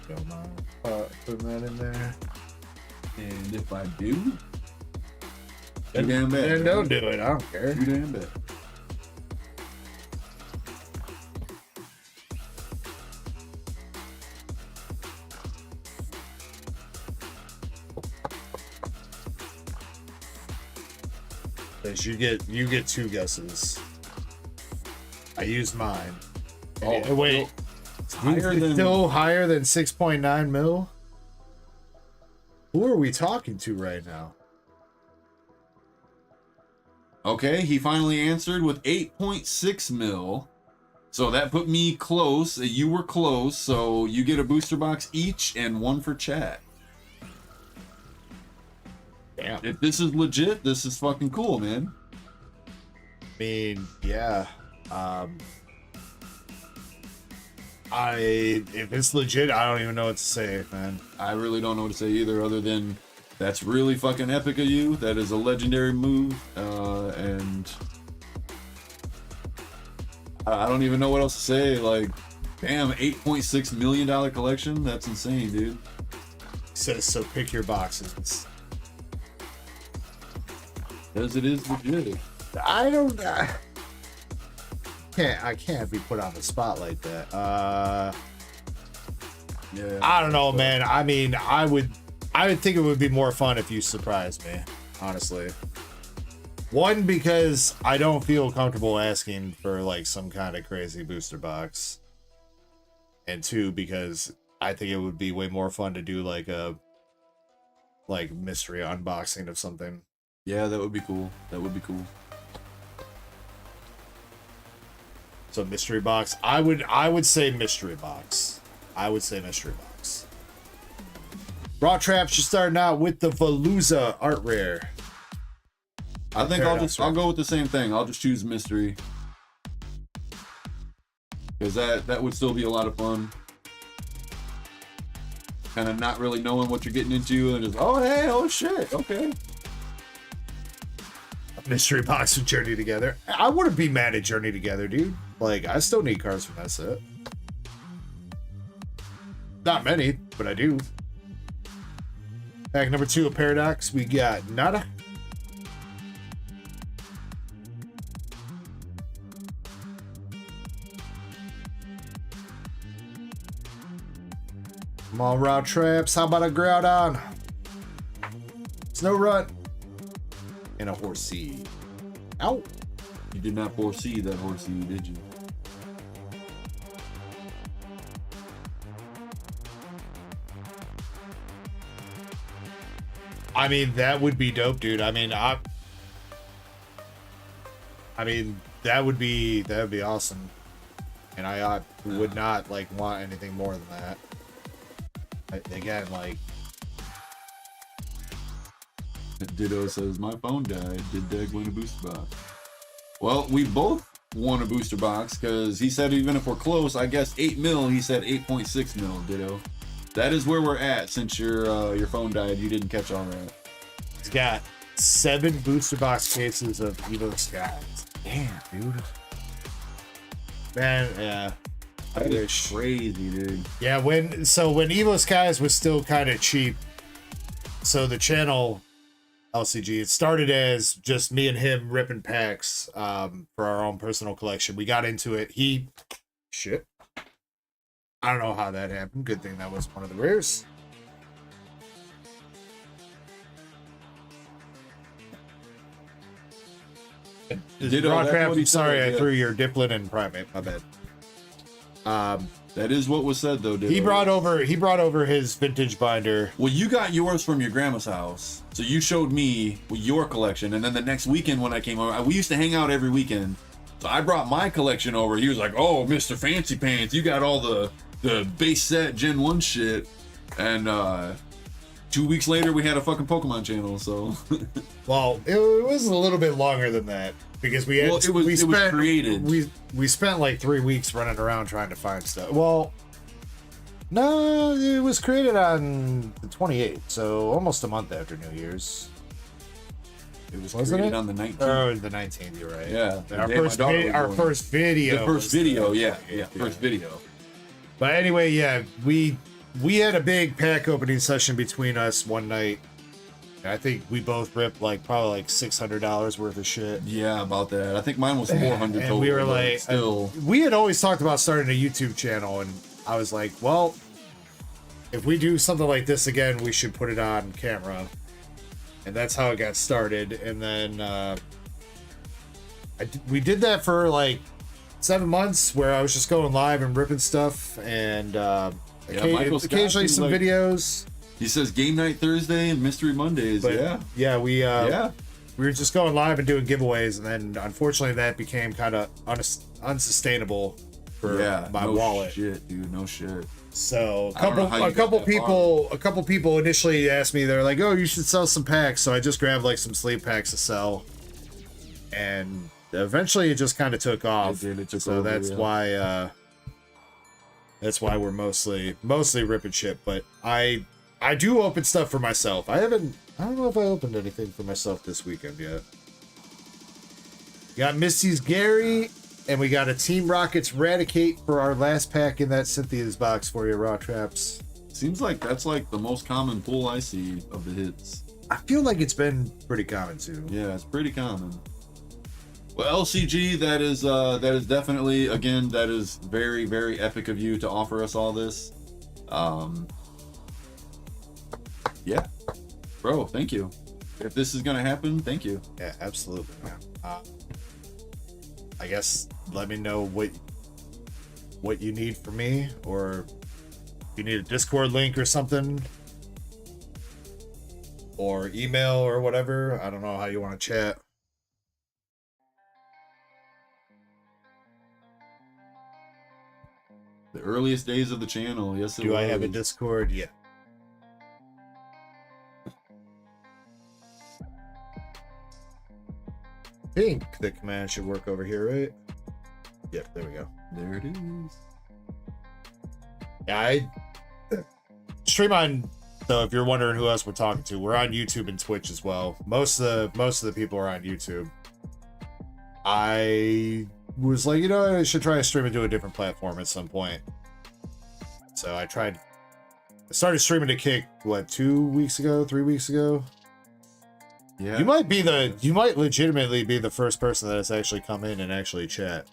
Don't mind putting that in there. And if I do, too damn bad. Then don't do it. I don't care. Too damn bad. You get 2 guesses. I used mine. Oh, wait. Higher Still higher than 6.9 mil? Who are we talking to right now? Okay, he finally answered with 8.6 mil. So that put me close. You were close, so you get a booster box each and one for chat. Damn. If this is legit, this is fucking cool, man. I mean, yeah. If it's legit, I don't even know what to say, man. I really don't know what to say either, other than that's really fucking epic of you. That is a legendary move, and I don't even know what else to say. Like, damn, $8.6 million collection. That's insane, dude. Says so. Pick your boxes. Because it is legit. I don't. I can't be put on the spot like that. Yeah. I don't know, man. I mean, I would think it would be more fun if you surprised me, honestly. One, because I don't feel comfortable asking for like some kind of crazy booster box. And 2, because I think it would be way more fun to do like a mystery unboxing of something. Yeah, that would be cool. That would be cool. So mystery box. I would say mystery box. I would say mystery box. Raw Traps, you're starting out with the Veluza art rare. I think I'll go with the same thing. I'll just choose mystery. Because that would still be a lot of fun. Kind of not really knowing what you're getting into and just, oh hey, oh shit, okay. Mystery box with Journey Together. I wouldn't be mad at Journey Together, dude. Like, I still need cards from that set. Not many, but I do. Pack number 2 of Paradox, we got Nada. Come on, Raw Traps. How about a Groudon? Snow Rut. And a Horsey. Ow. You did not foresee that Horsey, did you? I mean, that would be dope, dude. I mean, that would be awesome. And I would not like want anything more than that. Again, like, Ditto says, my phone died. Did Dag win a booster box? Well, we both won a booster box because he said even if we're close, I guess 8 mil. He said 8.6 mil. Ditto. That is where we're at since your phone died. You didn't catch all that. He's got 7 booster box cases of Evo Skies. Damn, dude. Man, yeah. That is crazy, dude. Yeah, when Evo Skies was still kind of cheap, so the channel LCG, it started as just me and him ripping packs for our own personal collection. We got into it. Shit. I don't know how that happened. Good thing that was one of the rares. Raw Trap, I'm sorry I threw your Diplet and Primate. My bad. That is what was said though, dude. He brought over his vintage binder. Well, you got yours from your grandma's house, so you showed me your collection, and then the next weekend when I came over, we used to hang out every weekend. So I brought my collection over. He was like, "Oh, Mr. Fancy Pants, you got all the base set Gen 1 shit," and 2 weeks later we had a fucking Pokemon channel. So, well, it was a little bit longer than that because we spent like 3 weeks running around trying to find stuff. Well, no, it was created on the 28th, so almost a month after New Year's. It was Wasn't created it? on the 19th. Oh, the 19th, you're right. Yeah. Our first video. The first video, Yeah. first video. But anyway, yeah, we had a big pack opening session between us one night. I think we both ripped probably like $600 worth of shit. Yeah, about that. I think mine was 400 And total. we were like, still. We had always talked about starting a YouTube channel, and I was like, well, if we do something like this again, we should put it on camera. And that's how it got started. And then we did that for like 7 months, where I was just going live and ripping stuff, and occasionally some videos. He says game night Thursday and mystery Mondays. But we were just going live and doing giveaways, and then unfortunately that became kind of unsustainable for my wallet. Shit, dude, no shit. So a couple people initially asked me, they're like, "Oh, you should sell some packs." So I just grabbed like some sleeve packs to sell, and eventually it just kind of took off. It took so over, that's why we're mostly ripping shit. But I do open stuff for myself. I don't know if I opened anything for myself this weekend yet. Got Misty's Gary, and we got a Team Rockets Radicate for our last pack in that Cynthia's box for you, Raw Traps. Seems like that's like the most common pull I see of the hits. I feel like it's been pretty common too. Yeah, it's pretty common. Well, LCG, that is definitely, again, that is very, very epic of you to offer us all this. Yeah, bro, thank you. If this is gonna happen, thank you. Yeah, absolutely, man. I guess let me know what you need from me, or if you need a Discord link or something, or email or whatever. I don't know how you want to chat. The earliest days of the channel, yes. Do I have a Discord? Yeah. I think the command should work over here, right? Yep, there we go. There it is. Yeah, I stream on. So if you're wondering who else we're talking to, we're on YouTube and Twitch as well. Most of the people are on YouTube. I was like, I should try to stream into a different platform at some point. So I started streaming to Kick 3 weeks ago. Yeah. You might legitimately be the first person that has actually come in and actually chat.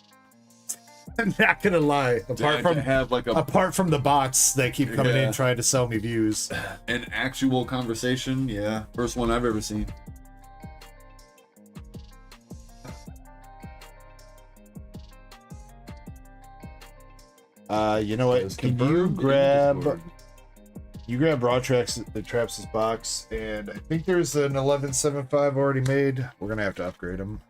I'm not gonna lie. Apart from the bots that keep coming in trying to sell me views. An actual conversation, yeah. First one I've ever seen. You know what? Can you grab Raw Traps' box, and I think there's an 1175 already made. We're gonna have to upgrade them.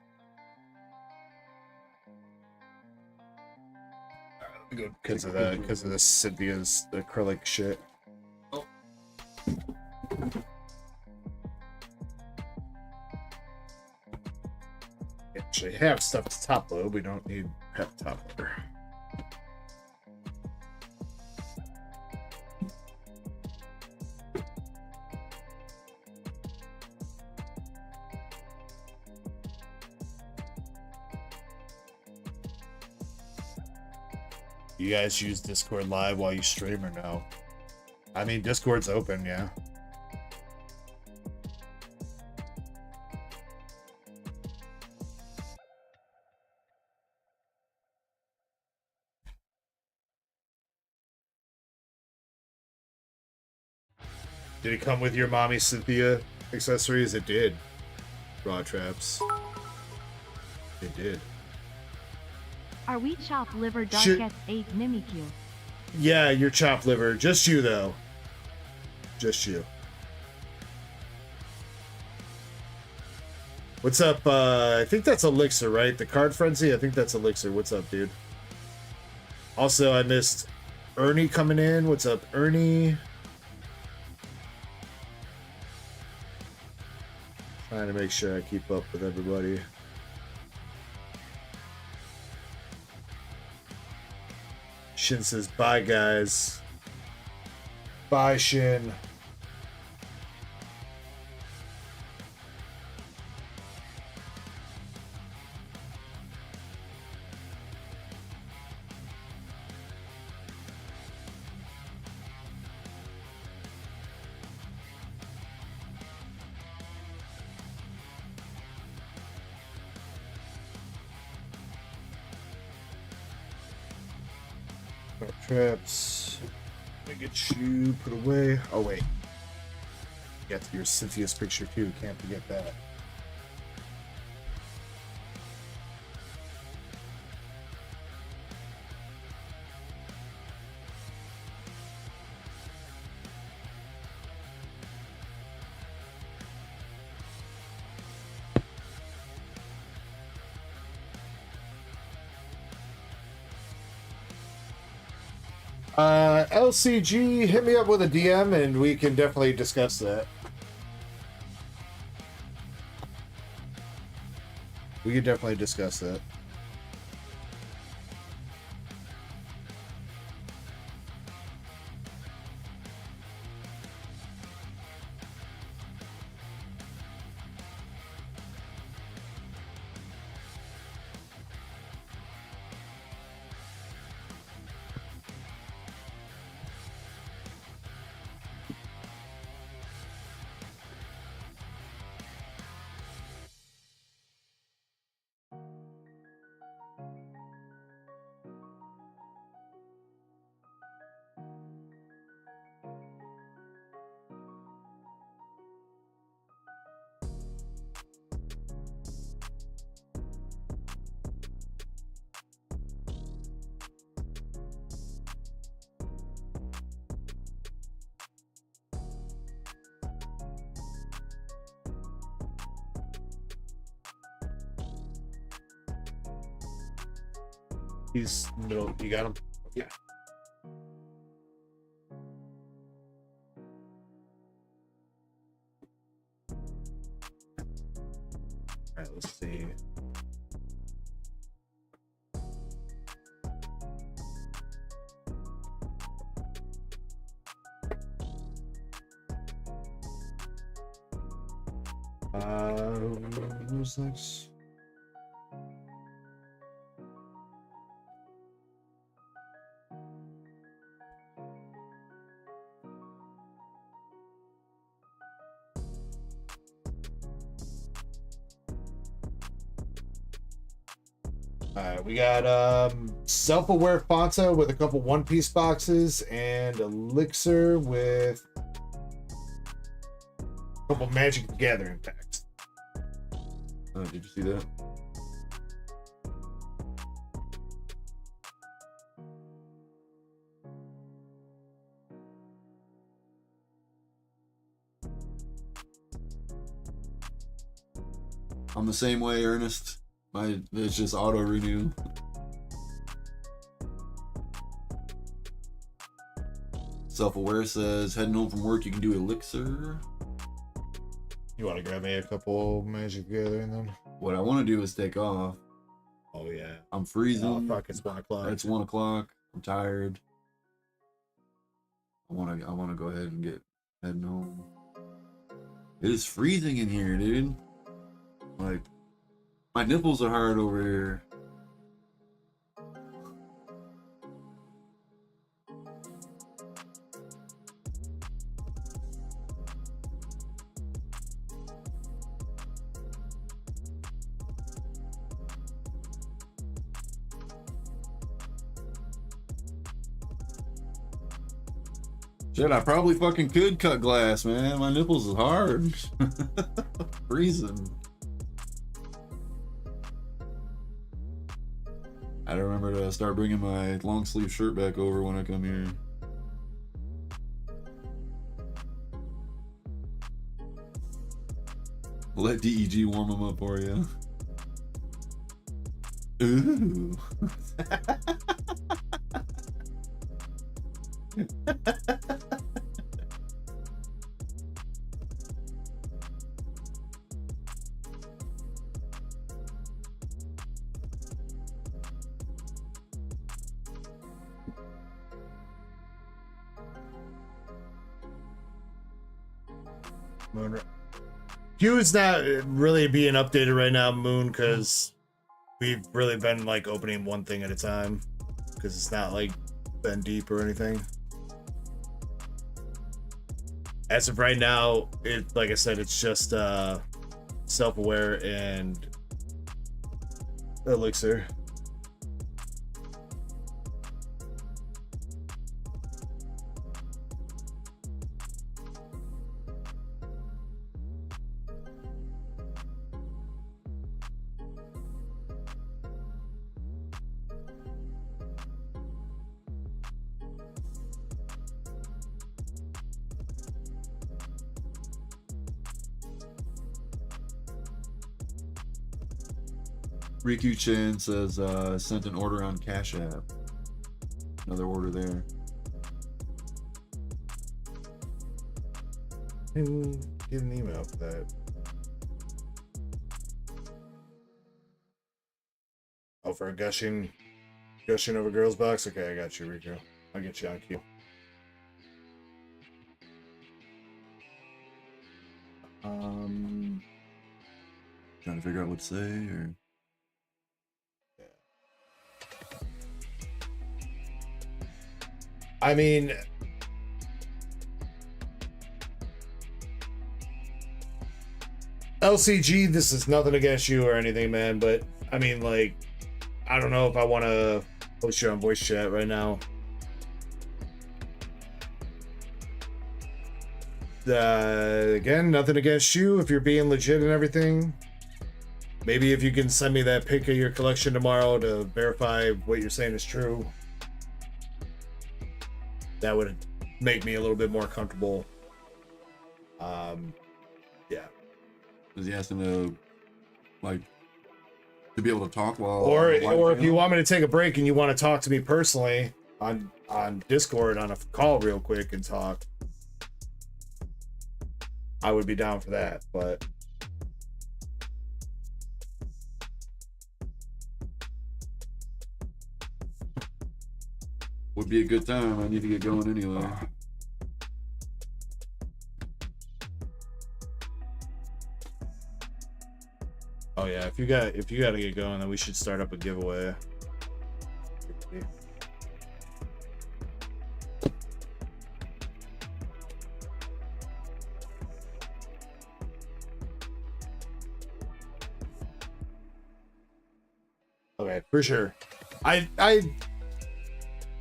Because of the Cynthia's acrylic shit. Oh. actually have stuff to top load. We don't need have top loader. You guys use Discord live while you stream or no? I mean, Discord's open, yeah. Did it come with your mommy Cynthia accessories? It did. Raw traps. It did. Are we chopped liver Shit. dark S8 Mimikyu? Yeah, you're chopped liver. Just you, though. Just you. What's up? I think that's Elixir, right? The card frenzy? I think that's Elixir. What's up, dude? Also, I missed Ernie coming in. What's up, Ernie? Trying to make sure I keep up with everybody. Shin says, bye, guys. Bye, Shin. Traps. Let me get you put away. Oh, wait. You got your Cynthia's picture, too. Can't forget that. LCG, hit me up with a DM and we can definitely discuss that. We can definitely discuss that. He's middle. You got him? Yeah. All right, let's see. What's next? Alright, we got self-aware Fanta with a couple one-piece boxes and Elixir with a couple Magic the Gathering packs. Oh, did you see that? I'm the same way, Ernest. It's just auto renew. Self-aware says heading home from work you can do Elixir. You want to grab me a couple Magic the Gathering then? What I want to do is take off. Oh yeah. I'm freezing. Oh fuck, it's 1 o'clock. It's 1 o'clock. I'm tired. I want to go ahead and get heading home. It is freezing in here, dude. Like, my nipples are hard over here. Shit, I probably fucking could cut glass, man. My nipples is hard. Freezing. I remember to start bringing my long sleeve shirt back over when I come here. Let DEG warm them up for you. Ooh. Moon. Q is not really being updated right now, Moon, because we've really been like opening one thing at a time, because it's not like been deep or anything. As of right now, it, like I said, it's just self-aware and elixir. Riku Chen says, sent an order on Cash App. Another order there. Get an email for that. Oh, for a gushing over girls box? Okay, I got you, Rico. I'll get you on cue. Trying to figure out what to say, or... I mean, LCG, this is nothing against you or anything, man, but I mean, like, I don't know if I want to post you on voice chat right now. Again, nothing against you if you're being legit and everything. Maybe if you can send me that pic of your collection tomorrow to verify what you're saying is true. That would make me a little bit more comfortable. Yeah. Is he asking to, like, to be able to talk while... Or if you want me to take a break and you want to talk to me personally on Discord on a call real quick and talk, I would be down for that, but... Would be a good time. I need to get going anyway. Oh yeah, if you got to get going, then we should start up a giveaway. Okay, for sure.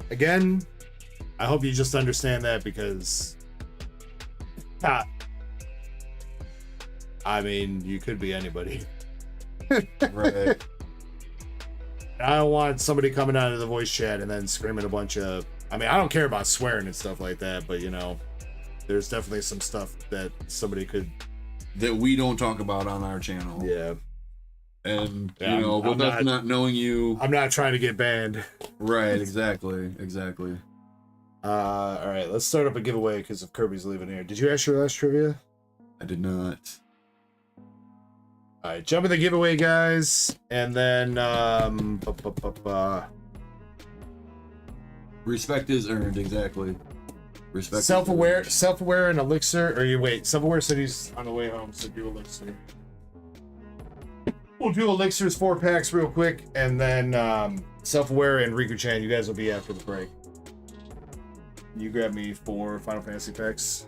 Again, I hope you just understand that, because I mean, you could be anybody. Right. I don't want somebody coming out of the voice chat and then screaming a bunch of... I mean, I don't care about swearing and stuff like that, but, you know, there's definitely some stuff that somebody could... That we don't talk about on our channel. Yeah. And, Yeah, you know, with us not knowing you... I'm not trying to get banned. Right, exactly. Exactly. All right, let's start up a giveaway because of Kirby's leaving here. Did you ask your last trivia? I did not. All right, jump in the giveaway, guys, and then Respect is earned, exactly. Respect. self-aware, and elixir. Or you wait, self-aware said he's on the way home, so do elixir. We'll do elixirs 4 packs real quick, and then self-aware and Riku-chan, you guys will be after the break. You grab me 4 Final Fantasy packs.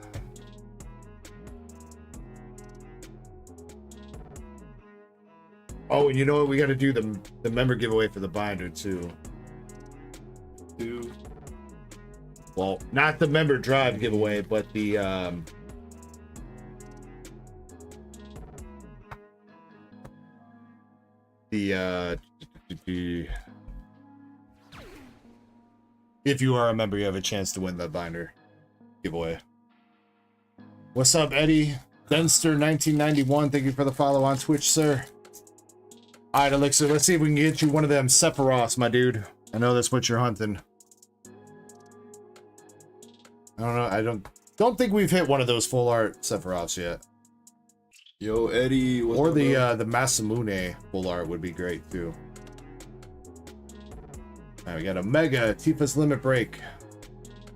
Oh, and you know what? We got to do the member giveaway for the binder too. Well, not the member drive giveaway, but the if you are a member, you have a chance to win the binder giveaway. What's up, Eddie? Denster 1991, thank you for the follow on Twitch, sir. All right, Elixir, let's see if we can get you one of them Sephiroths, my dude. I know that's what you're hunting. I don't know. I don't think we've hit one of those full art Sephiroths yet. Yo, Eddie. Or the Masamune full art would be great too. All right, we got a Mega Tifa's Limit Break.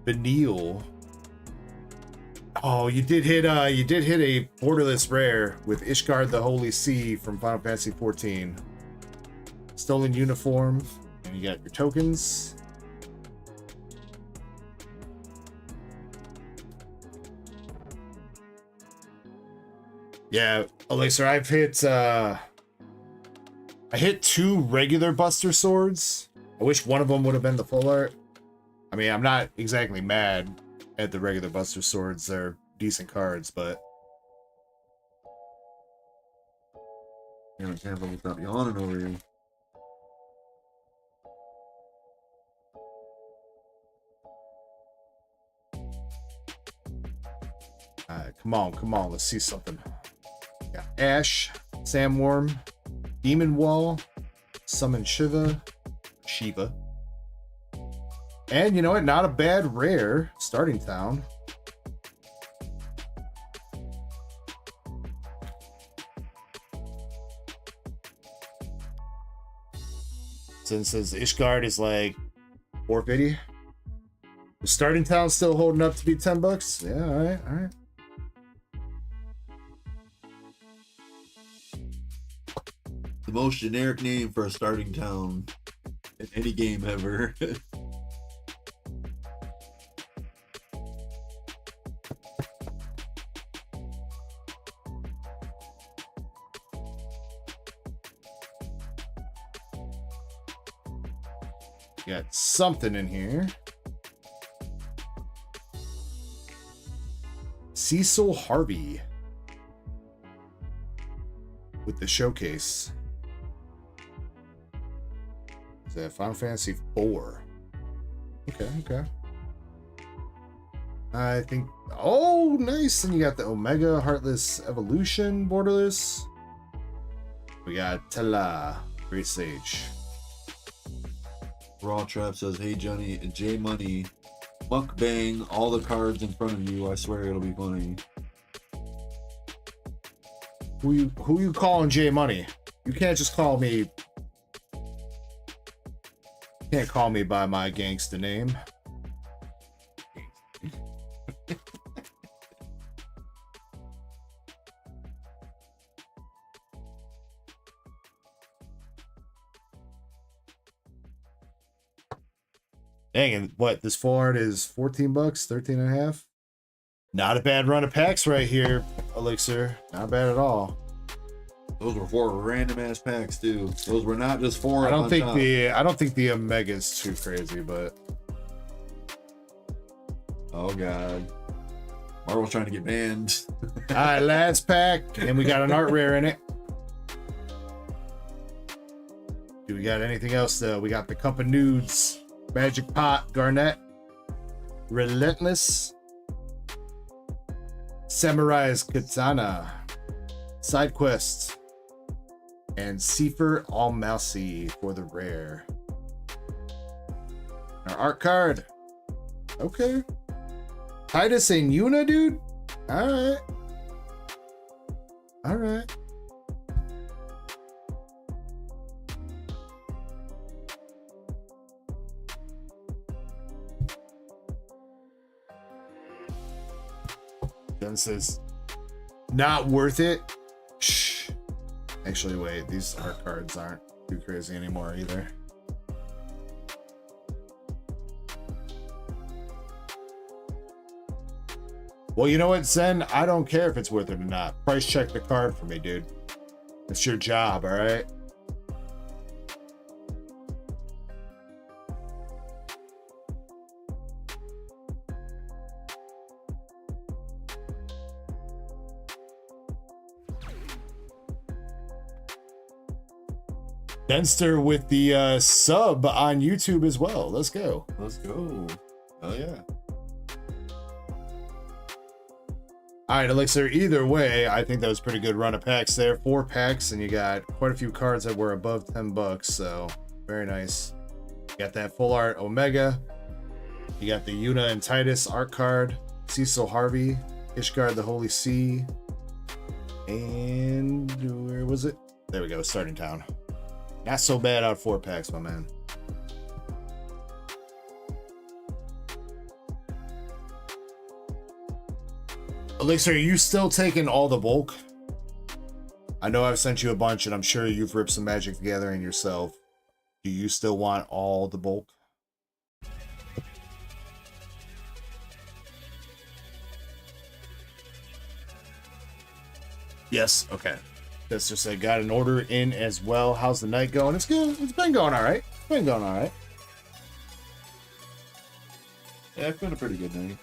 Benil. Oh, you did hit a borderless rare with Ishgard the Holy Sea from Final Fantasy 14. Stolen uniform, and you got your tokens. Yeah, Elixir, I hit 2 regular Buster Swords. I wish one of them would have been the full art. I mean, I'm not exactly mad at the regular Buster Swords. They're decent cards, but Yeah, I can't believe stop yawning over you. come on, let's see something. Got Ash, Sandworm, Demon Wall, Summon Shiva, and you know what? Not a bad rare starting town. Since his Ishgard is like 450. The starting town's still holding up to be $10. Yeah, all right. The most generic name for a starting town in any game ever. Got something in here. Cecil Harvey with the showcase. Is that Final Fantasy 4? Okay. I think. Oh, nice. And you got the Omega Heartless Evolution borderless. We got Tala, Great Sage. Raw Trap says, "Hey Johnny, J Money, mukbang all the cards in front of you. I swear it'll be funny." Who you calling J Money? You can't just call me. You can't call me by my gangsta name. Dang, and what, this full art is $14, 13 and a half. Not a bad run of packs right here, Elixir. Not bad at all. Those were 4 random ass packs too. Those were not just 4. I don't think the Omega's too crazy, but oh god, Marvel's trying to get banned. all right, last pack, and we got an art rare in it. Do we got anything else though? We got the Cup of Nudes, Magic Pot, Garnet, Relentless, Samurai's Katana, Side Quests, and Seifer Almasi for the rare. Our art card. Okay. Titus and Yuna, dude. All right. Then says, not worth it. Shh. Actually, wait, these art cards aren't too crazy anymore either. Well, you know what, Zen? I don't care if it's worth it or not. Price check the card for me, dude. It's your job, all right? Denster with the sub on YouTube as well. Let's go. Let's go. Oh yeah. All right, Elixir. Either way, I think that was a pretty good run of packs there. 4 packs, and you got quite a few cards that were above $10. So very nice. You got that full art Omega. You got the Yuna and Titus art card. Cecil Harvey, Ishgard the Holy Sea, and where was it? There we go. Starting Town. Not so bad out of 4 packs, my man. Elixir, are you still taking all the bulk? I know I've sent you a bunch, and I'm sure you've ripped some Magic the Gathering yourself. Do you still want all the bulk? Yes, okay. That's just I got an order in as well. How's the night going? It's good. It's been going all right. It's been going all right. Yeah, it's been a pretty good night.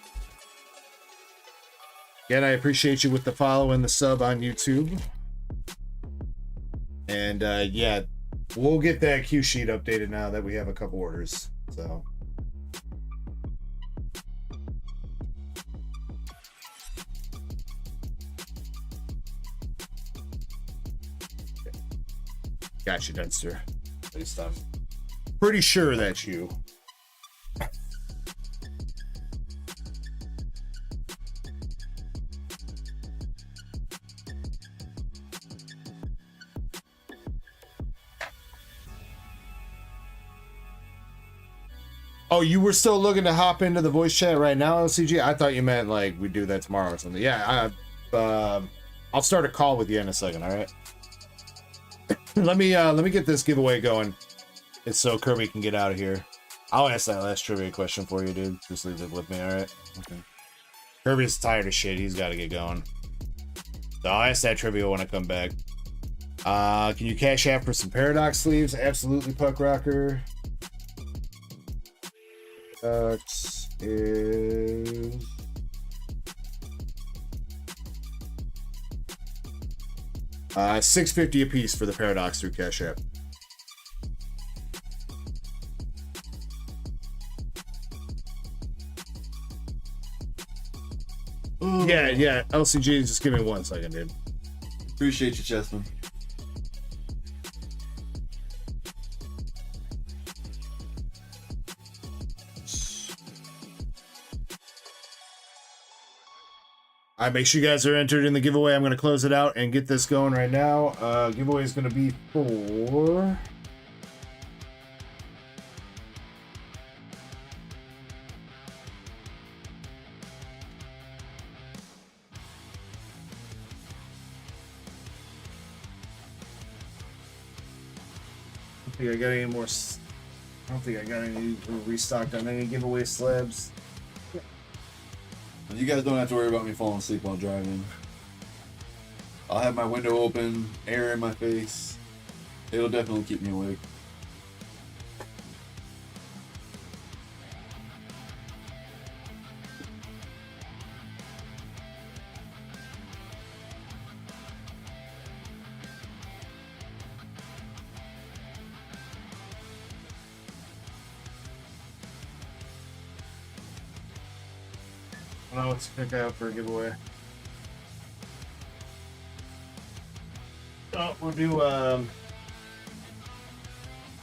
Again, I appreciate you with the follow and the sub on YouTube. And yeah, we'll get that Q sheet updated now that we have a couple orders. So. Gotcha, Dunster. At least I'm pretty sure that's you. Oh, you were still looking to hop into the voice chat right now, LCG? I thought you meant like we do that tomorrow or something. Yeah, I'll start a call with you in a second. All right. Let me get this giveaway going. It's so Kirby can get out of here. I'll ask that last trivia question for you, dude. Just leave it with me, all right? Okay. Kirby's tired of shit. He's got to get going. So I'll ask that trivia when I come back. Can you cash out for some Paradox sleeves? Absolutely, Puck Rocker. Paradox is... $6.50 a piece for the Paradox through Cash App. Yeah. LCG, just give me 1 second, dude. Appreciate you, Chessman. All right, make sure you guys are entered in the giveaway. I'm going to close it out and get this going right now. Giveaway is going to be for... I don't think I got any more... I don't think I got any restocked on any giveaway slabs. You guys don't have to worry about me falling asleep while driving. I'll have my window open, air in my face. It'll definitely keep me awake. I don't know what to pick out for a giveaway. Oh, we'll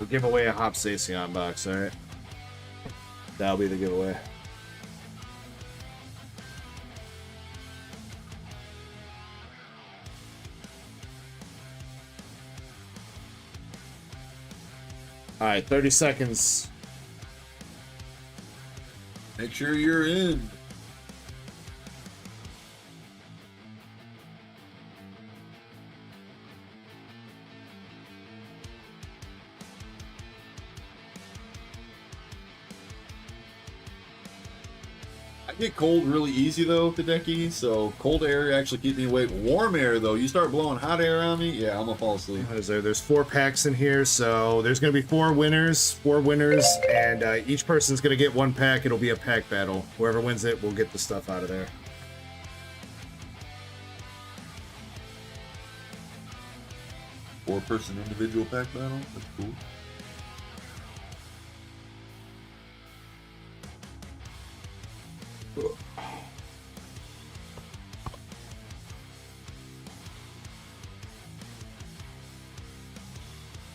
give away a Hop Sacion box, alright? That'll be the giveaway. Alright, 30 seconds. Make sure you're in. get cold really easy though, Hideki. So cold air actually keeps me awake. Warm air though, you start blowing hot air on me, yeah, I'm gonna fall asleep. There's 4 packs in here, so there's gonna be 4 winners, and each person's gonna get 1 pack. It'll be a pack battle. Whoever wins it will get the stuff out of there. Four-person individual pack battle. That's cool.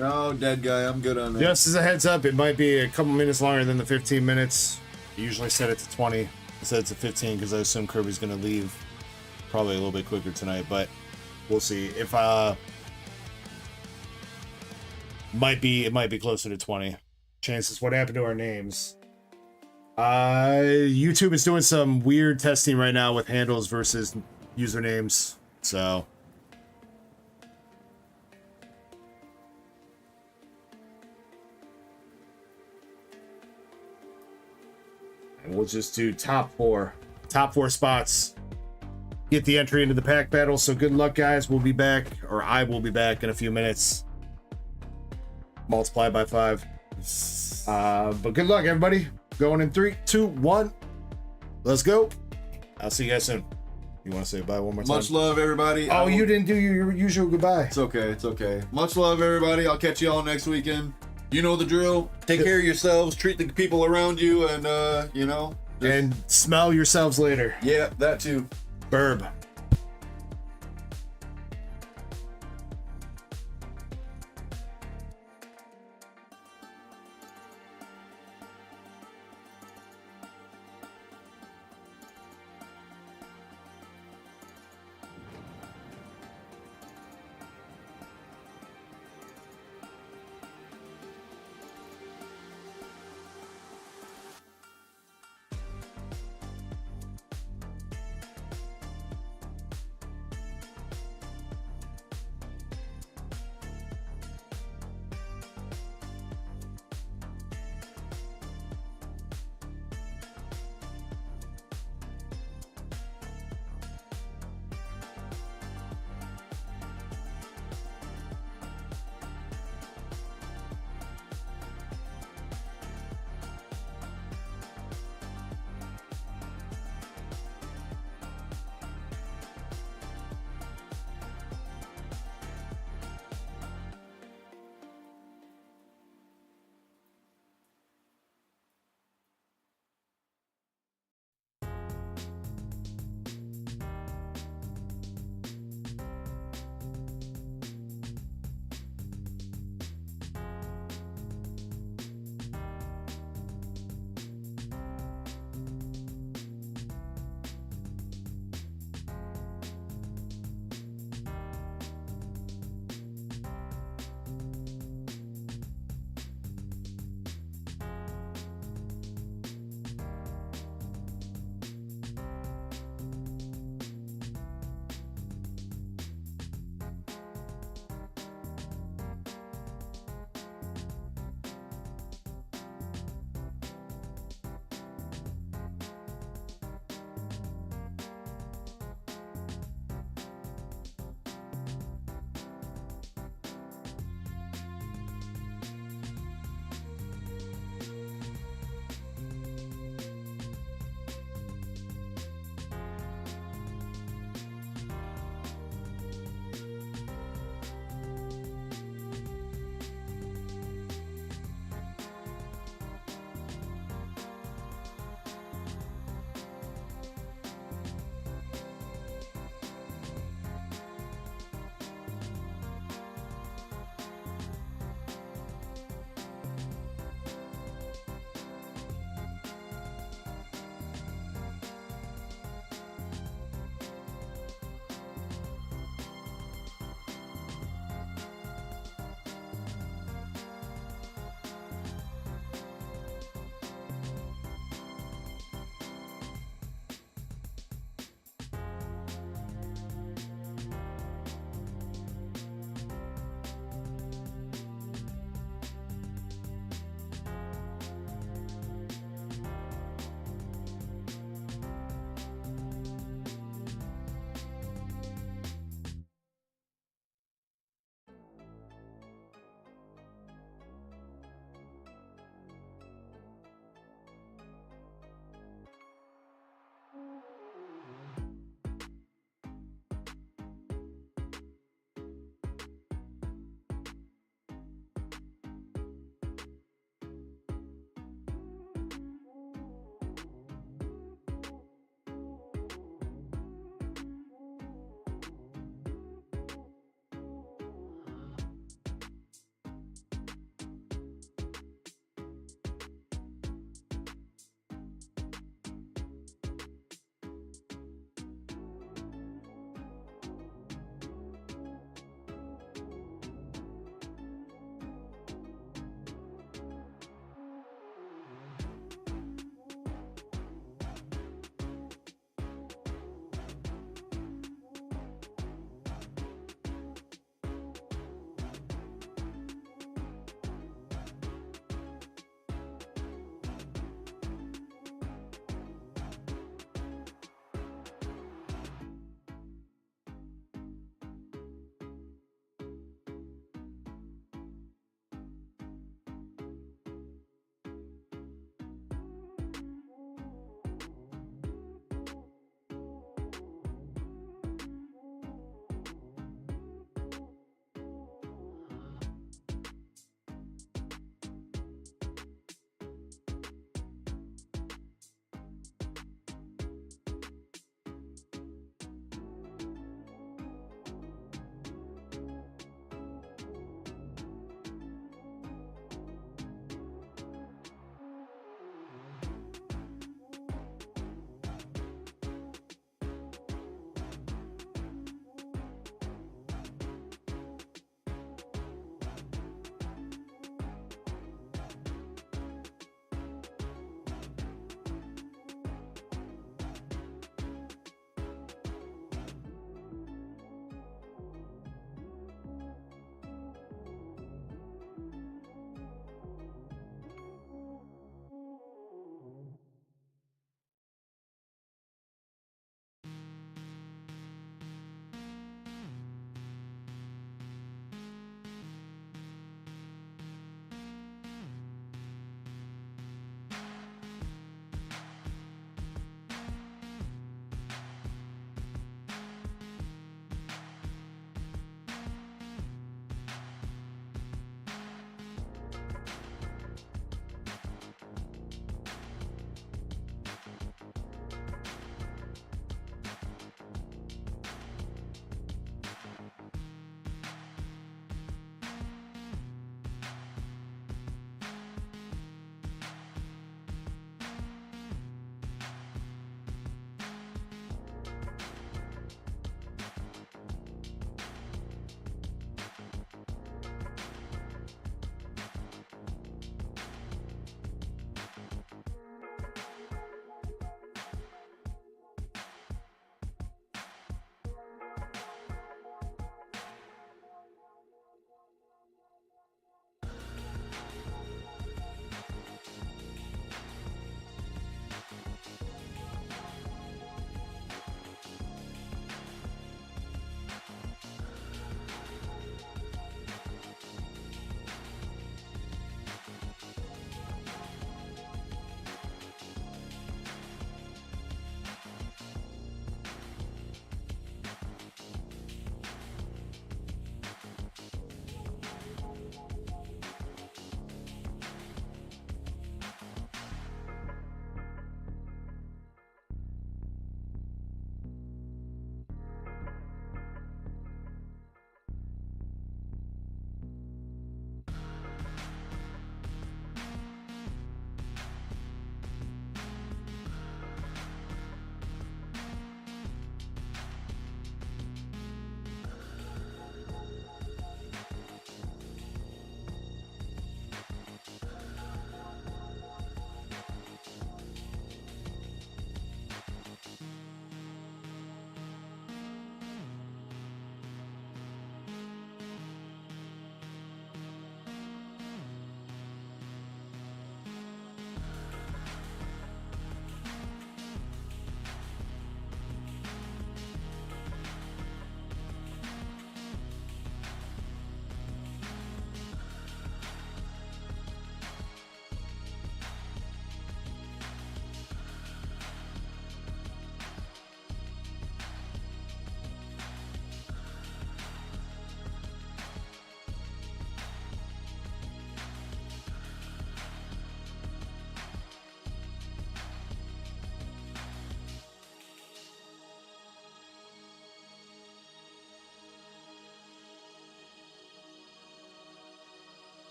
Oh, dead guy. I'm good on that. Just as a heads up, it might be a couple minutes longer than the 15 minutes. I usually set it to 20. I said it to 15 because I assume Kirby's gonna leave probably a little bit quicker tonight, but we'll see. If it might be closer to 20. Chances. What happened to our names? YouTube is doing some weird testing right now with handles versus usernames. So and we'll just do top 4 spots. Get the entry into the pack battle. So good luck, guys. We'll be back, or I will be back in a few minutes. Multiply by 5. But good luck, everybody. Going in 3, 2, 1. Let's go. I'll see you guys soon. You want to say bye one more time? Much love, everybody. Oh, you didn't do your usual goodbye. It's okay. It's okay. Much love, everybody. I'll catch you all next weekend. You know the drill. Take care of yourselves. Treat the people around you, and you know. And smell yourselves later. Yeah, that too. Burb.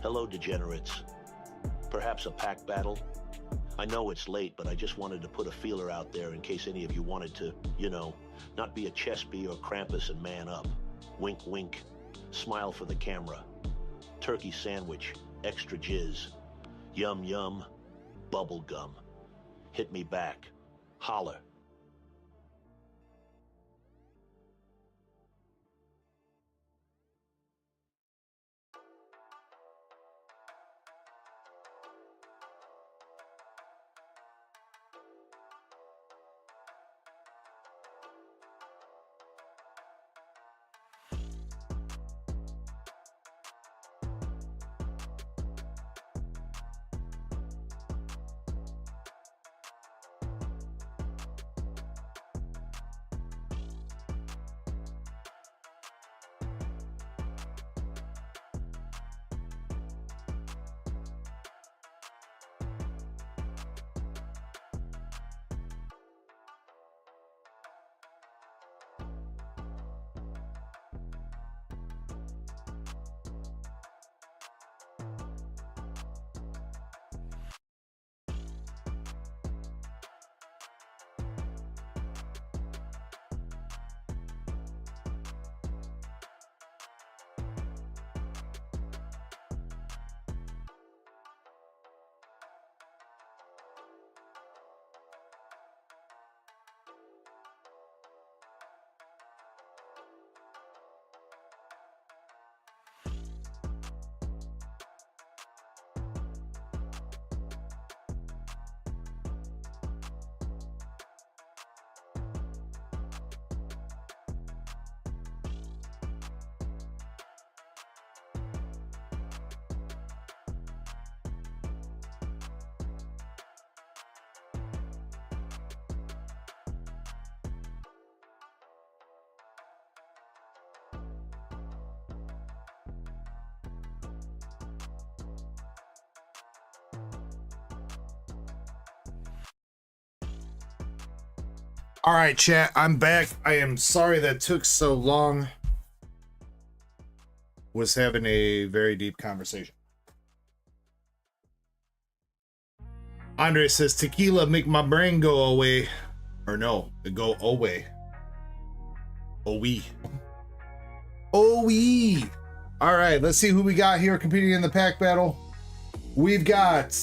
Hello, degenerates. Perhaps a pack battle? I know it's late, but I just wanted to put a feeler out there in case any of you wanted to, you know, not be a Chesby or Krampus and man up. Wink, wink. Smile for the camera. Turkey sandwich, extra jizz. Yum, yum. Bubble gum. Hit me back. Holler. All right, chat, I'm back. I am sorry that took so long. Was having a very deep conversation. Andre says tequila make my brain go away. Or no, it go away. Oh wee. Oh wee. All right, let's see who we got here competing in the pack battle. We've got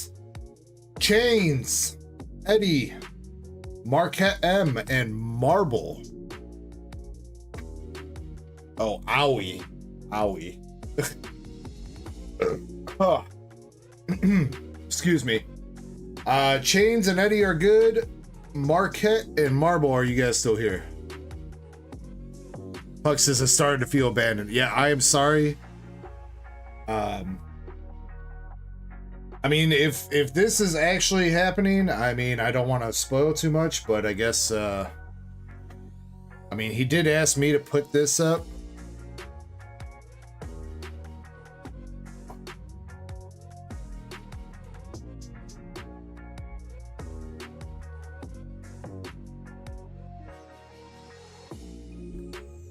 Chains, Eddie, Marquette M, and Marble. Oh, owie. Owie. Excuse me. Chains and Eddie are good. Marquette and Marble, are you guys still here? Puck says I started to feel abandoned. Yeah, I am sorry. I mean, if this is actually happening, I mean, I don't want to spoil too much, but I guess, I mean, he did ask me to put this up.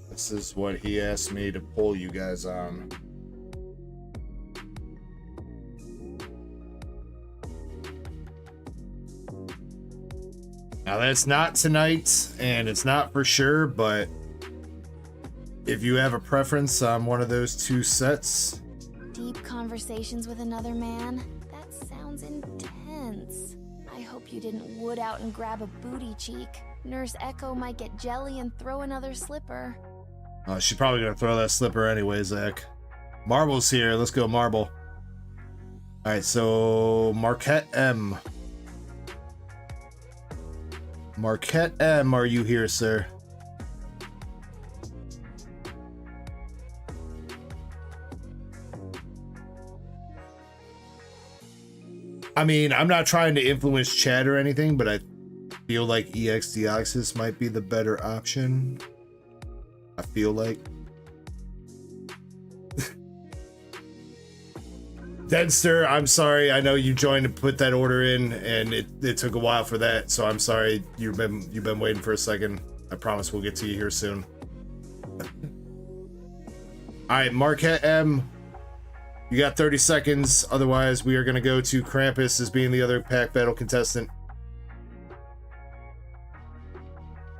This is what he asked me to pull you guys on. Now that's not tonight, and it's not for sure, but if you have a preference on one of those two sets. Deep conversations with another man? That sounds intense. I hope you didn't wood out and grab a booty cheek. Nurse Ecko might get jelly and throw another slipper. Oh, she's probably gonna throw that slipper anyway, Zach. Marble's here. Let's go, Marble. All right, so Marquette M. Marquette M, are you here, sir? I mean, I'm not trying to influence chat or anything, but I feel like EX Deoxys might be the better option. I feel like. Denster, I'm sorry. I know you joined to put that order in, and it took a while for that. So I'm sorry. You've been waiting for a second. I promise we'll get to you here soon. All right, Marquette M. You got 30 seconds. Otherwise, we are going to go to Krampus as being the other pack battle contestant.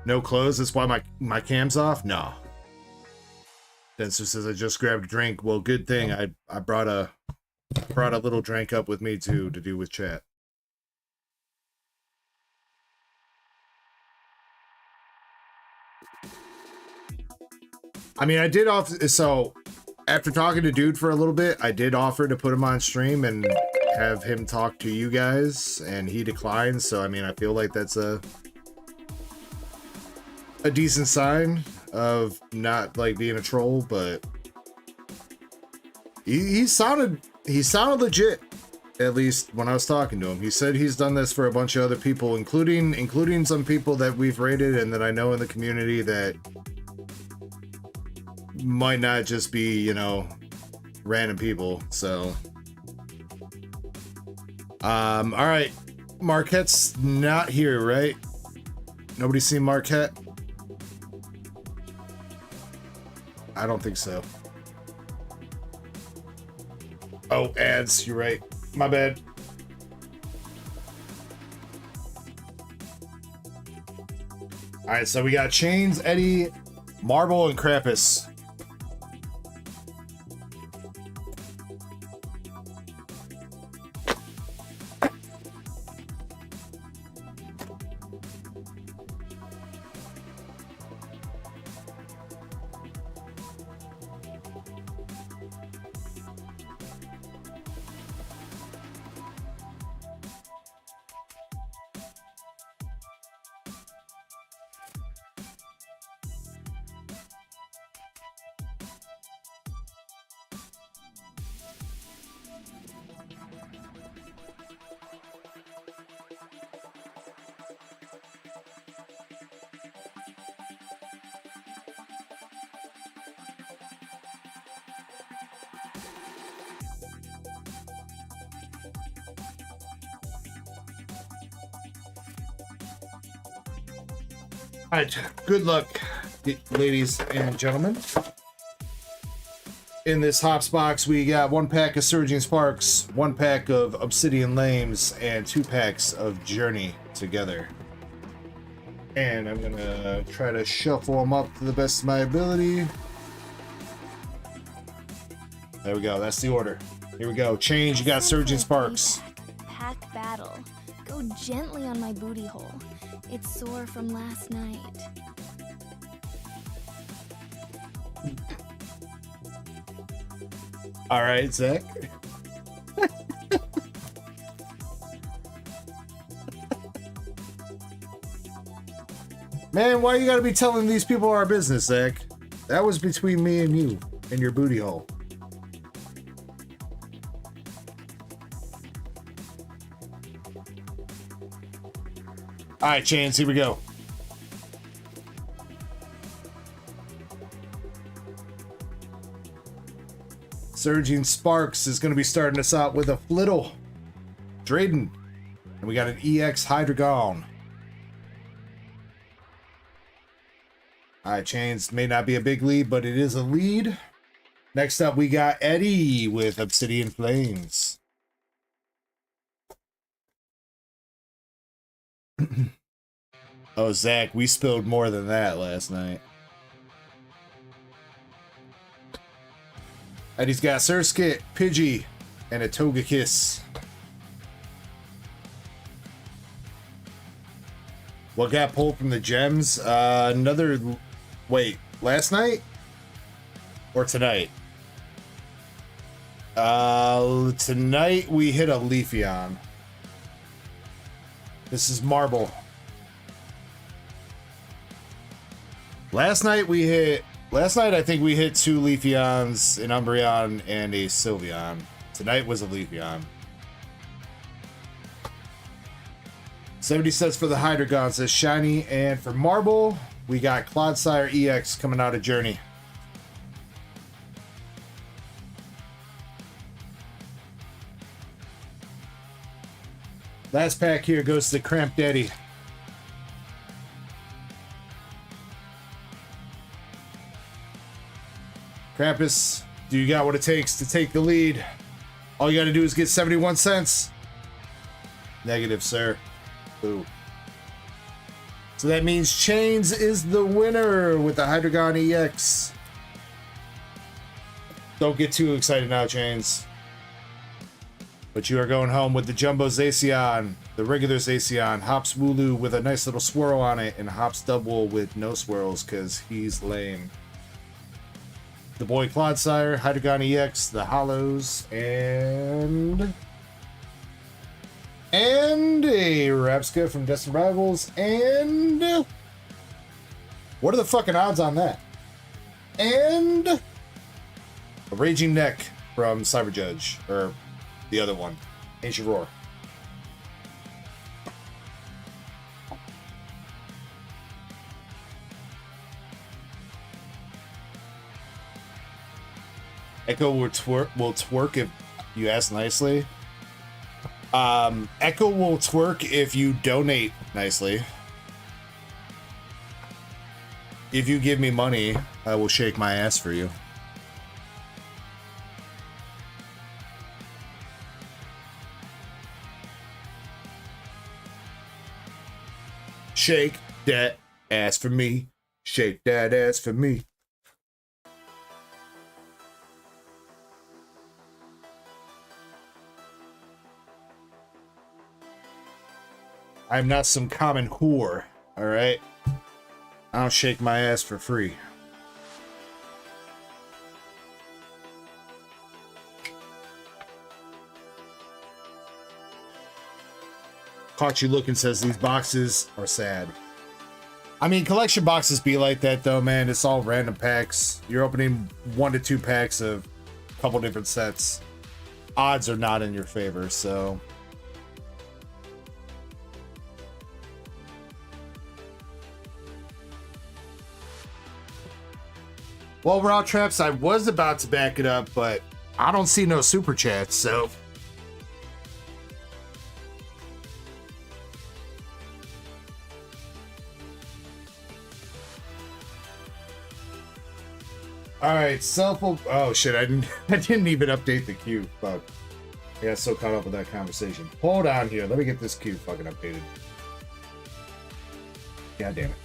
No clothes. That's why my cam's off. No. Denster says I just grabbed a drink. Well, good thing I brought a little drink up with me too to do with chat. I mean, I did so after talking to Dude for a little bit, I did offer to put him on stream and have him talk to you guys, and he declined. So I mean, I feel like that's a decent sign of not like being a troll, but he sounded legit, at least when I was talking to him. He said he's done this for a bunch of other people, including some people that we've rated and that I know in the community that might not just be, you know, random people. So all right, Marquette's not here, right? Nobody's seen Marquette? I don't think so. Oh, ads, you're right. My bad. All right, so we got Chains, Eddie, Marble, and Krampus. All right, good luck, ladies and gentlemen. In this Hops box, we got 1 pack of Surging Sparks, 1 pack of Obsidian Lames, and 2 packs of Journey together. And I'm gonna try to shuffle them up to the best of my ability. There we go, that's the order. Here we go. Change, you got Surging Sparks. Pack battle. Go gently on my booty hole. It's sore from last night. All right, Zach. Man, why you gotta be telling these people our business, Zach? That was between me and you and your booty hole. Alright, Chance, here we go. Surging Sparks is going to be starting us out with a Flittle. Drayden. And we got an EX Hydreigon. Alright, Chains may not be a big lead, but it is a lead. Next up, we got Eddie with Obsidian Flames. Oh, Zach, we spilled more than that last night. Eddie's got Surskit, Pidgey, and a Togekiss. What got pulled from the gems? Another... Wait, last night? Or tonight? Tonight we hit a Leafeon. This is Marble. Last night I think we hit 2 Leafeons, an Umbreon, and a Sylveon. Tonight was a Leafeon. 70 cents for the Hydreigon, says Shiny. And for Marble, we got Clodsire EX coming out of Journey. Last pack here goes to Cramp Daddy. Krampus, do you got what it takes to take the lead? All you got to do is get 71 cents. Negative, sir. Boo. So that means Chains is the winner with the Hydreigon EX. Don't get too excited now, Chains. But you are going home with the Jumbo Zacian, the regular Zacian, Hops Wooloo with a nice little swirl on it, and Hops Double with no swirls because he's lame. The boy Clodsire, Hydreigon EX, the Hollows, and a Rapska from Destined Rivals, and what are the fucking odds on that? And a Raging Neck from Cyber Judge, or the other one, Ancient Roar. Ecko will twerk if you ask nicely. Ecko will twerk if you donate nicely. If you give me money, I will shake my ass for you. Shake that ass for me. Shake that ass for me. I'm not some common whore, alright? I don't shake my ass for free. Caught You Looking says these boxes are sad. I mean, collection boxes be like that though, man. It's all random packs. You're opening 1 to 2 packs of a couple different sets. Odds are not in your favor, so... Well, Raw Traps, I was about to back it up, but I don't see no super chats, so... Alright, oh shit, I didn't even update the queue. Fuck. I got so caught up with that conversation. Hold on here, let me get this queue fucking updated. God damn it.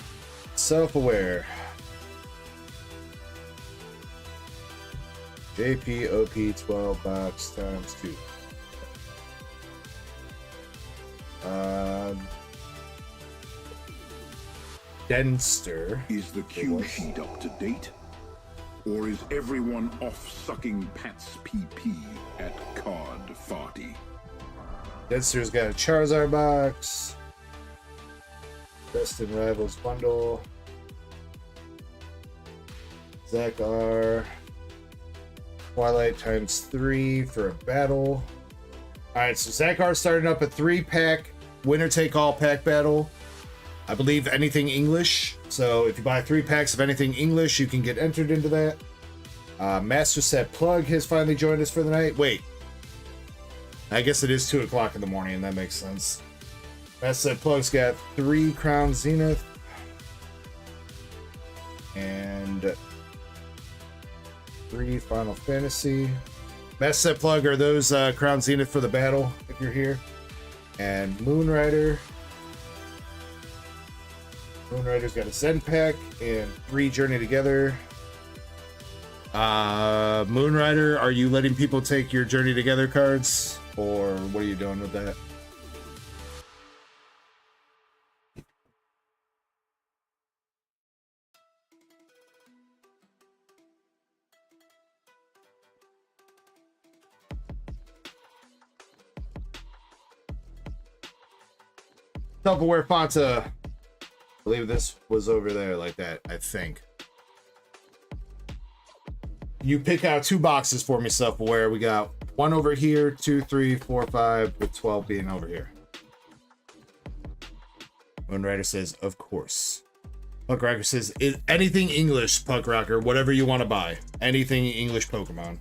Self-aware. JPOP 12 box times 2. Denster. Is the queue sheet up to date? Or is everyone off sucking Pat's PP at Card Farty? Denster's got a Charizard box. Destined Rivals bundle. Zach R. Twilight times 3 for a battle. Alright, so Zach R starting up a 3-pack winner take all pack battle. I believe anything English. So if you buy 3 packs of anything English, you can get entered into that. Master Set Plug has finally joined us for the night. Wait. I guess it is 2 o'clock in the morning, and that makes sense. Master Set Plug's got 3 Crown Zenith. And 3 Final Fantasy. Master Set Plug are those Crown Zenith for the battle, if you're here. And Moonrider. Moonrider's got a Zen pack and 3 Journey Together. Moonrider, are you letting people take your Journey Together cards? Or what are you doing with that? Self-aware Fanta. I believe this was over there like that, I think. You pick out 2 boxes for me, self-aware. We got 1 over here, 2, 3, 4, 5, with 12 being over here. Moonrider says, of course. Puck Rocker says, anything English, Puck Rocker, whatever you want to buy. Anything English Pokemon.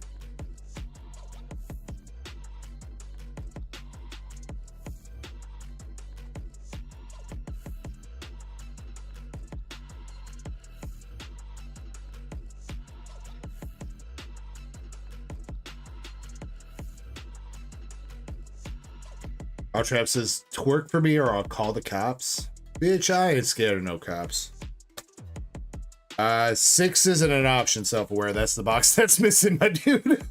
Trap says, twerk for me or I'll call the cops. Bitch, I ain't scared of no cops. 6 isn't an option, self-aware. That's the box that's missing, my dude.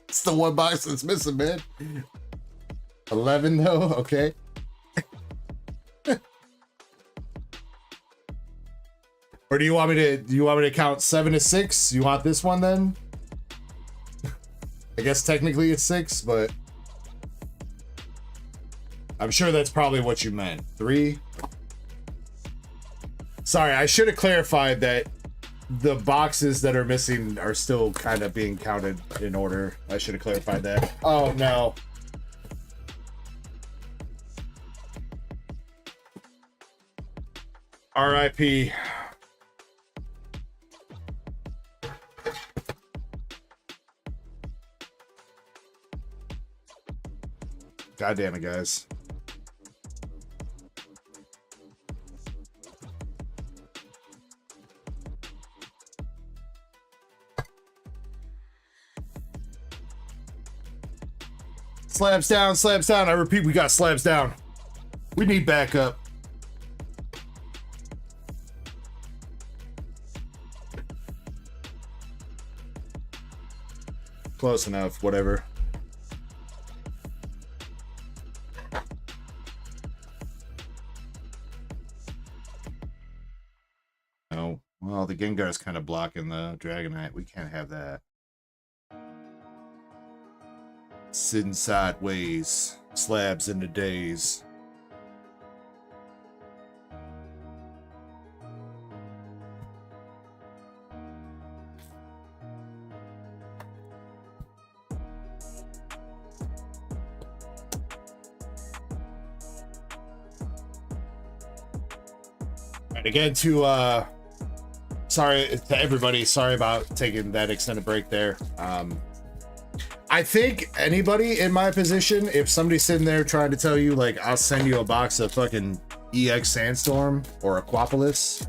It's the one box that's missing, man. 11 though, okay. Or do you want me to count 7 to 6? You want this one then? I guess technically it's 6, but I'm sure that's probably what you meant. 3. Sorry, I should have clarified that the boxes that are missing are still kind of being counted in order. I should have clarified that. Oh, no. RIP. God damn it, guys. Slabs down, slabs down. I repeat, we got slabs down. We need backup. Close enough, whatever. No. Well, the Gengar's kind of blocking the Dragonite. We can't have that. Sitting sideways, slabs in the days. And again, sorry to everybody. Sorry about taking that extended break there. I think anybody in my position, if somebody's sitting there trying to tell you, like, I'll send you a box of fucking EX Sandstorm or Aquapolis,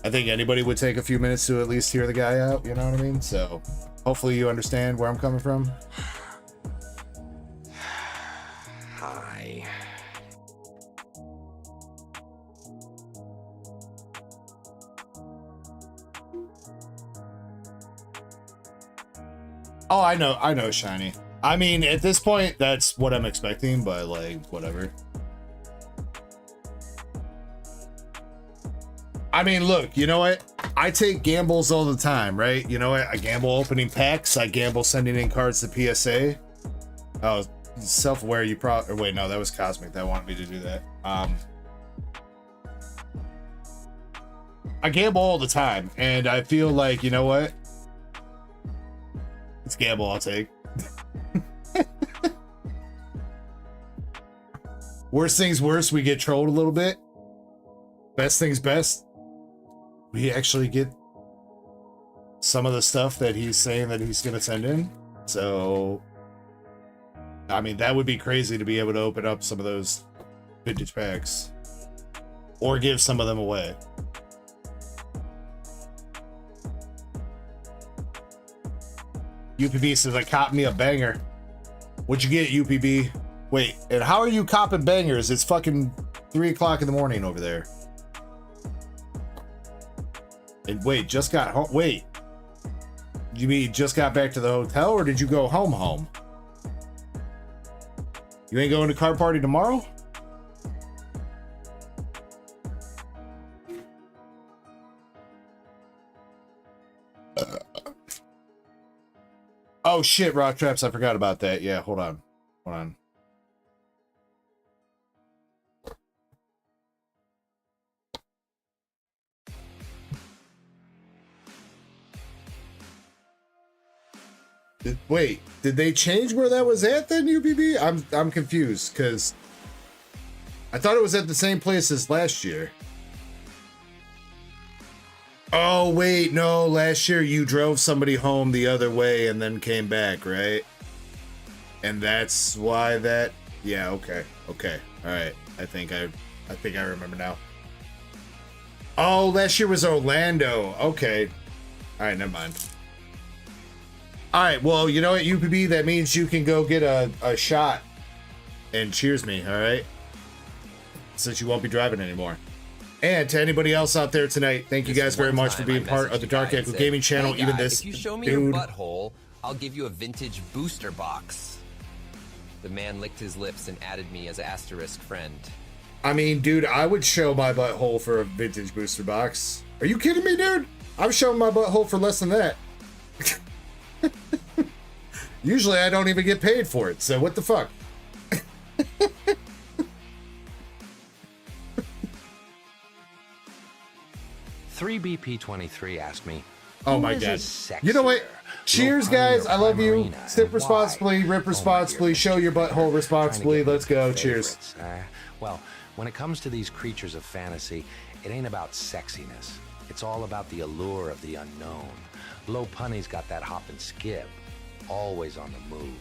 I think anybody would take a few minutes to at least hear the guy out, you know what I mean? So hopefully you understand where I'm coming from. Hi. Oh, I know, Shiny. I mean, at this point, that's what I'm expecting, but, like, whatever. I mean, look, you know what? I take gambles all the time, right? You know what? I gamble opening packs. I gamble sending in cards to PSA. Oh, self-aware, you probably... Wait, no, that was Cosmic that wanted me to do that. I gamble all the time, and I feel like, you know what? It's gamble I'll take. Worst things worst, we get trolled a little bit. Best things best, we actually get some of the stuff that he's saying that he's going to send in. So, I mean, that would be crazy to be able to open up some of those vintage packs or give some of them away. UPB says, I copped me a banger. What'd you get, UPB? Wait, and how are you copping bangers? It's fucking 3 o'clock in the morning over there. And wait, just got home. Wait, you mean just got back to the hotel, or did you go home? You ain't going to card party tomorrow? Oh shit, Rock Traps, I forgot about that. Yeah, hold on. Wait, did they change where that was at then, UPB? I'm confused, because I thought it was at the same place as last year. Oh, wait, no, last year you drove somebody home the other way and then came back, right? And that's why that... Yeah, okay, all right. I think I remember now. Oh, last year was Orlando. Okay. All right, never mind. All right, well, you know what, UPB, that means you can go get a shot and cheers me, all right? Since you won't be driving anymore. And to anybody else out there tonight, thank you guys very much for being part of the Dark Echo Gaming channel. Hey Even guy, this if you show me dude. your butthole, I'll give you a vintage booster box. The man licked his lips and added me as an asterisk friend. I mean, dude, I would show my butthole for a vintage booster box. Are you kidding me, dude? I'm showing my butthole for less than that. Usually I don't even get paid for it, so what the fuck? 3BP23 asked me, oh my god. You know what? Cheers, guys. I love you. Sip responsibly, rip responsibly, show your butthole responsibly. Let's go. Cheers. Well, when it comes to these creatures of fantasy, it ain't about sexiness. It's all about the allure of the unknown. Low Punny's got that hop and skip, always on the move,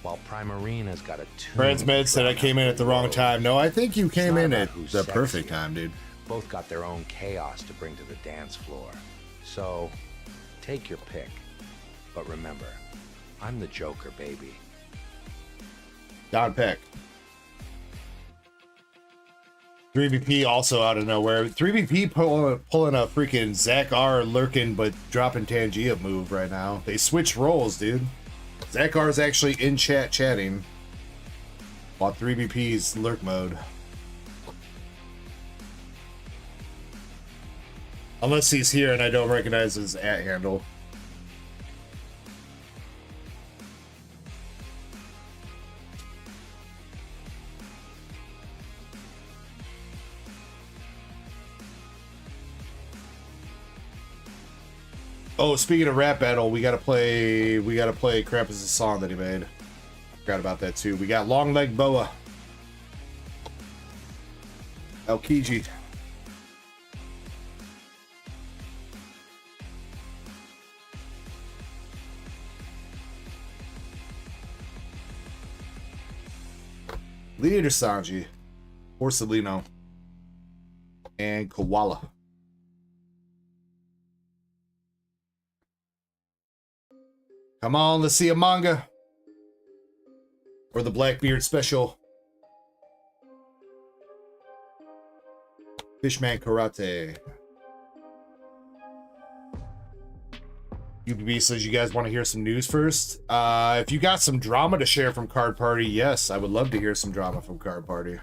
while Primarina's got a tune. Fred's Med said I came in at the wrong time. No, I think you came in at the perfect time, dude. Both got their own chaos to bring to the dance floor. So, take your pick. But remember, I'm the Joker, baby. Don Peck. 3BP also out of nowhere. 3BP pulling a freaking Zach R lurking but dropping Tangia move right now. They switched roles, dude. Zach R is actually in chat chatting while 3BP's lurk mode. Unless he's here and I don't recognize his @ handle. Oh, speaking of rap battle, we gotta play Krampus' song that he made. Forgot about that too. We got Long Leg Boa. Elkiji. Leader Sanji, Porcelino, and Koala. Come on, let's see a manga. Or the Blackbeard special. Fishman Karate. UPB says you guys want to hear some news first. If you got some drama to share from Card Party, yes, I would love to hear some drama from Card Party.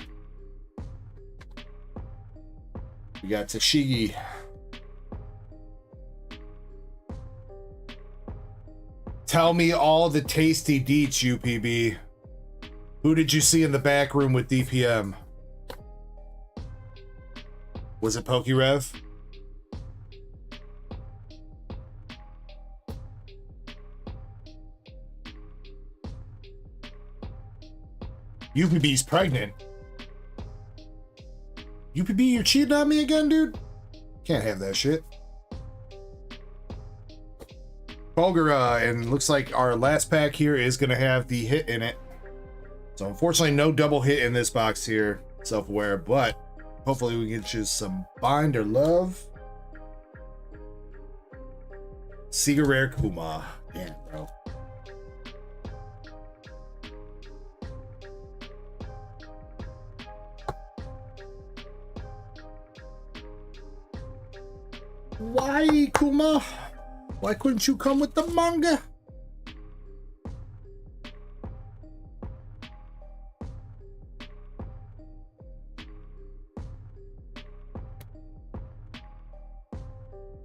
We got Tashigi. Tell me all the tasty deets, UPB. Who did you see in the back room with DPM? Was it PokeRev? UPB's pregnant. UPB, you're cheating on me again, dude? Can't have that shit. Bulgara, and looks like our last pack here is going to have the hit in it. So unfortunately, no double hit in this box here, self-aware, but hopefully we get you some Bind or Love. Secret Rare Kuma. Damn, bro. Why, Kuma? Why couldn't you come with the manga?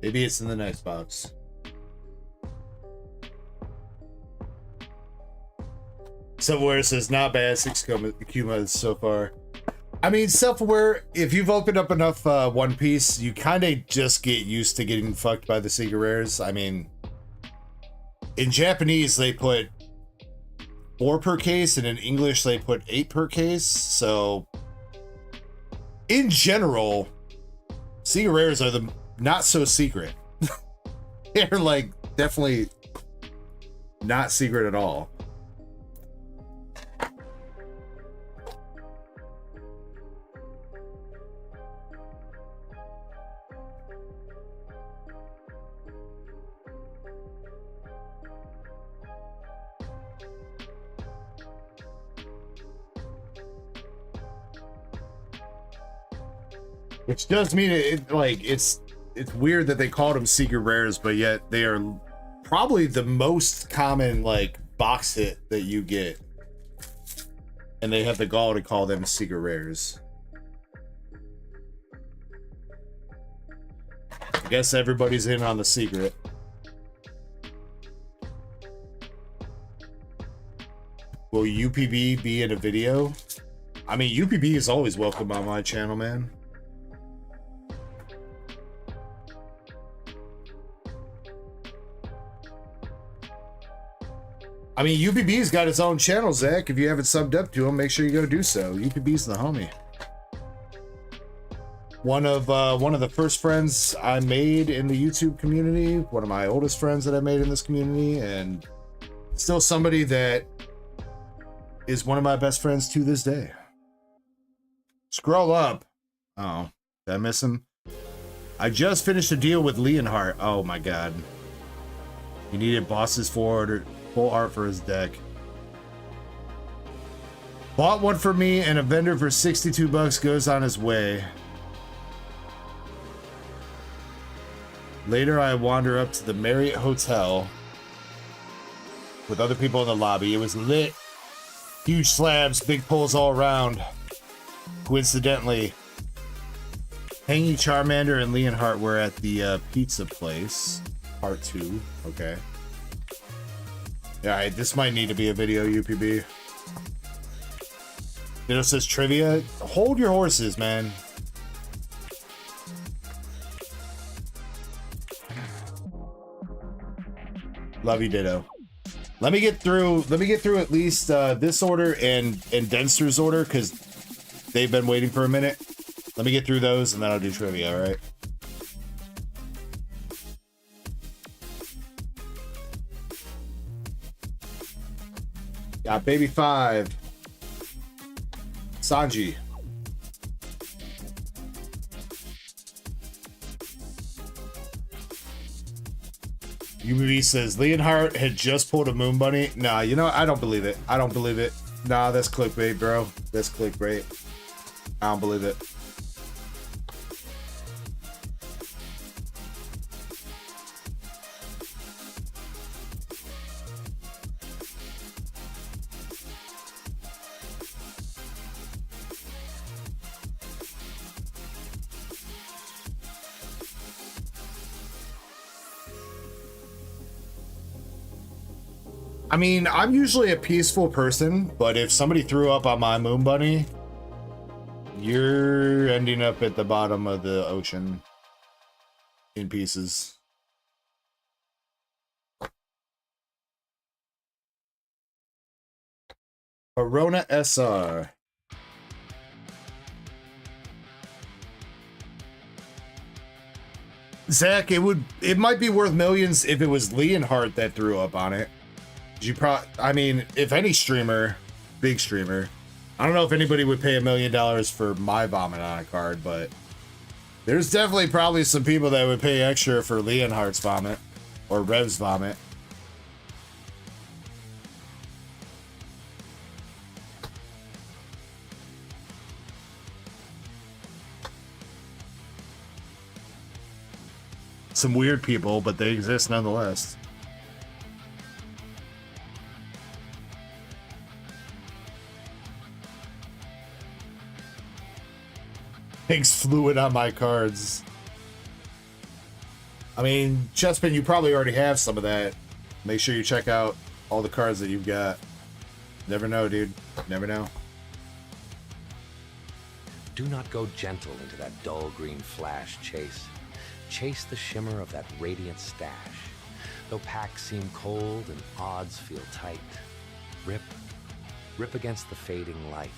Maybe it's in the next box. Self-aware says not bad. 6 Kumas so far. I mean, self-aware, if you've opened up enough One Piece, you kind of just get used to getting fucked by the secret rares. I mean, in Japanese, they put 4 per case, and in English, they put 8 per case. So, in general, secret rares are the not so secret. They're like definitely not secret at all. Which does mean it's weird that they called them secret rares, but yet they are probably the most common like box hit that you get, and they have the gall to call them secret rares. I guess everybody's in on the secret. Will UPB be in a video? I mean, UPB is always welcome on my channel, man. I mean, UPB's got its own channel, Zach. If you haven't subbed up to him, make sure you go do so. UPB's the homie. One of the first friends I made in the YouTube community. One of my oldest friends that I made in this community, and still somebody that is one of my best friends to this day. Scroll up. Oh, did I miss him? I just finished a deal with Leonhardt. Oh my god. He needed bosses for full art for his deck. Bought one for me, and a vendor for 62 bucks goes on his way. Later, I wander up to the Marriott Hotel with other people in the lobby. It was lit. Huge slabs, big pulls all around. Coincidentally, Hangy, Charmander, and Leonhardt were at the pizza place. Part 2. Okay. Alright, this might need to be a video, UPB. Ditto says trivia. Hold your horses, man. Love you, Ditto. Let me get through at least this order and Denster's order, because they've been waiting for a minute. Let me get through those and then I'll do trivia, alright? Got Baby 5. Sanji. UBV says Leonhardt had just pulled a moon bunny. Nah, you know, I don't believe it. I don't believe it. Nah, that's clickbait, bro. That's clickbait. I don't believe it. I mean, I'm usually a peaceful person, but if somebody threw up on my moon bunny, you're ending up at the bottom of the ocean in pieces. Corona SR. Zach, it might be worth millions if it was Leonhardt that threw up on it. I mean, if any streamer, big streamer, I don't know if anybody would pay $1 million for my vomit on a card, but there's definitely probably some people that would pay extra for Leonhardt's vomit or Rev's vomit. Some weird people, but they exist nonetheless. Thanks fluid on my cards. I mean, Chespin, you probably already have some of that. Make sure you check out all the cards that you've got. Never know, dude. Never know. Do not go gentle into that dull green flash, Chase. Chase the shimmer of that radiant stash. Though packs seem cold and odds feel tight, rip against the fading light.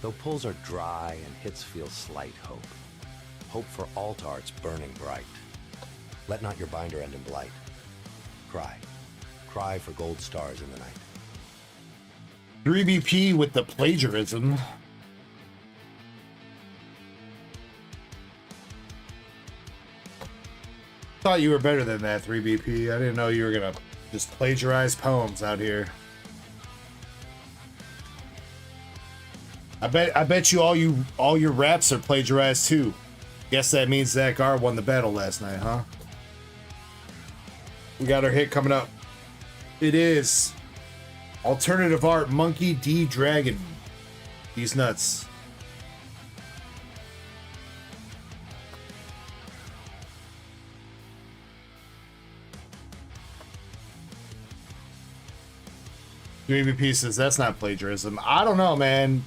Though pulls are dry and hits feel slight, hope for alt arts burning bright. Let not your binder end in blight. Cry for gold stars in the night. 3BP with the plagiarism. Thought you were better than that, 3BP. I didn't know you were gonna just plagiarize poems out here. I bet you all your raps are plagiarized too. Guess that means Zach R won the battle last night, huh? We got our hit coming up. It is Alternative Art Monkey D Dragon. These nuts. Dreamy Pieces, that's not plagiarism. I don't know, man.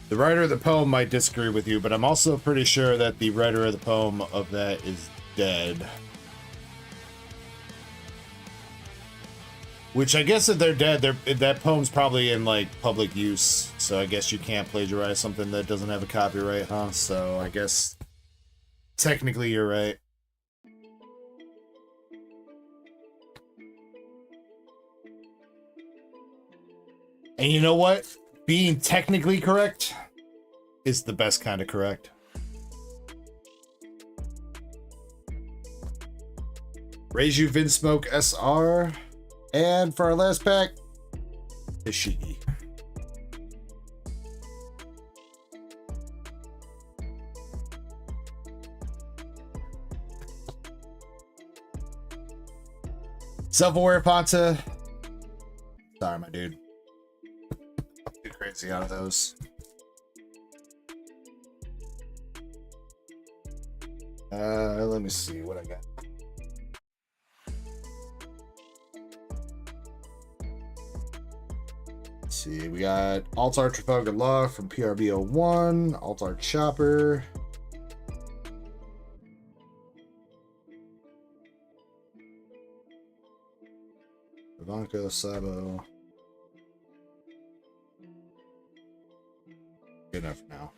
The writer of the poem might disagree with you, but I'm also pretty sure that the writer of the poem of that is dead. Which I guess if they're dead, that poem's probably in like public use. So I guess you can't plagiarize something that doesn't have a copyright, huh? So I guess technically you're right. And you know what? Being technically correct is the best kind of correct. Raise You Vinsmoke SR. And for our last pack, the Shiggy. Self-aware Ponta. Sorry, my dude. Too crazy out of those. Let me see what I got. Let's see, we got Altar Trafalgar Law from PRB01, Altar Chopper. Ivanka, Sabo. Good enough for now.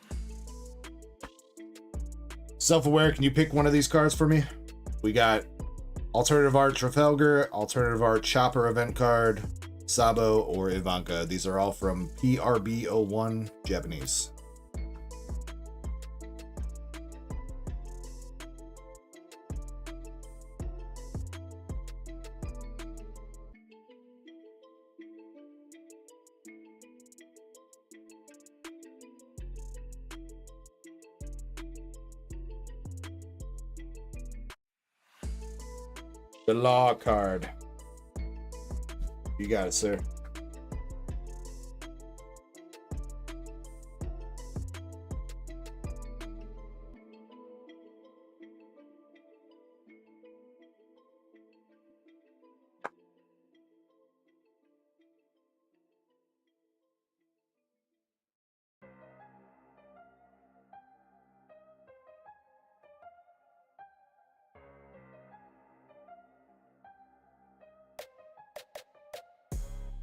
Self-aware, can you pick one of these cards for me? We got Alternative Art Trafalgar, Alternative Art Chopper event card, Sabo, or Ivanka. These are all from PRB01 Japanese. The Law card. You got it, sir.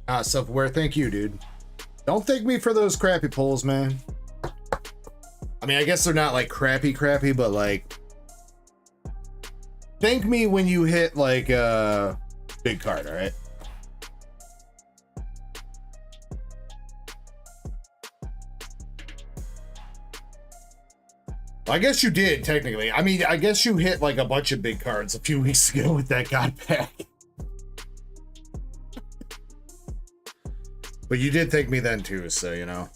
Self-aware, thank you, dude. Don't thank me for those crappy polls, man. I mean, I guess they're not like crappy, but like, thank me when you hit like a big card, all right? I guess you did, technically. I mean, I guess you hit like a bunch of big cards a few weeks ago with that God pack. But you did thank me then too, so you know.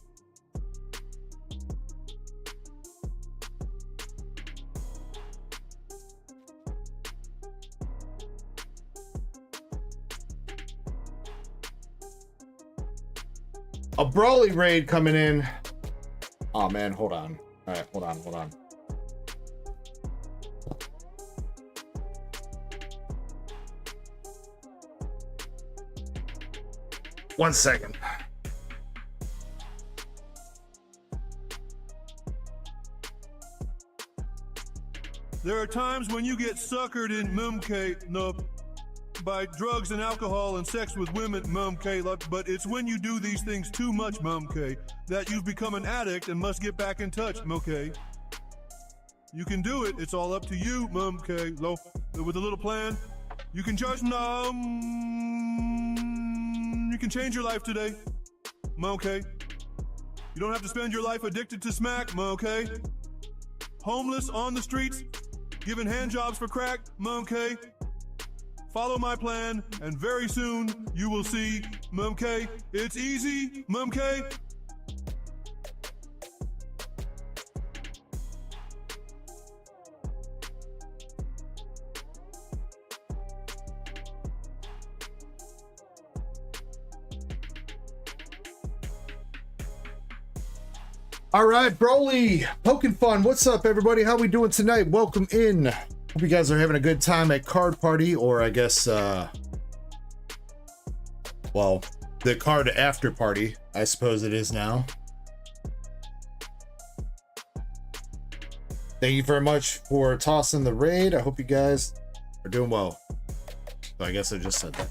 A Brawly raid coming in. Oh man, hold on. All right, hold on. 1 second. There are times when you get suckered in by drugs and alcohol and sex with women, but it's when you do these things too much, that you've become an addict and must get back in touch, You can do it. It's all up to you, with a little plan. You can just, you can change your life today, You don't have to spend your life addicted to smack, Homeless on the streets, giving hand jobs for crack, Follow my plan, and very soon you will see, It's easy, All right, Broly, Poking Fun. What's up, everybody? How we doing tonight? Welcome in. Hope you guys are having a good time at Card Party, or I guess, well, the card after party, I suppose it is now. Thank you very much for tossing the raid. I hope you guys are doing well. So I guess I just said that.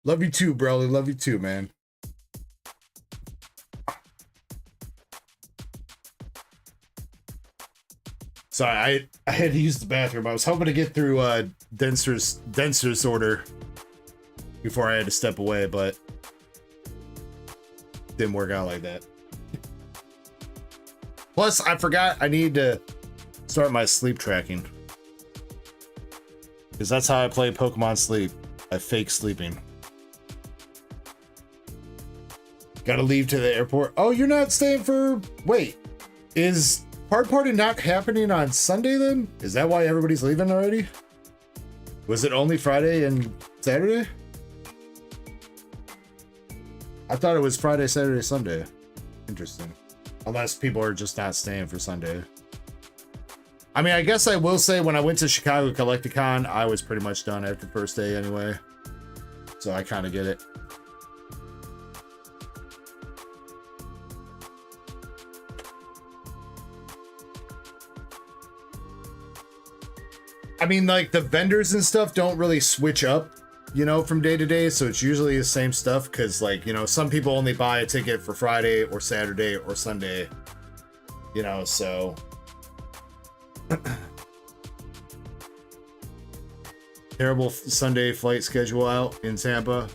Love you too, Broly. Love you too, man. Sorry, I had to use the bathroom. I was hoping to get through Denser's order before I had to step away, but didn't work out like that. Plus, I forgot I need to start my sleep tracking, because that's how I play Pokemon Sleep. I fake sleeping. Gotta leave to the airport. Oh, you're not staying for... Wait, is Card Party not happening on Sunday then? Is that why everybody's leaving already? Was it only Friday and Saturday? I thought it was Friday, Saturday, Sunday. Interesting. Unless people are just not staying for Sunday. I mean, I guess I will say when I went to Chicago Collecticon, I was pretty much done after the first day anyway. So I kind of get it. I mean, like, the vendors and stuff don't really switch up, you know, from day to day. So it's usually the same stuff because, like, you know, some people only buy a ticket for Friday or Saturday or Sunday, you know, so. Terrible Sunday flight schedule out in Tampa.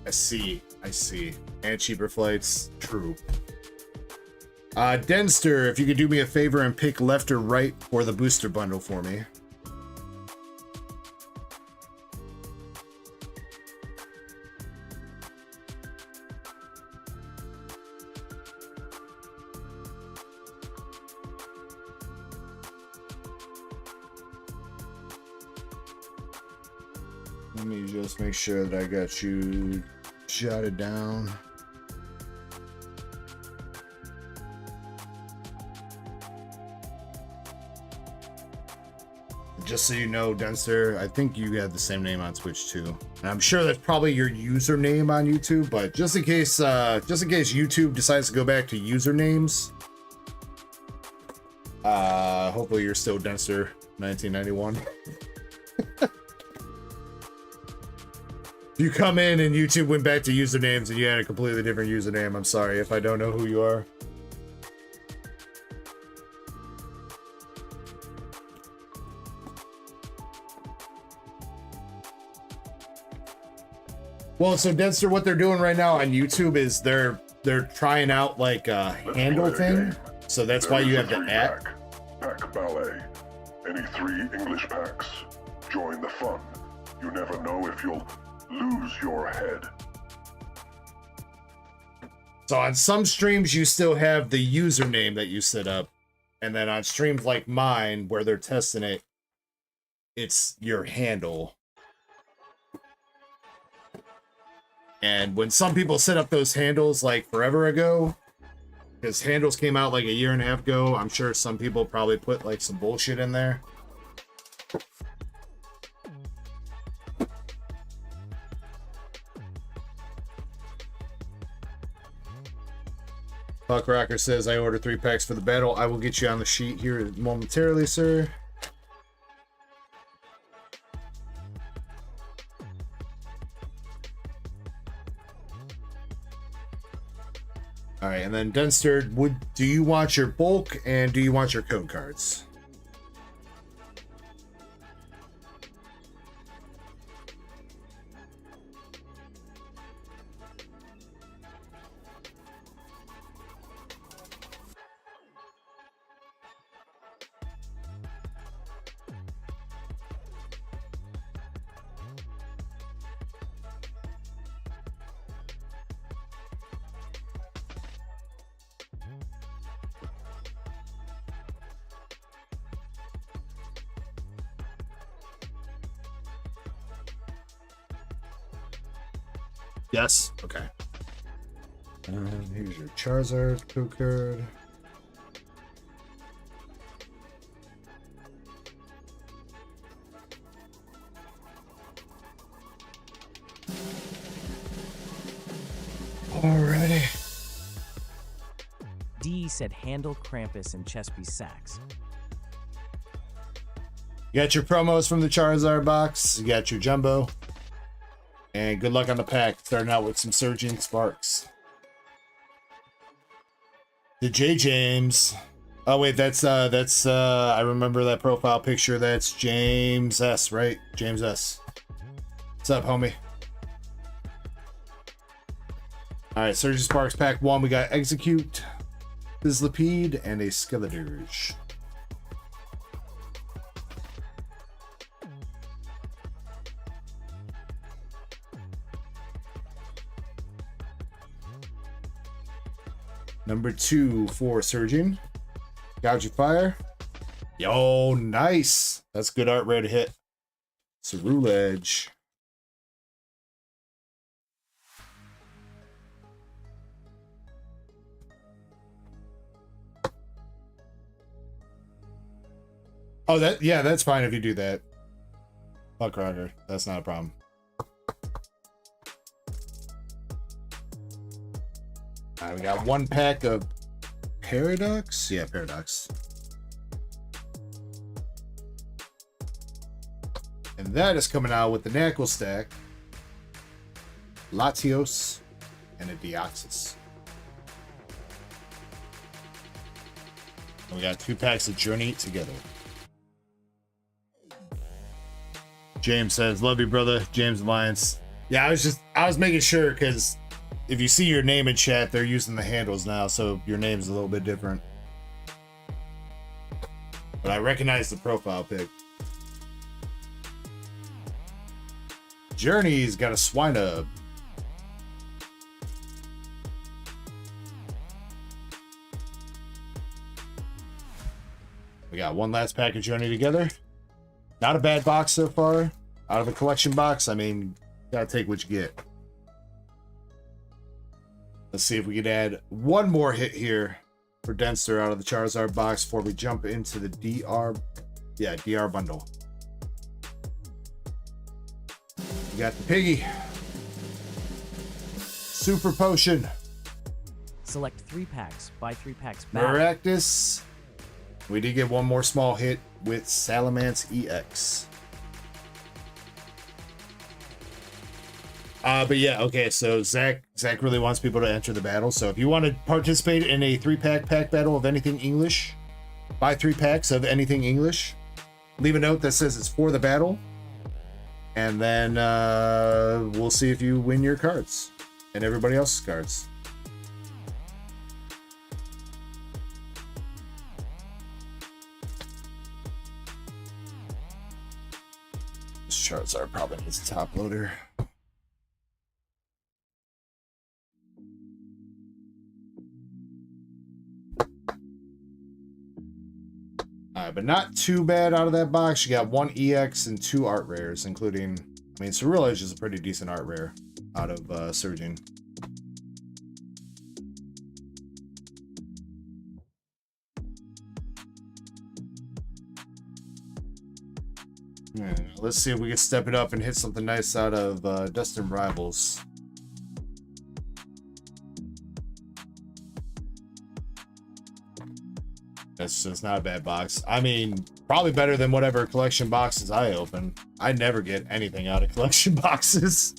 I see. And cheaper flights. True. Denster, if you could do me a favor and pick left or right for the booster bundle for me. Let me just make sure that I got you jotted down. Just so you know, Denster, I think you have the same name on Twitch too. And I'm sure that's probably your username on YouTube, but just in case YouTube decides to go back to usernames, hopefully you're still Denster 1991. If you come in and YouTube went back to usernames and you had a completely different username, I'm sorry if I don't know who you are. Well, so Denster, what they're doing right now on YouTube is they're trying out like a handle thing. So that's why you have the at. Pack ballet. Any 3 English packs. Join the fun. You never know if you'll lose your head. So on some streams, you still have the username that you set up. And then on streams like mine, where they're testing it, it's your handle. And when some people set up those handles like forever ago, because handles came out like a year and a half ago, I'm sure some people probably put like some bullshit in there. Buck Rocker says, I ordered 3 packs for the battle. I will get you on the sheet here momentarily, sir. All right, and then Denster, do you want your bulk and do you want your code cards? Yes. Okay. Here's your Charizard code card. Alrighty. D said handle Krampus and Chespy Sacks. You got your promos from the Charizard box. You got your Jumbo. And good luck on the pack. Starting out with some Surging Sparks. The J James. Oh wait, that's I remember that profile picture. That's James S, right? James S. What's up, homie? Alright, Surging Sparks pack 1. We got Execute, Sizzlipede, and a Skeletorge. Number 2 for Surging. Gouge Fire. Yo, nice. That's good art rare to hit. Cerulege. Oh, that's fine if you do that. Fuck Roger. That's not a problem. We got 1 pack of Paradox. Yeah, Paradox. And that is coming out with the Knackle stack, Latios, and a Deoxys. And we got 2 packs of Journey together. James says, love you, brother. James Alliance. Yeah, I was making sure because if you see your name in chat, they're using the handles now, so your name's a little bit different. But I recognize the profile pic. Journey's got a Swinub. We got 1 last pack of Journey together. Not a bad box so far. Out of a collection box, I mean, gotta take what you get. Let's see if we could add 1 more hit here for Denster out of the Charizard box before we jump into the DR bundle. We got the Piggy. Super Potion. Select 3 packs. Buy 3 packs back. Maractus. We did get one more small hit with Salamance EX. But yeah, okay, so Zach really wants people to enter the battle. So if you want to participate in a 3-pack pack battle of anything English, buy 3 packs of anything English. Leave a note that says it's for the battle. And then we'll see if you win your cards and everybody else's cards. This Charizard probably needs a top loader. Alright, but not too bad out of that box. You got 1 EX and 2 art rares, including, I mean, Ceruledge is a pretty decent art rare out of Surging. Yeah, let's see if we can step it up and hit something nice out of Destined Rivals. That's just not a bad box. I mean, probably better than whatever collection boxes I open. I never get anything out of collection boxes.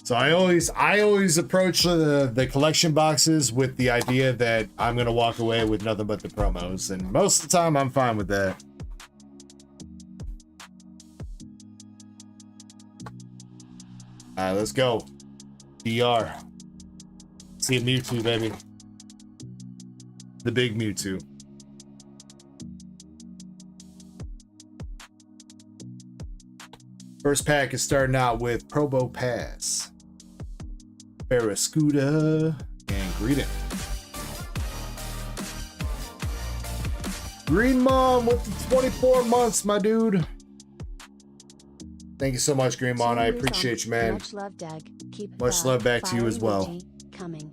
So I always approach the collection boxes with the idea that I'm gonna walk away with nothing but the promos, and most of the time I'm fine with that. Alright, let's go. DR. See a Mewtwo, baby. The big Mewtwo. First pack is starting out with Probo Pass, Barraskewda, and Greedent. Green Mom with the 24 months, my dude. Thank you so much, Green Mom. I appreciate you, man. Much love, Doug. Keep much love back to you as well. Coming.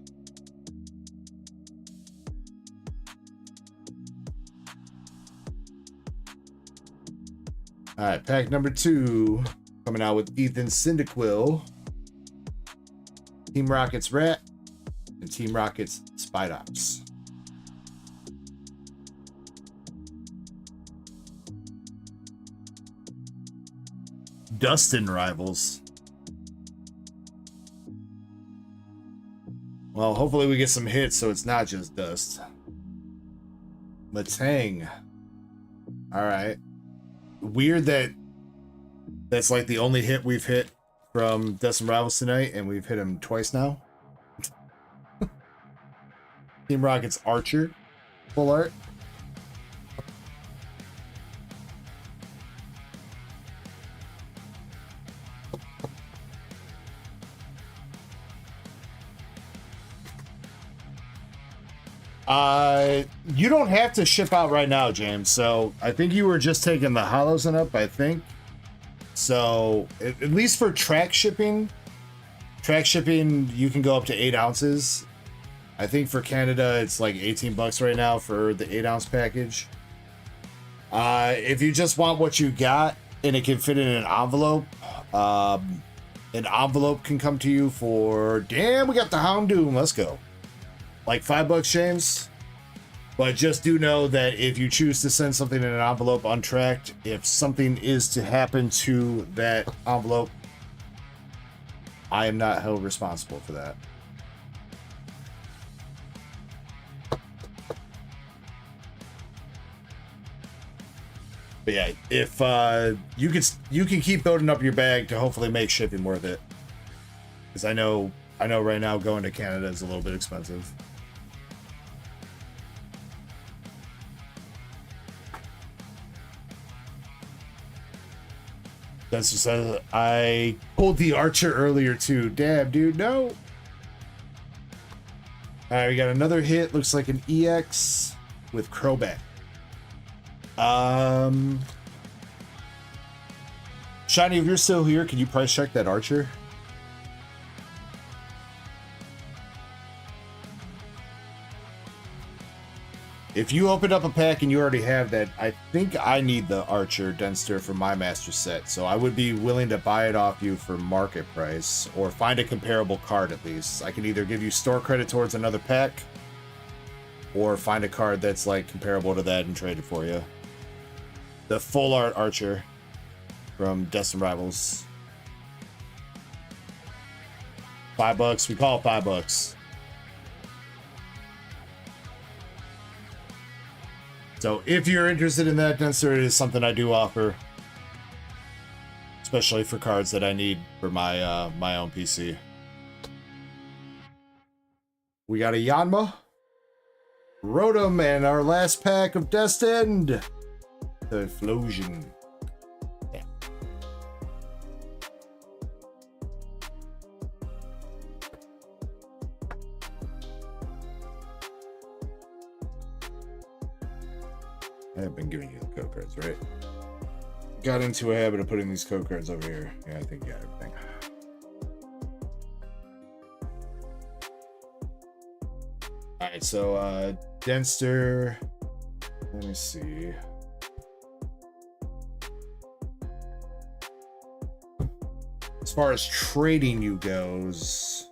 All right, pack number 2 coming out with Ethan Cyndaquil, Team Rocket's Rat, and Team Rocket's Spidops. Destined Rivals. Well, hopefully we get some hits so it's not just dust. Matang. All right. Weird that that's like the only hit we've hit from Destined Rivals tonight, and we've hit him twice now. Team Rocket's Archer. Full art. You don't have to ship out right now, James. So I think you were just taking the holos and up, I think. So at least for track shipping, you can go up to 8 ounces. I think for Canada, it's like $18 right now for the 8-ounce package. If you just want what you got and it can fit in an envelope can come to you for, damn, we got the Houndoom. Let's go. Like $5, James. But just do know that if you choose to send something in an envelope untracked, if something is to happen to that envelope, I am not held responsible for that. But yeah, if you can keep building up your bag to hopefully make shipping worth it, because I know right now going to Canada is a little bit expensive. That's just I pulled the Archer earlier too. Damn, dude, no. All right, we got another hit. Looks like an EX with Crobat. Shiny, if you're still here, can you price check that Archer? If you opened up a pack and you already have that, I think I need the Archer Denster for my master set, so I would be willing to buy it off you for market price, or find a comparable card at least. I can either give you store credit towards another pack, or find a card that's like comparable to that and trade it for you. The full art Archer from Destined Rivals. $5. We call it $5. So if you're interested in that, Denser, it is something I do offer, especially for cards that I need for my my own PC. We got a Yanma, Rotom, and our last pack of Destined, the Explosion. Yeah. I have been giving you the code cards, right? Got into a habit of putting these code cards over here. Yeah, I think you got everything. Alright, so Denster. Let me see. As far as trading you goes,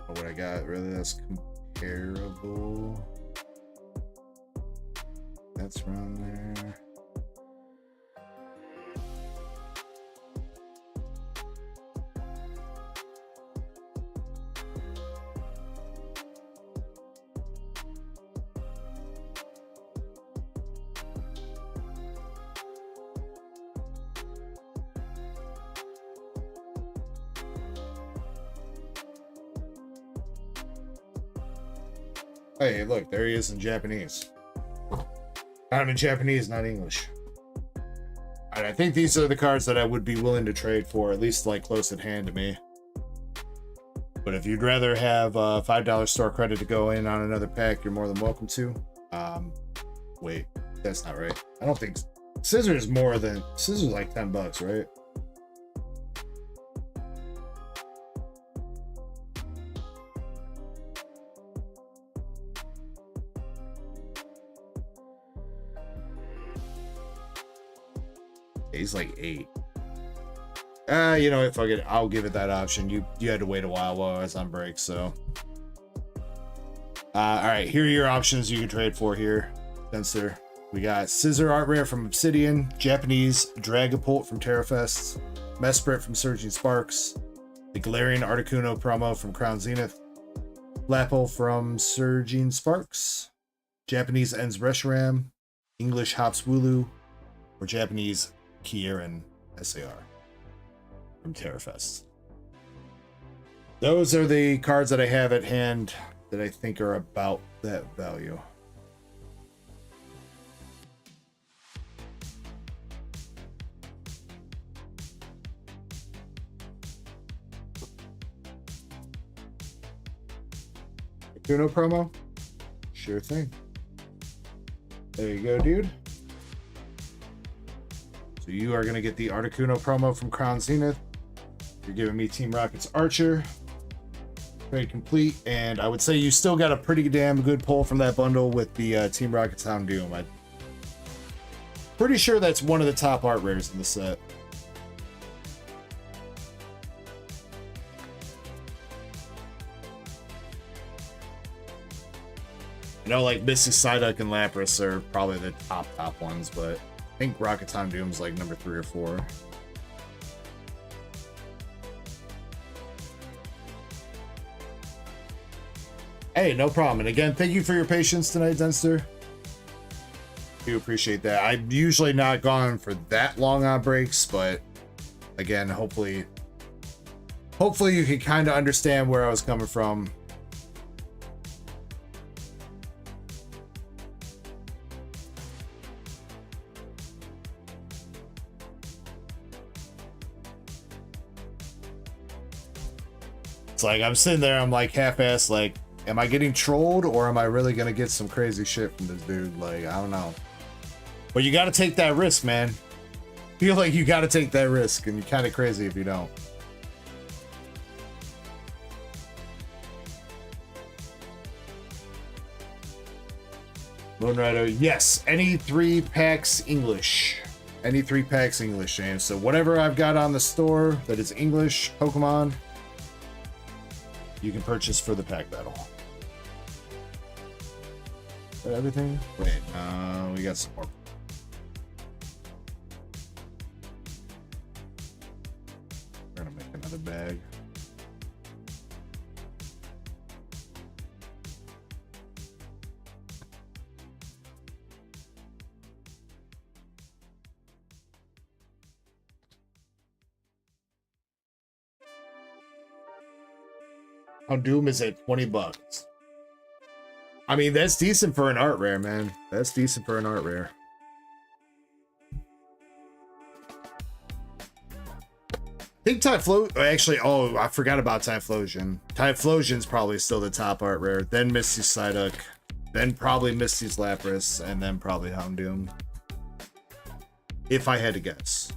what I got really that's comparable. That's around there. Hey, look, there he is in Japanese. Got him in Japanese, not English. And I think these are the cards that I would be willing to trade for, at least like close at hand to me. But if you'd rather have a $5 store credit to go in on another pack, you're more than welcome to. Wait, that's not right. I don't think Scissors more than Scissors like $10, right? He's like 8. You know what? Fuck it. I'll give it that option. You had to wait a while I was on break, so. All right, here are your options you can trade for here, Spencer. We got Scissor Art Rare from Obsidian, Japanese Dragapult from Terrafest, Mesprit from Surging Sparks, the Galarian Articuno promo from Crown Zenith, Flapple from Surging Sparks, Japanese Ends Reshiram, English Hops Wooloo, or Japanese Kieran SAR from Terrafest. Those are the cards that I have at hand that I think are about that value. Kuno promo? Sure thing. There you go, dude. So you are going to get the Articuno promo from Crown Zenith. You're giving me Team Rocket's Archer. Trade complete. And I would say you still got a pretty damn good pull from that bundle with the Team Rocket's Houndoom. I'm pretty sure that's one of the top art rares in the set. I know like Mystic Psyduck and Lapras are probably the top ones, but I think Rocket's Houndoom's like number 3 or 4. Hey, no problem. And again, thank you for your patience tonight, Denster. Do appreciate that. I'm usually not gone for that long on breaks, but again, hopefully you can kind of understand where I was coming from. It's like I'm sitting there, I'm like half-assed, like, am I getting trolled or am I really gonna get some crazy shit from this dude? Like, I don't know. But you gotta take that risk, man. Feel like you gotta take that risk, and you're kind of crazy if you don't. Moonrider, yes, any 3 packs English. Any 3 packs English, James. So whatever I've got on the store that is English Pokemon, you can purchase for the pack battle. Is that everything? Wait, we got some more. We're gonna make another bag. Doom is at 20 bucks. I mean, that's decent for an art rare, man. That's decent for an art rare. I think actually, oh, I forgot about Typhlosion. Typhlosion's probably still the top art rare. Then Misty Psyduck. Then probably Misty's Lapras. And then probably Houndoom. If I had to guess.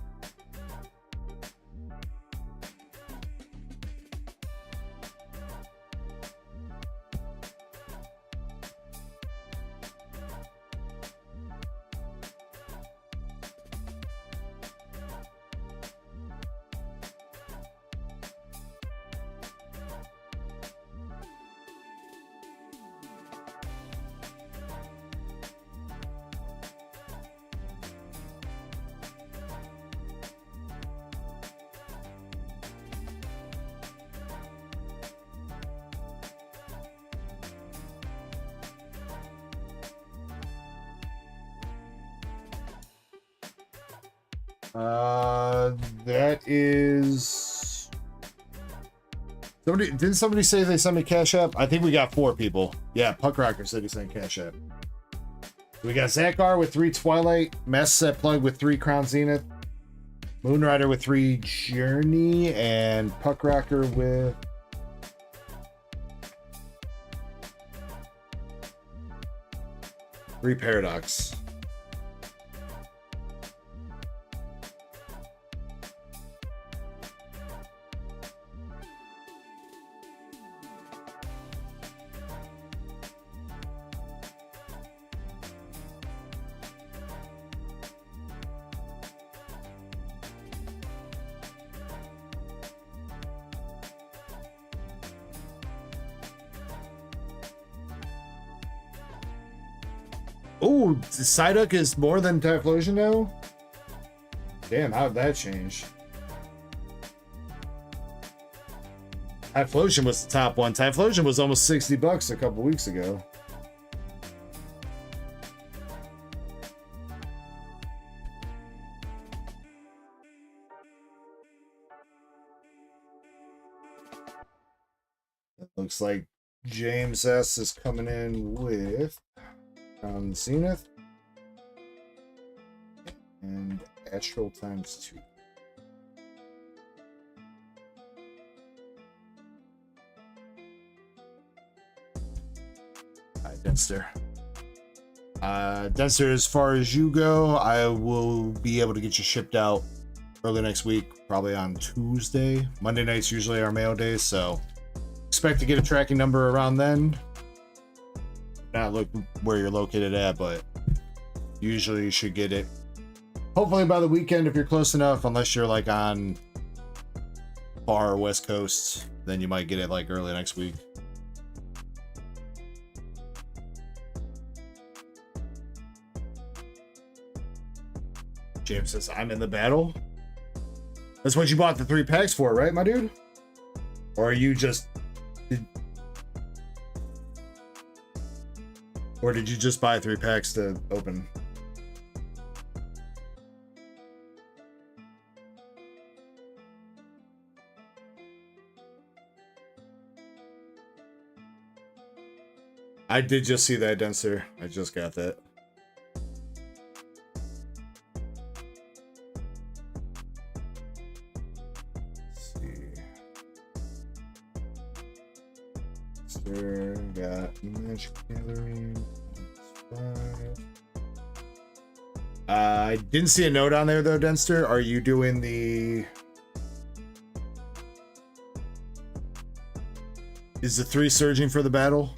That is somebody. Didn't somebody say they sent me Cash App? I think we got 4 people. Yeah, Puck Rocker said he sent Cash App. We got Zakar with 3 Twilight, Master Set Plug with 3 Crown Zenith, Moonrider with 3 Journey, and Puck Rocker with three Paradox. Oh, Psyduck is more than Typhlosion now? Damn, how did that change? Typhlosion was the top one. Typhlosion was almost 60 bucks a couple weeks ago. It looks like James S is coming in with Zenith and Astral ×2. Hi, Denster. Denster, as far as you go, I will be able to get you shipped out early next week, probably on Tuesday. Monday night's usually our mail day, so expect to get a tracking number around then. Not look where you're located at, but usually you should get it hopefully by the weekend if you're close enough, unless you're like on far west coast, then you might get it like early next week. James says, I'm in the battle. That's what you bought the 3 packs for, right, my dude? Or are you just... Or did you just buy 3 packs to open? I did just see that, Denser. I just got that. Let's see. Sir, got Magic Gathering. I didn't see a note on there though, Denster. Are you doing the... Is the 3 surging for the battle?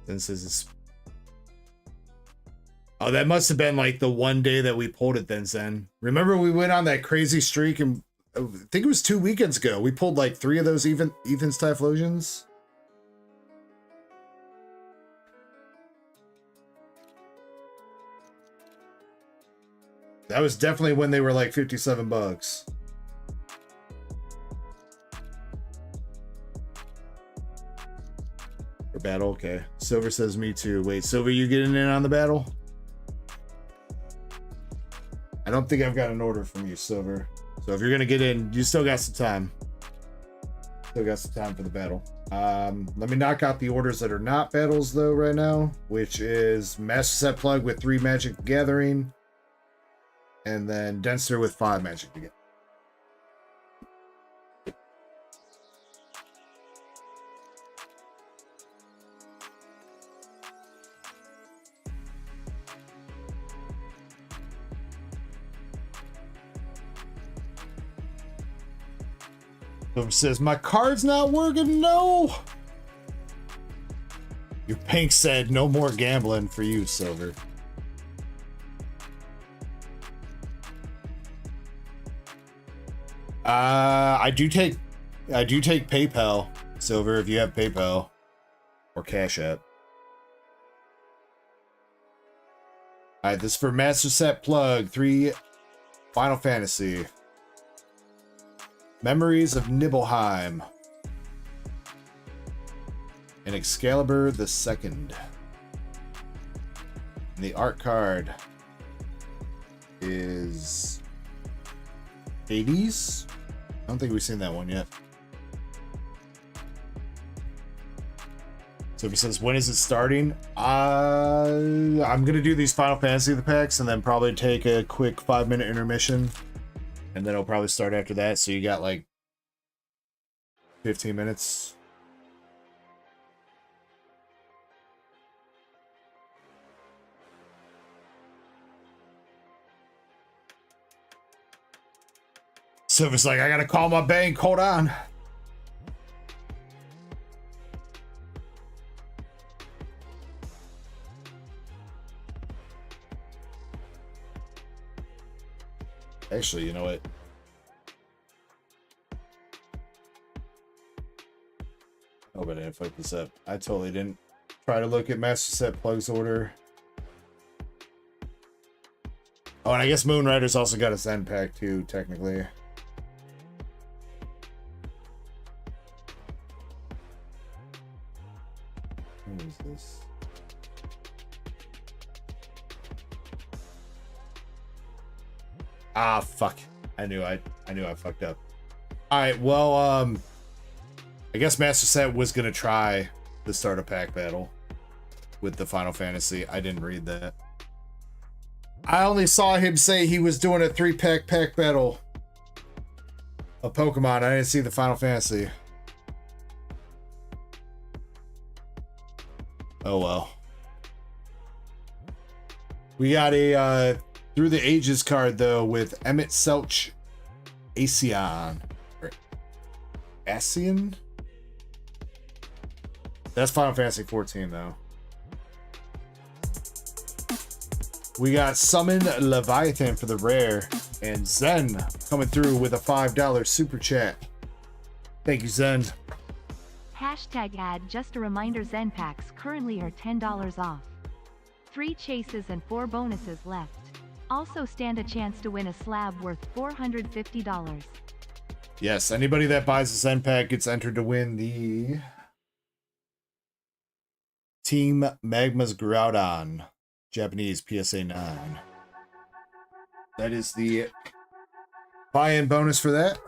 Then says it's... Oh, that must have been like the one day that we pulled it then, Zen. Remember we went on that crazy streak and I think it was 2 weekends ago. We pulled like 3 of those Ethan's Typhlosions. That was definitely when they were like $57. For battle, okay. Silver says me too. Wait, Silver, you getting in on the battle? I don't think I've got an order from you, Silver. So if you're gonna get in, you still got some time. Still got some time for the battle. Let me knock out the orders that are not battles though right now, which is Master Set Plug with 3 Magic the Gathering, and then Denser with 5 Magic the Gathering. Silver says, my card's not working, no! Your pink said, no more gambling for you, Silver. I do take PayPal, Silver, if you have PayPal. Or Cash App. Alright, this is for Master Set Plug, 3 Final Fantasy. Memories of Nibelheim. And Excalibur the Second. And the art card is Hades. I don't think we've seen that one yet. So if he says, when is it starting? I'm gonna do these Final Fantasy the packs and then probably take a quick 5-minute intermission. And then it'll probably start after that. So you got like 15 minutes. Silver's like, I gotta call my bank. Hold on. Actually, you know what? Oh, but I didn't fuck this up. I totally didn't try to look at Master Set Plug's order. Oh, and I guess Moonrider's also got a Zen pack too, technically. What is this? Ah, fuck. I knew I fucked up. Alright, well, I guess Master Set was gonna try the start a pack battle with the Final Fantasy. I didn't read that. I only saw him say he was doing a 3-pack pack battle of Pokemon. I didn't see the Final Fantasy. Oh well. We got a Through the Ages card though with Emmett Selch Acion. Or Acion? That's Final Fantasy 14 though. We got Summon Leviathan for the rare. And Zen coming through with a $5 super chat. Thank you, Zen. Hashtag ad, just a reminder, Zen packs currently are $10 off. 3 chases and 4 bonuses left. Also stand a chance to win a slab worth $450. Yes, anybody that buys a Zen pack gets entered to win the Team Magma's Groudon Japanese PSA 9. That is the buy-in bonus for that.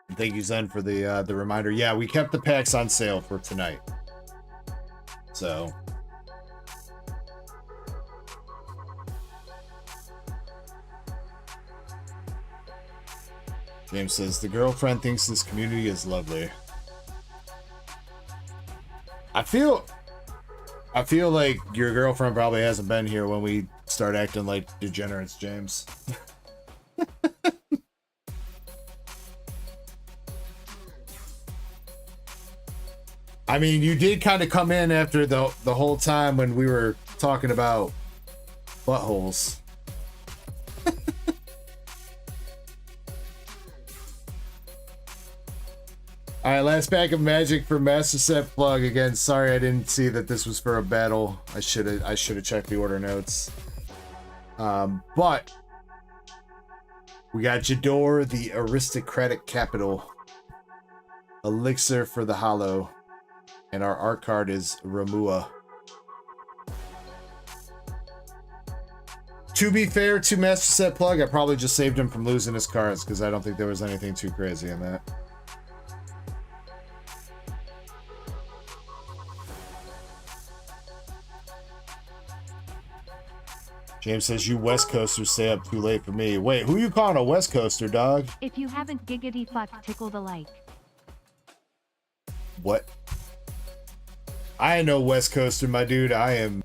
And thank you, Zen, for the reminder. Yeah, we kept the packs on sale for tonight. So James says the girlfriend thinks this community is lovely. I feel like your girlfriend probably hasn't been here when we start acting like degenerates, James. I mean, you did kind of come in after the whole time when we were talking about buttholes. All right, last pack of magic for Master Set Plug. Again, sorry I didn't see that this was for a battle. I should have checked the order notes. But we got Jador, the aristocratic capital. Elixir for the hollow. And our art card is Ramua. To be fair to Master Set Plug, I probably just saved him from losing his cards because I don't think there was anything too crazy in that. James says, you West Coasters stay up too late for me. Wait, who you calling a West Coaster, dog? If you haven't giggity fuck tickled a like. What? I ain't no West Coaster, my dude. I am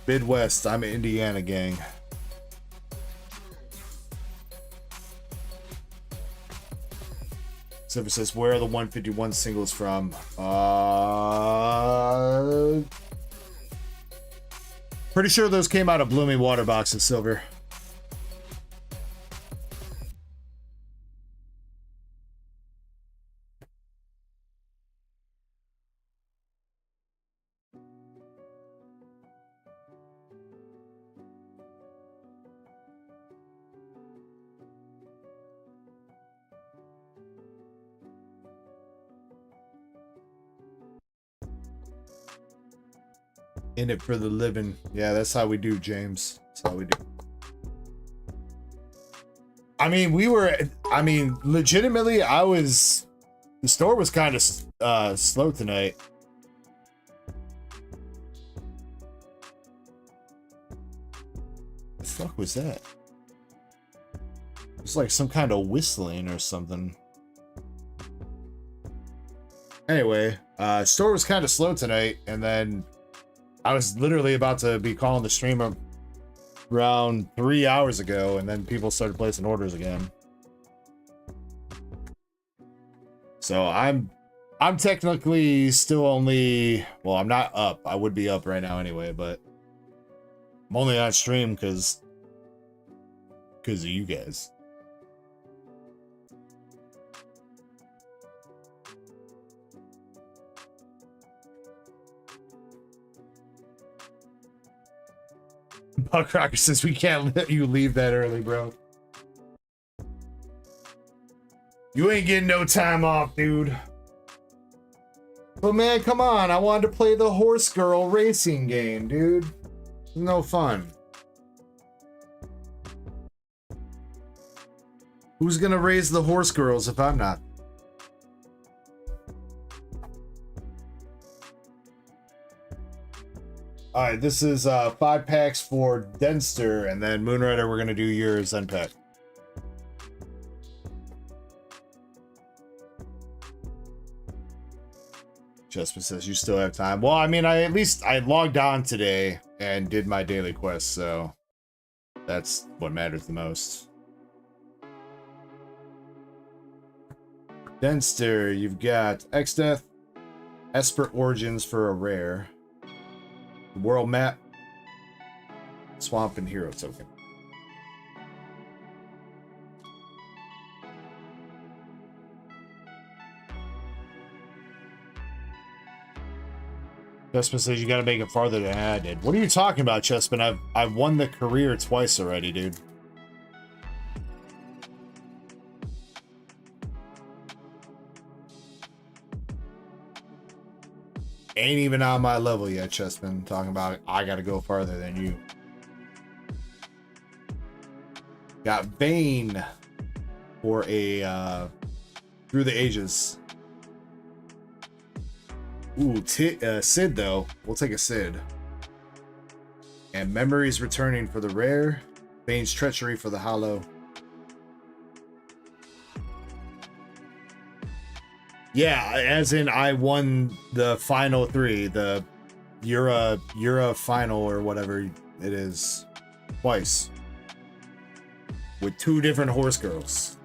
Midwest. I'm an Indiana gang. Silver says, where are the 151 singles from? Pretty sure those came out of Blooming Water boxes, Silver. In it for the living. Yeah, that's how we do, James. That's how we do. I mean, legitimately, the store was kind of slow tonight. The fuck was that? It was like some kind of whistling or something. Anyway, store was kind of slow tonight, and then I was literally about to be calling the stream around 3 hours ago, and then people started placing orders again. So I'm technically still only, well, I'm not up. I would be up right now anyway, but I'm only on stream because of you guys. Buck Rocker says we can't let you leave that early, bro. You ain't getting no time off, dude. But man, come on. I wanted to play the Horse Girl racing game, dude. No fun. Who's gonna raise the Horse Girls if I'm not? Alright, this is 5 packs for Denster, and then Moonrider, we're gonna do your Zen pack. Jasper says you still have time. Well, I mean, I logged on today and did my daily quest, so that's what matters the most. Denster, you've got X-Death, Esper Origins for a rare, World Map, Swamp, and Hero Token. Chespin says you gotta make it farther than I did. What are you talking about, Chespin? I've won the career twice already, dude. Ain't even on my level yet, Chespin. Talking about I gotta go farther than you. Got Vayne for a Through the Ages. Ooh, Sid though. We'll take a Sid. And Memories Returning for the rare. Vayne's Treachery for the hollow. Yeah, as in I won the final 3, the Eura final or whatever it is, twice. With 2 different horse girls.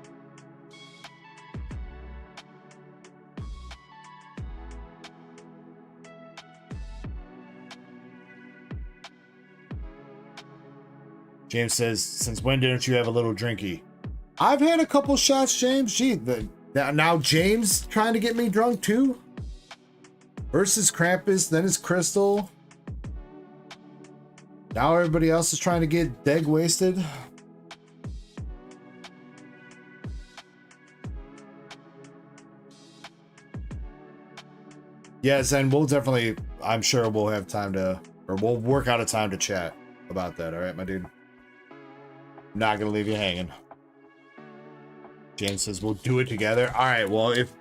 James says, since when didn't you have a little drinky? I've had a couple shots, James. Gee, now James trying to get me drunk too? Versus Krampus, then it's Crystal. Now everybody else is trying to get deg wasted. Yes, and we'll definitely, I'm sure we'll have time to, or we'll work out a time to chat about that. All right, my dude. Not gonna leave you hanging. James says we'll do it together. All right, well, if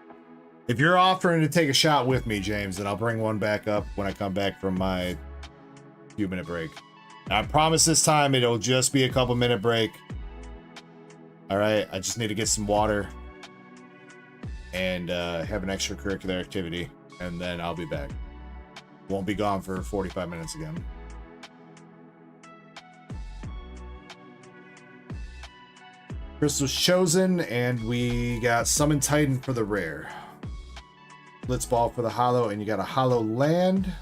you're offering to take a shot with me, James, then I'll bring one back up when I come back from my few-minute break. And I promise this time it'll just be a couple-minute break. All right, I just need to get some water and have an extracurricular activity, and then I'll be back. Won't be gone for 45 minutes again. Crystal's chosen, and we got Summon Titan for the rare. Blitzball for the hollow, and you got a hollow land.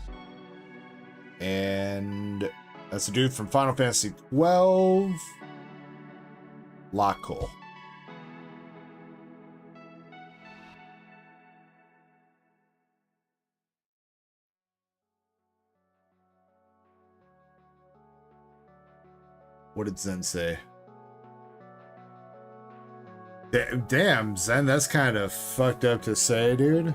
And that's a dude from Final Fantasy 12. Lockle. What did Zen say? Damn, Zen, that's kind of fucked up to say, dude.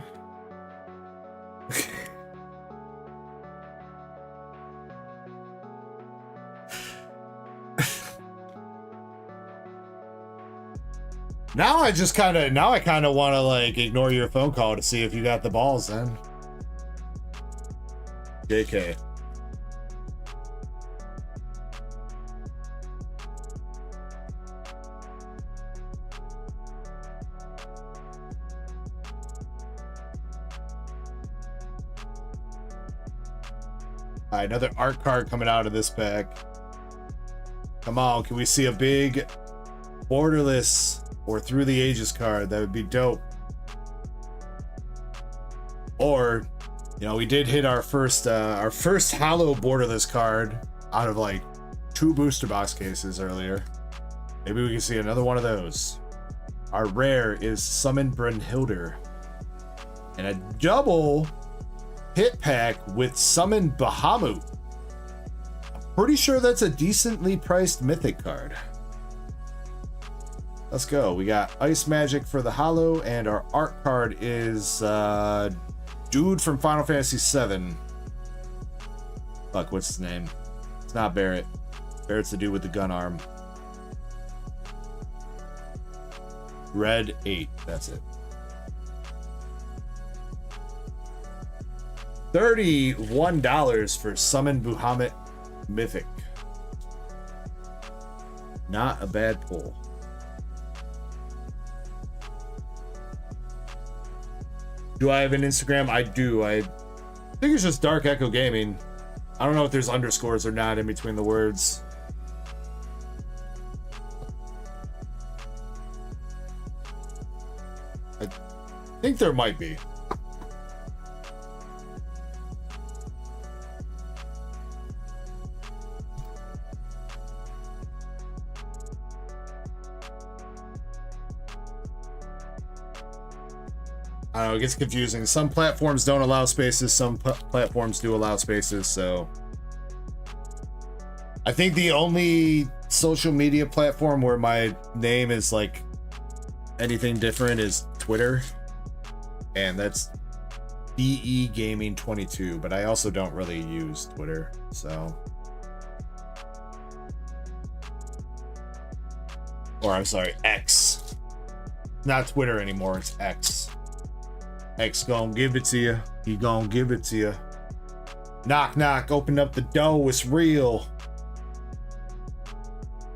Now I kind of want to like ignore your phone call to see if you got the balls, Zen. JK. Alright, another art card coming out of this pack. Come on, can we see a big borderless or through the ages card? That would be dope. Or, you know, we did hit our first hollow borderless card out of like 2 booster box cases earlier. Maybe we can see another one of those. Our rare is Summon Brynhildr. And a double hit pack with Summon Bahamut. I'm pretty sure that's a decently priced mythic card. Let's go. We got Ice Magic for the hollow, and our art card is dude from Final Fantasy VII. Fuck, what's his name? It's not Barrett. Barrett's the dude with the gun arm. Red 8, that's it. $31 for Summon Bahamut Mythic. Not a bad pull. Do I have an Instagram? I do. I think it's just DarkEckoGaming. I don't know if there's underscores or not in between the words. I think there might be. I don't know, it gets confusing. Some platforms don't allow spaces, some platforms do allow spaces, so... I think the only social media platform where my name is like anything different is Twitter. And that's DarkEckoGaming22, but I also don't really use Twitter, so... Or I'm sorry, X. Not Twitter anymore, it's X. X gonna give it to you. He gonna give it to you. Knock, knock, open up the door, it's real.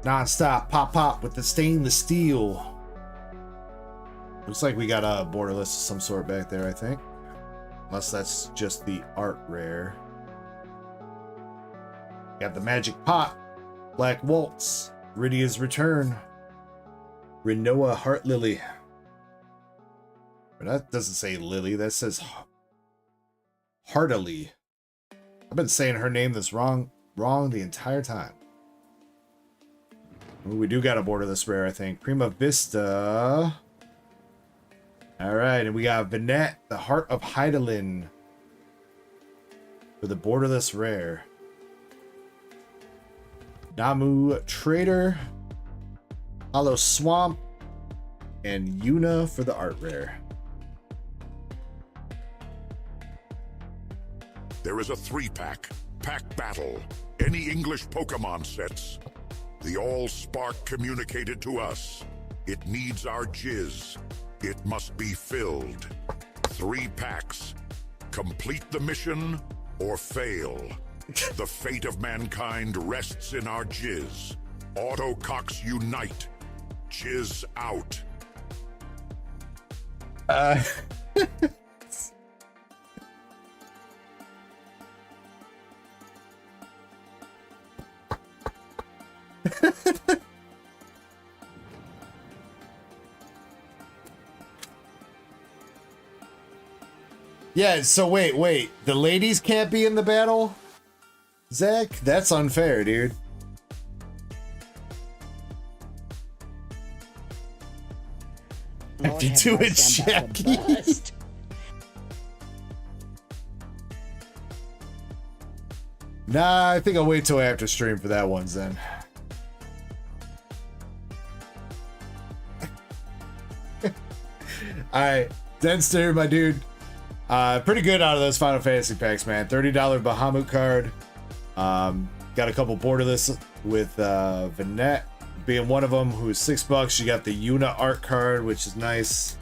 Non-stop, pop, pop with the stainless steel. Looks like we got a borderless of some sort back there, I think. Unless that's just the art rare. Got the magic pot. Black Waltz. Rydia's Return. Rinoa Heart Lily. But that doesn't say Lily, that says Heartily. I've been saying her name this wrong the entire time. Ooh, we do got a borderless rare, I think. Prima Vista. All right, and we got Vinette, the Heart of Hydaelyn for the borderless rare. Namu Trader, Hollow Swamp, and Yuna for the art rare. There is a 3-pack, pack battle, any English Pokemon sets. The All-Spark communicated to us. It needs our jizz. It must be filled. 3 packs. Complete the mission or fail. The fate of mankind rests in our jizz. Autococks unite. Jizz out. Yeah, so wait. The ladies can't be in the battle? Zach? That's unfair, dude. Lord have 52 mercy, inch I'm about to Jackie. bust. Nah, I think I'll wait till after stream for that one, then. Alright, Denster, my dude. Pretty good out of those Final Fantasy packs, man. $30 Bahamut card. Got a couple borderless with Vinette being one of them, who's $6. You got the Yuna art card, which is nice.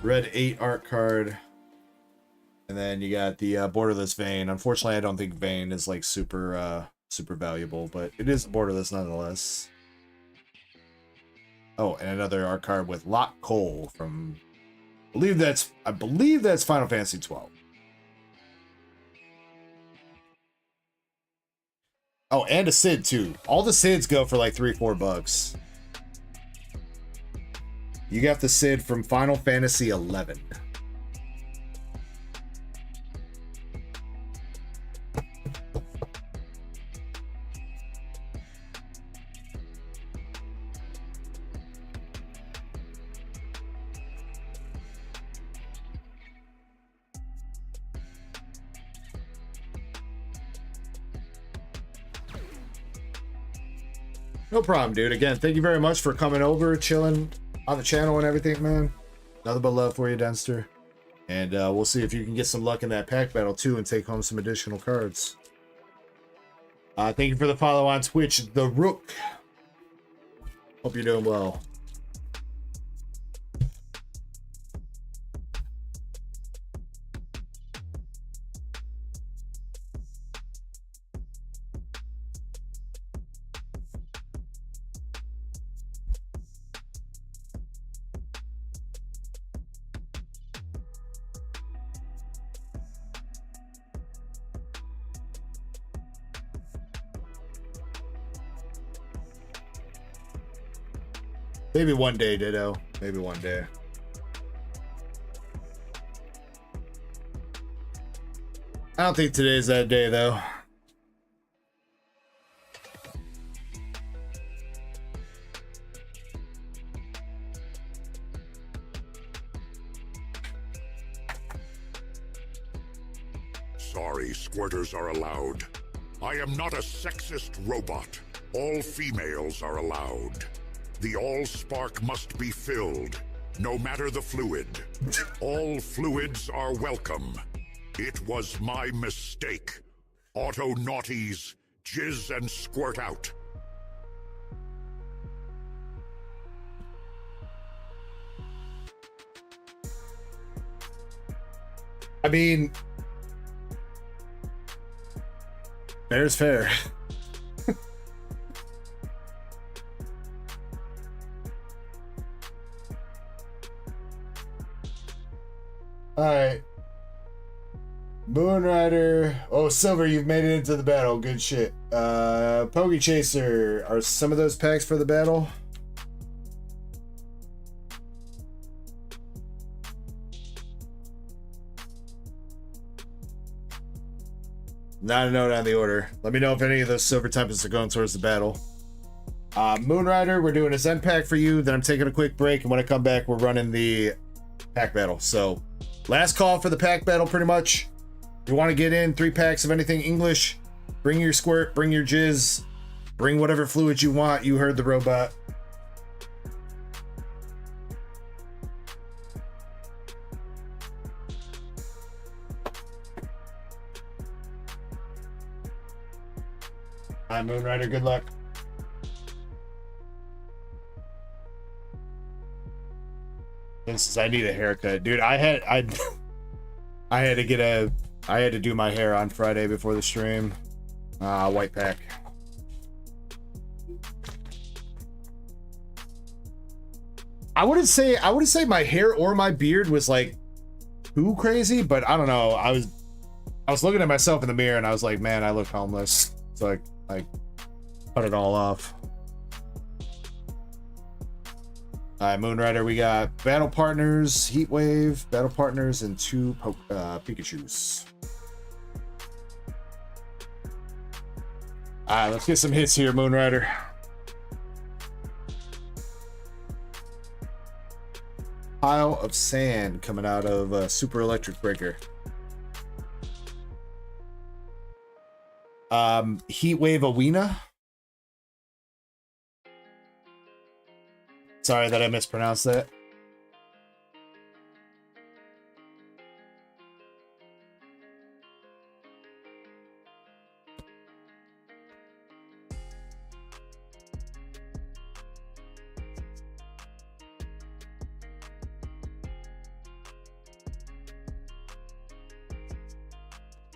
Red 8 art card. And then you got the borderless Vayne. Unfortunately, I don't think Vayne is like super valuable, but it is borderless nonetheless. Oh, and another art card with Lot Cole from I believe that's Final Fantasy 12. Oh, and a Sid too. All the Sids go for like $3-4. You got the Sid from Final Fantasy 11. No problem, dude. Again, thank you very much for coming over, chilling on the channel and everything, man. Nothing but love for you, Denster. And we'll see if you can get some luck in that pack battle, too, and take home some additional cards. Thank you for the follow on Twitch, The Rook. Hope you're doing well. Maybe one day, Ditto. Maybe one day. I don't think today's that day, though. Sorry, squirters are allowed. I am not a sexist robot. All females are allowed. The All-Spark must be filled, no matter the fluid. All fluids are welcome. It was my mistake. Auto naughties, jizz and squirt out. I mean, fair's fair. Alright. Moonrider. Oh, Silver, you've made it into the battle. Good shit. Poke Chaser. Are some of those packs for the battle? Not a note on the order. Let me know if any of those silver tempests are going towards the battle. Moonrider, we're doing a Zen pack for you. Then I'm taking a quick break, and when I come back, we're running the pack battle. So, last call for the pack battle, pretty much. If you want to get in 3 packs of anything English, bring your squirt, bring your jizz, bring whatever fluid you want. You heard the robot. Hi, Moonrider. Good luck. This is, I need a haircut, dude. I had to do my hair on Friday before the stream. White pack. I wouldn't say my hair or my beard was like too crazy, but I don't know. I was looking at myself in the mirror and I was like, man, I look homeless. So I cut it all off. Alright, Moonrider, we got battle partners, Heatwave, battle partners, and 2 Pikachus. Alright, let's get some hits here, Moonrider. Pile of sand coming out of Super Electric Breaker. Heatwave Awina. Sorry that I mispronounced that.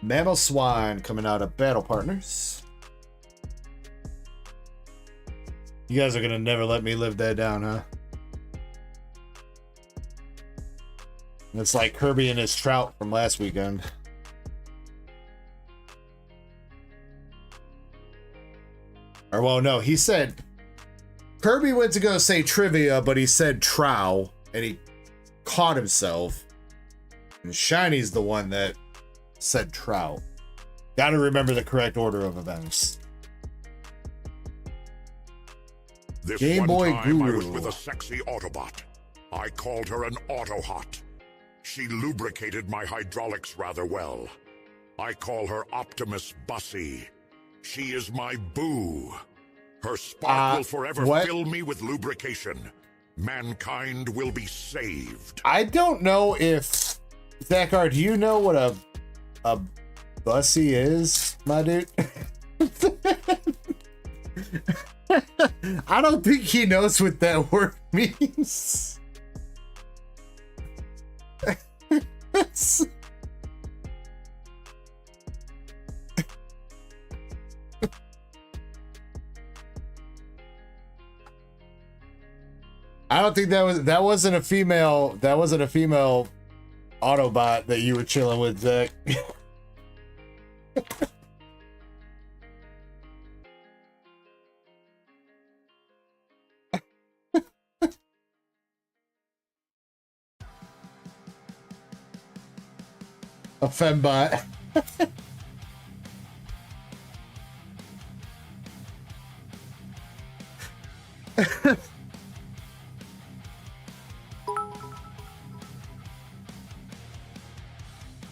Mammal Swine coming out of Battle Partners. You guys are gonna never let me live that down, huh? It's like Kirby and his trout from last weekend. Or, well, no, he said... Kirby went to go say trivia, but he said trow, and he caught himself. And Shiny's the one that said trout. Gotta remember the correct order of events. This Game one Boy time Guru. I was with a sexy Autobot. I called her an Autohot. She lubricated my hydraulics rather well. I call her Optimus Bussy. She is my boo. Her spark will forever fill me with lubrication. Mankind will be saved. I don't know if... Zachar, do you know what a bussy is, my dude? I don't think he knows what that word means. I don't think that wasn't a female Autobot that you were chilling with, Zach. A fembot.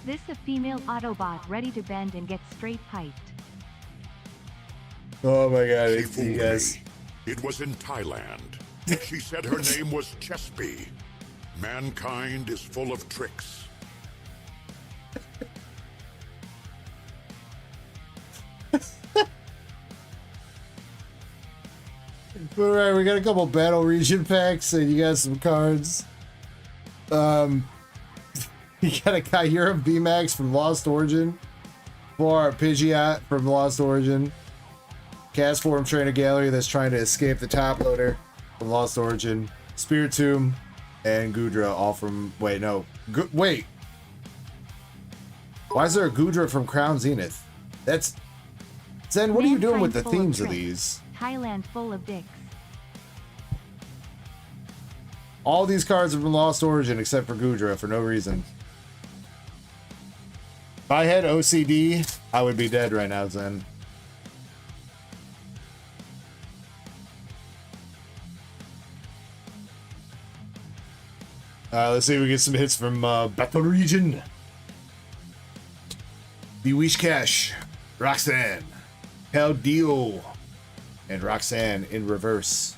This a female Autobot ready to bend and get straight piped. Oh my god, She it's fooled you guys. me. It was in Thailand. She said her name was Chespy. Mankind is full of tricks. All right, we got a couple battle region packs, and you got some cards. You got a Kyurem VMAX from Lost Origin, for Pidgeot from Lost Origin, Castform Trainer Gallery that's trying to escape the top loader from Lost Origin, Spiritomb, and Goodra all from... Wait, no. Wait. Why is there a Goodra from Crown Zenith? That's... Zen, what are you doing with the themes of these? Thailand full of dicks. All these cards are from Lost Origin except for Goodra for no reason. If I had OCD, I would be dead right now, Zen. Let's see if we get some hits from Battle Region. The Wish Cash, Roxanne, Hell Dio, and Roxanne in reverse.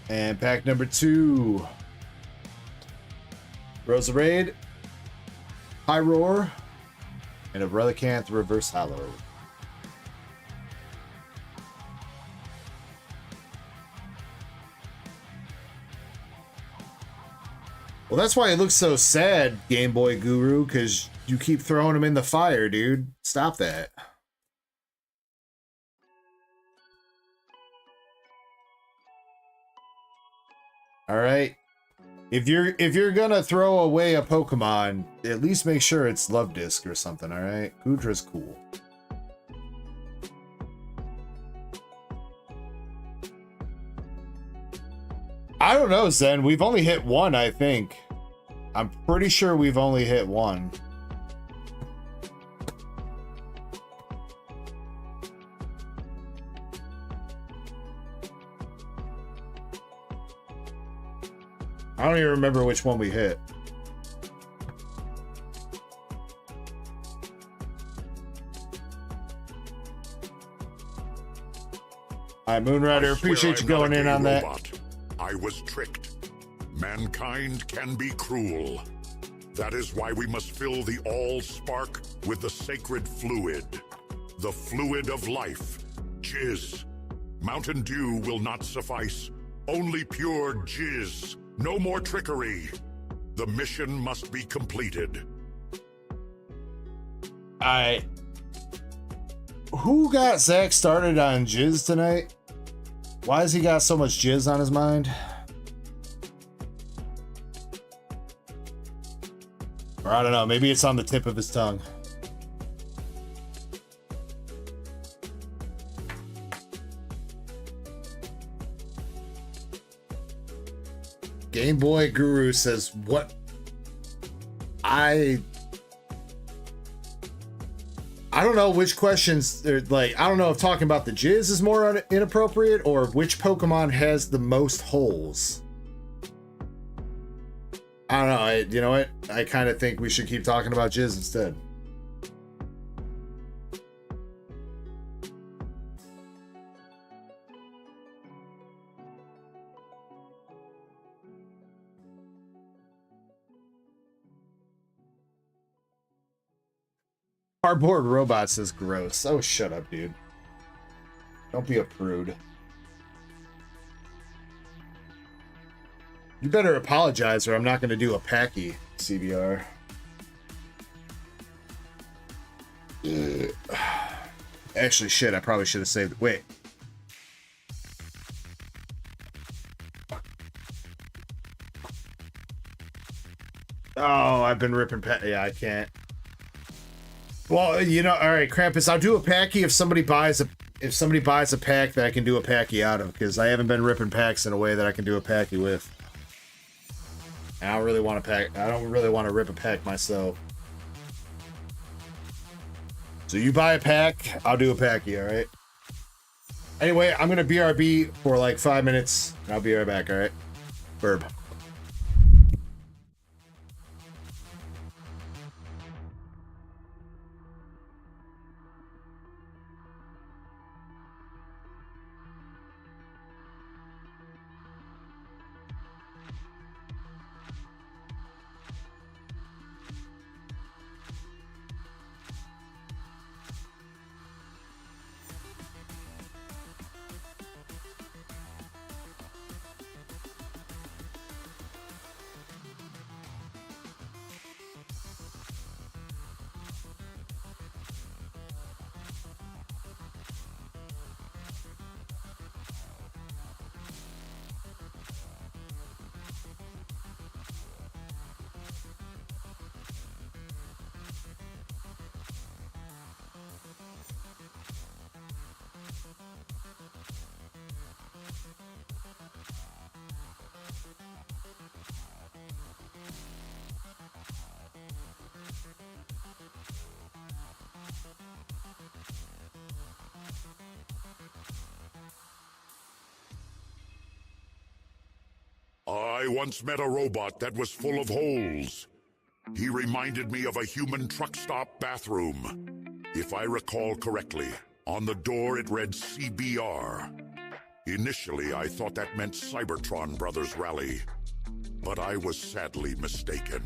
And pack number 2. Rosa Raid, High Roar, and a Relicanth Reverse Hollow. Well, that's why it looks so sad, Game Boy Guru, because you keep throwing him in the fire, dude. Stop that. All right. If you're gonna throw away a Pokemon, at least make sure it's Love Disc or something, all right? Gudra's cool. I don't know, Zen. We've only hit one, I think. I'm pretty sure we've only hit one. I don't even remember which one we hit. Alright, Moonrider, appreciate you going in on that. I was tricked. Mankind can be cruel. That is why we must fill the all-spark with the sacred fluid. The fluid of life. Jizz. Mountain Dew will not suffice. Only pure jizz. No more trickery. The mission must be completed. Who got Zach started on jizz tonight? Why has he got so much jizz on his mind? Or I don't know, maybe it's on the tip of his tongue. Game Boy Guru says, what? I don't know which questions, like, I don't know if talking about the jizz is more inappropriate or which Pokemon has the most holes. I don't know. You know what? I kind of think we should keep talking about jizz instead. Cardboard robot says gross. Oh, shut up, dude. Don't be a prude. You better apologize or I'm not going to do a packy, CBR. Actually, shit, I probably should have saved it. Wait. Oh, I've been ripping yeah, I can't. Well, you know, all right, Krampus, I'll do a packy if somebody buys a pack that I can do a packy out of, because I haven't been ripping packs in a way that I can do a packy with. And I don't really want to pack. I don't really want to rip a pack myself. So you buy a pack, I'll do a packy, all right? Anyway, I'm gonna BRB for like 5 minutes, and I'll be right back, all right? Burb. I once met a robot that was full of holes. He reminded me of a human truck stop bathroom. If I recall correctly, on the door it read CBR. Initially, I thought that meant Cybertron Brothers Rally, but I was sadly mistaken.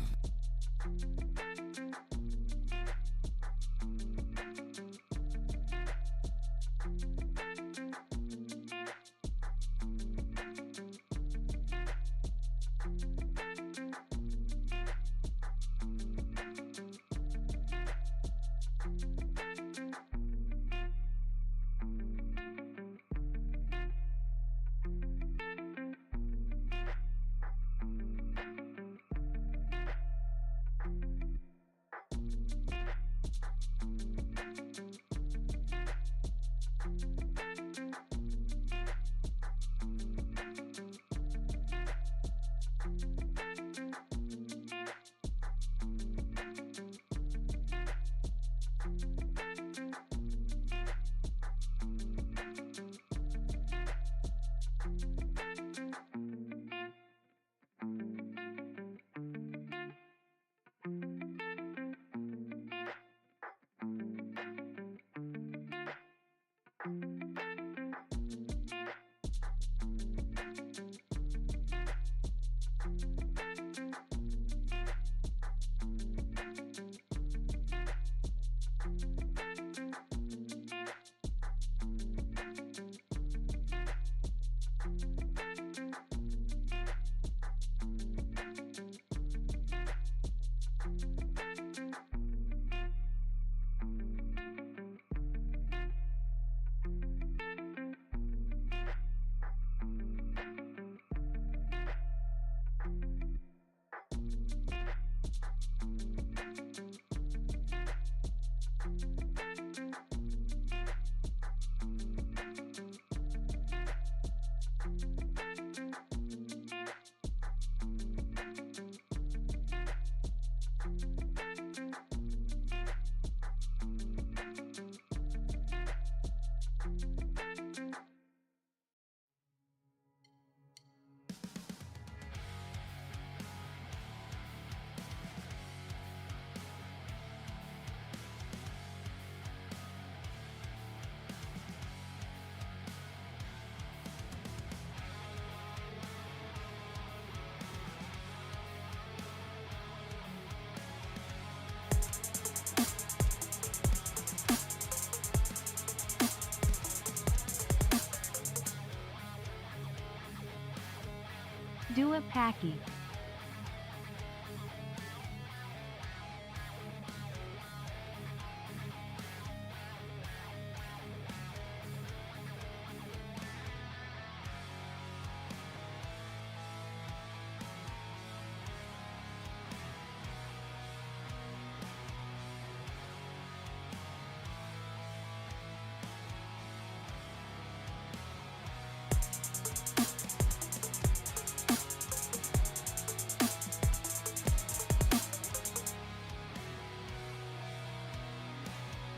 Do a packy.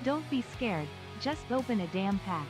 Don't be scared, just open a damn pack.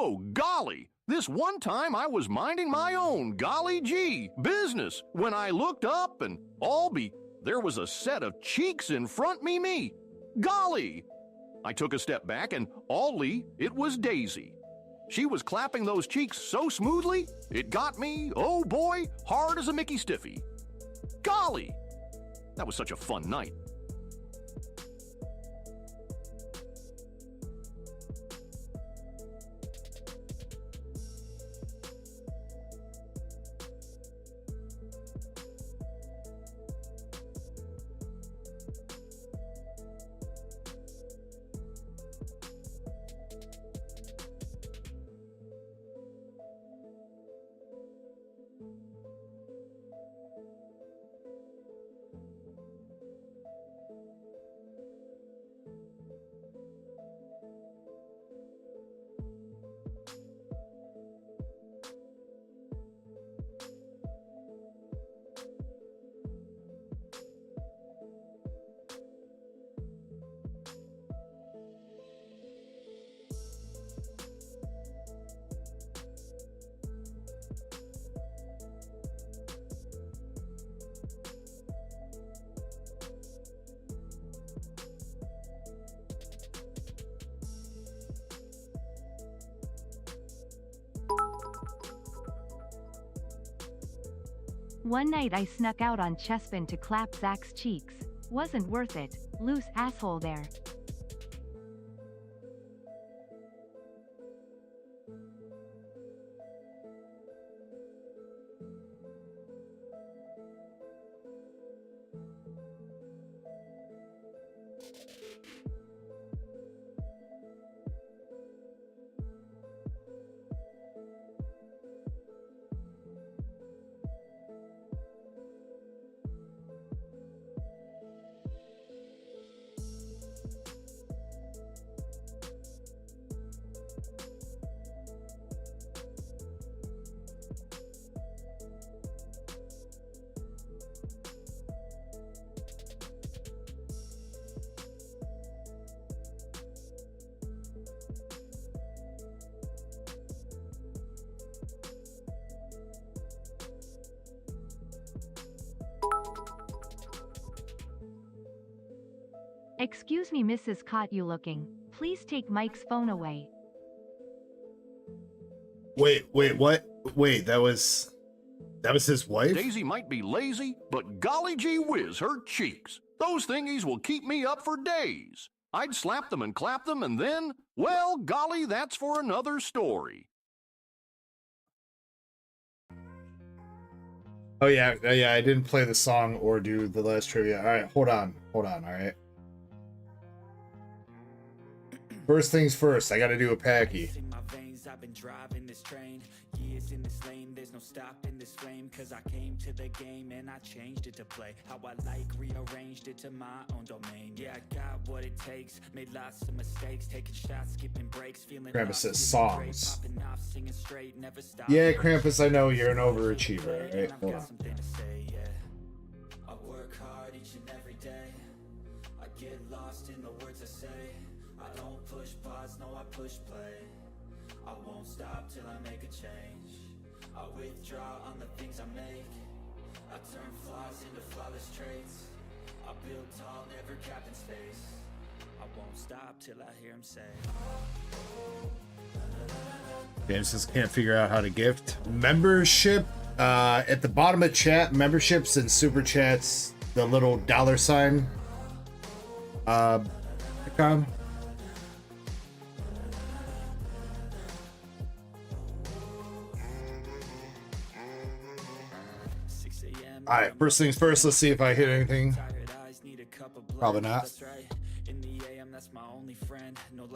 Oh, golly! This one time I was minding my own golly gee business when I looked up and there was a set of cheeks in front me. Golly! I took a step back and it was Daisy. She was clapping those cheeks so smoothly, it got me, oh boy, hard as a Mickey Stiffy. Golly! That was such a fun night. One night I snuck out on Chespin to clap Zach's cheeks. Wasn't worth it, loose asshole there. Excuse me, Mrs. Caught you looking. Please take Mike's phone away. Wait, what? Wait, that was his wife? Daisy might be lazy, but golly gee whiz, her cheeks. Those thingies will keep me up for days. I'd slap them and clap them and then, well, golly, that's for another story. Oh yeah, I didn't play the song or do the last trivia. All right, hold on, all right. First things first, I gotta do a packy. I've been driving this train, years in this lane, there's no stopping this flame, cause I came to the game and I changed it to play how I like, rearranged it to my own domain. Yeah, I got what it takes, made lots of mistakes, taking shots, skipping breaks, feeling Krampus says songs. popping off, singing straight, never stop. Yeah, Krampus, I know you're an overachiever, right? Hold on. Something to say, yeah. I work hard each and every day, I get lost in the words I say, I don't push pause, no I push play. I won't stop till I make a change. I withdraw on the things I make. I turn flaws into flawless traits. I build tall, never capped in space. I won't stop till I hear him say. James says can't figure out how to gift. Membership, at the bottom of chat, memberships and super chats, the little $sign icon. Alright, first things first, let's see if I hit anything. Probably not.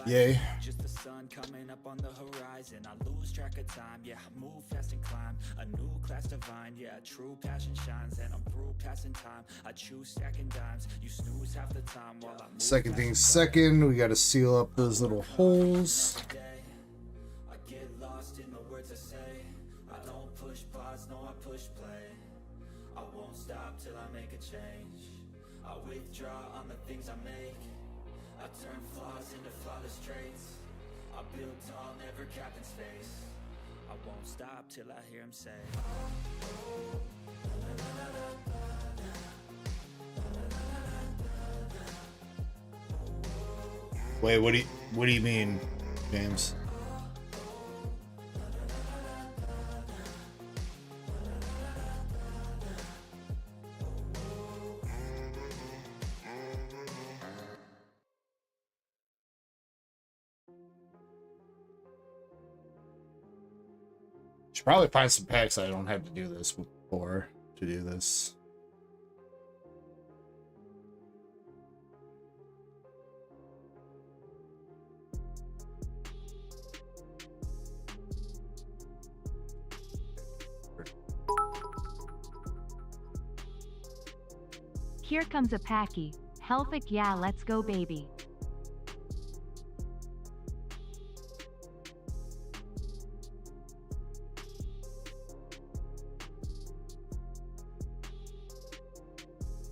Yay. Just the sun coming up on the horizon. I lose track of time, yeah, I move fast and climb. A new class divine, yeah, true passion shines. And I'm through passing time. I choose stacking dimes. You snooze half the time while I move. Second thing second, we gotta seal up those little holes. I get lost in the words I say. I don't push pause, no I push play. I won't stop till I make a change. I withdraw on the things I make. I turn flaws into flawless traits. I build tall, never capped in space. I won't stop till I hear him say, Wait, what do you mean, James? Should probably find some packs I don't have to do this before to do this. Here comes a packy. Helfic, yeah, let's go, baby.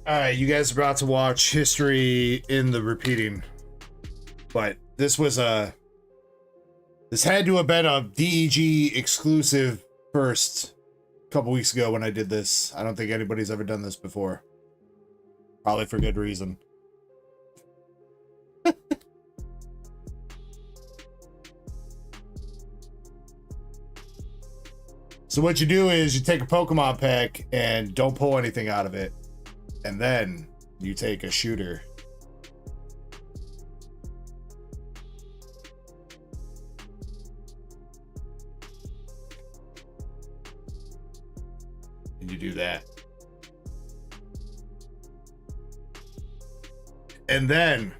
All right, you guys are about to watch history in the repeating, but this had to have been a DEG exclusive first a couple weeks ago when I did this. I don't think anybody's ever done this before. Probably for good reason. So what you do is you take a Pokemon pack and don't pull anything out of it. And then you take a shooter. And you do that. And then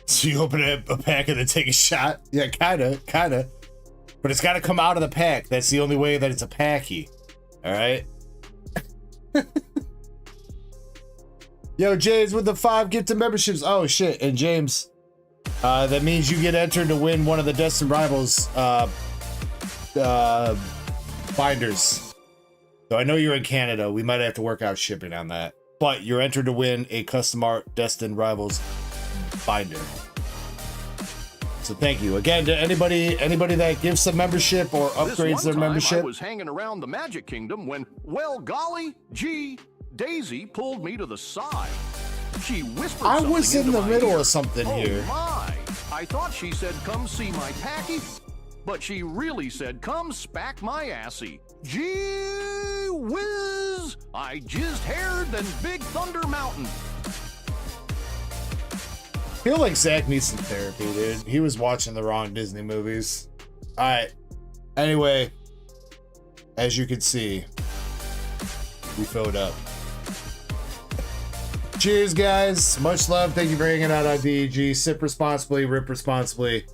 so you open a pack and then take a shot. Yeah, kinda. But it's gotta come out of the pack. That's the only way that it's a packy. Alright? Yo, James with the 5 gifted memberships. Oh shit, and James, that means you get entered to win one of the Destined Rivals binders. So I know you're in Canada. We might have to work out shipping on that. But you're entered to win a custom art Destined Rivals binder. So thank you again to anybody that gives some membership or upgrades their membership. I was hanging around the Magic Kingdom when, well, golly gee, Daisy pulled me to the side. She whispered I something was in into the my middle ear. of something here. My. I thought she said, come see my packy, but she really said, come spack my assy. Gee whiz! I jizzed haired than Big Thunder Mountain. I feel like Zach needs some therapy, dude. He was watching the wrong Disney movies. Alright. Anyway, as you can see, we filled up. Cheers, guys. Much love. Thank you for hanging out on DEG. Sip responsibly, rip responsibly.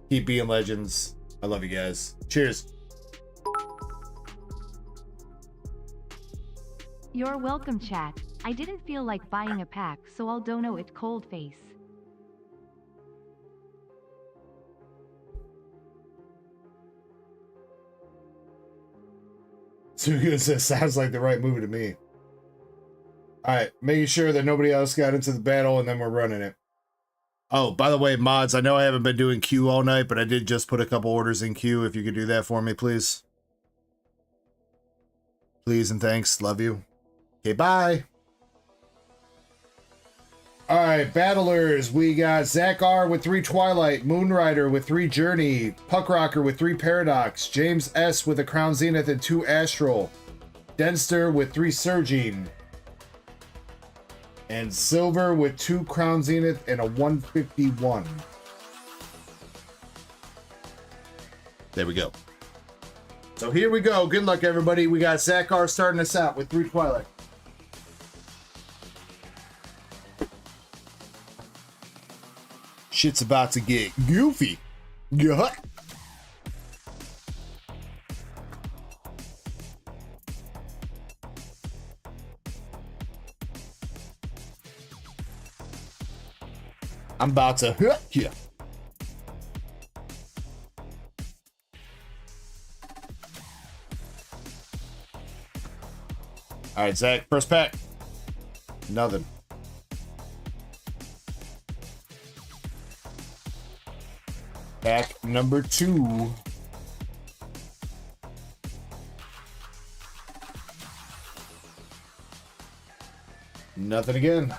Keep being legends. I love you guys. Cheers. You're welcome, chat. I didn't feel like buying a pack, so I'll dono it cold face. Too good says sounds like the right move to me. Alright, making sure that nobody else got into the battle and then we're running it. Oh, by the way, mods, I know I haven't been doing queue all night, but I did just put a couple orders in queue. If you could do that for me, please. Please and thanks. Love you. Okay, bye. Alright, battlers. We got Zach R with 3 Twilight, Moonrider with 3 Journey, Puckrocker with 3 Paradox, James S with a Crown Zenith and 2 Astral, Denster with 3 Surging, and Silver with 2 Crown Zenith and a 151. There we go. So here we go. Good luck, everybody. We got Zach R starting us out with 3 Twilight. Shit's about to get goofy. Yeah. I'm about to hurt you. All right, Zach, first pack. Nothing. Pack number 2. Nothing again.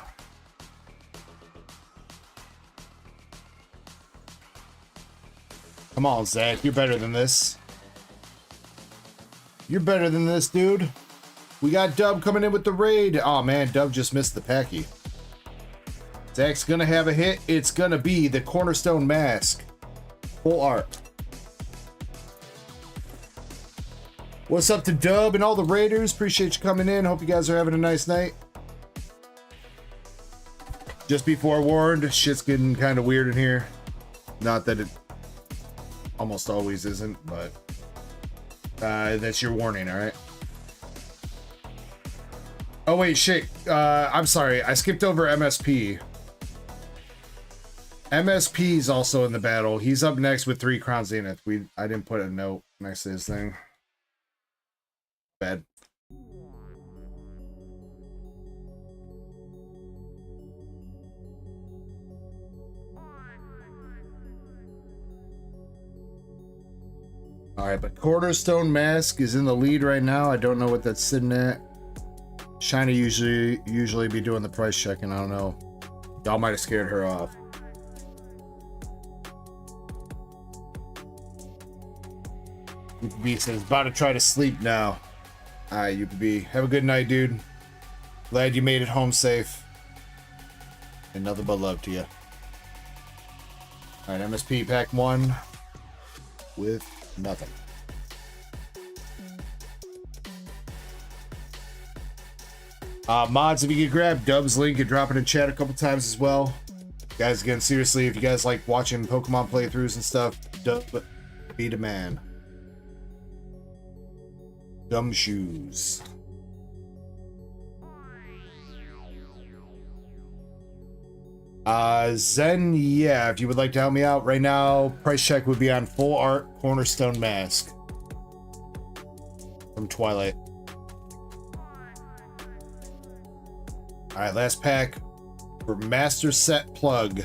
Come on, Zach. You're better than this. You're better than this, dude. We got Dub coming in with the raid. Oh, man. Dub just missed the packy. Zach's going to have a hit. It's going to be the Cornerstone Mask. Full art. What's up to Dub and all the raiders? Appreciate you coming in. Hope you guys are having a nice night. Just be forewarned, shit's getting kind of weird in here. Not that it almost always isn't, but that's your warning, all right? Oh, wait, shit. I'm sorry. I skipped over MSP. MSP's also in the battle. He's up next with 3 Crown Zenith. I didn't put a note next to his thing. Bad. All right, but Cornerstone Mask is in the lead right now. I don't know what that's sitting at. Shiny usually be doing the price checking. I don't know. Y'all might have scared her off. UPB says, about to try to sleep now. All right, UPB. Have a good night, dude. Glad you made it home safe. And nothing but love to you. All right, MSP pack 1 with nothing. Mods, if you could grab Dub's link and drop it in chat a couple times as well. Guys, again, seriously, if you guys like watching Pokemon playthroughs and stuff, Dub, be the man. Dumb shoes. Zen, yeah, if you would like to help me out right now, price check would be on full art Cornerstone Mask from Twilight. All right, last pack for Master Set Plug,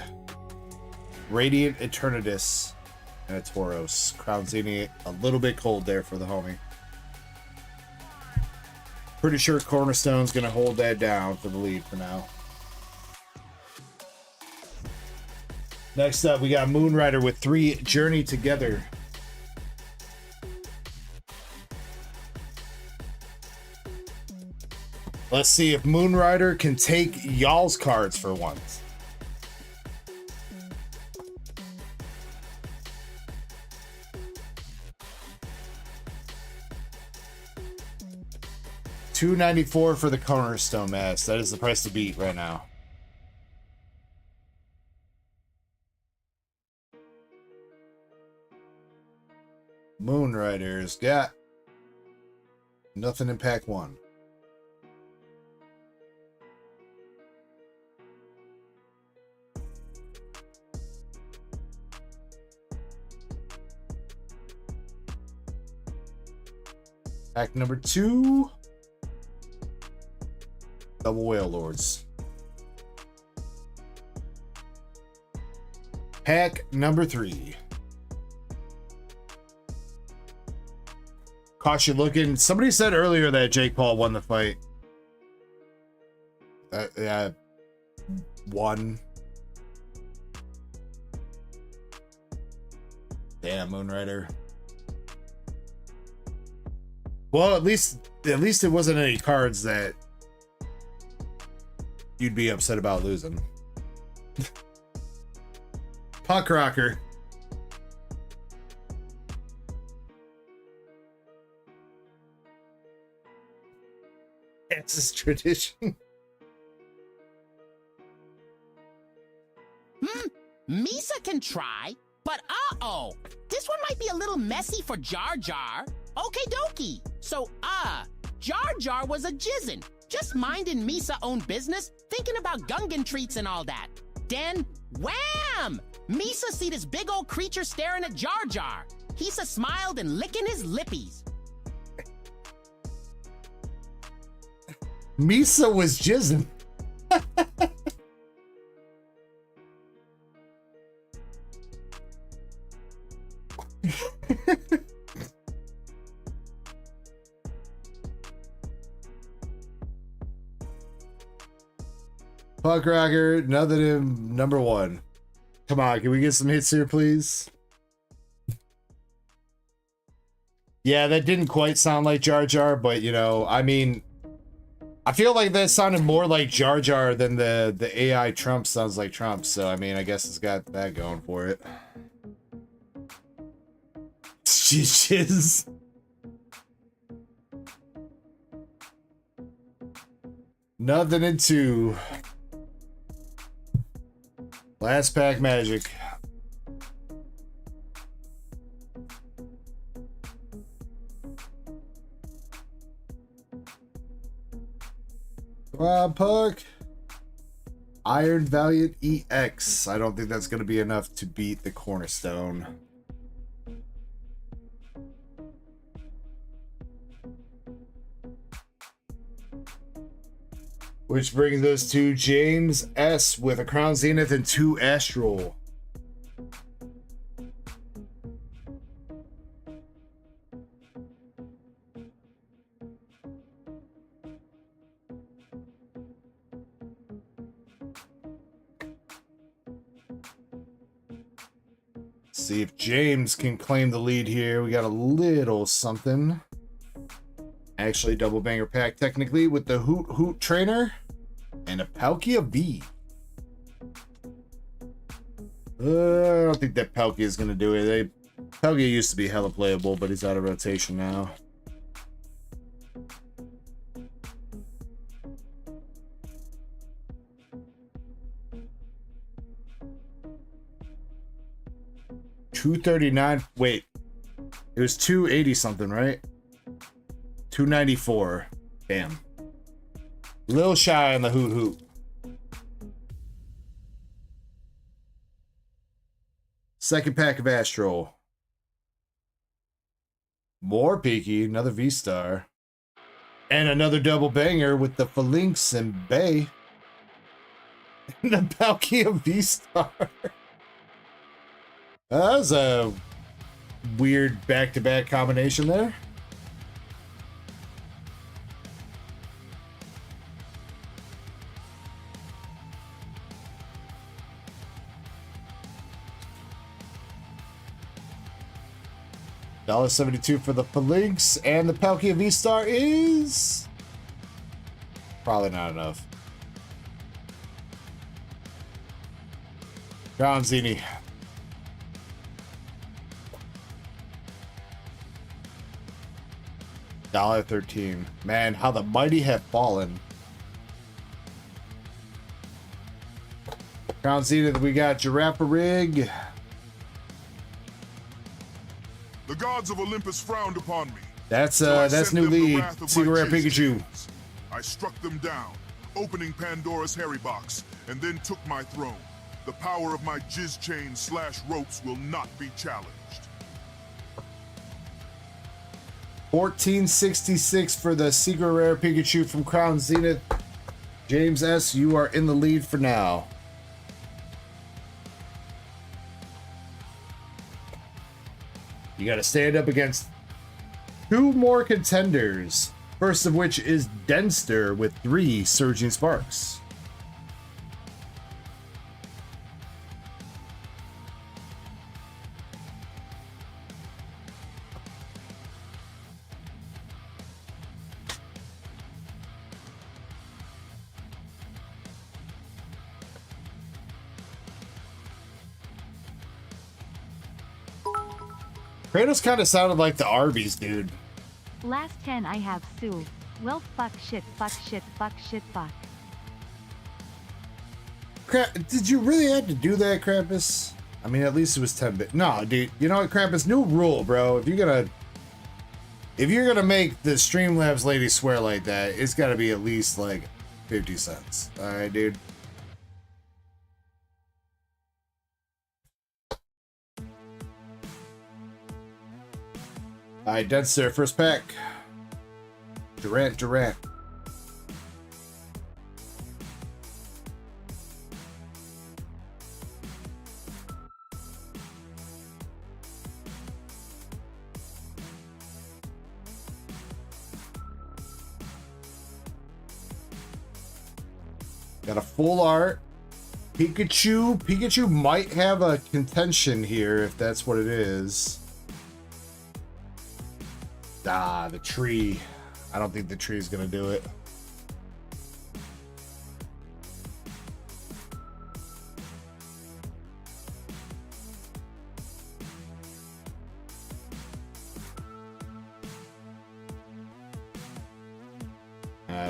Radiant Eternatus, and a Tauros. Crown Zenith a little bit cold there for the homie. Pretty sure Cornerstone's gonna hold that down for the lead for now. Next up, we got Moonrider with 3 Journey Together. Let's see if Moonrider can take y'all's cards for once. $294 for the Cornerstone Mask. That is the price to beat right now. Moonrider's got nothing in pack 1. Pack number 2. Double Whale Lords. Pack number 3. Caution looking. Somebody said earlier that Jake Paul won the fight. Yeah. Won. Damn, Moonrider. Well, at least it wasn't any cards that you'd be upset about losing. Puck Rocker. It's his tradition. Misa can try, but uh-oh. This one might be a little messy for Jar Jar. Okie dokie. So, Jar Jar was a jizzin', just minding Misa own business, thinking about Gungan treats and all that. Then, wham! Misa see this big old creature staring at Jar Jar. Hisa smiled and licking his lippies. Misa was jizzing. Puck Rocker, nothing in number 1. Come on, can we get some hits here, please? Yeah, that didn't quite sound like Jar Jar, but you know, I mean, I feel like that sounded more like Jar Jar than the AI Trump sounds like Trump. So I mean, I guess it's got that going for it. Shiz. Nothing in 2. Last pack magic. Come on, Puck. Iron Valiant EX. I don't think that's going to be enough to beat the Cornerstone. Which brings us to James S. with a Crown Zenith and 2 Astral. See if James can claim the lead here. We got a little something. Actually, double banger pack technically with the Hoot Hoot Trainer and a Palkia V. I don't think that Palkia is going to do it. Palkia used to be hella playable, but he's out of rotation now. $239. Wait, it was 280 something, right? 294. Damn. Little shy on the Hoot Hoot. Second pack of Astral. More Peaky, another V-Star. And another double banger with the Phalanx and Bay. And the Palkia V-Star. That was a weird back-to-back combination there. $1.72 for the Phalanx, and the Palkia V-Star is probably not enough. Crown Zini. $1.13. Man, how the mighty have fallen. Crown Zenith, we got Giraffe Rig. The gods of Olympus frowned upon me. That's new lead. Secret Rare Pikachu. I struck them down, opening Pandora's hairy box, and then took my throne. The power of my jizz chain / ropes will not be challenged. $14.66 for the Secret Rare Pikachu from Crown Zenith. James S., you are in the lead for now. You got to stand up against 2 more contenders. First of which is Denster with 3 Surging Sparks. Kratos kind of sounded like the Arby's dude. Last 10 I have Sue. Well, fuck shit, fuck shit, fuck shit, fuck. Did you really have to do that, Krampus? I mean, at least it was 10-bit. No, dude. You know what, Krampus? New rule, bro. If you're gonna make the Streamlabs lady swear like that, it's gotta be at least like 50 cents. All right, dude. All right, Denster, first pack. Durant. Got a full art. Pikachu. Pikachu might have a contention here if that's what it is. Ah, the tree. I don't think the tree is going to do it.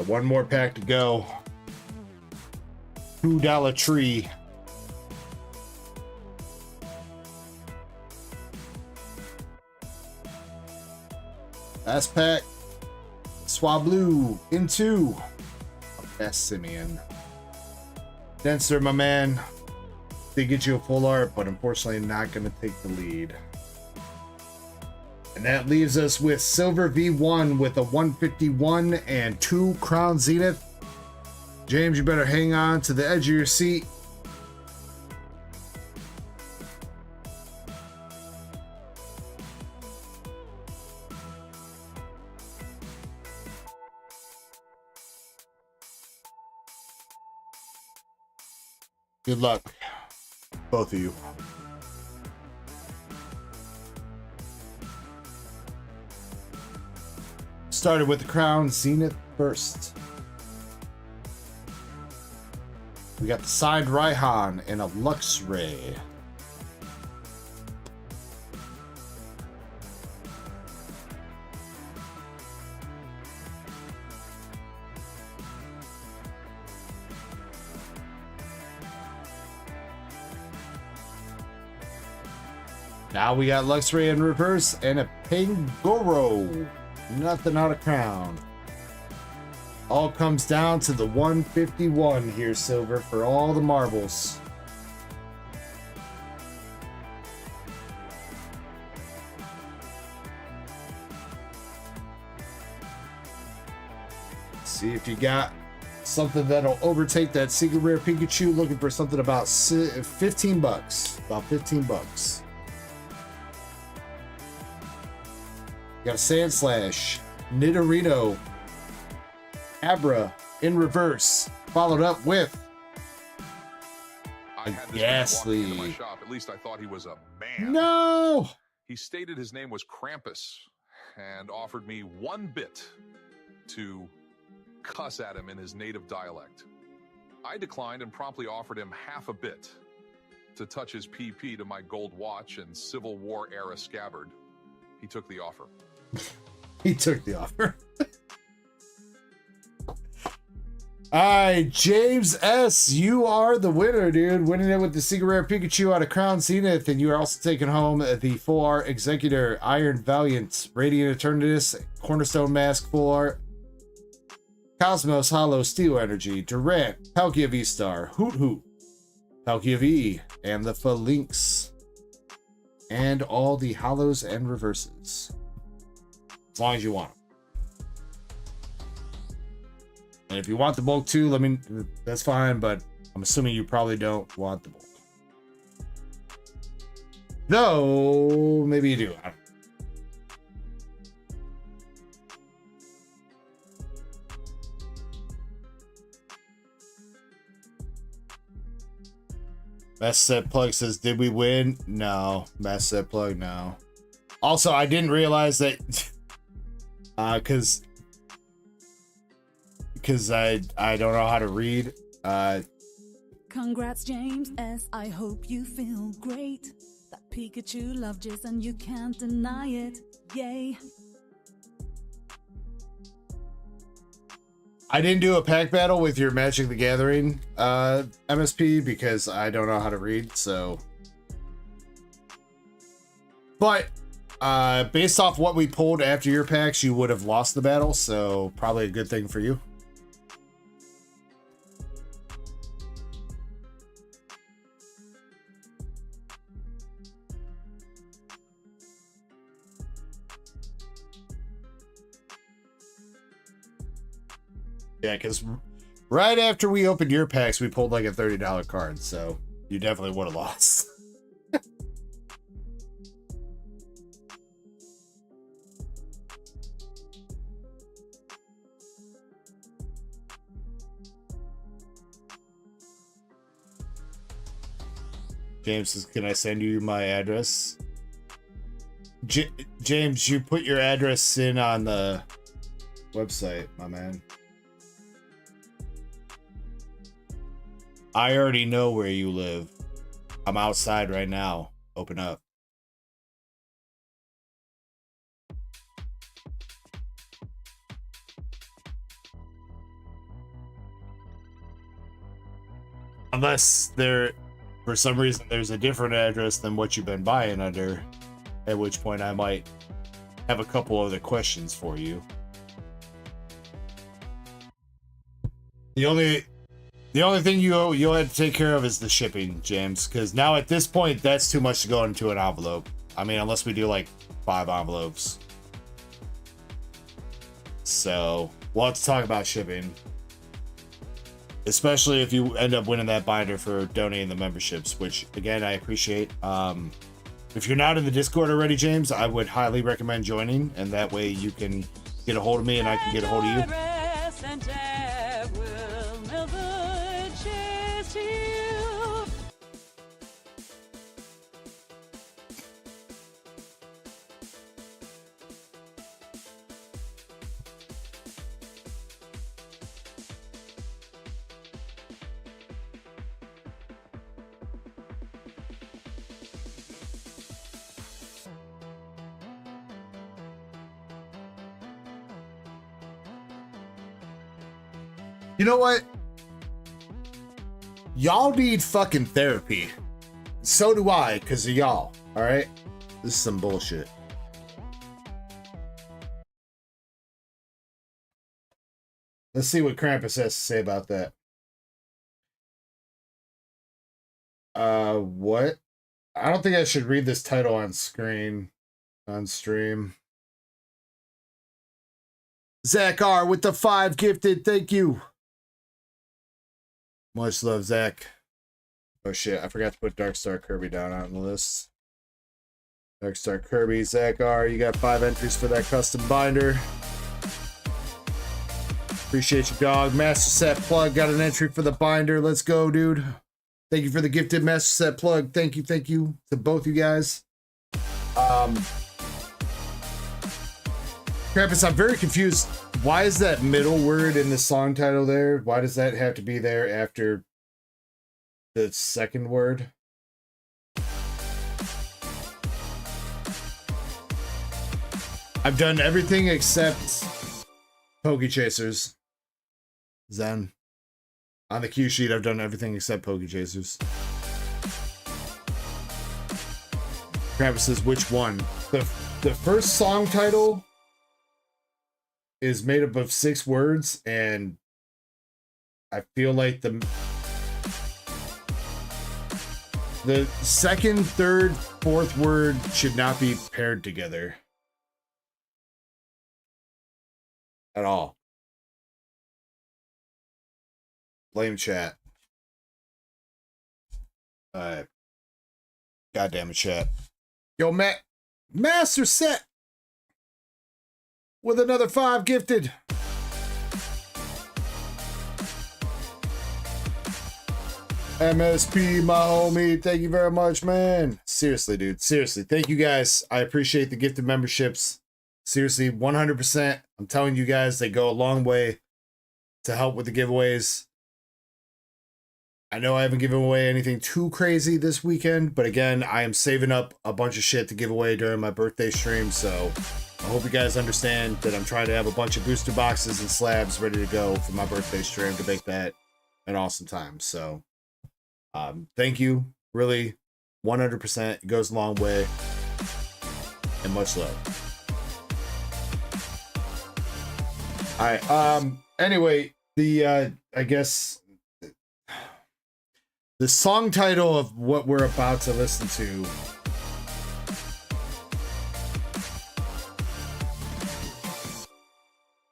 One more pack to go. $2 tree. Last pack. Swablu into Best Simeon. Denser, my man. They get you a full art, but unfortunately not going to take the lead. And that leaves us with Silver V1 with a 151 and 2 Crown Zenith. James, you better hang on to the edge of your seat. Good luck, both of you. Started with the Crown Zenith first. We got the side Raihan and a Luxray. Now we got Luxray in reverse and a Pangoro. Nothing out of Crown. All comes down to the 151 here, Silver, for all the marbles. See if you got something that'll overtake that secret rare Pikachu. Looking for something about 15 bucks. About 15 bucks. Got a Sand Slash, Nidorino, Abra in reverse, followed up with I had this Ghastly. man walking into my shop. At least I thought he was a man. No! He stated his name was Krampus and offered me 1 bit to cuss at him in his native dialect. I declined and promptly offered him half a bit to touch his PP to my gold watch and Civil War era scabbard. He took the offer. He took the offer. Alright, James S., you are the winner, dude. Winning it with the Secret Rare Pikachu out of Crown Zenith, and you are also taking home the Full Art Executor, Iron Valiant, Radiant Eternatus, Cornerstone Mask Full Art, Cosmos Hollow Steel Energy, Durant, Palkia V-Star, Hoot Hoot, Palkia V, and the Phalanx. And all the hollows and reverses. As long as you want them. And if you want the bulk too, that's fine, but I'm assuming you probably don't want the bulk. Though, maybe you do. I don't know. Master Set Plug says, did we win? No. Master Set Plug, no. Also, I didn't realize that because I don't know how to read. Congrats, James S. I hope you feel great. That Pikachu loved you and you can't deny it. Yay. I didn't do a pack battle with your Magic the Gathering MSP because I don't know how to read, so. But based off what we pulled after your packs, you would have lost the battle, so probably a good thing for you. Yeah, because right after we opened your packs, we pulled like a $30 card, so you definitely would have lost. James says, can I send you my address? James, you put your address in on the website, my man. I already know where you live. I'm outside right now. Open up. Unless there, for some reason, there's a different address than what you've been buying under, at which point I might have a couple other questions for you. The only thing you'll have to take care of is the shipping, James, because now at this point, that's too much to go into an envelope. I mean, unless we do like 5 envelopes. So we'll have to talk about shipping. Especially if you end up winning that binder for donating the memberships, which again I appreciate. If you're not in the Discord already, James, I would highly recommend joining, and that way you can get a hold of me and I can get a hold of you. You know what? Y'all need fucking therapy. So do I, because of y'all. Alright? This is some bullshit. Let's see what Krampus has to say about that. What? I don't think I should read this title on screen. On stream. Zach R with the 5 gifted. Thank you. Much love, Zach. Oh shit, I forgot to put Darkstar Kirby down on the list. Darkstar Kirby, Zach R, you got 5 entries for that custom binder. Appreciate you, dog. Master Set Plug got an entry for the binder. Let's go, dude. Thank you for the gifted Master Set Plug. Thank you to both you guys. Krampus, I'm very confused. Why is that middle word in the song title there? Why does that have to be there after the second word? I've done everything except Poke Chasers. Zen. On the cue sheet, I've done everything except Poke Chasers. Krampus says, which one? The first song title is made up of 6 words, and I feel like the second, third, fourth word should not be paired together at all. Blame chat. God damn it, chat. Yo, Master Set with another 5 gifted. MSP, my homie. Thank you very much, man. Seriously, dude. Seriously. Thank you guys. I appreciate the gifted memberships. Seriously, 100%. I'm telling you guys, they go a long way to help with the giveaways. I know I haven't given away anything too crazy this weekend, but again, I am saving up a bunch of shit to give away during my birthday stream, so I hope you guys understand that I'm trying to have a bunch of booster boxes and slabs ready to go for my birthday stream to make that an awesome time. So, thank you. Really, 100%. It goes a long way. And much love. All right. Anyway, I guess the song title of what we're about to listen to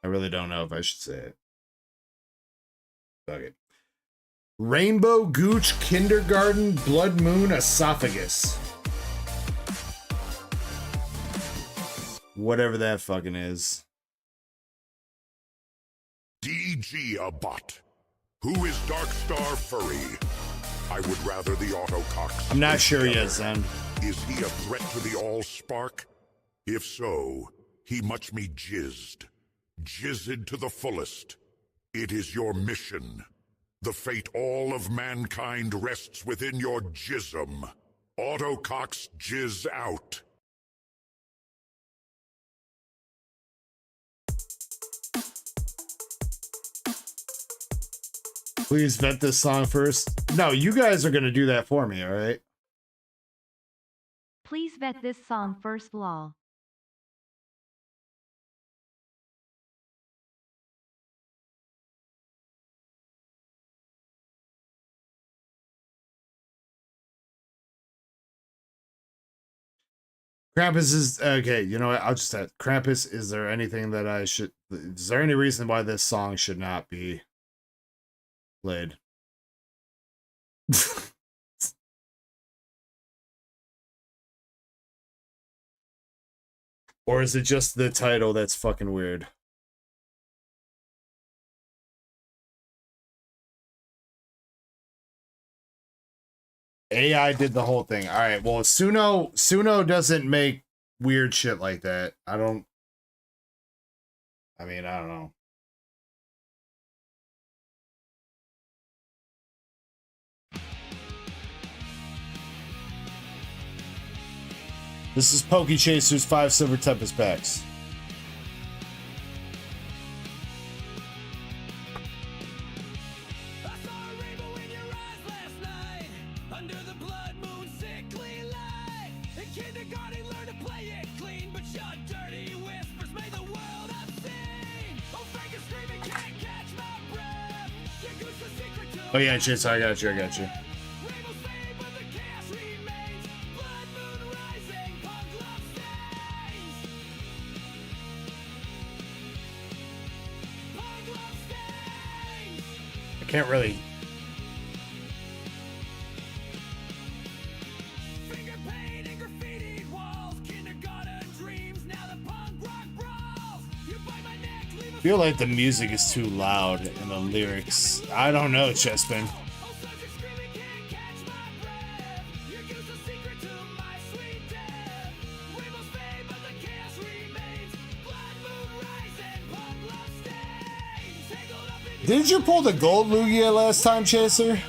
I really don't know if I should say it. Fuck it. Rainbow Gooch Kindergarten Blood Moon Esophagus. Whatever that fucking is. DG a bot. Who is Darkstar Furry? I would rather the Autocox. I'm not sure yet, Zen. Is he a threat to the Allspark? If so, he much me jizzed. Jizzed to the fullest. It is your mission. The fate all of mankind rests within your jism. Autocox jizz out. Please vet this song first. No, you guys are gonna do that for me, all right? Please vet this song first, lol. Krampus is okay. You know what? I'll just add Krampus. Is there anything that I should? Is there any reason why this song should not be played? Or is it just the title that's fucking weird? AI did the whole thing. All right. Well, Suno doesn't make weird shit like that. I mean, I don't know. This is Pokey Chaser's 5 Silver Tempest packs. Oh yeah, Chase, I got you. I can't really. I feel like the music is too loud in the lyrics. I don't know, Chespin. Didn't you pull the gold Lugia last time, Chaser?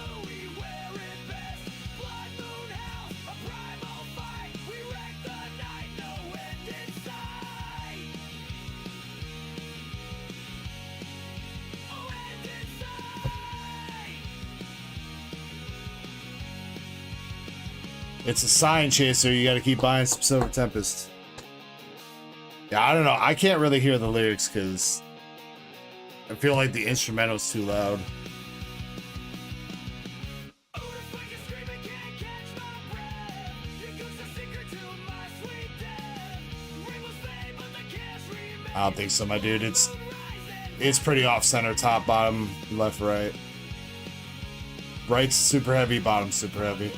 It's a sign, Chaser. You gotta keep buying some Silver Tempest. Yeah, I don't know. I can't really hear the lyrics because I feel like the instrumental's too loud. I don't think so, my dude. It's pretty off center, top, bottom, left, right. Right's super heavy, bottom's super heavy.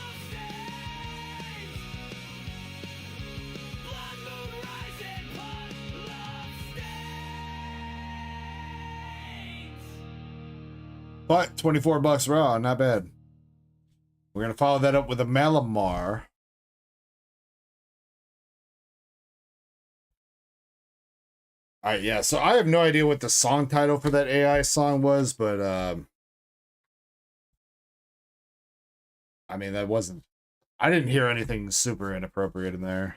But 24 bucks raw, not bad. We're gonna follow that up with a Malamar. Alright, yeah, so I have no idea what the song title for that AI song was, but I mean, that wasn't, I didn't hear anything super inappropriate in there.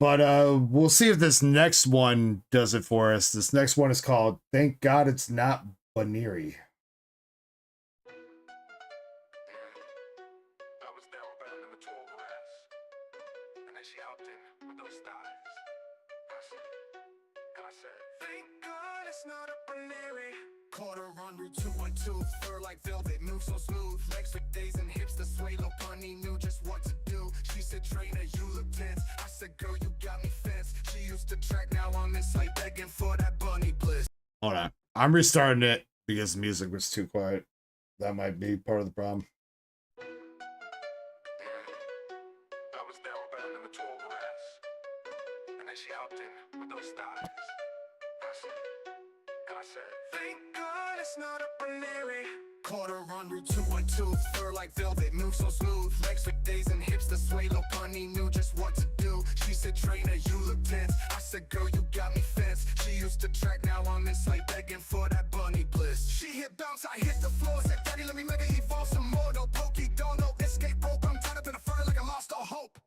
But we'll see if this next one does it for us. This next one is called Thank God It's Not Baneri. Quarter run route 212, fur like velvet, move so smooth, legs for days and hips that sway. Low bunny knew just what to do. She said, trainer, you look tense. I said, girl, you got me fenced. She used to track, now I'm in sight, begging for that bunny bliss. Hold on, I'm restarting it because the music was too quiet. That might be part of the problem. I was down bad in the tall grass, and then she hopped in with those thighs. I said, thank God it's not a Baneri. Quarter on Route 212, fur like velvet, move so smooth. Legs for days and hips that sway. Low punny knew just what to do. She said, trainer, you look tense. I said, girl, you got me fenced. She used to track, now I'm in sight, begging for that bunny bliss. She hit bounce, I hit the floor. Said, daddy, let me make it evolve some more. No pokey, don't know, escape rope. I'm tied up in a fur like I lost all hope.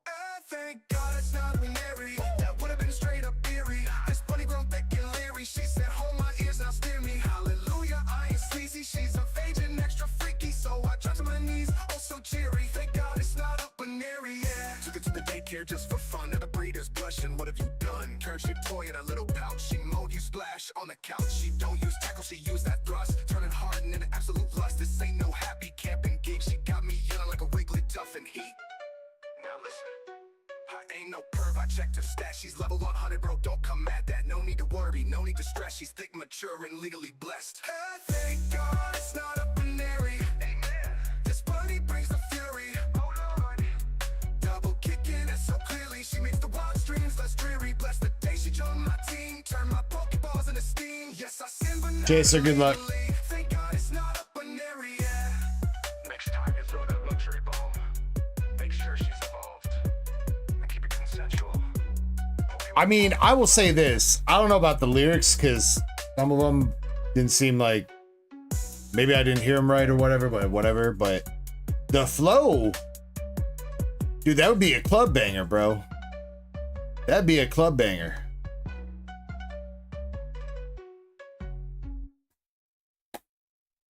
Thank God it's not binary. That would have been straight up eerie. This bunny grown thick and leery. She said, hold my ears, now steer me. Hallelujah, I ain't sleazy. She's a phaging, extra freaky. So I dropped to my knees, oh so cheery. Thank God it's not up binary, yeah. Took her to the daycare just for fun. At the breeders blushing, what have you done? Turned your toy in a little pouch. She mowed you splash on the couch. She don't use tackle, she used that thrust. Turning hard and into absolute lust. This ain't no happy camping gig. She got me yelling like a wiggly duff in heat. Now listen, I ain't no perv, I checked her stats. She's level 100, bro, don't come at that. No need to worry, no need to stress. She's thick, mature, and legally blessed. Thank God it's not a binary. Amen. This bunny brings the fury. Oh Lord. Double kicking it so clearly. She makes the wild streams less dreary. Bless the day she joined my team. Turn my pokeballs into steam. Yes, I sin, but not Chaser, good luck. Thank God it's not a binary, yeah. Next time you throw that luxury ball, make sure she's evolved. And keep it consensual. I mean, I will say this. I don't know about the lyrics because some of them didn't seem like, maybe I didn't hear them right or whatever, but the flow, dude, that would be a club banger, bro. That'd be a club banger.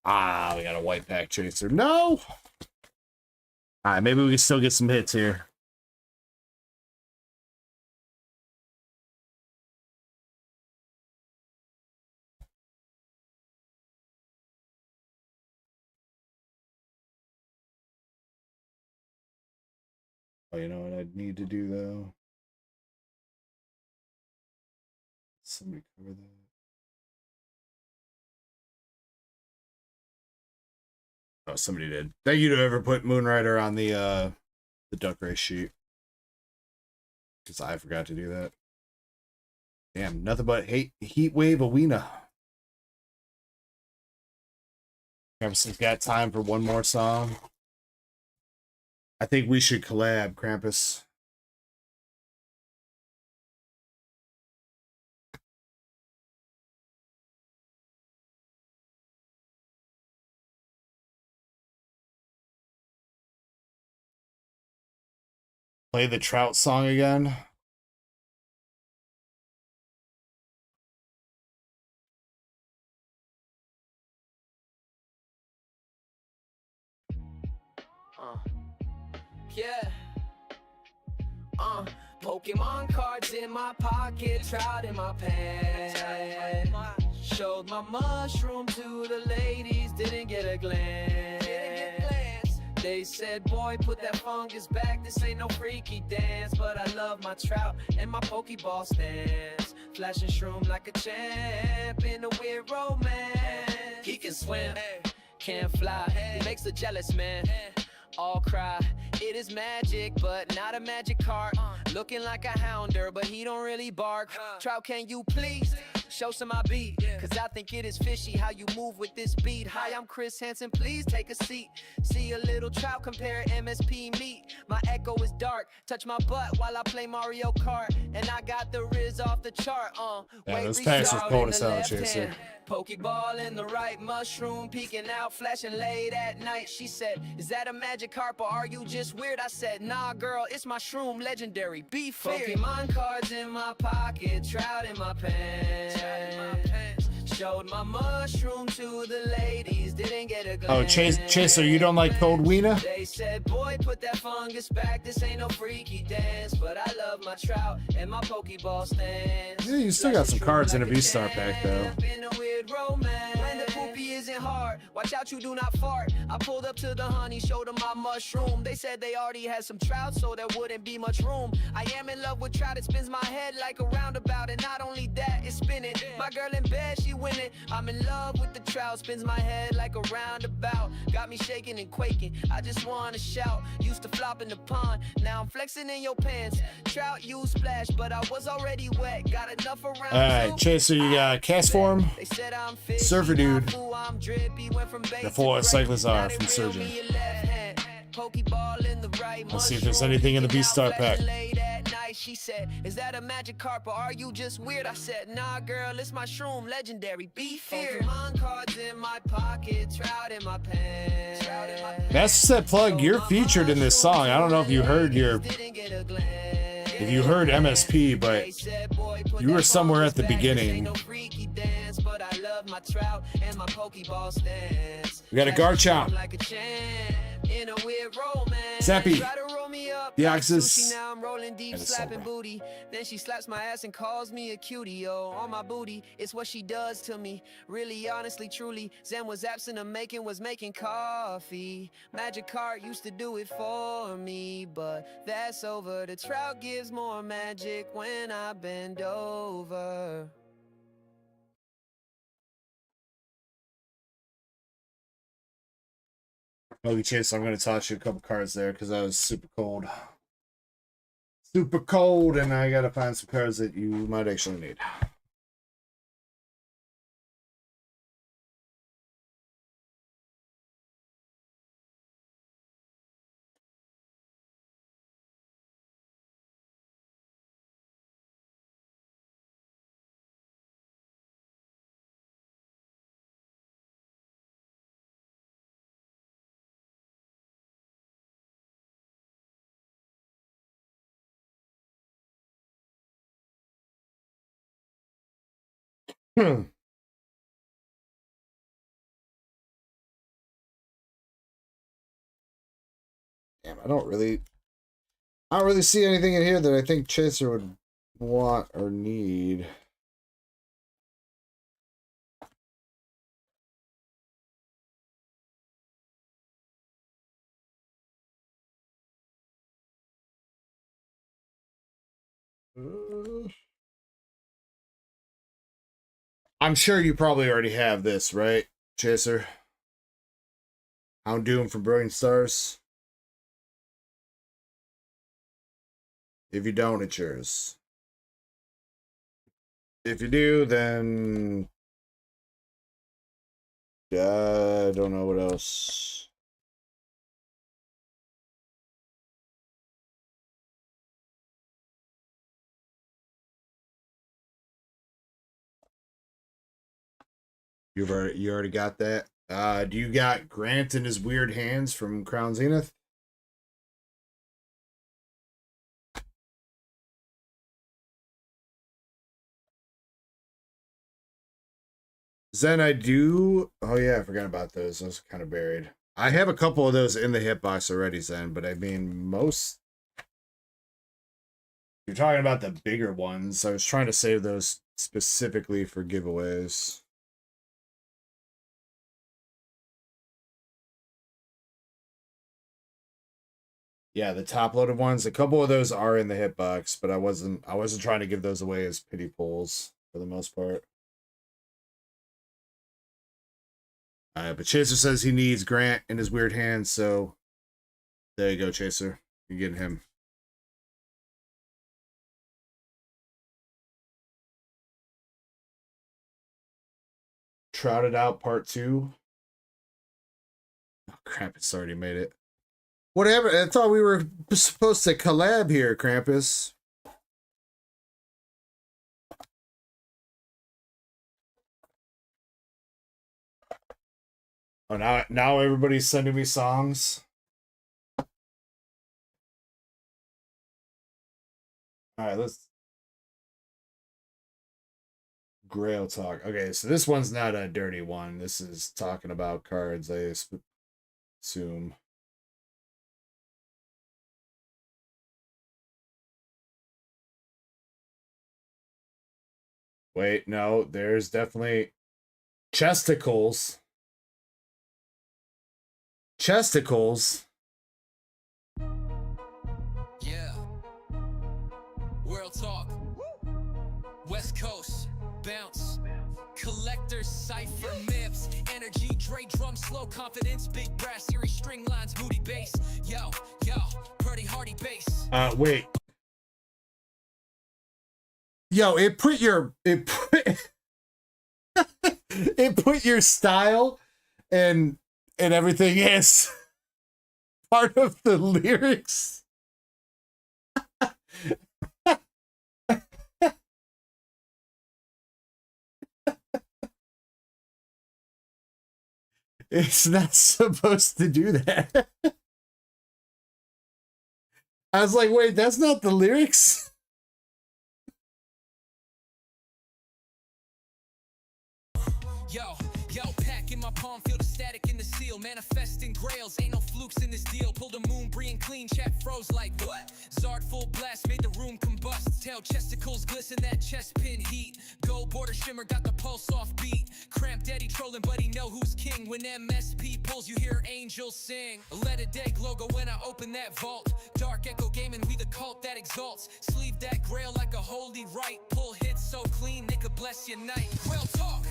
Ah, we got a white pack chaser. No. All right, maybe we can still get some hits here. Oh, you know what I'd need to do though? Somebody cover that. Oh, somebody did. Thank you to whoever put Moonrider on the duck race sheet. Because I forgot to do that. Damn, nothing but heat wave Awena. Krampus got time for one more song. I think we should collab, Krampus. Play the Trout song again. Yeah. Pokemon cards in my pocket, trout in my pants. Showed my mushroom to the ladies, didn't get a glance. They said, boy, put that fungus back, this ain't no freaky dance. But I love my trout and my Pokeball stance. Flashing shroom like a champ in a weird romance. He can swim, can't fly, he makes the jealous man all cry. It is magic, but not a magic cart. Looking like a hounder, but he don't really bark. Trout, can you please show some I beat? Cause I think it is fishy how you move with this beat. Hi, I'm Chris Hansen, please take a seat. See a little trout compare MSP meat. My Ecko is dark, touch my butt while I play Mario Kart. And I got the Riz off the chart. Yeah, those packs are cold as hell, Chaser. Pokeball in the right, mushroom peeking out, flashing late at night. She said, is that a magic carp or are you just weird? I said, nah girl, it's my shroom, legendary, be fair. Pokemon cards in my pocket, trout in my pants. Showed my mushroom to the ladies, didn't get a glance. Oh, Chaser, you don't like cold Weena? They said, boy, put that fungus back, this ain't no freaky dance. But I love my trout and my Pokeball stance. Yeah, you still got some cards in a V-Star pack, though. In a weird romance. When the poopy isn't hard, watch out you do not fart. I pulled up to the honey, showed them my mushroom. They said they already had some trout, so there wouldn't be much room. I am in love with trout, it spins my head like a roundabout. And not only that, it's spinning. My girl in bed, she win it. I'm in love with the trout, spins my head like a roundabout. Got me shaking and quaking, I just wanna shout. Used to flop in the pond, now I'm flexing in your pants. Trout, you splash, but I was already wet. Got enough around. Alright, Chaser, you got cast form, Surfer Dude, the full cyclists are from Surgeon. Let's see if there's anything in the Beastar pack. She said, "Is that a magic carp or are you just weird?" I said, "Nah, girl, it's my shroom, legendary. Be feared." Pokemon cards in my pocket, trout in my pants. That's that plug. You're featured in this song. I don't know if you heard MSP, but you were somewhere at the beginning. We got a Garchomp, Zappy, Deoxys, and a Silver. Then she slaps my ass and calls me a cutie. Oh, on my booty, it's what she does to me. Really, honestly, truly, Zen was absent of making, was making coffee. Magic card used to do it for me, but that's over. The trout gives more magic when I bend over. Mogi Chase, I'm going to toss you a couple cards there because I was super cold. Super cold, and I got to find some cards that you might actually need. Damn, I don't really see anything in here that I think Chaser would want or need. I'm sure you probably already have this, right, Chaser? Houndoom from Brilliant Stars. If you don't, it's yours. If you do, then I don't know what else. You already got that. Do you got Grant and his weird hands from Crown Zenith? Zen, I do. Oh yeah, I forgot about those. Those are kind of buried. I have a couple of those in the hitbox already, Zen, but I mean most. You're talking about the bigger ones. I was trying to save those specifically for giveaways. Yeah, the top loaded ones. A couple of those are in the hitbox, but I wasn't trying to give those away as pity pulls for the most part. But Chaser says he needs Grant in his weird hands, so there you go, Chaser. You're getting him. Trotted Out Part 2. Oh crap, it's already made it. Whatever, I thought we were supposed to collab here, Krampus. Oh, now everybody's sending me songs. Alright, let's... Grail Talk. Okay, so this one's not a dirty one. This is talking about cards, I assume. Wait, no, there's definitely chesticles. Chesticles. Yeah. World Talk. West Coast. Bounce. Collect vectors, cipher MIPS, energy, Dre drum, slow confidence, big brass, eerie string lines, moody bass. Yo, pretty hardy bass. Wait. Yo, it put it put your style and everything as part of the lyrics. It's not supposed to do that. I was like, wait, that's not the lyrics? Yo, pack in my palm, feel the static in the seal. Manifesting grails, ain't no flukes in this deal. Pulled a moon, breathing clean, chat froze like what? Zard full blast, made the room combust. Tail chesticles glisten, that chest pin heat. Gold border shimmer, got the pulse off beat. Cramp daddy trolling, but he know who's king. When MSP pulls, you hear angels sing. Let a day logo when I open that vault. Dark Echo Gaming, we the cult that exalts. Sleeve that grail like a holy rite. Pull hits so clean, they could bless your night. Grail talk.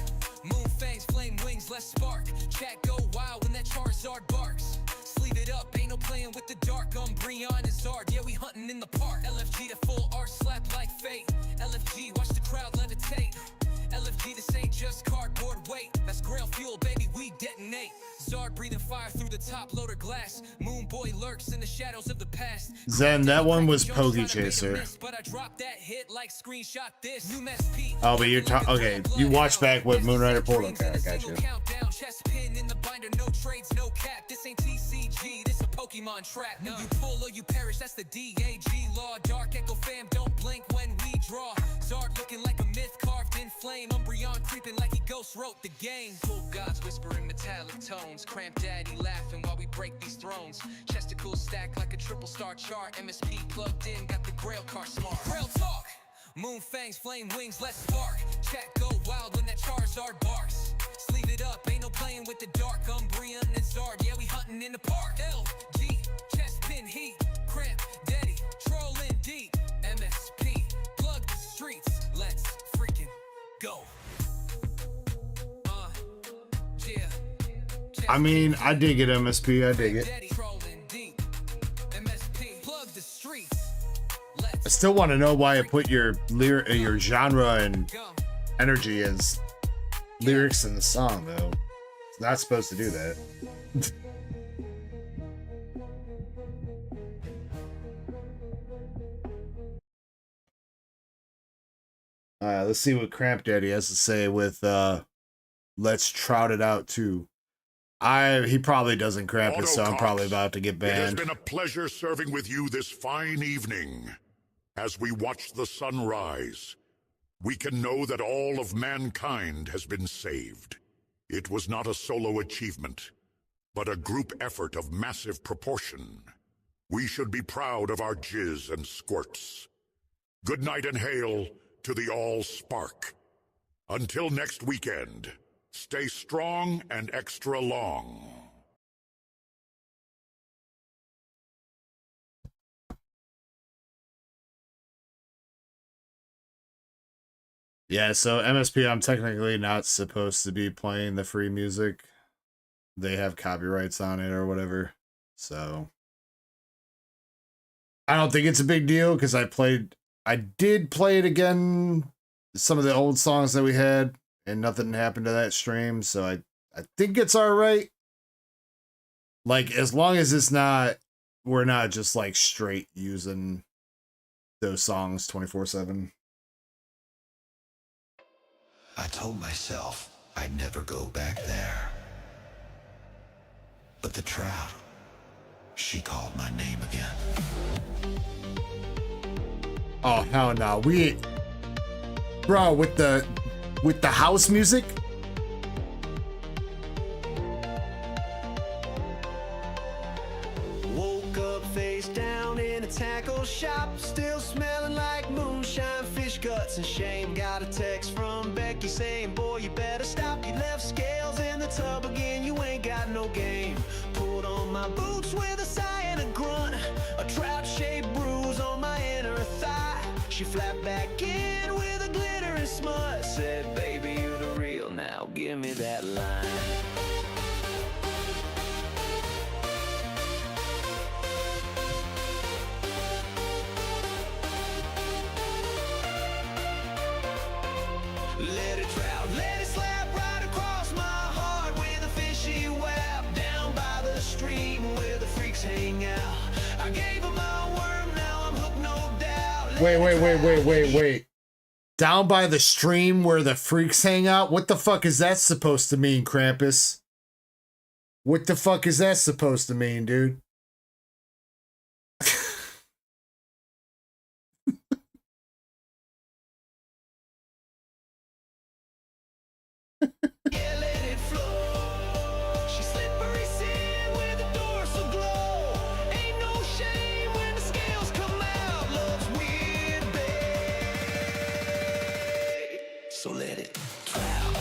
Moon fangs, flame wings, let's spark. Chat go wild when that Charizard barks. Sleeve it up, ain't no playing with the dark. Umbreon is Zard, yeah, we hunting in the park. LFG to full art, slap like fate. LFG, watch the crowd levitate. LFG, this ain't just cardboard weight. That's Grail fuel, baby, we detonate. Zard breathing fire through the top loader glass. Moon boy lurks in the shadows of the past. Zen, that one was Pokey Chaser. But I dropped that hit like screenshot this. Oh, but you're okay. You watch back what Moonrider pulled. Okay, I got you. Countdown, chest pin in the binder, no trades, no cap. This ain't TCG, this a Pokemon trap. You pull or you perish, that's the DAG law. Dark Echo fam, don't blink when we draw. Zard looking like a myth carved in flame. Umbreon creeping like he ghost wrote the game. Full gods whispering metallic tones. Cramp daddy laughing while we break these thrones. Chesticles stacked like a triple star chart. MSP plugged in, got the Grail car smart. Grail talk. Moon fangs, flame wings, let's spark. Chat go wild when that Charizard barks. Sleeve it up, ain't no playing with the dark. Umbreon and Zard, yeah, we hunting in the park. LG, chest pin heat. Cramp daddy, trolling deep. MSP, plug the streets, let's freaking go. Yeah. I mean, I dig it, MSP. I dig it. I still want to know why it put your genre and energy as lyrics in the song, though. It's not supposed to do that. Let's see what Cramp Daddy has to say with Let's Trout It Out too. He probably doesn't cramp it, so I'm probably about to get banned. It has been a pleasure serving with you this fine evening. As we watch the sun rise, we can know that all of mankind has been saved. It was not a solo achievement, but a group effort of massive proportion. We should be proud of our jizz and squirts. Good night and hail to the All-Spark. Until next weekend, stay strong and extra long. Yeah, so MSP, I'm technically not supposed to be playing the free music. They have copyrights on it or whatever. So I don't think it's a big deal because I did play it again, some of the old songs that we had, and nothing happened to that stream. So I think it's all right. Like, as long as we're not just like straight using those songs 24/7. I told myself I'd never go back there. But the trout, she called my name again. Oh, hell no. Bro, with the house music? Woke up face down in a tackle shop, still smelling like moonshine, fish guts and shame. Got a text from Becky saying, boy, you better stop. You left scales in the tub again, you ain't got no game. Pulled on my boots with a sigh and a grunt, a trout-shaped bruise on my inner thigh. She flapped back in with a glittering smut, said, baby, you're the real now. hang out. I gave him my worm, now I'm hooked, no doubt. Wait. Down by the stream where the freaks hang out? What the fuck is that supposed to mean, Krampus? What the fuck is that supposed to mean, dude? Yeah, let it flow. She's slippery sin with a dorsal glow. Ain't no shame when the scales come out. Love's weird, babe. So let it drown.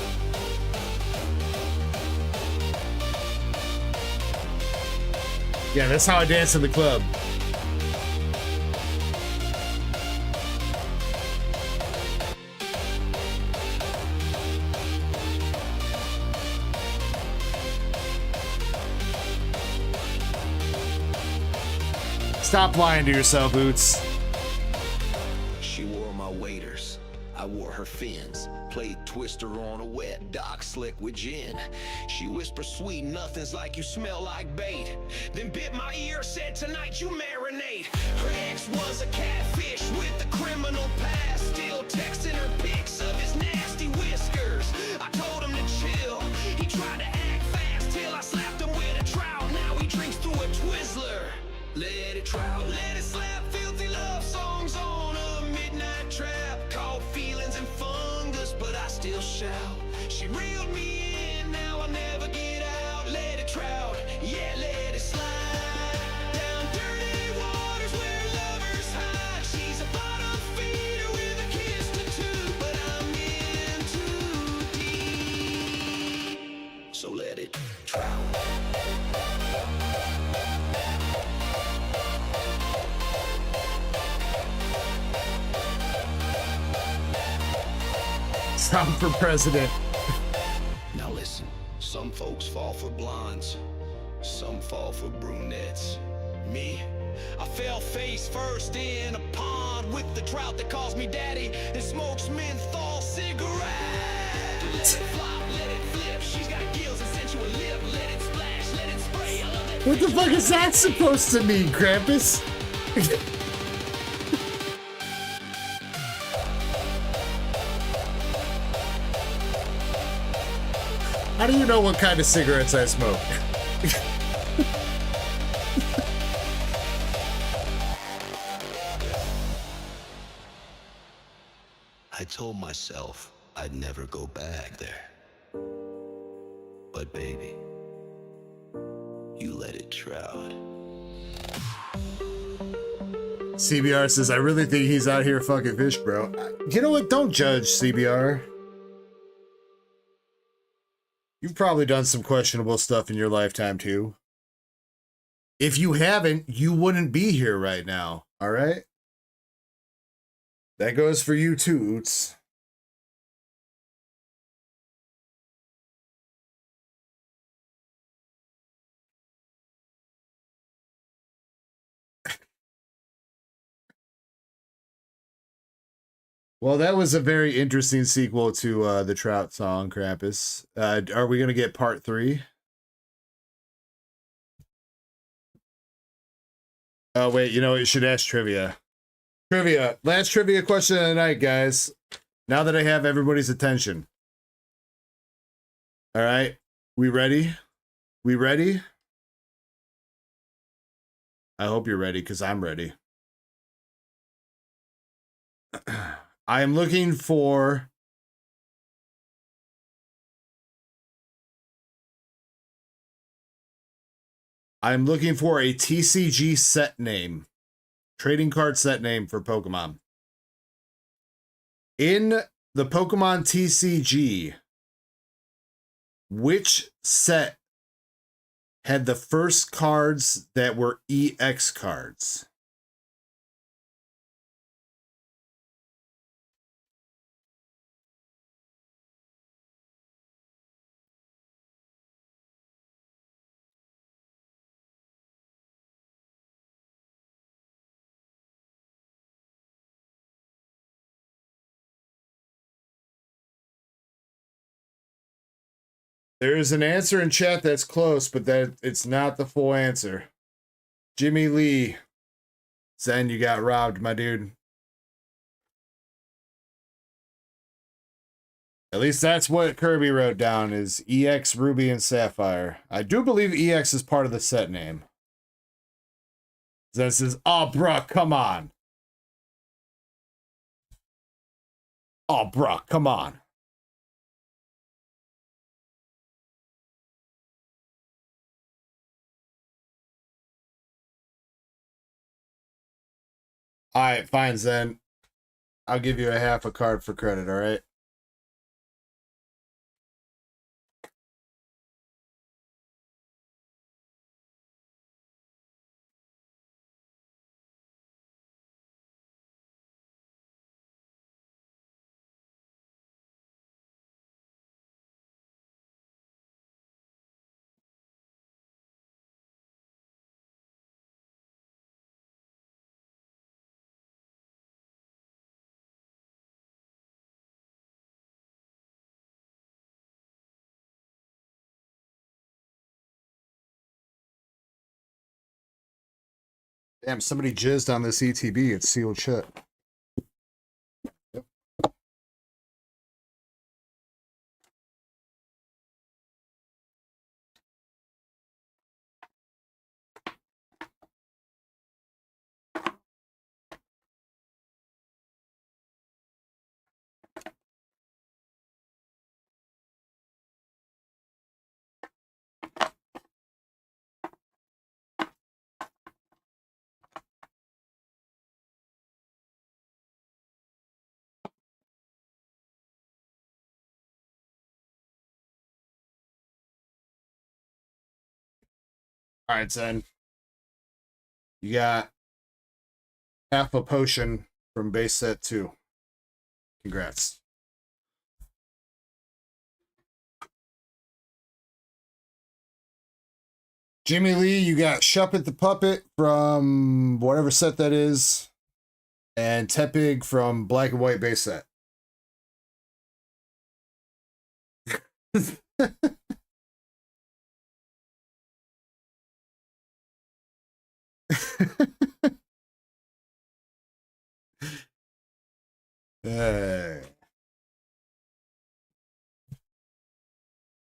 Yeah, that's how I dance in the club. Stop lying to yourself, Boots. She wore my waders, I wore her fins. Played Twister on a wet dock, slick with gin. She whispered sweet nothings like you smell like bait. Then bit my ear, said tonight you marinate. Her ex was a catfish with a criminal past. Still texting her pics of his nasty whiskers. I told him to chill, he tried to act fast till I slapped him with a trout. Now he drinks through a Twizzler. Let it trout, let it slap, filthy love songs on a midnight trap. Caught feelings and fungus, but I still shout. She reeled me in, now I'll never get out. Let it trout, yeah, let it slide. Down dirty waters where lovers hide. She's a bottom feeder with a kiss to two, but I'm in too deep. So let it trout. Trump for president. Now listen, some folks fall for blondes, some fall for brunettes. Me, I fell face first in a pond with the trout that calls me daddy and smokes menthol cigarettes. Let it flop, let it flip, she's got gills and sensual lip. Let it splash, let it spray, I love that. What the fuck is that supposed to mean, Krampus? How do you know what kind of cigarettes I smoke? I told myself I'd never go back there. But baby, you let it trout. CBR says, I really think he's out here fucking fish, bro. You know what? Don't judge, CBR. You've probably done some questionable stuff in your lifetime, too. If you haven't, you wouldn't be here right now, all right? That goes for you, too, Oots. Well, that was a very interesting sequel to the Trout song, Krampus. Are we going to get part 3? Oh, wait, you know, you should ask trivia. Trivia. Last trivia question of the night, guys. Now that I have everybody's attention. All right. We ready? We ready? I hope you're ready, because I'm ready. I am looking for a TCG set name. Trading card set name for Pokemon. In the Pokemon TCG, which set had the first cards that were EX cards? There is an answer in chat that's close, but that it's not the full answer. Jimmy Lee. Zen, you got robbed, my dude. At least that's what Kirby wrote down is EX, Ruby, and Sapphire. I do believe EX is part of the set name. Zen says, oh, bruh, come on. Oh, bruh, come on. All right, fine, Zen. I'll give you a half a card for credit, all right? Damn, somebody jizzed on this ETB. It's sealed shut. Yep. All right, Zen. You got half a potion from base set 2. Congrats. Jimmy Lee, you got Shuppet the Puppet from whatever set that is, and Tepig from Black and White base set.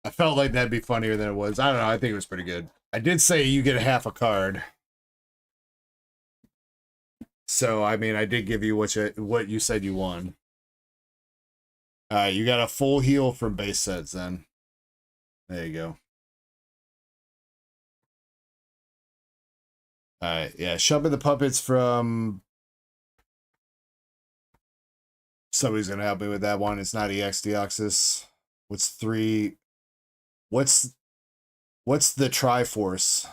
I felt like that'd be funnier than it was. I don't know. I think it was pretty good. I did say you get half a card. So, I mean, I did give you what you said you won. You got a full heal from base sets then. There you go. Alright, yeah. Shuppet the Puppets from... Somebody's gonna help me with that one. It's not EX Deoxys. What's 3... What's the Triforce?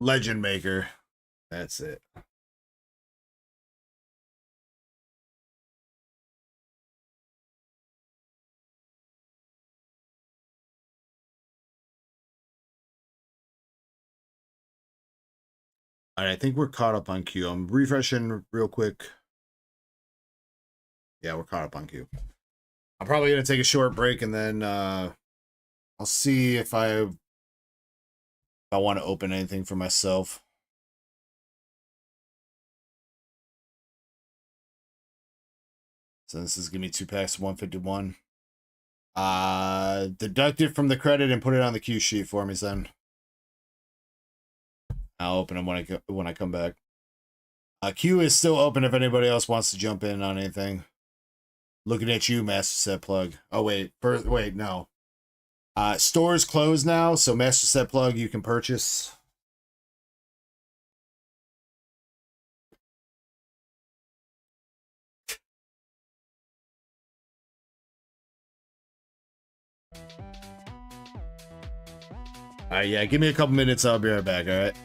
Legend Maker. That's it. All right, I think we're caught up on Q. I'm refreshing real quick. Yeah, we're caught up on Q. I'm probably going to take a short break and then I'll see if I want to open anything for myself. So this is going to be 2 packs, 151. Deduct it from the credit and put it on the Q sheet for me, son. I'll open them when I come back. Q is still open if anybody else wants to jump in on anything. Looking at you, Master Set Plug. Oh, wait. Wait, no. Store's closed now, so Master Set Plug you can purchase. Yeah, give me a couple minutes. I'll be right back, all right?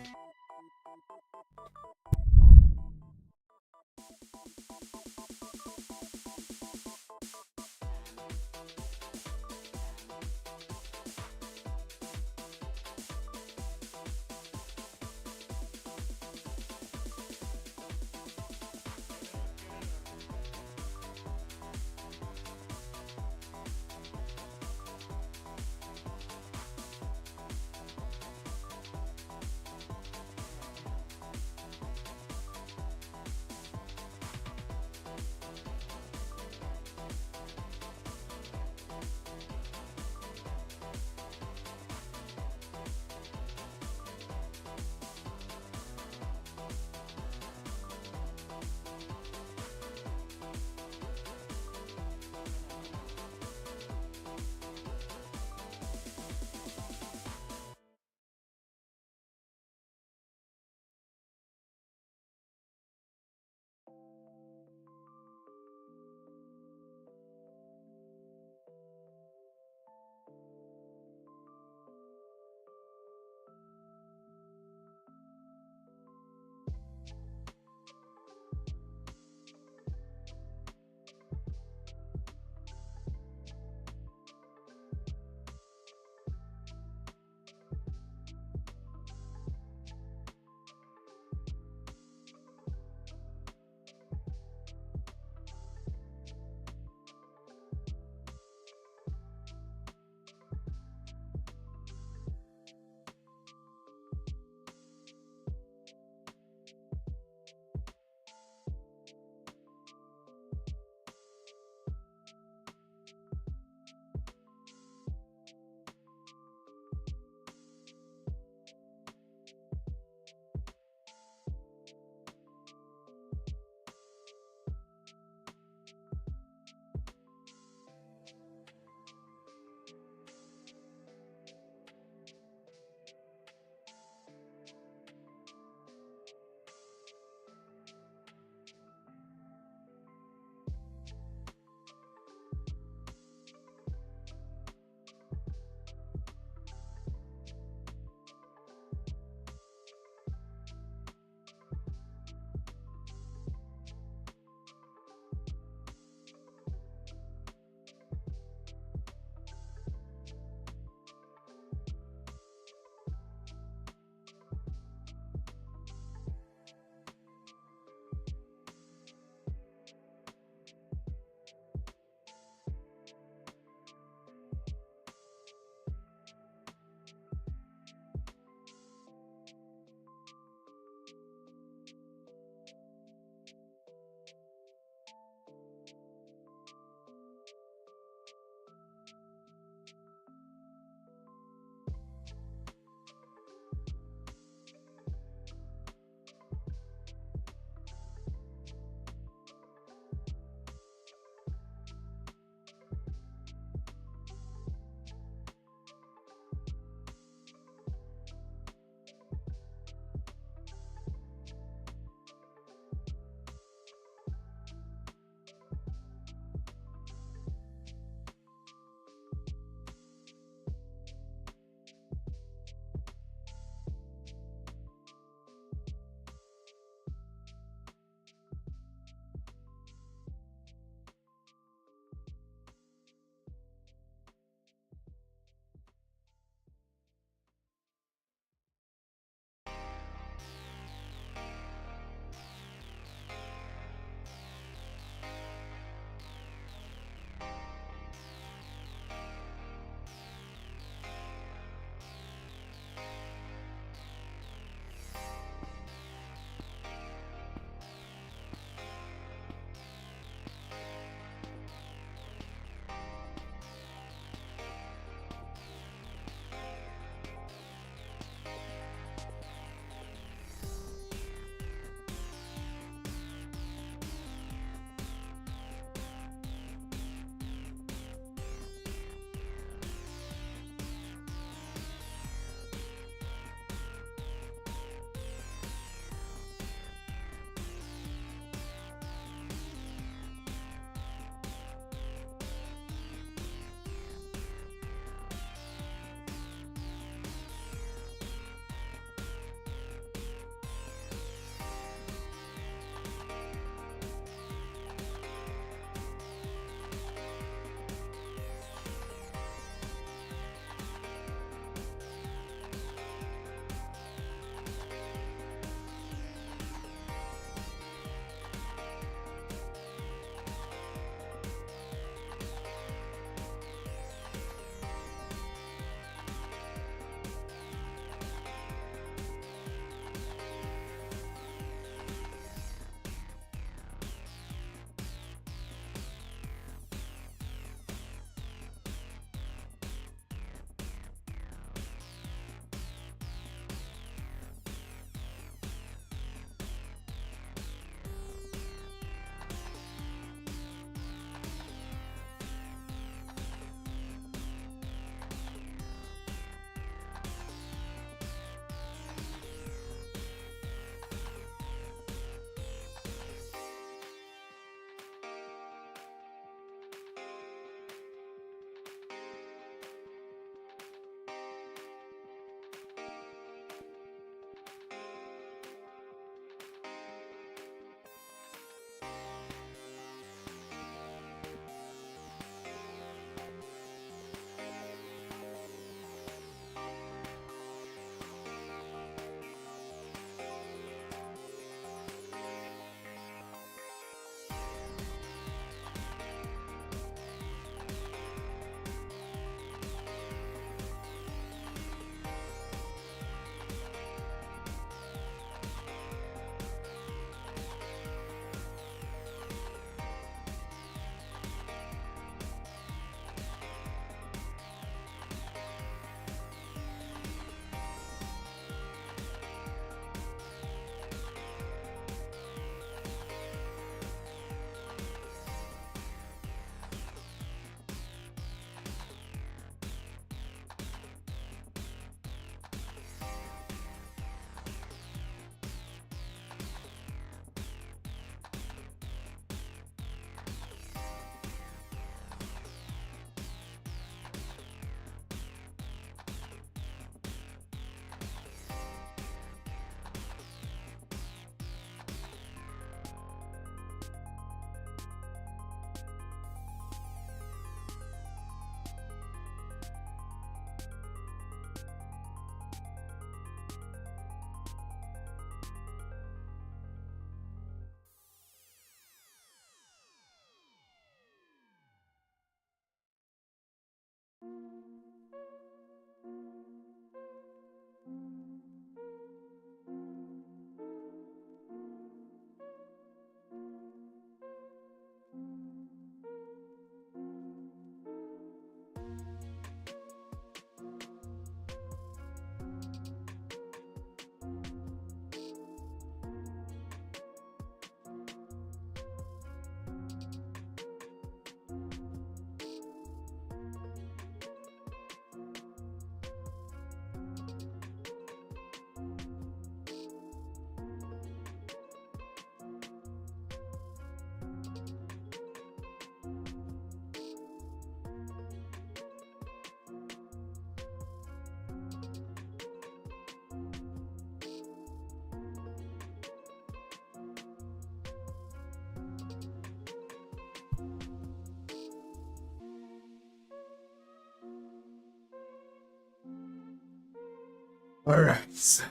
All right.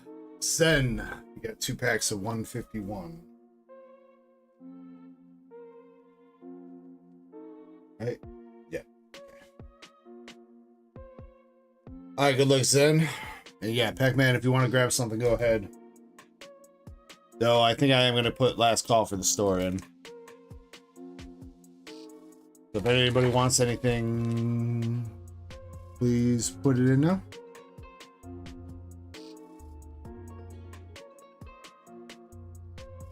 Zen. You got 2 packs of 151. Right? Yeah. Okay. All right, good luck, Zen. And yeah, Pac-Man, if you want to grab something, go ahead. Though I think I am going to put last call for the store in. So if anybody wants anything, please put it in now.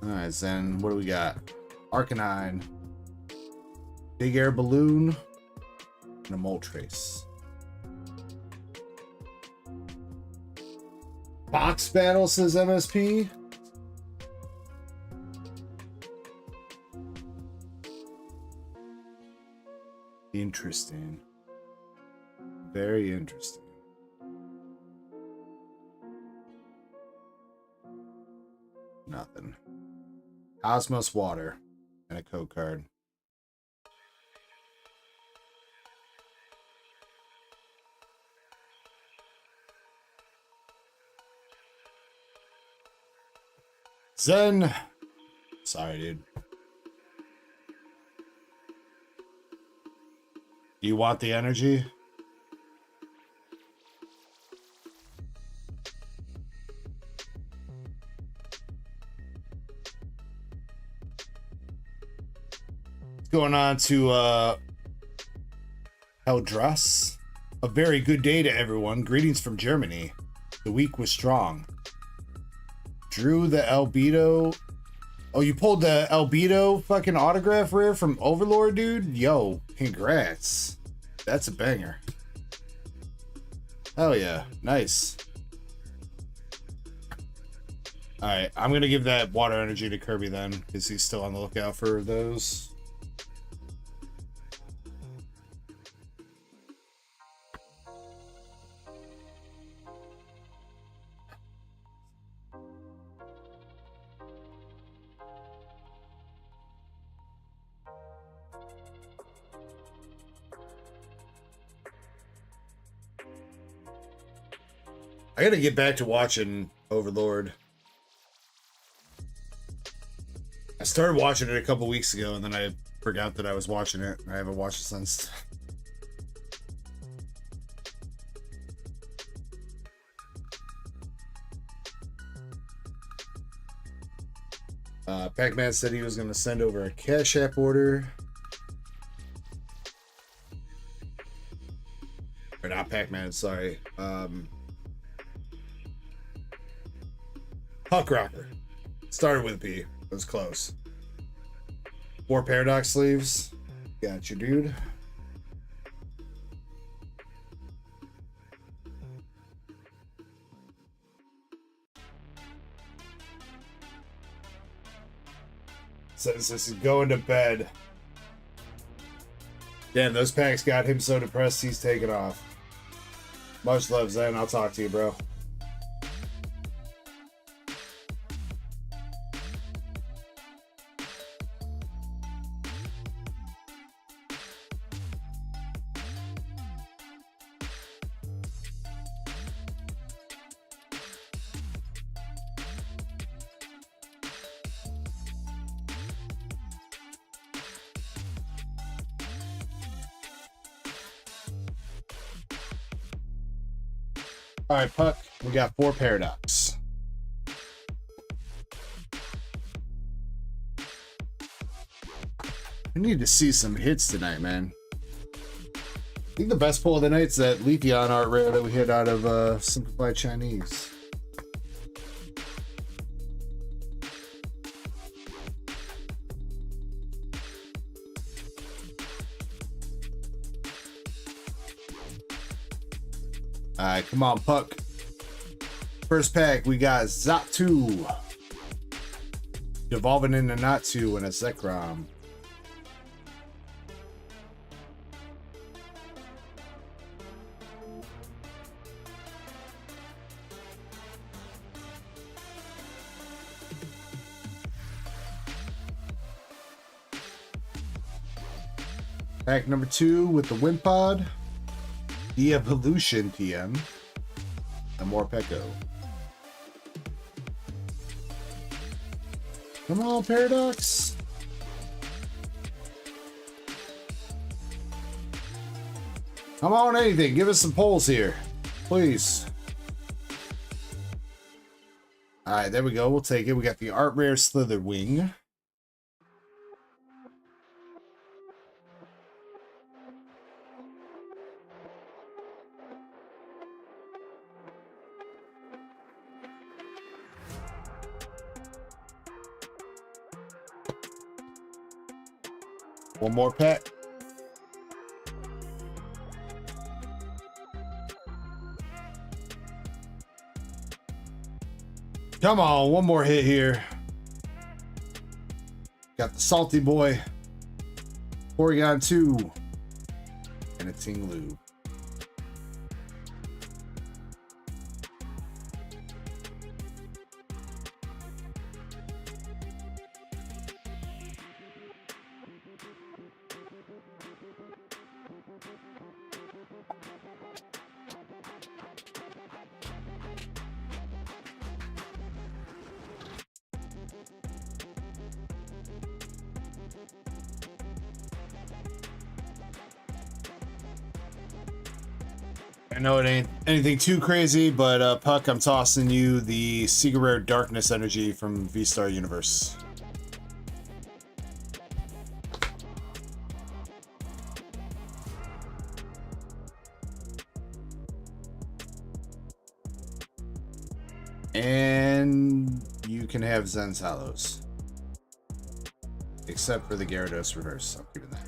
All right, Zen, what do we got? Arcanine, Big Air Balloon, and a Mole Trace. Box Battle, says MSP. Interesting. Very interesting. Nothing. Cosmos Water and a code card. Zen. Sorry, dude. Do you want the energy? What's going on to Eldras? A very good day to everyone. Greetings from Germany. The week was strong. Drew the Albedo. Oh, you pulled the Albedo fucking autograph rare from Overlord, dude? Yo, congrats. That's a banger. Hell yeah. Nice. Alright, I'm going to give that water energy to Kirby then, because he's still on the lookout for those. I gotta get back to watching Overlord. I started watching it a couple weeks ago and then I forgot that I was watching it. I haven't watched it since. Pac-Man said he was going to send over a Cash App order. Or not Pac-Man, sorry. Huck Rocker. Started with a P. It was close. 4 Paradox sleeves. Got you, dude. Says this is going to bed. Damn, those packs got him so depressed he's taking off. Much love, Zen. I'll talk to you, bro. All right, Puck, we got 4 Paradox. We need to see some hits tonight, man. I think the best pull of the night's that Leafeon art rare that we hit out of Simplified Chinese. Alright, come on, Puck. First pack, we got Zatu. Evolving into Natsu and a Zekrom. Pack number 2 with the Wimpod. The Evolution TM and more Pecco. Come on, Paradox. Come on, anything. Give us some polls here, please. All right, there we go. We'll take it. We got the Art Rare Slitherwing. One more pack. Come on, one more hit here. Got the Salty Boy, Porygon 2, and a Tinglu. I know it ain't anything too crazy, but Puck, I'm tossing you the Secret Rare Darkness Energy from V-Star Universe. And you can have Zen's Hollows. Except for the Gyarados Reverse. I'm keeping that.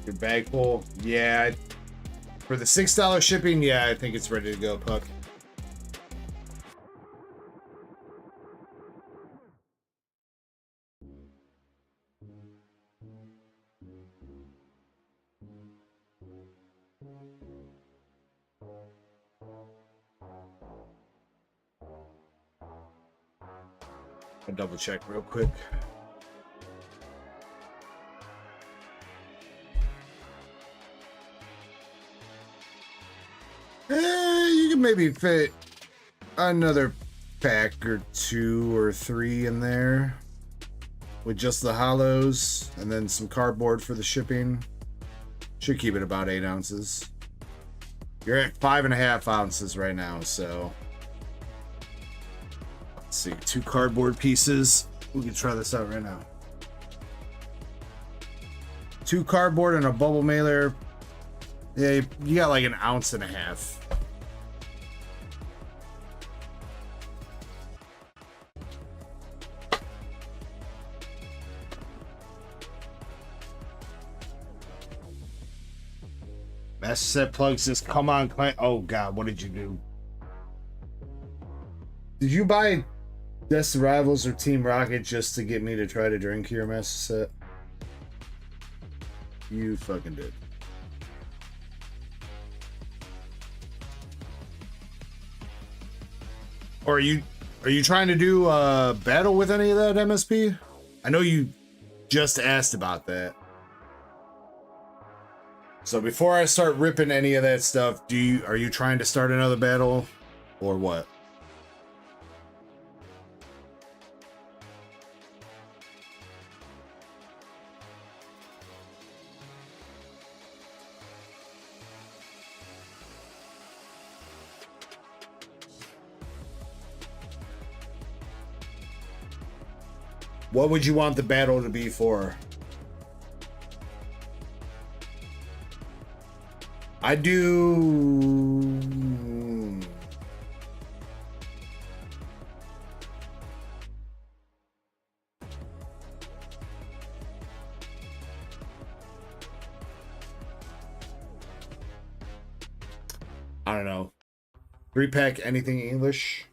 Your bag full? Yeah. For the $6 shipping, yeah, I think it's ready to go, Puck. I'll double check real quick. You can maybe fit another pack or 2 or 3 in there with just the hollows and then some cardboard for the shipping. Should keep it about 8 ounces. You're at 5.5 ounces right now, so let's see, 2 cardboard pieces. We can try this out right now. 2 cardboard and a bubble mailer. Yeah, you got like 1.5 ounces. Master Set Plug says, come on, Clint. Oh, God, what did you do? Did you buy Destined Rivals or Team Rocket just to get me to try to drink here, Master Set? You fucking did. Or are you trying to do a battle with any of that MSP? I know you just asked about that. So before I start ripping any of that stuff, are you trying to start another battle or what? What would you want the battle to be for? I do... I don't know. 3-pack anything English?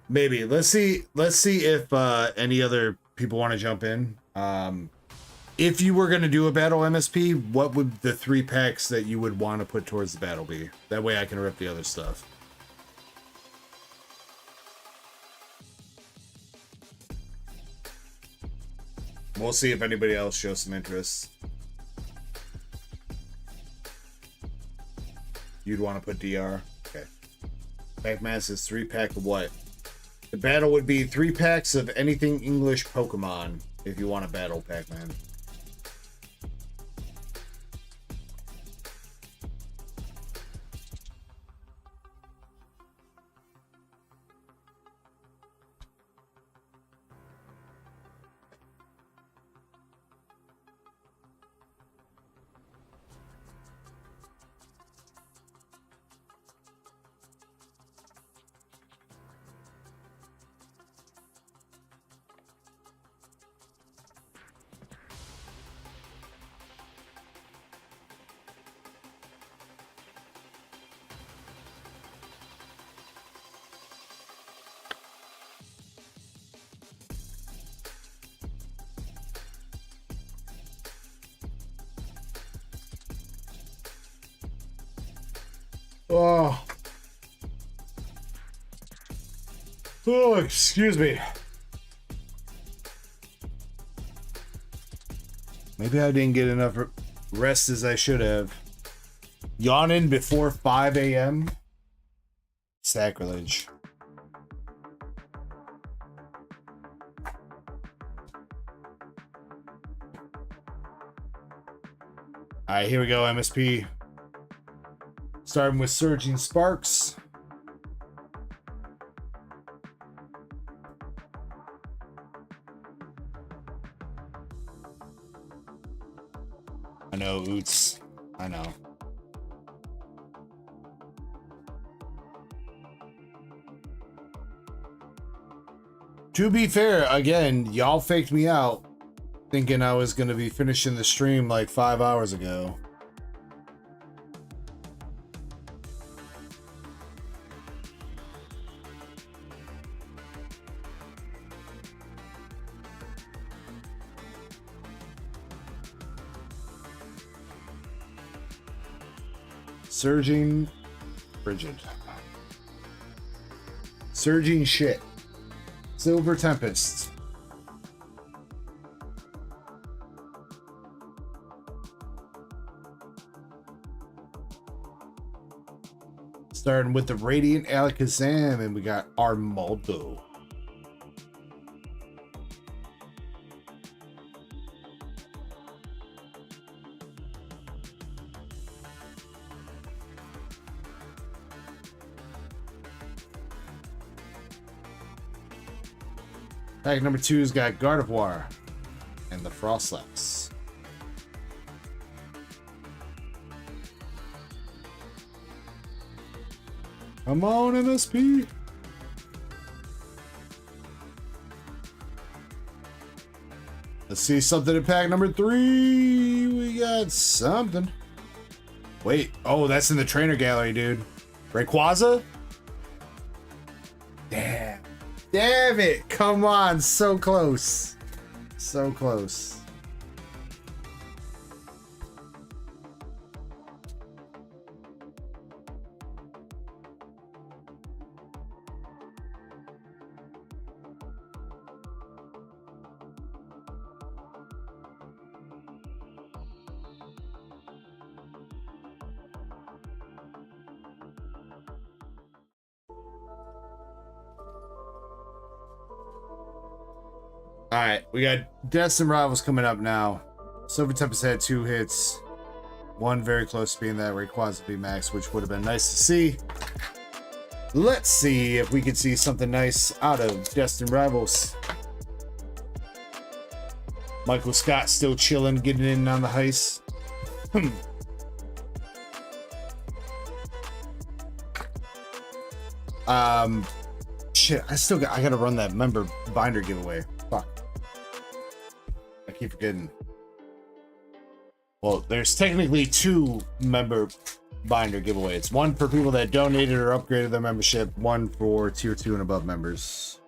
Maybe. Let's see if any other people want to jump in. If you were going to do a battle MSP, what would the 3 packs that you would want to put towards the battle be? That way I can rip the other stuff. We'll see if anybody else shows some interest. You'd want to put DR. Okay. Pac-Man says 3-pack of what? The battle would be 3 packs of anything English Pokemon if you want to battle Pac-Man. Oh, excuse me. Maybe I didn't get enough rest as I should have. Yawning before 5 a.m. Sacrilege. All right, here we go, MSP. Starting with Surging Sparks. I know, Oots. I know. To be fair, again, y'all faked me out thinking I was going to be finishing the stream like 5 hours ago. Surging Frigid. Surging Shit. Silver Tempest. Starting with the Radiant Alakazam, and we got Armaldo. Pack number 2's got Gardevoir and the Frostlass. Come on, MSP. Let's see something in pack number 3. We got something. Wait, oh, that's in the trainer gallery, dude. Rayquaza? Damn. Damn it! Come on, so close. So close. Alright, we got Destined Rivals coming up now. Silver Tempest had 2 hits. One very close to being that Rayquaza VMAX, which would have been nice to see. Let's see if we can see something nice out of Destined Rivals. Michael Scott still chilling, getting in on the heist. Shit, I gotta run that member binder giveaway. Fuck. I keep forgetting. Well, there's technically 2 member binder giveaways. One for people that donated or upgraded their membership. One for tier 2 and above members.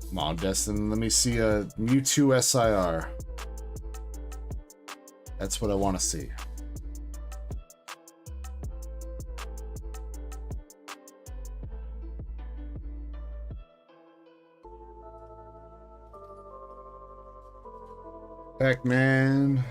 Come on, Destin. Let me see a Mewtwo SIR. That's what I want to see. Pac-Man.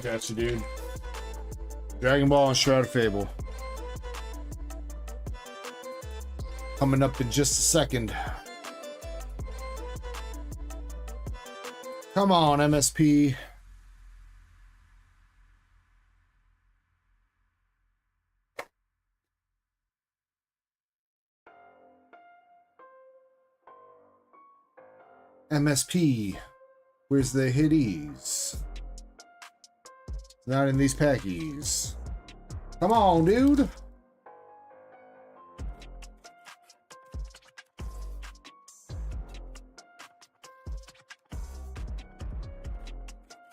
Gotcha, dude. Dragon Ball and Shroud of Fable. Coming up in just a second. Come on, MSP. MSP. Where's the hitties? Not in these packies. Come on, dude.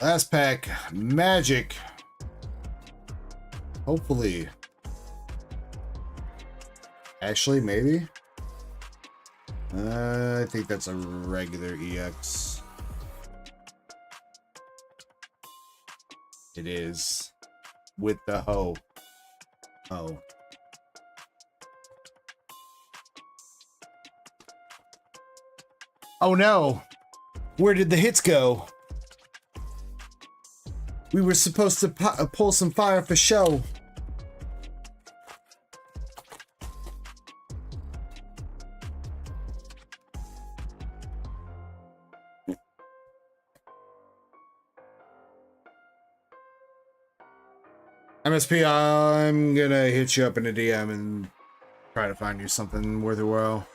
Last pack, magic. Hopefully. Actually, maybe. I think that's a regular EX. It is. With the hoe. Oh. Oh no! Where did the hits go? We were supposed to pull some fire for show. MSP, I'm gonna hit you up in a DM and try to find you something worth your while.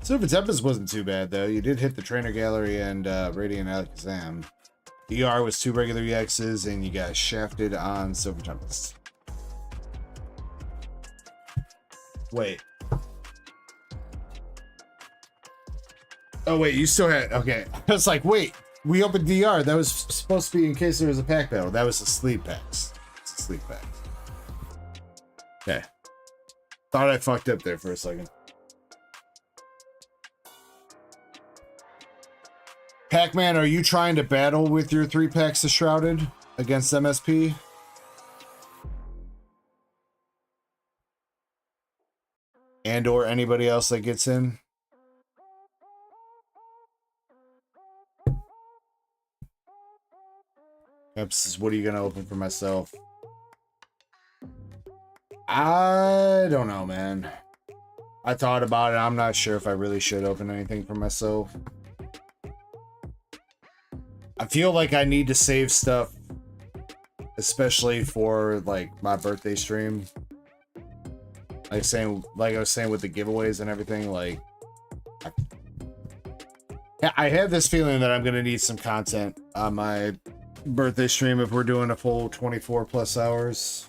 Silver Tempest wasn't too bad, though. You did hit the Trainer Gallery and Radiant Alakazam. ER was 2 regular EXs, and you got shafted on Silver Tempest. Wait. Oh, wait, you still had... Okay. I was like, wait. We opened DR. That was supposed to be in case there was a pack battle. That was a sleep packs. It's a sleep pack. Okay. Thought I fucked up there for a second. Pac-Man, are you trying to battle with your 3 packs of Shrouded against MSP? And or anybody else that gets in? Oops, what are you gonna open for myself? I don't know, man. I thought about it. I'm not sure if I really should open anything for myself. I feel like I need to save stuff, especially for like my birthday stream. Like I was saying with the giveaways and everything, like I have this feeling that I'm gonna need some content on my birthday stream if we're doing a full 24 plus hours.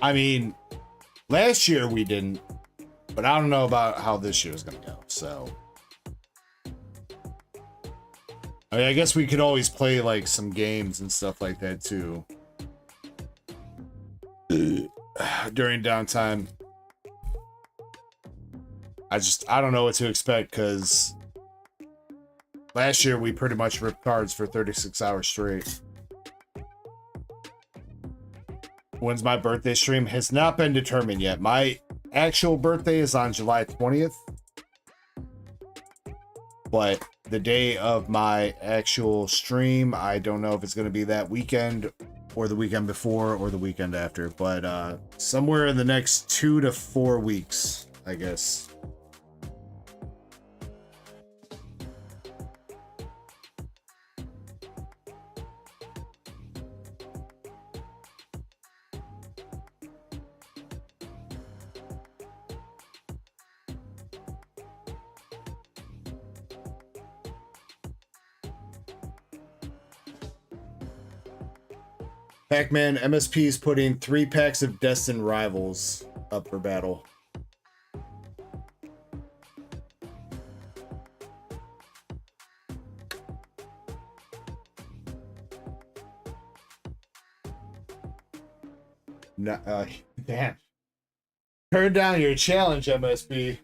I mean, last year we didn't, but I don't know about how this year is gonna go, so I mean, I guess we could always play like some games and stuff like that too during downtime. I don't know what to expect because last year we pretty much ripped cards for 36 hours straight. When's my birthday stream has not been determined yet. My actual birthday is on July 20th. But the day of my actual stream, I don't know if it's going to be that weekend or the weekend before or the weekend after. But somewhere in the next 2 to 4 weeks, I guess. Pac-Man MSP is putting 3 packs of Destined rivals up for battle. No, damn. Turn down your challenge, MSP.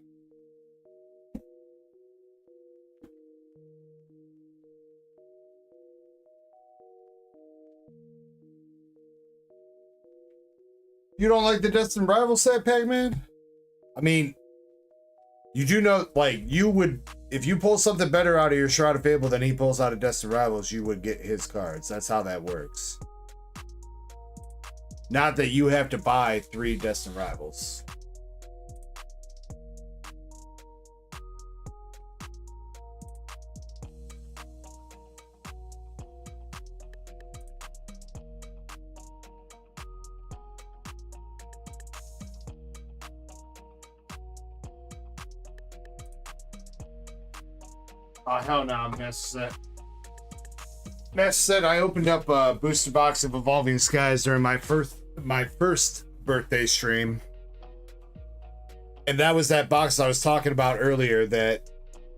You don't like the Destined Rival set, Pac-Man? I mean, you do know, like, you would, if you pull something better out of your Shroud of Fable than he pulls out of Destined Rivals, you would get his cards. That's how that works. Not that you have to buy 3 Destined Rivals. Oh, hell no, Master Set. I opened up a booster box of Evolving Skies during my first birthday stream. And that was that box I was talking about earlier that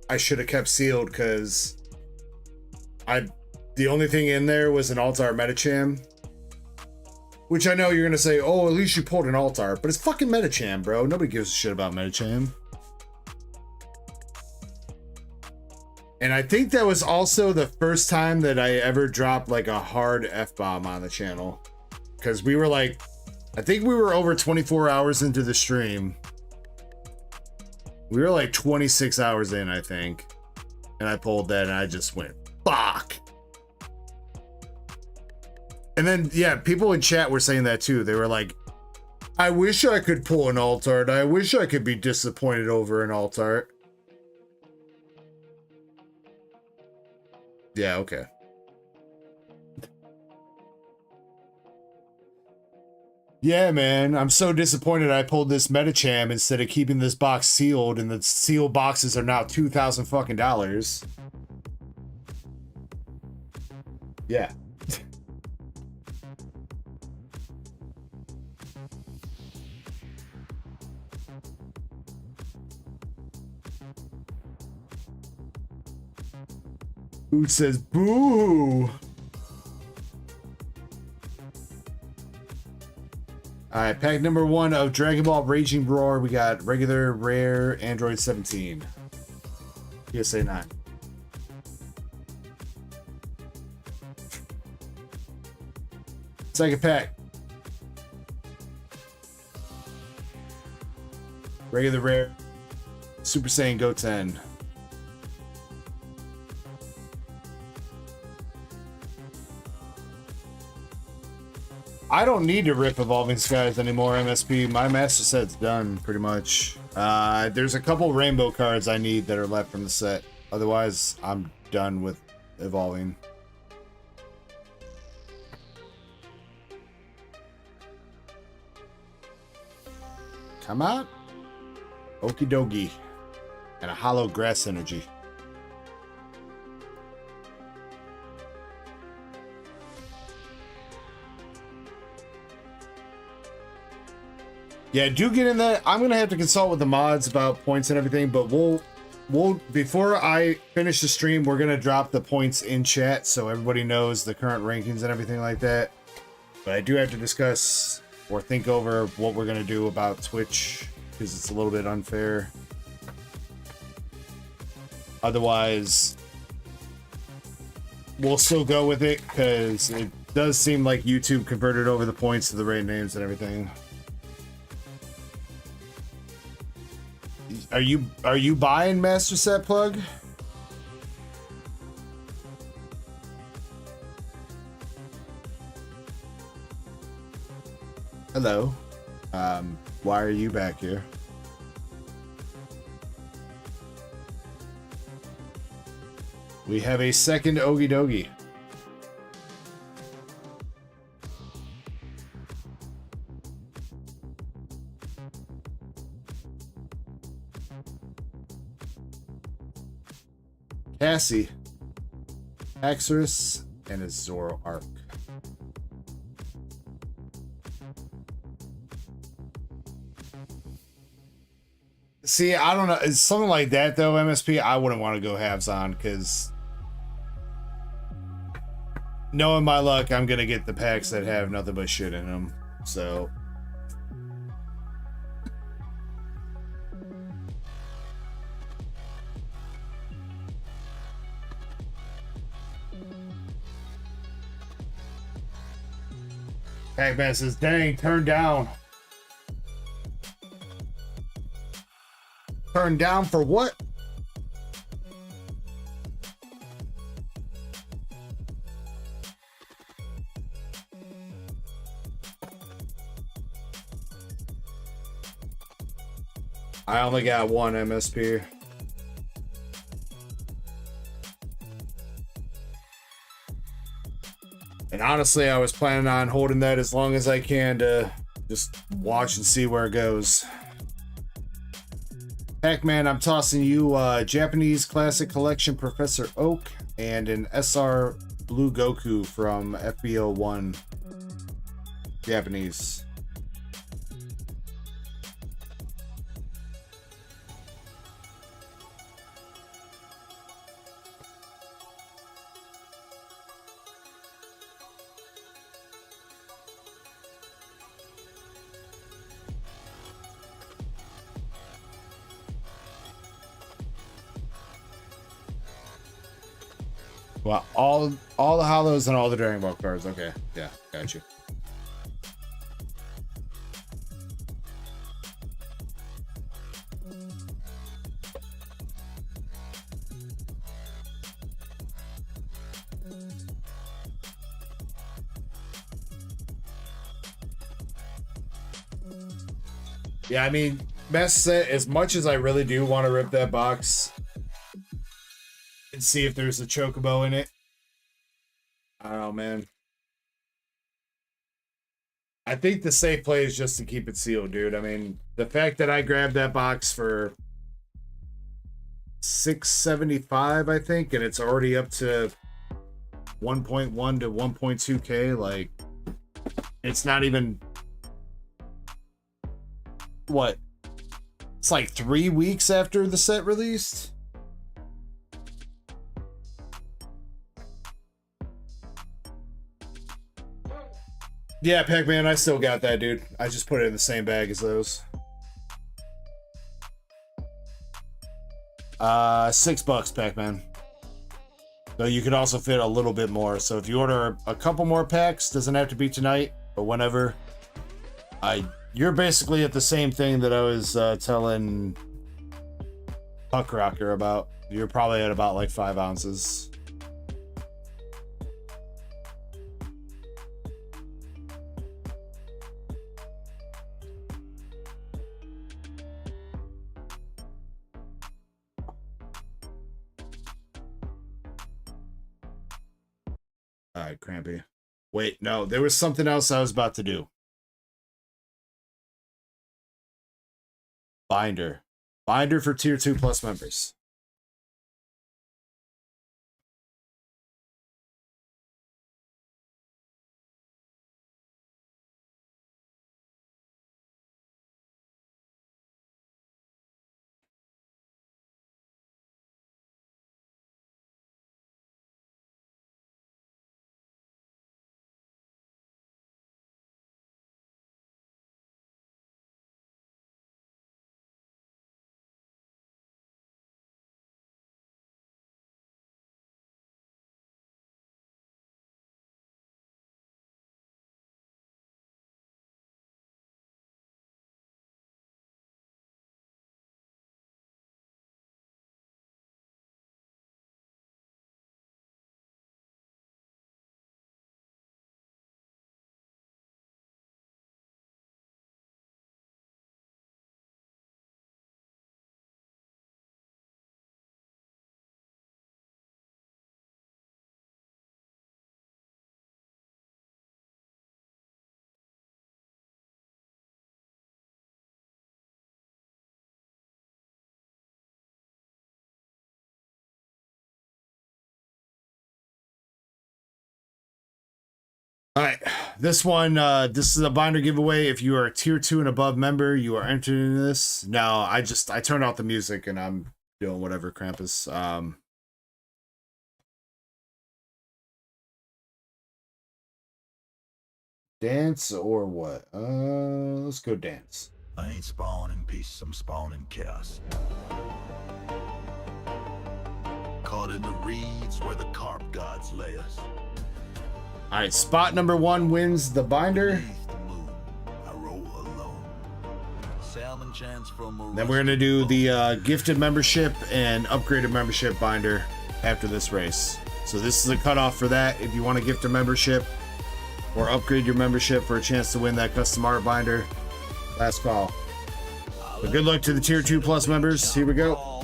I should have kept sealed because the only thing in there was an Altar Metacham. Which I know you're going to say, oh, at least you pulled an Altar. But it's fucking Metacham, bro. Nobody gives a shit about Metacham. And I think that was also the first time that I ever dropped like a hard F-bomb on the channel. Because we were like, I think we were over 24 hours into the stream. We were like 26 hours in, I think. And I pulled that and I just went, fuck. And then, yeah, people in chat were saying that too. They were like, I wish I could pull an Alt-Art. I wish I could be disappointed over an Alt-Art. Yeah, okay. Yeah, man, I'm so disappointed I pulled this Metacham instead of keeping this box sealed, and the sealed boxes are now $2,000 fucking dollars. Yeah. Who says boo? Alright, pack number 1 of Dragon Ball Raging Roar. We got regular, rare, Android 17. PSA 9. Second pack. Regular, rare, Super Saiyan Goten. I don't need to rip Evolving Skies anymore, MSP. My master set's done, pretty much. There's a couple rainbow cards I need that are left from the set. Otherwise, I'm done with Evolving. Come out. Okie dokie. And a hollow grass energy. Yeah, do get in that. I'm gonna have to consult with the mods about points and everything, but we'll before I finish the stream, we're gonna drop the points in chat so everybody knows the current rankings and everything like that. But I do have to discuss or think over what we're gonna do about Twitch because it's a little bit unfair. Otherwise, we'll still go with it because it does seem like YouTube converted over the points to the right names and everything. Are you buying Master Set Plug? Hello. Why are you back here? We have a second Ogie Dogie. Cassie, Axorus, and his Zoroark. See, I don't know. It's something like that, though, MSP, I wouldn't want to go halves on, because knowing my luck, I'm going to get the packs that have nothing but shit in them. So... Pac-Man says, dang, turn down. Turn down for what? I only got one MSP. And honestly, I was planning on holding that as long as I can to just watch and see where it goes. Pac-Man, I'm tossing you Japanese Classic Collection Professor Oak and an SR Blue Goku from FBO1 Japanese. Well, all the hollows and all the Dragon Ball cards. Okay, yeah, got you. Yeah, I mean, best set, as much as I really do want to rip that box and see if there's a chocobo in it. I don't know, man. I think the safe play is just to keep it sealed, dude. I mean, the fact that I grabbed that box for $675, I think, and it's already up to 1.1 to 1.2K, like, it's not even... What? It's like 3 weeks after the set released? Yeah, Pac-Man, I still got that, dude. I just put it in the same bag as those. $6, Pac-Man. So you could also fit a little bit more. So if you order a couple more packs, doesn't have to be tonight, but whenever. You're basically at the same thing that I was telling Puck Rocker about. You're probably at about like 5 ounces. All right, Crampy. Wait, no, there was something else I was about to do. Binder. Binder for Tier 2 Plus members. All right, this one, this is a binder giveaway. If you are a tier 2 and above member, you are entered in this. Now, I turned out the music and I'm doing whatever, Krampus. Dance or what? Let's go dance. I ain't spawning peace, I'm spawning chaos. Caught in the reeds where the carp gods lay us. All right, spot number 1 wins the binder. I roll alone. Salmon chance from Then we're gonna do the gifted membership and upgraded membership binder after this race. So this is a cutoff for that. If you want to gift a membership or upgrade your membership for a chance to win that custom art binder, last call. But good luck to the tier 2 plus members. Here we go.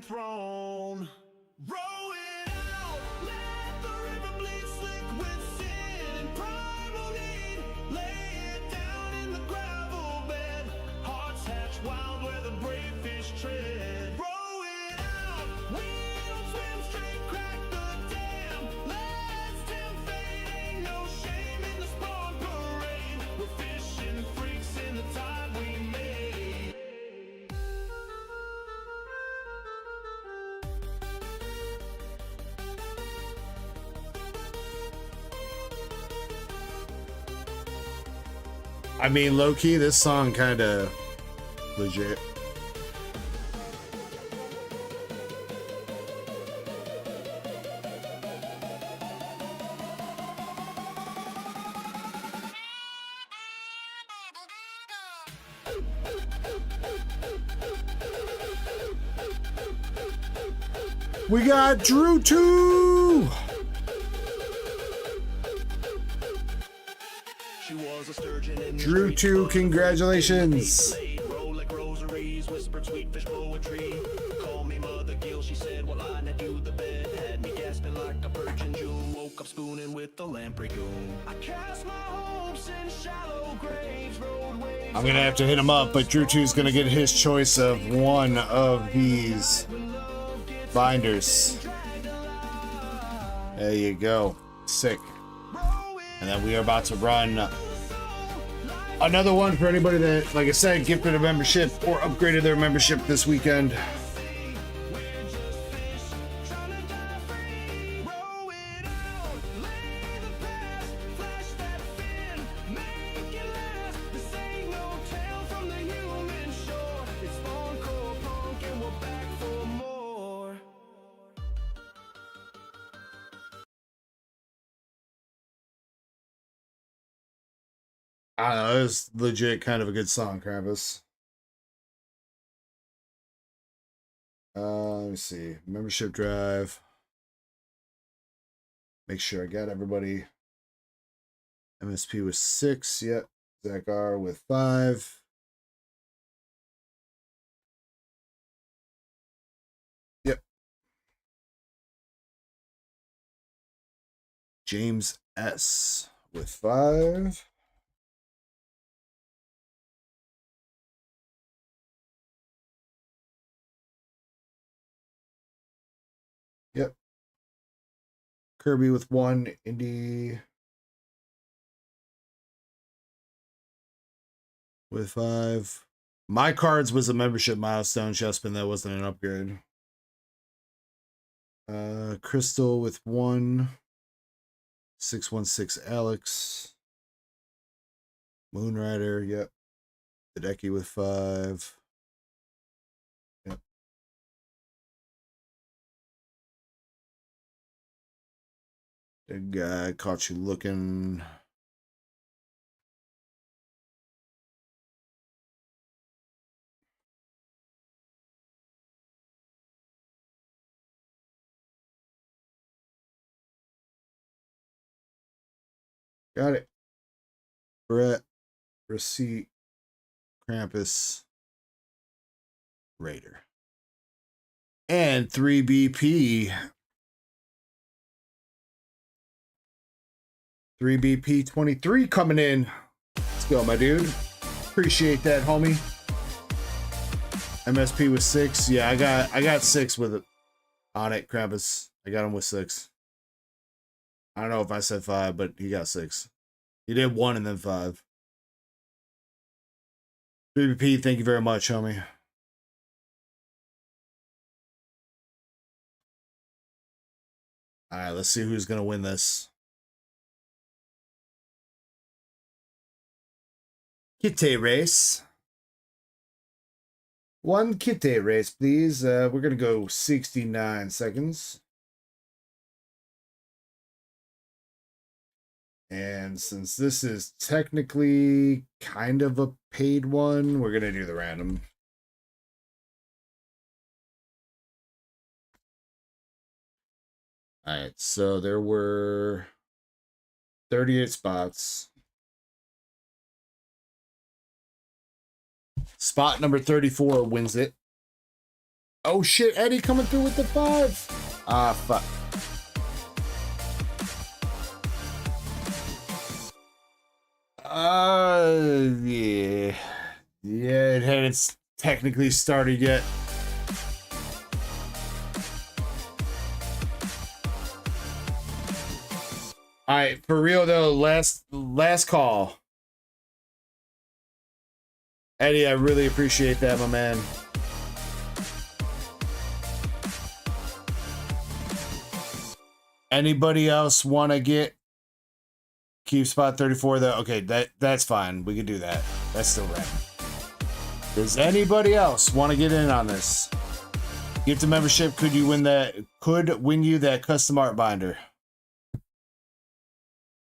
Throne. Roll it out, let the river bleed slick with sin and primal need. Lay it down in the gravel bed. Hearts hatch wild where the brave fish tread. Roll it out, we don't swim straight, crack the dam. Let's tempt fate, ain't no shame in the spawn parade. We're fishing freaks in the tide we made. I mean, low-key, this song kind of legit. We got Drew 2! Drew 2, congratulations. Roll like rosaries, whispered sweet fish poetry. Call me Mother Gill, she said, while I net you the bed. Had me gasping like a virgin June. Woke up spooning with the lamprey goon. I cast my hopes in shallow graves, roadways. I'm gonna have to hit him up, but Drew 2's gonna get his choice of one of these binders. There you go. Sick. And then we are about to run another one for anybody that, like I said, gifted a membership or upgraded their membership this weekend. I don't know, it was legit kind of a good song, Krampus. Let me see. Membership drive. Make sure I got everybody. MSP with 6, yep. Zach R with 5. Yep. James S with 5. Yep. Kirby with 1. Indy with 5. My cards was a membership milestone, Chespin. That wasn't an upgrade. Crystal with 1. 616 Alex. Moonrider, yep. Hideki with 5. Yep. The guy caught you looking. Got it. Brett, receipt, Krampus, Raider. And 3BP. 3BP23 coming in. Let's go, my dude. Appreciate that, homie. MSP with 6. Yeah, I got 6 with it on it, Krampus. I got him with 6. I don't know if I said 5, but he got 6. He did 1 and then 5. 3BP, thank you very much, homie. All right, let's see who's gonna win this. Kitty race. One kitty race, please. We're gonna go 69 seconds. And since this is technically kind of a paid one, we're gonna do the random. All right, so there were 38 spots. Spot number 34 wins it. Oh shit, Eddie coming through with the 5. Ah, fuck. Yeah. Yeah, it hadn't technically started yet. All right, for real though, last call. Eddie, I really appreciate that, my man. Anybody else want to keep spot 34 though? Okay, that's fine. We can do that. That's still random. Does anybody else want to get in on this? Gift a membership could win you that custom art binder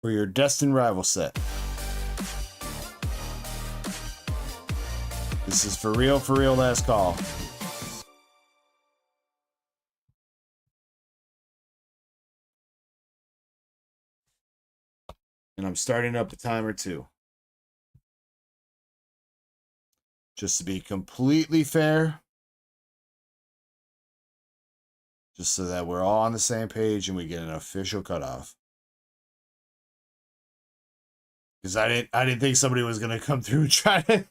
for your Destined rival set. This is for real last call. And I'm starting up the timer too. Just to be completely fair. Just so that we're all on the same page and we get an official cutoff. Because I didn't think somebody was gonna come through and try to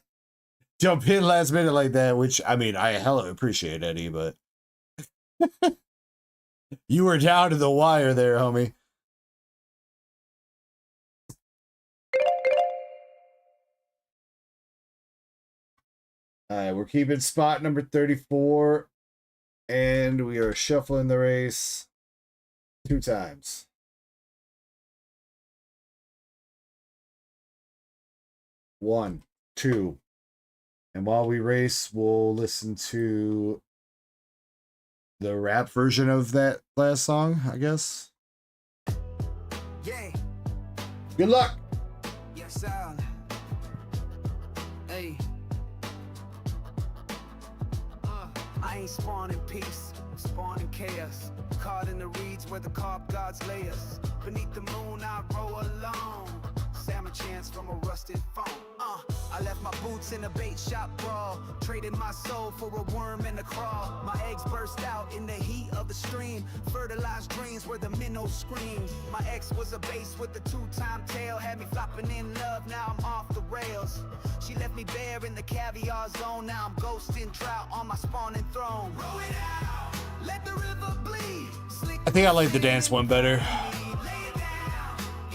jump in last minute like that, which I mean I hella appreciate, Eddie, but you were down to the wire there, homie. All right, we're keeping spot number 34, and we are shuffling the race 2 times. One, 2. And while we race, we'll listen to the rap version of that last song, I guess. Yeah. Good luck. Yes, Al. Hey. I ain't spawning peace, I'm spawning chaos. Caught in the reeds where the carp gods lay us. Beneath the moon, I roll alone. Salmon chance from a rusted phone. I left my boots in a bait shop brawl. Traded my soul for a worm and a crawl. My eggs burst out in the heat of the stream. Fertilized dreams where the minnows scream. My ex was a bass with a 2-time tail. Had me flopping in love, now I'm off the rails. She left me bare in the caviar zone. Now I'm ghosting trout on my spawning throne. Roll it out, let the river bleed. Slick I think I like the dance one better.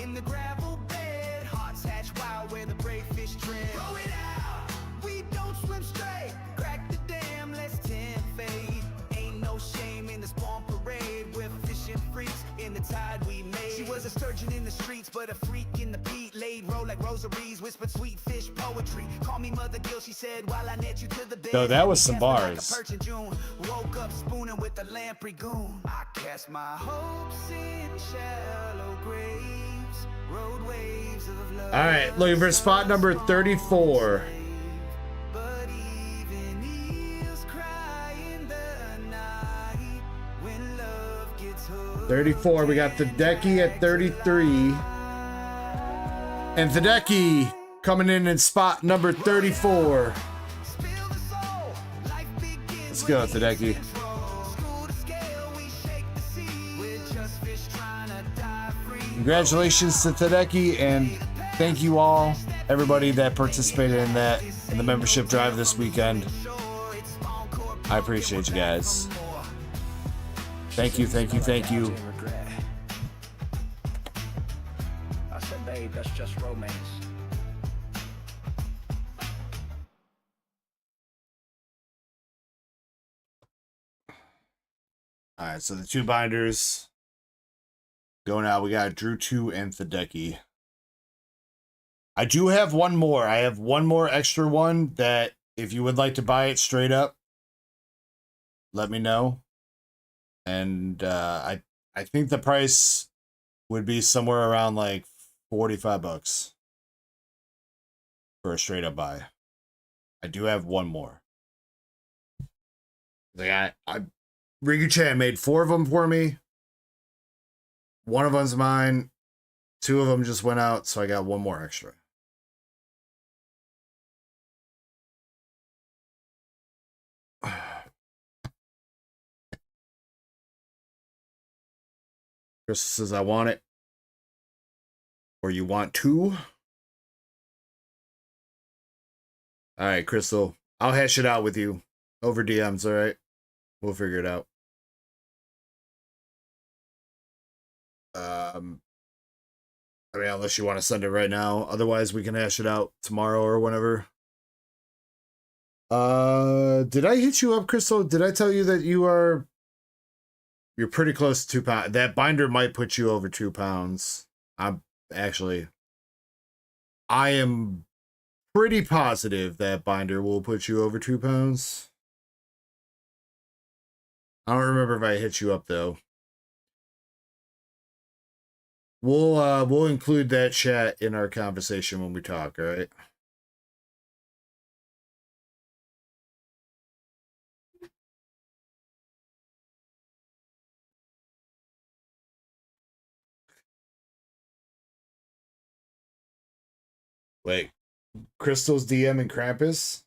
in the gravel bed. Hearts hatch wild where the brave fish tread. Roll it out, we don't swim straight. Crack the dam, let's tempt fate. Ain't no shame in the spawn parade. We're fishing freaks in the tide we made. She was a sturgeon in the streets, but a freak in the peat. Laid roll like rosaries, whispered sweet fish poetry. Call me Mother Gill, she said, while I net you to the bed. No, that was some bars. Like a perch in June. Woke up spooning with the lamprey goon. I cast my hopes in shallow graves. Road waves of love. All right, looking for spot number 34. But even eels cry in the night when love gets hooked. 34, we got Tadeki at 33. And Tadeki coming in spot number 34. Let's go, Tadeki. Congratulations to Tadeki, and thank you all, everybody that participated in the membership drive this weekend. I appreciate you guys. Thank you, thank you, thank you. I said, babe, that's just romance. All right, so the two binders going out. We got Drew 2 and Tadeki. I do have one more. I have one more extra one that if you would like to buy it straight up, let me know. And I think the price would be somewhere around like $45 for a straight up buy. I do have one more. Like Riku Chan made 4 of them for me. One of them's mine. 2 of them just went out, so I got one more extra. Crystal says, I want it. Or you want to? Alright, Crystal. I'll hash it out with you. Over DMs, alright? We'll figure it out. I mean, unless you want to send it right now. Otherwise, we can hash it out tomorrow or whenever. Did I hit you up, Crystal? Did I tell you that you're pretty close to 2 pounds? That binder might put you over 2 pounds. I am pretty positive that binder will put you over 2 pounds. I don't remember if I hit you up though. We'll include that chat in our conversation when we talk, all right? Wait, Crystal's DM and Krampus?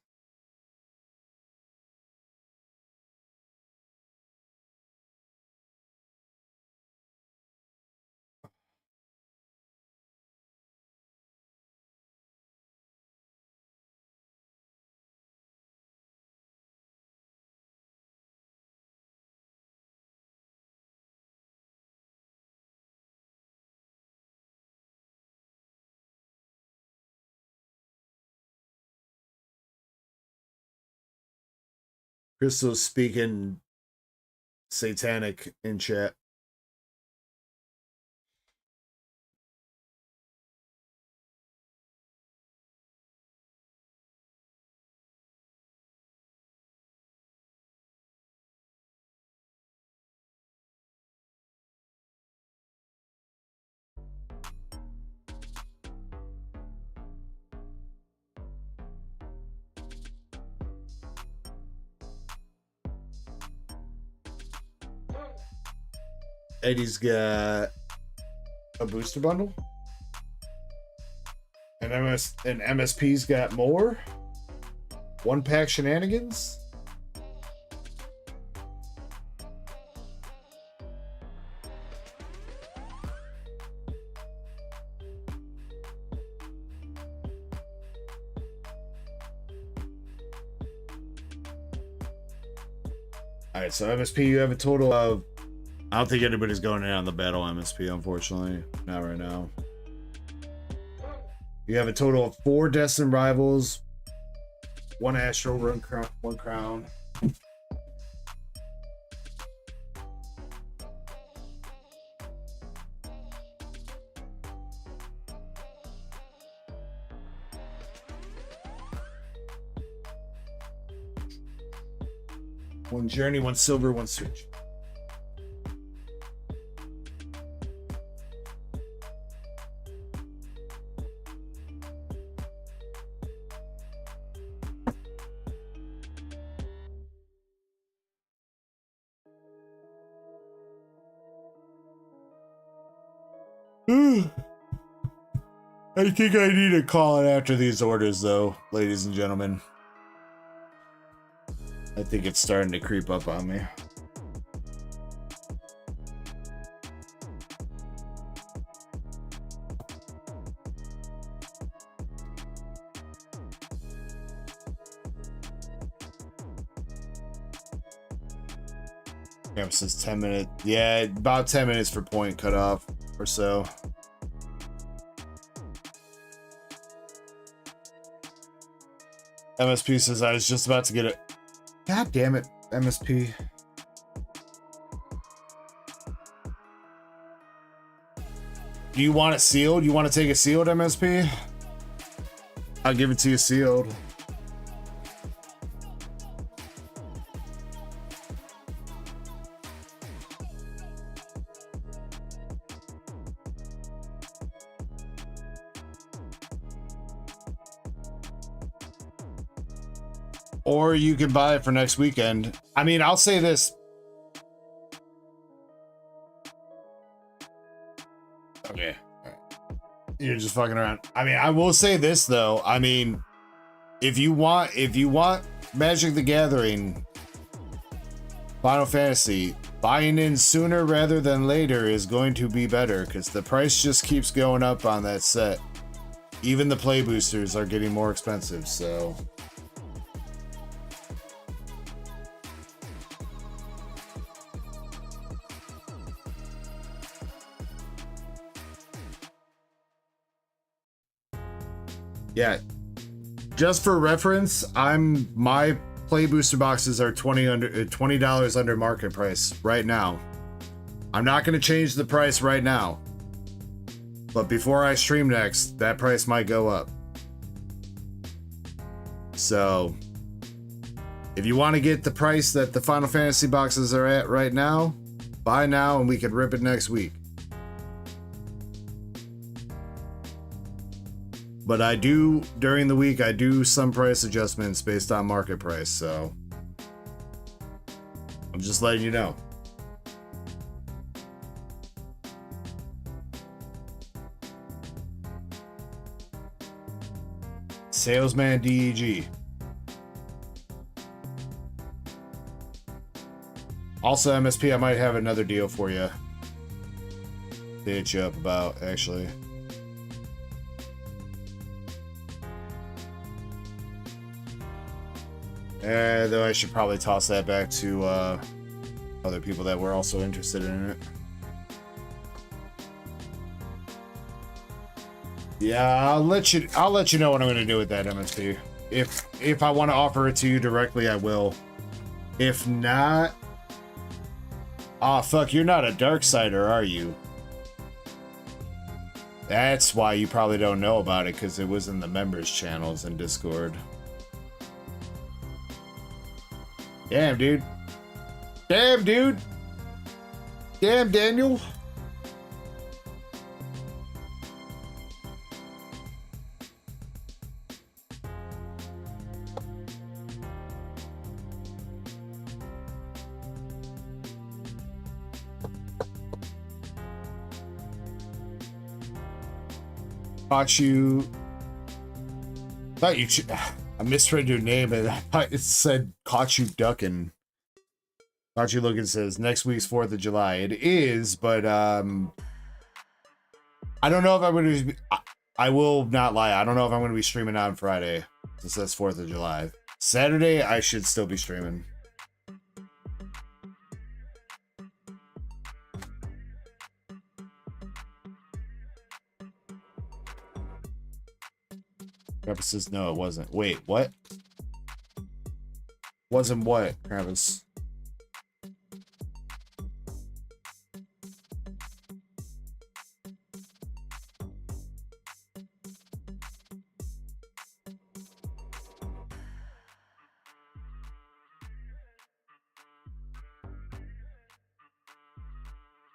Crystal's speaking satanic in chat. Eddie's got a booster bundle. And MSP's got more. 1-pack shenanigans. Alright, so MSP, you have a total of... I don't think anybody's going in on the battle MSP, unfortunately. Not right now. You have a total of 4 Destined Rivals, 1 Astro, 1 Crown. One Journey, 1 Silver, 1 Switch. I think I need to call it after these orders, though, ladies and gentlemen. I think it's starting to creep up on me. Campus is 10 minutes. Yeah, about 10 minutes for point cutoff or so. MSP says I was just about to get it. God damn it, MSP. Do you want it sealed? You want to take it sealed, MSP? I'll give it to you sealed. Or you can buy it for next weekend. I mean, I'll say this. Okay. All right. You're just fucking around. I mean, I will say this though. I mean, if you want Magic the Gathering, Final Fantasy, buying in sooner rather than later is going to be better because the price just keeps going up on that set. Even the play boosters are getting more expensive, so. Yeah, just for reference, my play booster boxes are $20 under market price right now. I'm not going to change the price right now, but before I stream next, that price might go up. So, if you want to get the price that the Final Fantasy boxes are at right now, buy now and we can rip it next week. But I do, during the week, I do some price adjustments based on market price, so I'm just letting you know. Salesman DEG. Also, MSP, I might have another deal for you to hit you up about, actually. Though I should probably toss that back to other people that were also interested in it. Yeah, I'll let you know what I'm gonna do with that, MSP. If I want to offer it to you directly, I will. If not, fuck, you're not a Darksider, are you? That's why you probably don't know about it, because it was in the members channels in Discord. Damn, dude. Damn, dude. Damn, Daniel. Thought you I misread your name and I thought it said caught you ducking. Caught you looking says next week's 4th of July. It is, but I don't know if I'm going to. I will not lie. I don't know if I'm going to be streaming on Friday. It says 4th of July. Saturday, I should still be streaming. Travis says no, it wasn't. Wait, what? Wasn't what, Travis?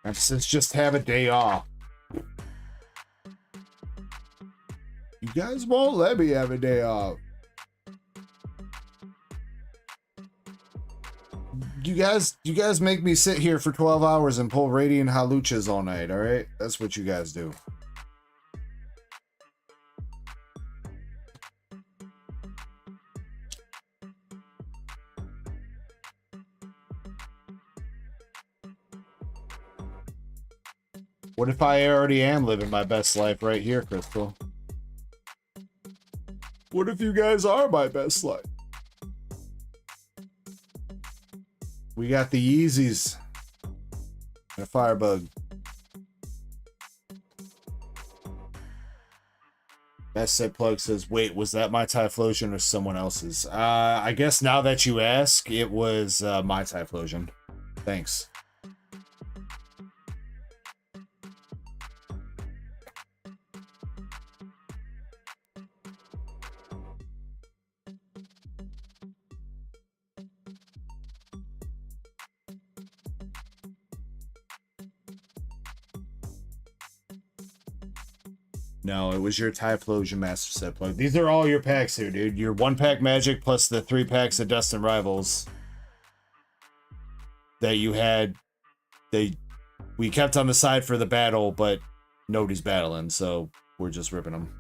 Travis just have a day off. You guys won't let me have a day off. You guys make me sit here for 12 hours and pull Radiant Haluchas all night, all right? That's what you guys do. What if I already am living my best life right here, Crystal? What if you guys are my best life? We got the Yeezys. a firebug. That set plug says, wait, was that my Typhlosion or someone else's? I guess now that you ask, it was my Typhlosion. Thanks. No, it was your Typhlosion Master Set plug. These are all your packs here, dude. Your 1-pack Magic plus the 3 packs of Destined Rivals that you had. We kept on the side for the battle, but nobody's battling, so we're just ripping them.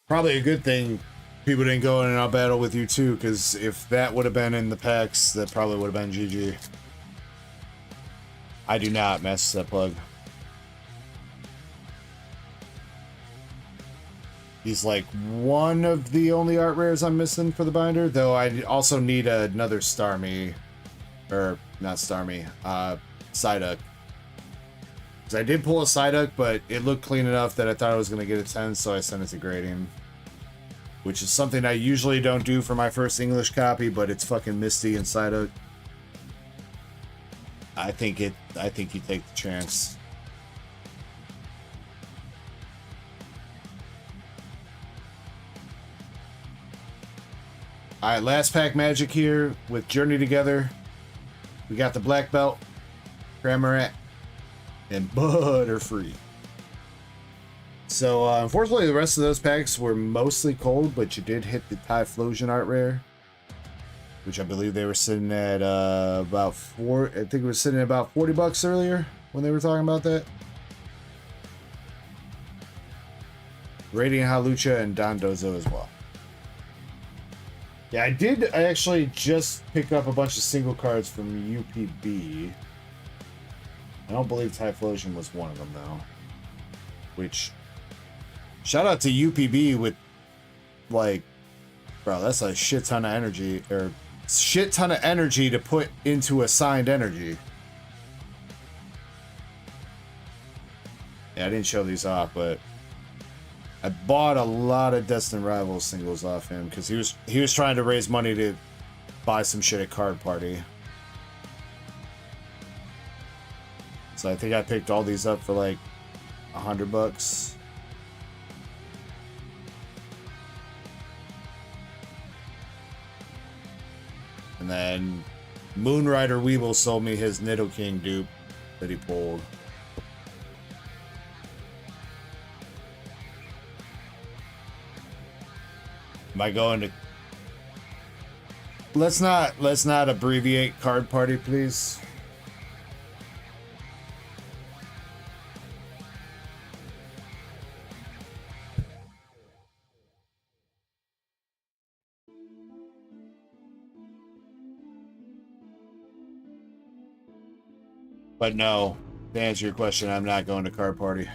Probably a good thing people didn't go in and out battle with you too, because if that would have been in the packs, that probably would have been GG. I do not mess that plug. He's like one of the only art rares I'm missing for the binder, though I also need another Starmie, or not Starmie, Psyduck. Because I did pull a Psyduck, but it looked clean enough that I thought I was going to get a 10, so I sent it to grading. Which is something I usually don't do for my first English copy, but it's fucking Misty and Psyduck. I think you take the chance. Alright, last pack Magic here with Journey Together. We got the Black Belt, Cramorant, and Butterfree. So, unfortunately, the rest of those packs were mostly cold, but you did hit the Typhlosion art rare, which I believe they were sitting at about I think it was sitting at about $40 earlier when they were talking about that. Radiant Halucha and Dondozo as well. Yeah, I actually just pick up a bunch of single cards from UPB. I don't believe Typhlosion was one of them, though. Which, shout out to UPB with, like, bro, that's a shit ton of energy, or shit ton of energy to put into a signed energy. Yeah, I didn't show these off, but I bought a lot of Destined Rivals singles off him because he was trying to raise money to buy some shit at Card Party. So I think I picked all these up for like $100. And then Moonrider Weeble sold me his Nidoking dupe that he pulled. Am I going to... Let's not abbreviate Card Party, please. But no, to answer your question, I'm not going to Card Party.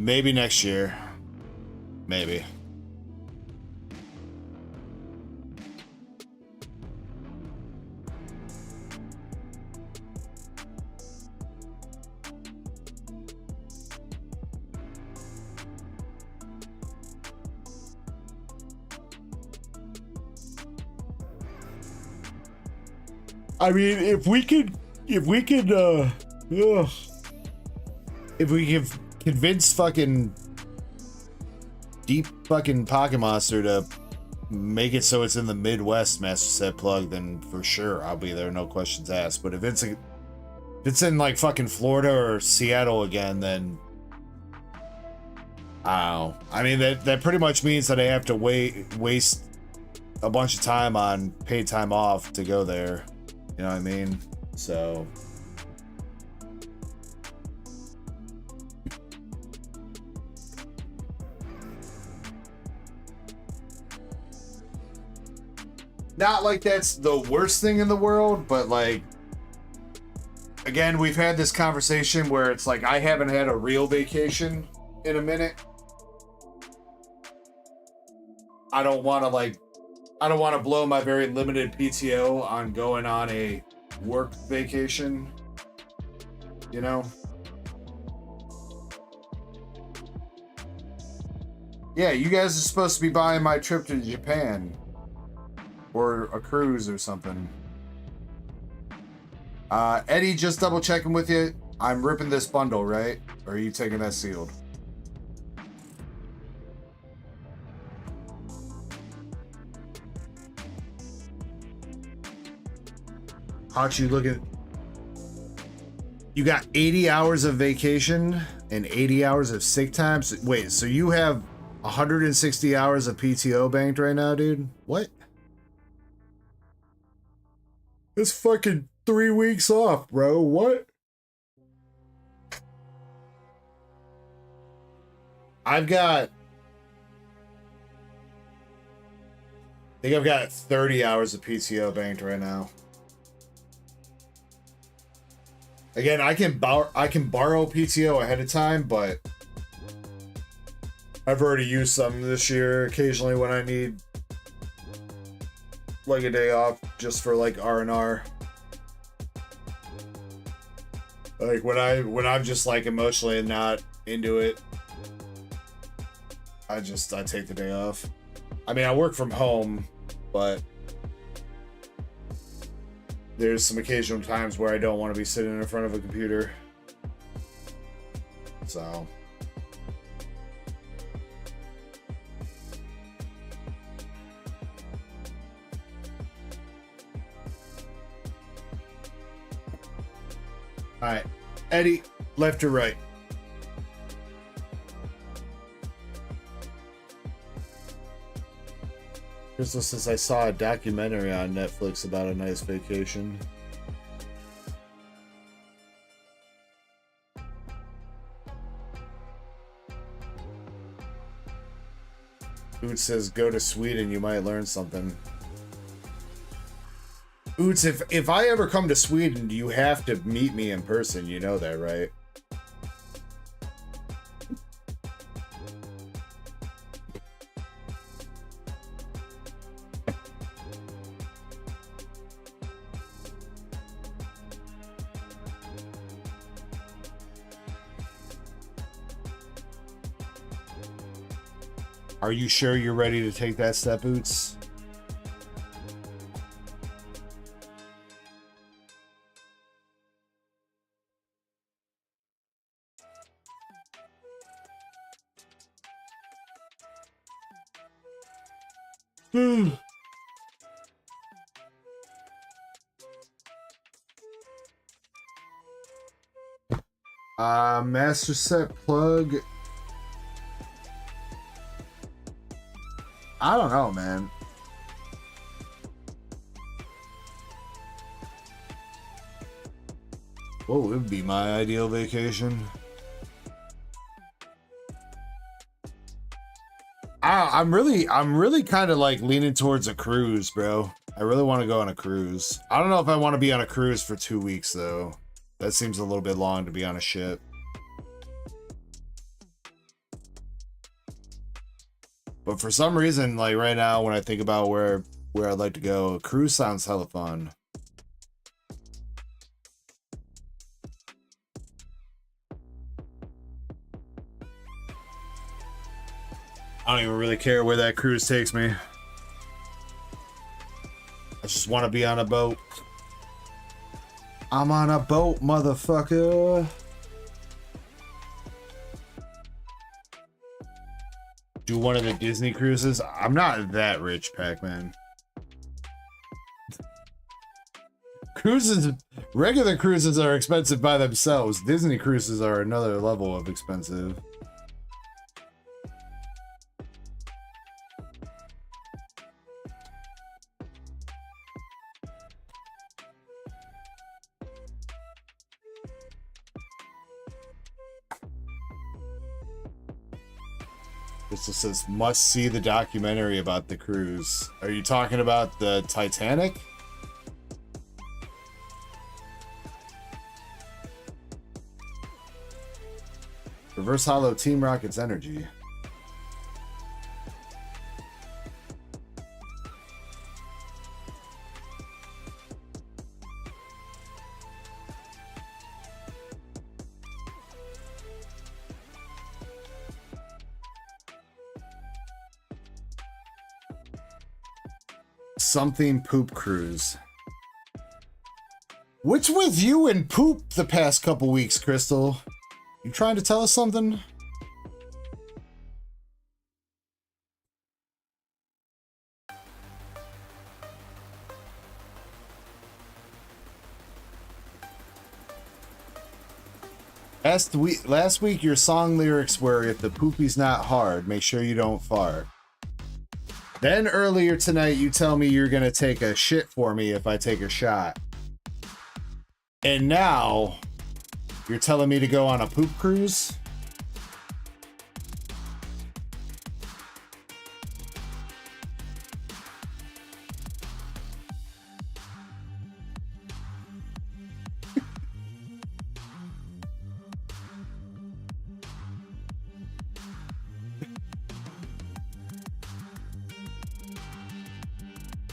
Maybe next year. Maybe. I mean, if we could convince fucking Deep fucking Pocket Monster to make it so it's in the Midwest Master Set plug, then for sure I'll be there, no questions asked. But if it's in like fucking Florida or Seattle again, then I don't know. I mean, that pretty much means that I have to waste a bunch of time on paid time off to go there. You know what I mean? So not like that's the worst thing in the world, but like Again, we've had this conversation where it's like I haven't had a real vacation in a minute. I don't want to blow my very limited PTO on going on a work vacation, you know? Yeah, you guys are supposed to be buying my trip to Japan or a cruise or something. Eddie, just double checking with you. I'm ripping this bundle, right? Or are you taking that sealed? Hot, you looking? You got 80 hours of vacation and 80 hours of sick time. Wait, so you have 160 hours of PTO banked right now, dude? What? It's fucking 3 weeks off, bro. What? I think I've got 30 hours of PTO banked right now. Again, I can borrow PTO ahead of time, but I've already used some this year occasionally when I need like a day off just for like R&R. Like when I'm just like emotionally not into it, I take the day off. I mean, I work from home, but there's some occasional times where I don't want to be sitting in front of a computer. So all right, Eddie, left or right? Crystal says, I saw a documentary on Netflix about a nice vacation. Oots says, go to Sweden, you might learn something. Oots, if I ever come to Sweden, you have to meet me in person. You know that, right? Are you sure you're ready to take that step, Oots? Master set plug. I don't know, man. What would be my ideal vacation? I'm really kind of like leaning towards a cruise, bro. I really want to go on a cruise. I don't know if I want to be on a cruise for 2 weeks though. That seems a little bit long to be on a ship. But for some reason, like right now, when I think about where I'd like to go, a cruise sounds hella fun. I don't even really care where that cruise takes me. I just want to be on a boat. I'm on a boat, motherfucker. Do one of the Disney cruises. I'm not that rich, Pac-Man. Cruises, regular cruises are expensive by themselves. Disney cruises are another level of expensive. This just says, must see the documentary about the cruise. Are you talking about the Titanic? Reverse Hollow Team Rocket's energy. Something Poop Cruise. What's with you and poop the past couple weeks, Crystal? You trying to tell us something? Last week your song lyrics were, if the poopy's not hard, make sure you don't fart. Then earlier tonight, you tell me you're going to take a shit for me if I take a shot. And now, you're telling me to go on a poop cruise?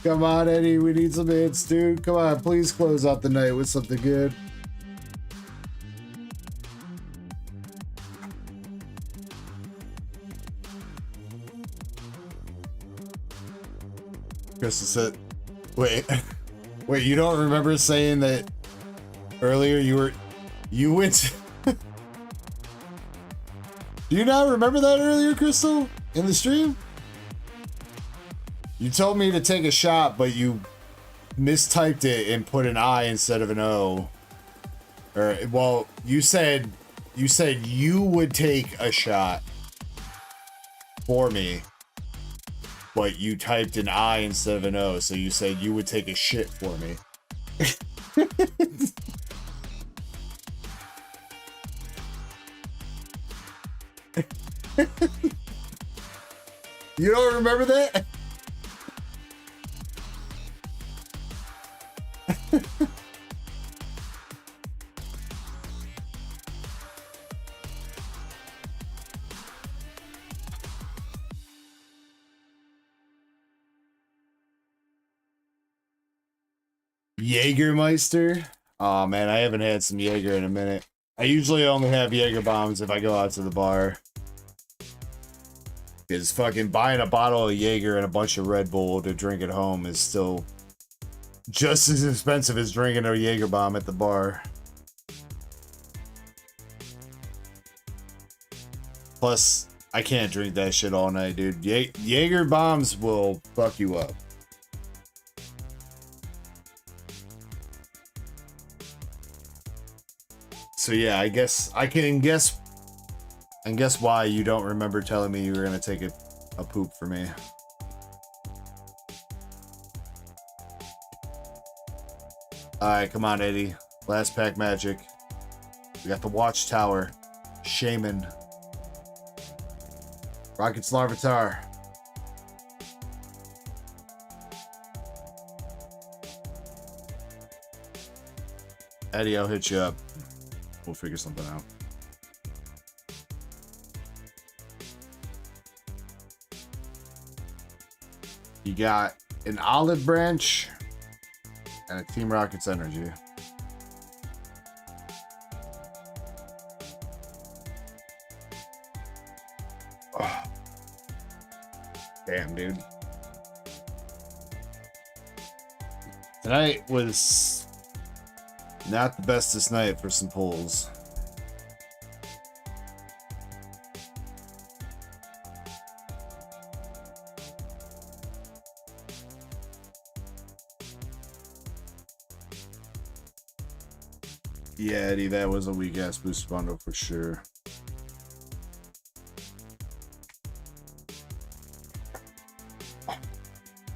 Come on, Eddie, we need some hits, dude. Come on, please close out the night with something good. Crystal said, wait, you don't remember saying that earlier you went do you not remember that earlier, Crystal, in the stream? You told me to take a shot, but you mistyped it and put an I instead of an O. Or, well, you said you would take a shot for me, but you typed an I instead of an O, so you said you would take a shit for me. You don't remember that? Jägermeister? Oh man, I haven't had some Jaeger in a minute. I usually only have Jaeger bombs if I go out to the bar. Because fucking buying a bottle of Jaeger and a bunch of Red Bull to drink at home is still just as expensive as drinking a Jaeger bomb at the bar. Plus, I can't drink that shit all night, dude. Jaeger bombs will fuck you up. So yeah, I guess I can guess why you don't remember telling me you were gonna take a poop for me. Alright, come on, Eddie. Last pack magic. We got the Watchtower. Shaman. Rocket's Larvitar. Eddie, I'll hit you up. We'll figure something out. You got an Olive Branch and a Team Rocket's energy. Oh. Damn, dude. Tonight was not the bestest night for some pulls. Yeah, Eddie, that was a weak ass booster bundle for sure.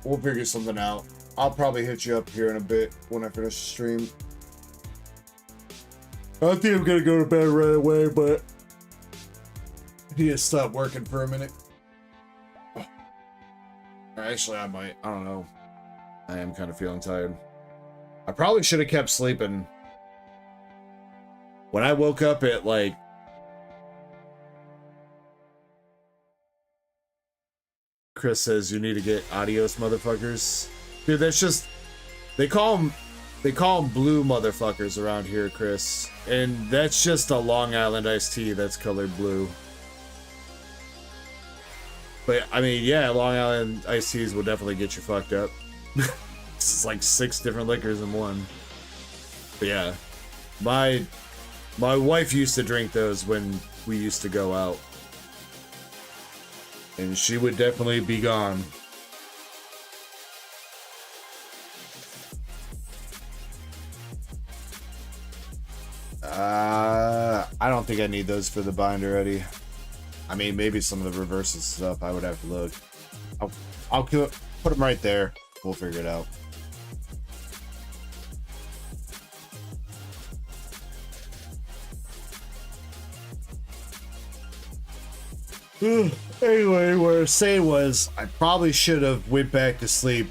We'll figure something out. I'll probably hit you up here in a bit when I finish the stream. I think I'm gonna go to bed right away, but I need to stop working for a minute. Or actually, I might. I don't know. I am kind of feeling tired. I probably should have kept sleeping. When I woke up at like Chris says you need to get adios, motherfuckers. Dude, that's just they call them blue motherfuckers around here, Chris, and that's just a Long Island iced tea that's colored blue. But I mean, yeah, Long Island iced teas will definitely get you fucked up. It's like 6 different liquors in one. But yeah, my wife used to drink those when we used to go out, and she would definitely be gone. I don't think I need those for the bind already. I mean, maybe some of the reverses stuff I would have to look. I'll put them right there. We'll figure it out. Anyway, what I was saying was I probably should have went back to sleep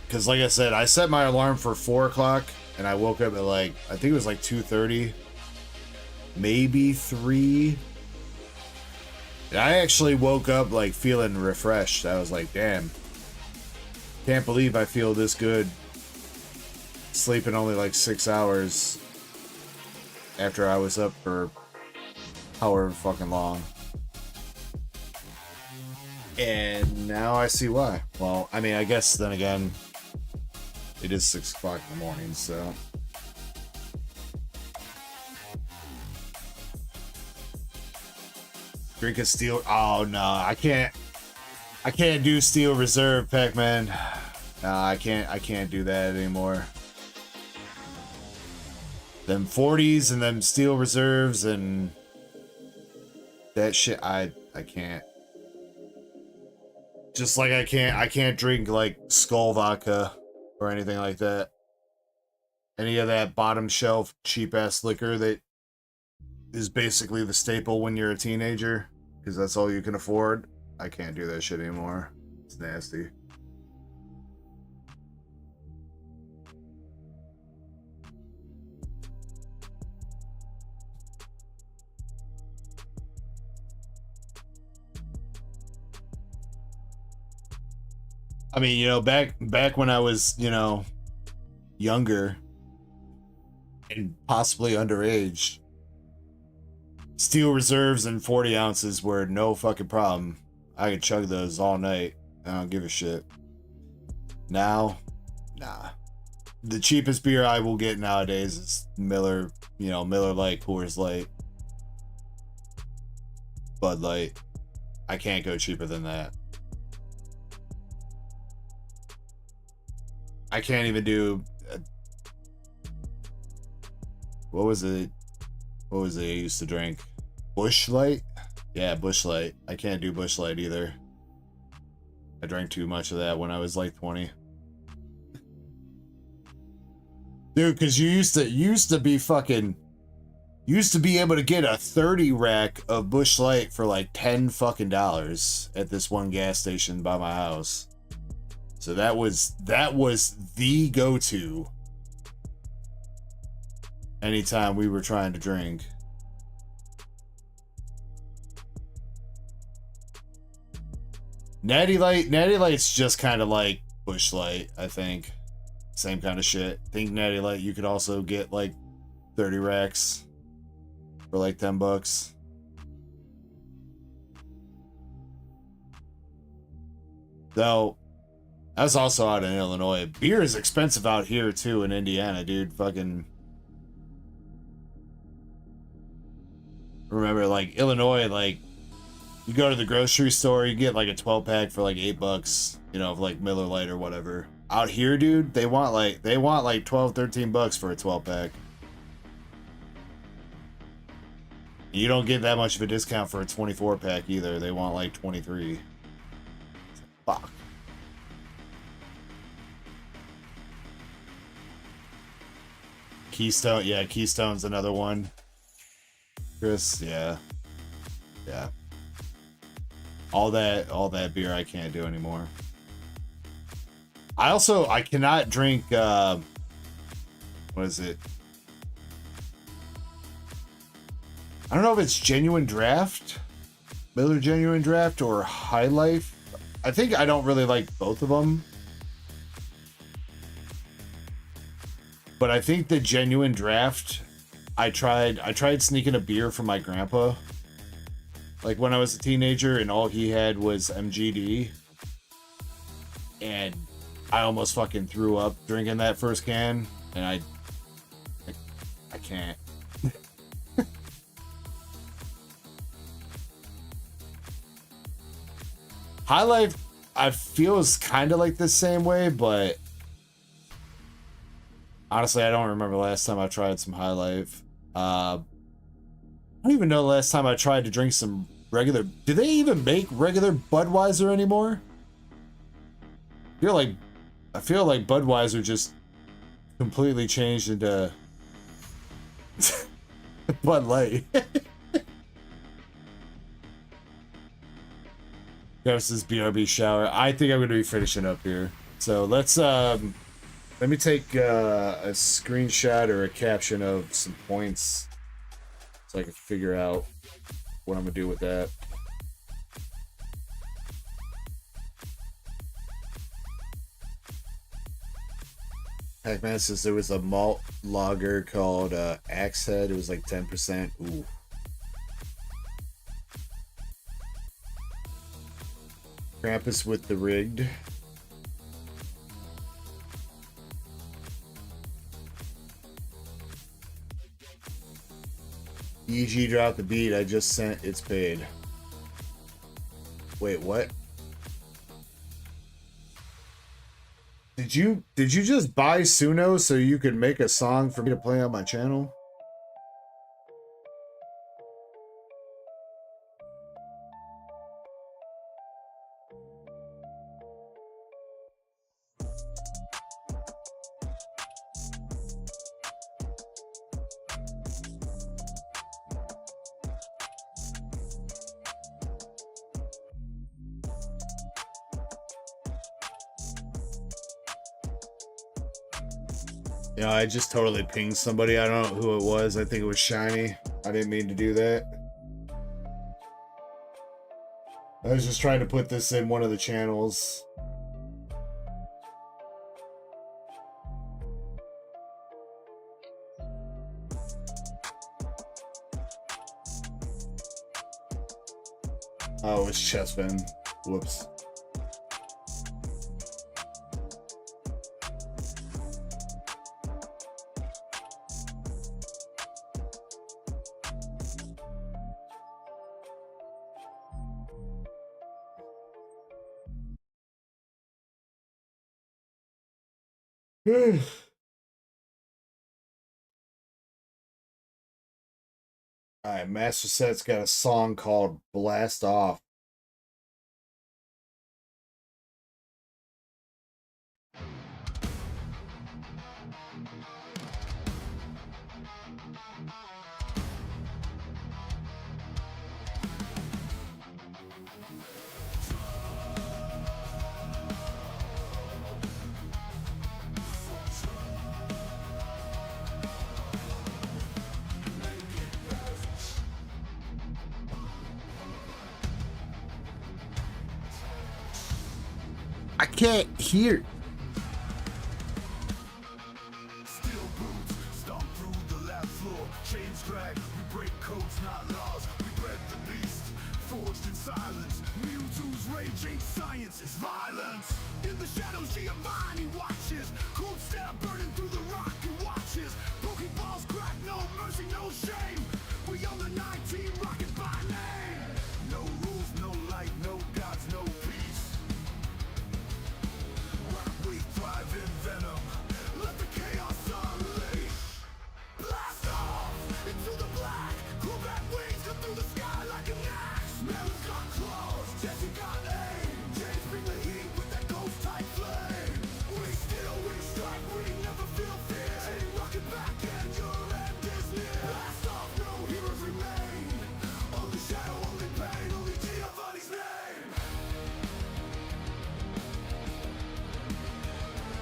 because, like I said, I set my alarm for 4 o'clock and I woke up at like, I think it was like 2:30, maybe 3. And I actually woke up like feeling refreshed. I was like, damn, can't believe I feel this good sleeping only like 6 hours after I was up for however fucking long. And now I see why. Well, I mean, I guess then again, it is 6 o'clock in the morning, so. Drink a steel. Oh no, I can't do steel reserve, Pac-Man. No, I can't do that anymore. Them 40s and them steel reserves and that shit, I can't. Just like I can't drink like Skull vodka or anything like that. Any of that bottom shelf cheap ass liquor that is basically the staple when you're a teenager because that's all you can afford. I can't do that shit anymore. It's nasty. I mean, you know, back when I was, you know, younger and possibly underage, steel reserves and 40 ounces were no fucking problem. I could chug those all night. I don't give a shit. Now, nah. The cheapest beer I will get nowadays is Miller, you know, Miller Lite, Coors Light, Bud Light. I can't go cheaper than that. I can't even do what was it I used to drink? Busch Light? Yeah, Busch Light. I can't do Busch Light either. I drank too much of that when I was like 20. Dude, because you used to be able to get a 30 rack of Busch Light for like $10 fucking at this one gas station by my house. So that was the go-to anytime we were trying to drink. Natty Light's just kind of like Busch Light, I think. Same kind of shit. I think Natty Light you could also get like 30 racks for like $10. Though that's also out in Illinois. Beer is expensive out here too in Indiana, dude. Fucking remember, like Illinois, like you go to the grocery store, you get like a 12-pack for like $8, you know, of like Miller Lite or whatever. Out here, dude, they want like $12, $13 for a 12-pack. You don't get that much of a discount for a 24-pack either. They want like 23. Fuck. Keystone, yeah, Keystone's another one. Chris, yeah. Yeah. All that beer I can't do anymore. I cannot drink what is it? I don't know if it's Genuine Draft, Miller Genuine Draft, or High Life. I think I don't really like both of them. But I think the genuine draft, I tried sneaking a beer from my grandpa. Like when I was a teenager and all he had was MGD. And I almost fucking threw up drinking that first can. And I can't. High Life, I feel is kind of like the same way, but honestly, I don't remember the last time I tried some High Life. I don't even know the last time I tried to drink some regular. Do they even make regular Budweiser anymore? I feel like Budweiser just completely changed into Bud Light. Versus BRB shower. I think I'm going to be finishing up here. So let's let me take a screenshot or a caption of some points so I can figure out what I'm going to do with that. Pac-Man says there was a malt lager called Axe Head. It was like 10%. Ooh. Krampus with the rigged. EG dropped the beat. I just sent. It's paid. Wait, what? Did you just buy Suno so you could make a song for me to play on my channel? Yeah, I just totally pinged somebody. I don't know who it was. I think it was Shiny. I didn't mean to do that. I was just trying to put this in one of the channels. Oh, it's Chessman. Whoops. Alright, Master Set's got a song called Blast Off. I can't hear. Steel boots, stomp through the lab floor. Chains crack, we break codes, not laws. We bred the beast, forged in silence. Mewtwo's raging science is violence. In the shadows, Giovanni watches. Cold stab burning through the rock and watches. Pokeballs crack, no mercy, no shame. We on the 19 rocket by name. No rules, no light, no gods, no peace. We thrive in venom. Let the chaos unleash. Blast off into the black. Combat wings cut through the sky like an axe. Melon's got claws, Jesse got aim. James bring the heat with that ghost type flame. We still, we strike, we never feel fear. Ain't rocking back and your end is near. Blast off, no heroes remain. Only shadow, only pain, only Giovanni's name.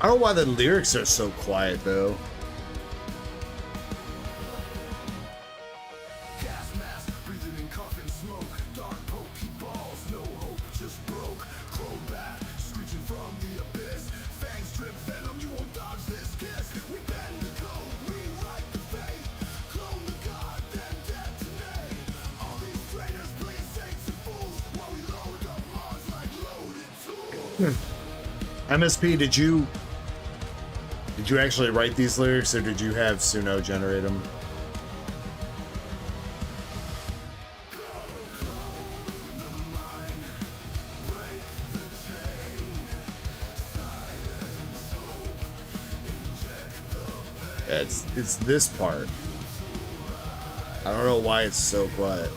I don't know why the lyrics are so quiet though. Gas mask, breathing in coffin smoke. Dark pokeballs, no hope, just broke. Crowback. MSP, did you actually write these lyrics, or did you have Suno generate them? Yeah, it's this part. I don't know why it's so quiet.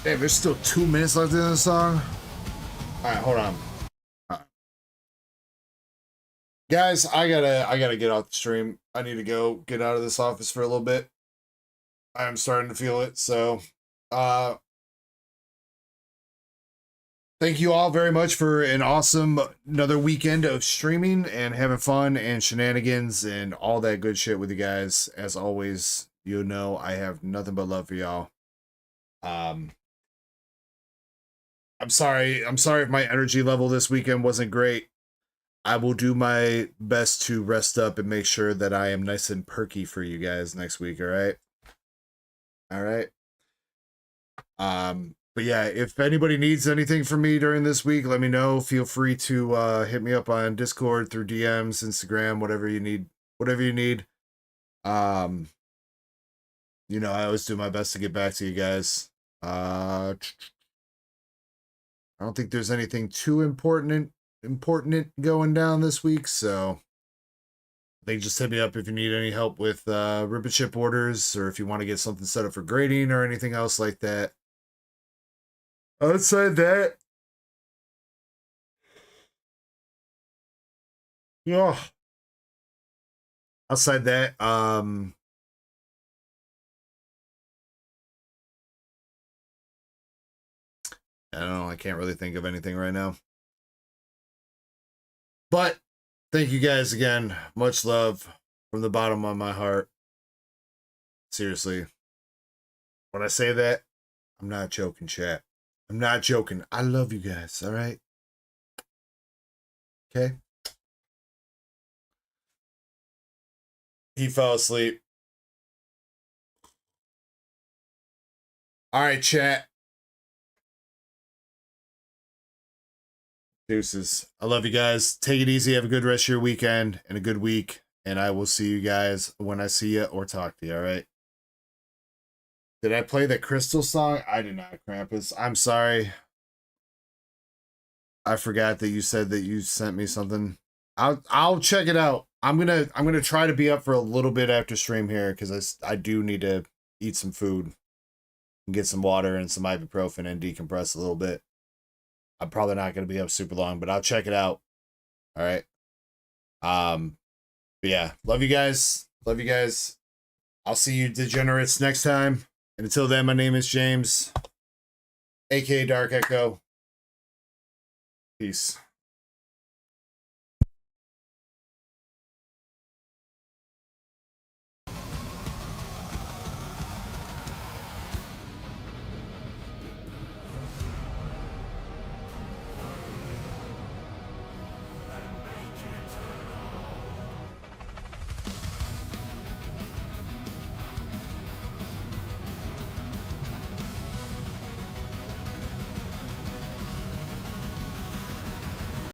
Hey, there's still 2 minutes left in the song. All right, hold on. Guys, I gotta get off the stream. I need to go get out of this office for a little bit. I'm starting to feel it. So, thank you all very much for an awesome another weekend of streaming and having fun and shenanigans and all that good shit with you guys. As always, you know I have nothing but love for y'all. I'm sorry if my energy level this weekend wasn't great. I will do my best to rest up and make sure that I am nice and perky for you guys next week, all right? All right. But yeah, if anybody needs anything from me during this week, let me know. Feel free to hit me up on Discord, through DMs, Instagram, whatever you need. Whatever you need. You know, I always do my best to get back to you guys. I don't think there's anything too important going down this week, so I think just hit me up if you need any help with rip and ship orders, or if you want to get something set up for grading or anything else like that. Outside that, yeah. Outside that, I don't know. I can't really think of anything right now. But thank you guys again. Much love from the bottom of my heart. Seriously. When I say that, I'm not joking, chat. I'm not joking. I love you guys, all right? Okay? He fell asleep. All right, chat. Deuces. I love you guys. Take it easy. Have a good rest of your weekend and a good week. And I will see you guys when I see you or talk to you, all right? Did I play the Crystal song? I did not, Krampus. I'm sorry. I forgot that you said that you sent me something. I'll check it out. I'm gonna try to be up for a little bit after stream here, because I do need to eat some food and get some water and some ibuprofen and decompress a little bit. I'm probably not going to be up super long, but I'll check it out. All right. But yeah, love you guys. Love you guys. I'll see you degenerates next time. And until then, my name is James, aka Dark Echo. Peace.